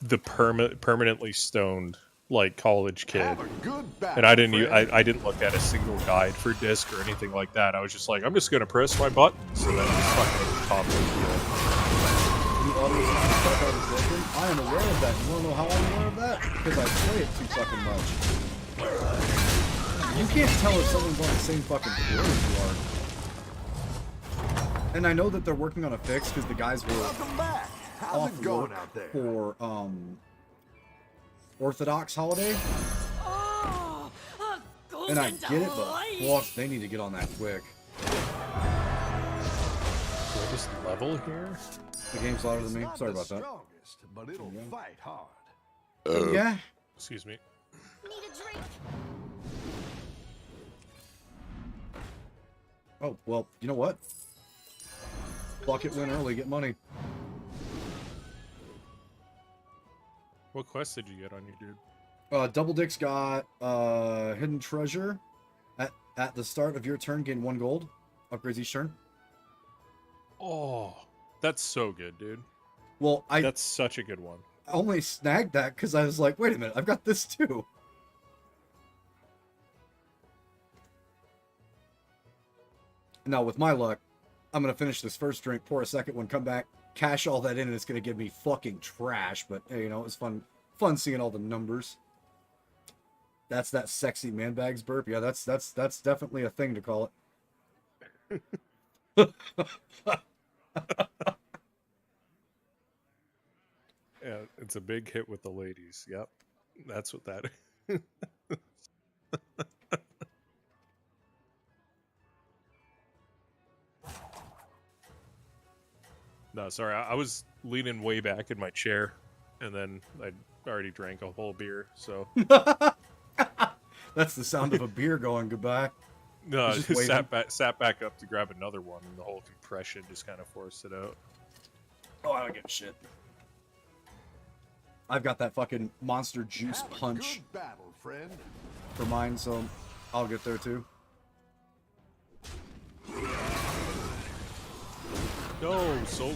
the permanently stoned like college kid, Have a good battle, and I didn't friend. I didn't look at a single guide for Disc or anything like that. I was just like, I'm just gonna press my buttons, and then just fucking pop it. The audience thought I was broken. I am aware of that. You wanna know how I'm aware of that? Because I play it too fucking much. You can't tell if someone's on the same fucking floor as you are. And I know that they're working on a fix because the guys were Welcome back. How's off it going work out there? for Orthodox holiday. And I get it, but fuck, they need to get on that quick. Do I just level here? The game's louder than me. Not Sorry the about that. strongest, but it'll fight hard. Yeah. Excuse me. Oh, well, you know what? Bucket win early, get money. What quest did you get on your dude? Double Dick's got Hidden Treasure. At the start of your turn, gain 1 gold. Upgrades each turn. Oh, that's so good, dude. Well, that's such a good one. I only snagged that because I was like, wait a minute, I've got this too. Now, with my luck, I'm going to finish this first drink, pour a second one, come back, cash all that in, and it's going to give me fucking trash. But, hey, you know, it was fun seeing all the numbers. That's that sexy man bags burp. Yeah, that's definitely a thing to call it. Yeah, it's a big hit with the ladies. Yep. That's what that No, sorry. I was leaning way back in my chair, and then I already drank a whole beer, so... That's the sound of a beer going goodbye. No, I Just just waiting. sat back up to grab another one, and the whole compression just kind of forced it out. Oh, I don't give a shit. I've got that fucking monster juice Have a punch good battle, friend. for mine, so I'll get there too. No, soul.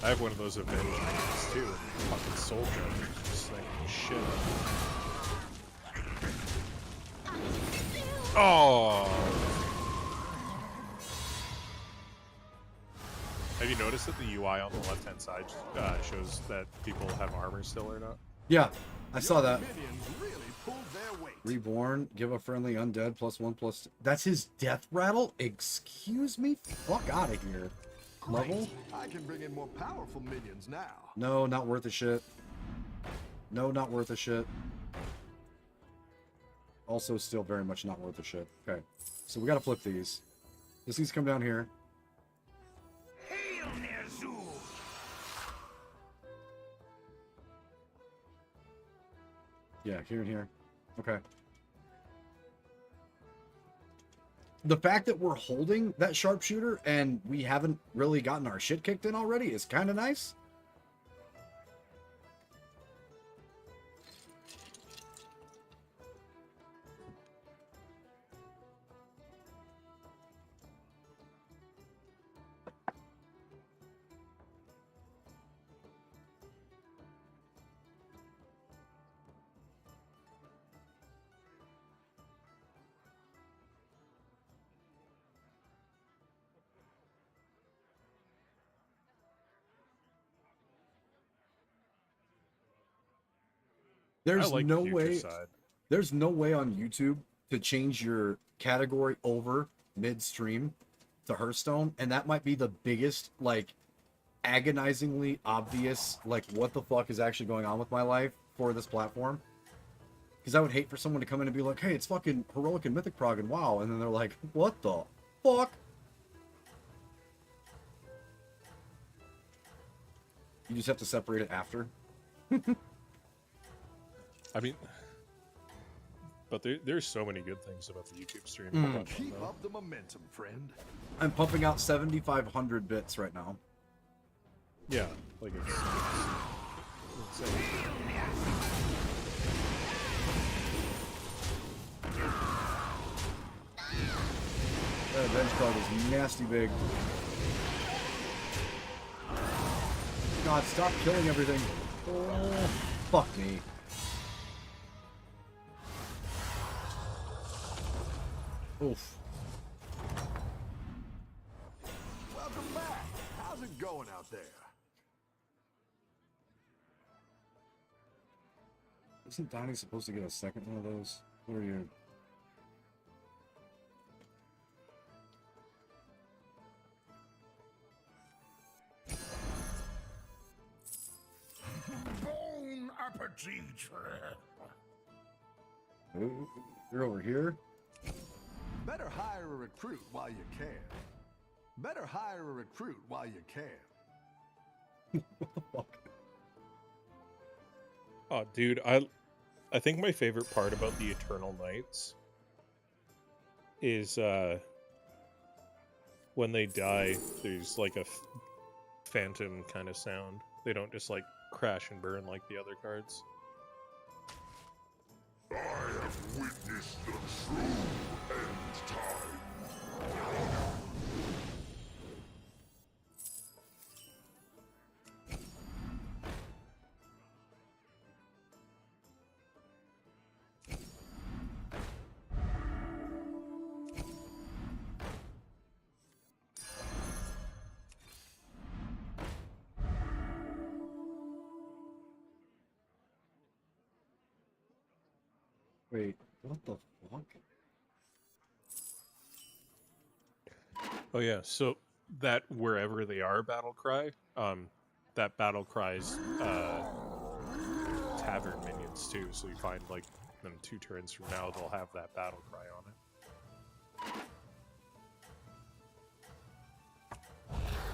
I have one of those Avenge units too. Fucking soldier, just like shit. Oh. Have you noticed that the UI on the left-hand side shows that people have armor still or not? Yeah, I saw that. Minions really pulled their weight. Reborn, give a friendly undead +1/+2. That's his death rattle? Excuse me? Fuck out of here. Level? I can bring in more powerful minions now. No, not worth a shit. No, not worth a shit. Also, still very much not worth a shit. Okay, so we gotta flip these. This needs to come down here. Yeah, here and here. Okay. The fact that we're holding that sharpshooter and we haven't really gotten our shit kicked in already is kind of nice. There's like no future way. side. There's no way on YouTube to change your category over midstream to Hearthstone, and that might be the biggest, like, agonizingly obvious, like, what the fuck is actually going on with my life for this platform. Because I would hate for someone to come in and be like, hey, it's fucking Heroic and Mythic Prog and WoW, and then they're like, what the fuck? You just have to separate it after. I mean, but there's so many good things about the YouTube stream. Keep up the momentum, friend. I'm pumping out 7,500 bits right now. Yeah, like it's insane. That Avenge card is nasty big. God, stop killing everything. Oh, fuck me. Oof. Welcome back. How's it going out there? Isn't Donnie supposed to get a second one of those? What are you? Bon appetit. Ooh, you're over here? Better hire a recruit while you can. Better hire a recruit while you can. What the fuck? Oh, dude, I think my favorite part about the Eternal Knights is when they die, there's like a phantom kind of sound. They don't just like crash and burn like the other cards. I have witnessed the truth Wait, what the fuck? Oh yeah, so that wherever they are battle cry, that battle cries tavern minions too. So you find like them 2 turns from now, they'll have that battle cry on it.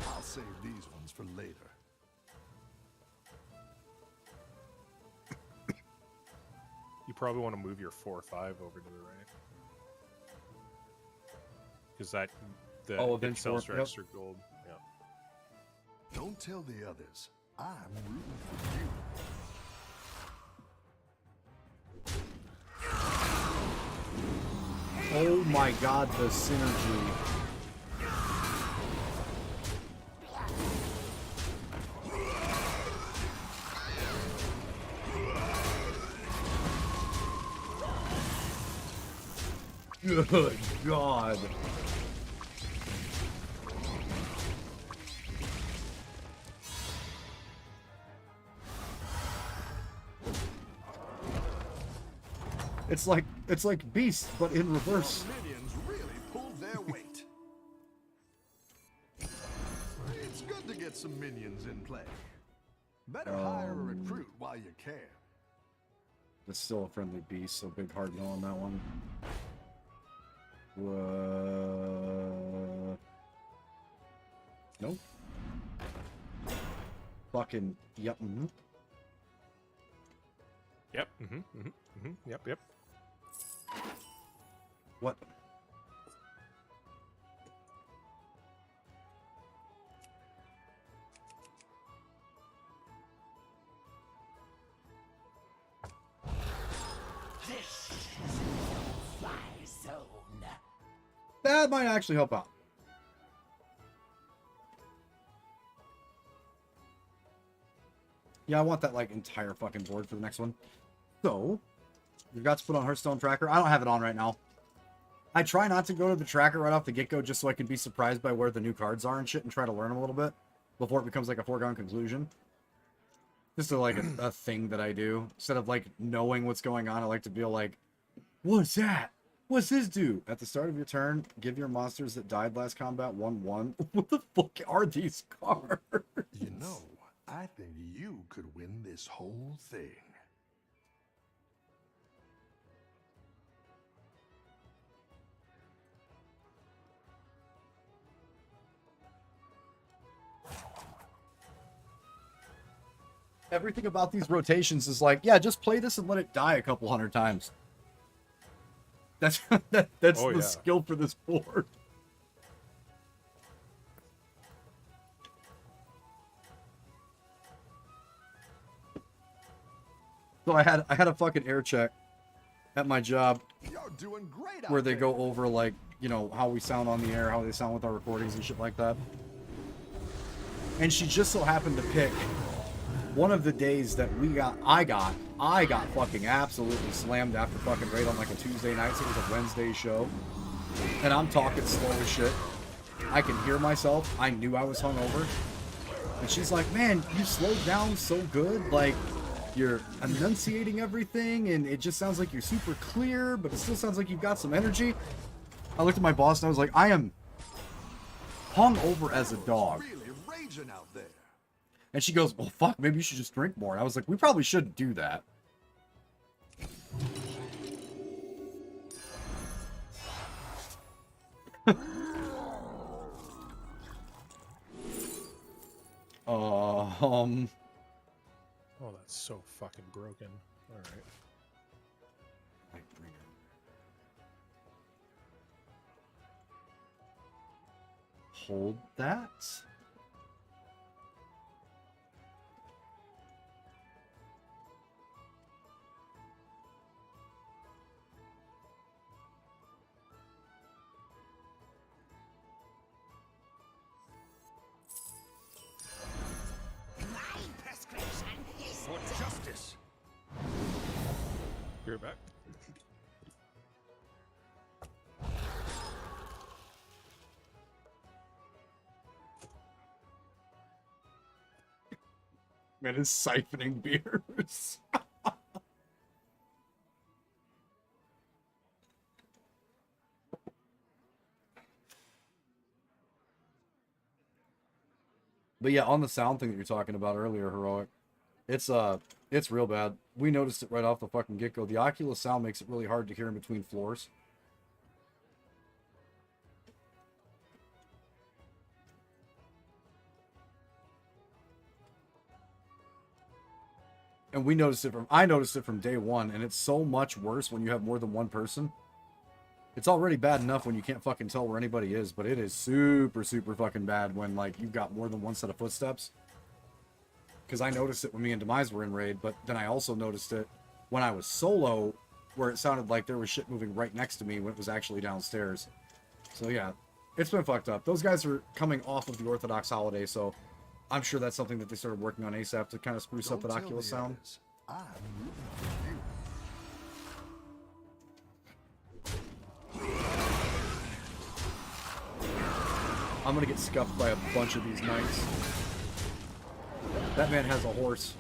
I'll save these ones for later. You probably want to move your 4-5 over to the right, because that it sells for extra gold. Yeah. Don't tell the others. I'm rooting for you. Oh my god, the synergy. Good god. It's like Beast, but in reverse. Your minions really pulled their weight. It's good to get some minions in play. Better hire a recruit while you can. It's still a friendly Beast, so big hard no on that one. Nope. Fucking yep. Yep. Yep. What? This is my zone. That might actually help out. Yeah, I want that like entire fucking board for the next one. So, we've got to put on Hearthstone Tracker. I don't have it on right now. I try not to go to the tracker right off the get-go just so I can be surprised by where the new cards are and shit and try to learn a little bit before it becomes like a foregone conclusion. Just like a thing that I do. Instead of like knowing what's going on, I like to be like, what's that? What's this do? At the start of your turn, give your monsters that died last combat 1/1. What the fuck are these cards? You know, I think you could win this whole thing. Everything about these rotations is like, yeah, just play this and let it die a couple hundred times. That's that's the skill for this board. So I had a fucking air check at my job You're doing great where out they there. go over like, you know, how we sound on the air, how they sound with our recordings and shit like that. And she just so happened to pick one of the days that I got fucking absolutely slammed after fucking raid on like a Tuesday night, so it was a Wednesday show. And I'm talking slow as shit. I can hear myself. I knew I was hungover. And she's like, man, you slowed down so good. Like, you're enunciating everything, and it just sounds like you're super clear, but it still sounds like you've got some energy. I looked at my boss and I was like, I am hungover as a dog. Really raging out there. And she goes, well, fuck, maybe you should just drink more. And I was like, we probably shouldn't do that. Oh, that's so fucking broken. All right. Hold that. Be right back. Man is siphoning beers. But yeah, on the sound thing that you're talking about earlier, Heroic, it's real bad. We noticed it right off the fucking get-go. The Oculus sound makes it really hard to hear in between floors. And I noticed it from day one, and it's so much worse when you have more than one person. It's already bad enough when you can't fucking tell where anybody is, but it is super, super fucking bad when, like, you've got more than one set of footsteps. Because I noticed it when me and Demise were in raid, but then I also noticed it when I was solo, where it sounded like there was shit moving right next to me when it was actually downstairs. So yeah, it's been fucked up. Those guys are coming off of the Orthodox holiday, so I'm sure that's something that they started working on ASAP to kind of spruce up that Oculus sound. I'm gonna get scuffed by a bunch of these knights. That man has a horse.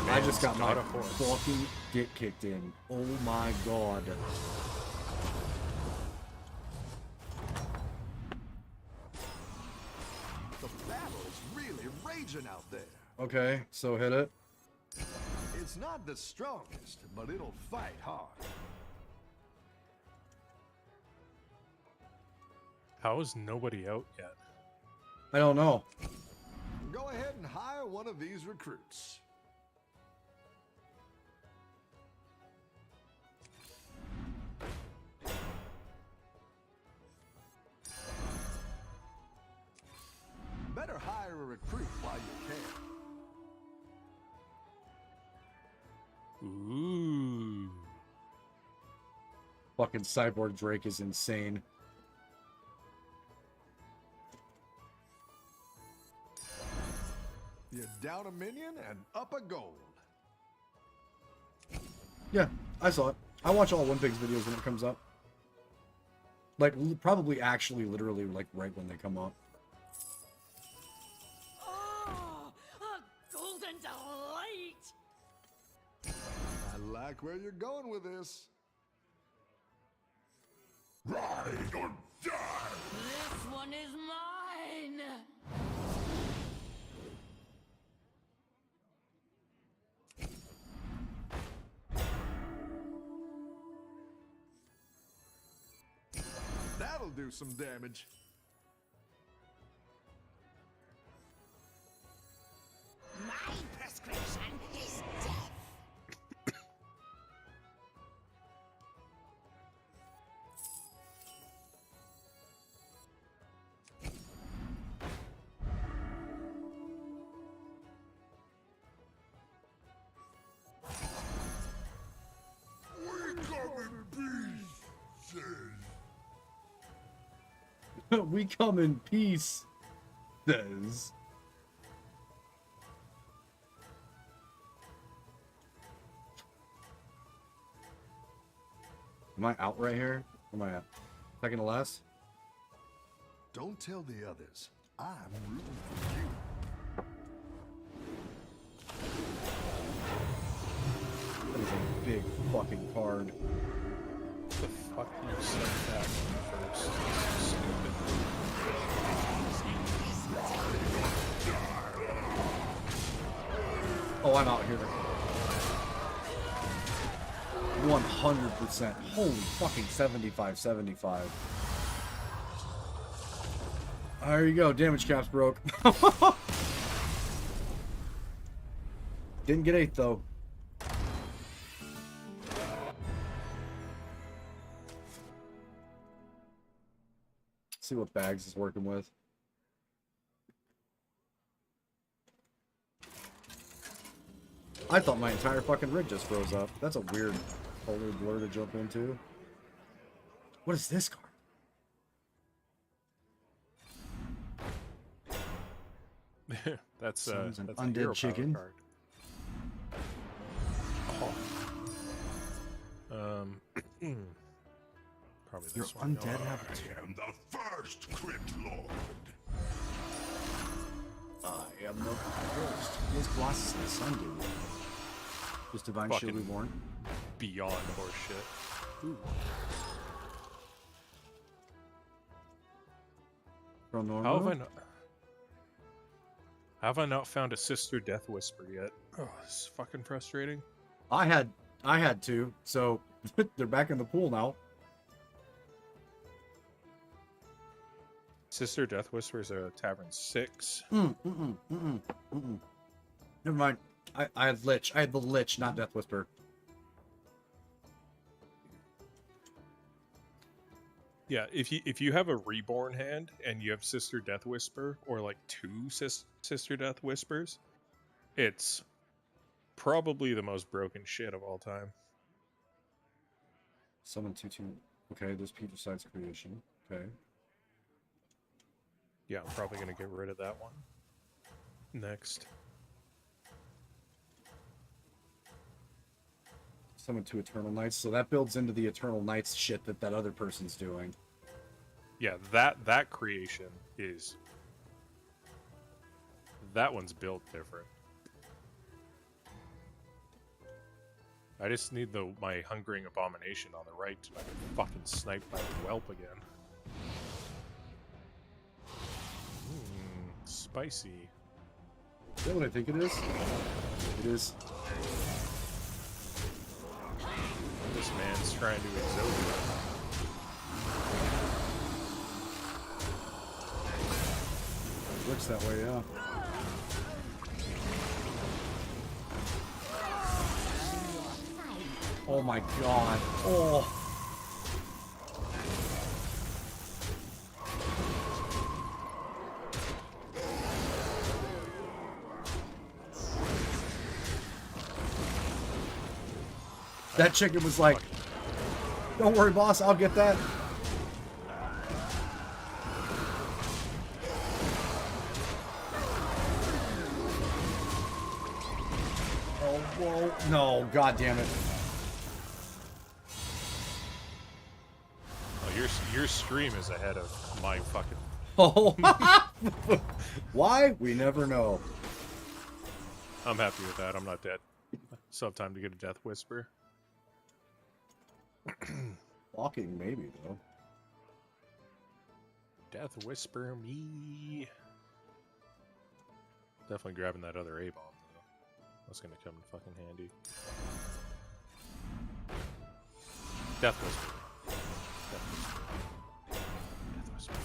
I just got my fucking dick kicked in. Oh my god. The battle is really raging out there. Okay, so hit it. It's not the strongest, but it'll fight hard. How is nobody out yet? I don't know. Go ahead and hire one of these recruits. Better hire a recruit while you can. Ooh. Fucking Cyborg Drake is insane. You're down a minion and up a gold. Yeah, I saw it. I watch all One Pig's videos when it comes up. Like, probably actually literally, like, right when they come up. Oh, a golden delight! I like where you're going with this. Ride or die! This one is mine! That'll do some damage. My prescription is death! We come in pieces. We come in peace, says. Am I out right here? Where am I at? Second to last? Don't tell the others. I'm rooting for you. That is a big fucking card. The fuck you said that first? Stupid. Oh, I'm out here. 100%. Holy fucking 75. There you go. Damage caps broke. Didn't get 8 though. See what Bags is working with. I thought my entire fucking rig just froze up. That's a weird polar blur to jump into. What is this card? That's Sounds an that's a undead hero power chicken. card. Probably Your this one. undead I habitat. am the first Crypt Lord. I am the first. What's Colossus and the Sun do? Just Divine Shield Fucking Reborn. Beyond horseshit. Ooh. From How normal. have I not found a Sister Death Whisper yet? Oh, it's fucking frustrating. I had two, so they're back in the pool now. Sister Death Whispers are Tavern 6. Never mind. I had Lich. I had the Lich, not Death Whisper. Yeah, if you have a Reborn hand and you have Sister Death Whisper or like two Sister Death Whispers, it's probably the most broken shit of all time. Summon 2/2. Okay, this Peter Side's creation. Okay. Yeah, I'm probably gonna get rid of that one. Next. Summon 2 Eternal Knights. So that builds into the Eternal Knights shit that other person's doing. Yeah, that creation is... That one's built different. I just need my Hungering Abomination on the right to fucking sniped by the whelp again. Spicy. Is that what I think it is? It is. This man's trying to exotic. Looks that way, yeah. Oh my god. Oh. That chicken was like, don't worry, boss, I'll get that. Oh, whoa. No, god damn it. Oh, your stream is ahead of my fucking... Oh. Why? We never know. I'm happy with that. I'm not dead. Still have time to get a Death Whisper. Walking, maybe, though. Death Whisper me. Definitely grabbing that other A-bomb, though. That's gonna come in fucking handy. Death Whisper. Death Whisper. Death Whisper.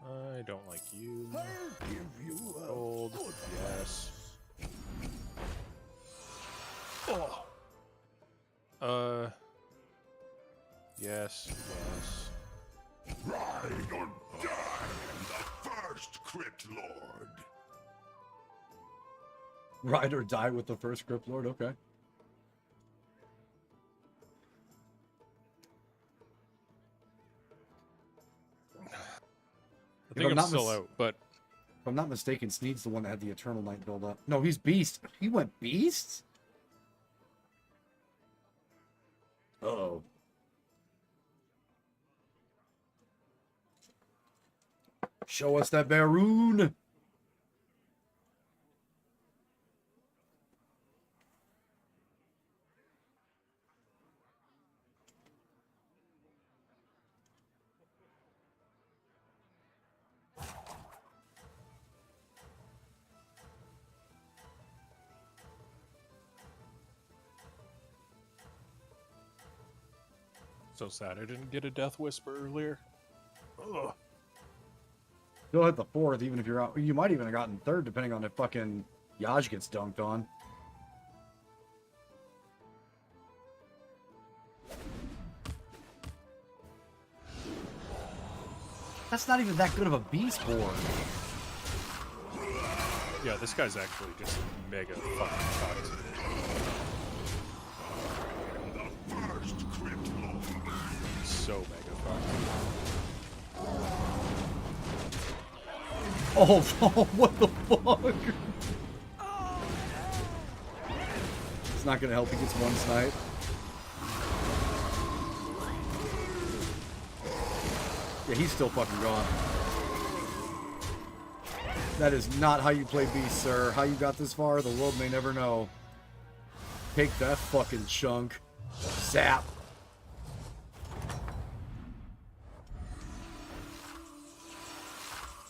I don't like you. I'll give you a Gold. good Yes. Oh. Yes. Yes. Ride or die. I am the first Crypt Lord. Ride or die with the first Crypt Lord? Okay. I think I'm still out, but... If I'm not mistaken, Sneed's the one that had the Eternal Knight build up. No, he's Beast. He went Beast? Uh-oh. Show us that Baroon. So sad I didn't get a Death Whisper earlier. Ugh. You'll hit the fourth, even if you're out. You might even have gotten third, depending on if fucking Yaj gets dunked on. That's not even that good of a beast board. Yeah, this guy's actually just mega fucking toxic. The first Crypt Lord. So mega Oh, what the fuck? It's not gonna help. He gets one snipe. Yeah, he's still fucking gone. That is not how you play Beast, sir. How you got this far, the world may never know. Take that fucking chunk. Zap.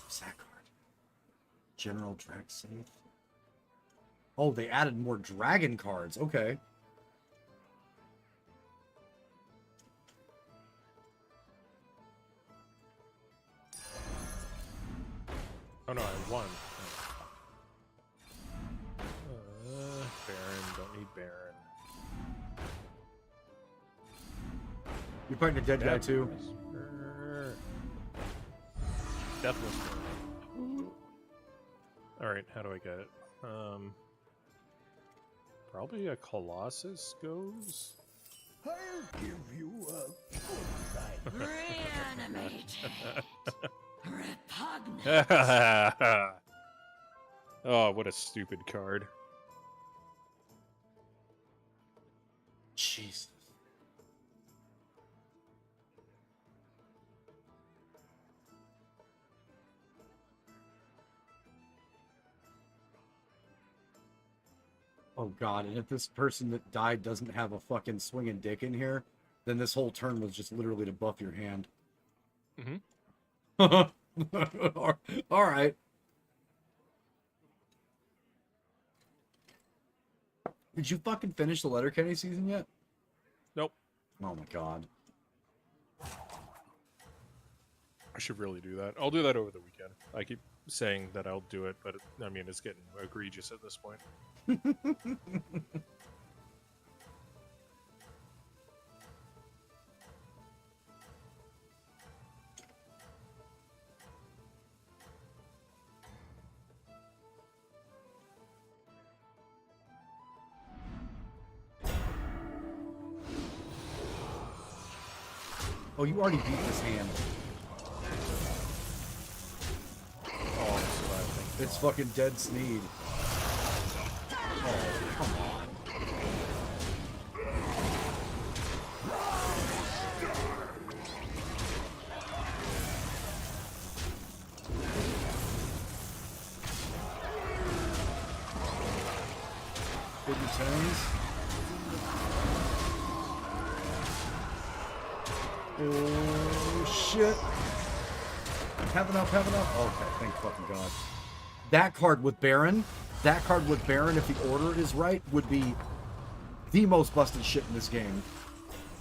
What's that card? General Drag Safe. Oh, they added more dragon cards. Okay. Oh no, I won. Baron, don't need Baron. You're fighting a dead guy too. Deathless. Alright, how do I get it? Probably a Colossus goes? I'll give you a good night. Reanimated. Repugnant. Oh, what a stupid card. Jesus. Oh god, and if this person that died doesn't have a fucking swinging dick in here, then this whole turn was just literally to buff your hand. Mm-hmm. Alright. Did you fucking finish the Letterkenny season yet? Nope. Oh my god. I should really do that. I'll do that over the weekend. I keep saying that I'll do it, but I mean, it's getting egregious at this point. Oh, you already beat this hand. Oh, so I think it's fucking Dead Sneed. Oh, come on. Baby turns. Oh, shit. Have enough. Okay, thank fucking God. That card with Baron, if the order is right, would be the most busted shit in this game.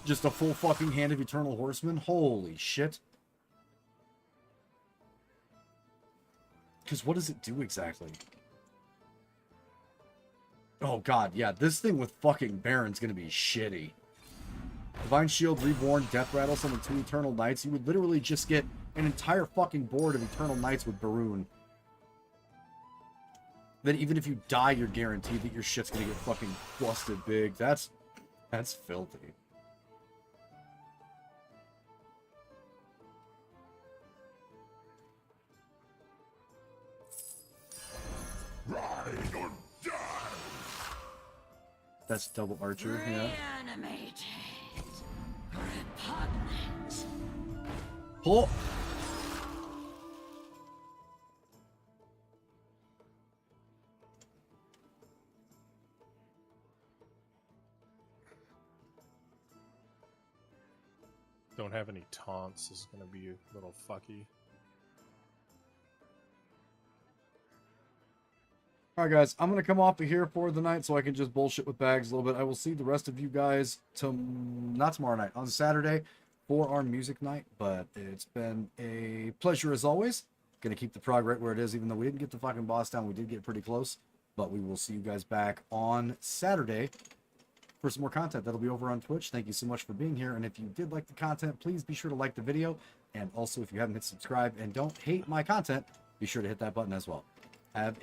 Just a full fucking hand of Eternal Horseman. Holy shit. Because what does it do exactly? Oh god, yeah, this thing with fucking Baron's gonna be shitty. Divine Shield, Reborn, Death Rattle, summon 2 Eternal Knights. You would literally just get an entire fucking board of Eternal Knights with Baroon. Then even if you die, you're guaranteed that your shit's gonna get fucking busted big. That's filthy. Ride or die. That's double archer, yeah. Reanimated. Repugnant. Pull. don't have any taunts. This is gonna be a little fucky. Alright guys, I'm going to come off of here for the night so I can just bullshit with bags a little bit. I will see the rest of you guys not tomorrow night, on Saturday for our music night. But it's been a pleasure as always. Going to keep the prog right where it is, even though we didn't get the fucking boss down. We did get pretty close. But we will see you guys back on Saturday for some more content. That'll be over on Twitch. Thank you so much for being here. And if you did like the content, please be sure to like the video. And also, if you haven't hit subscribe and don't hate my content, be sure to hit that button as well. Have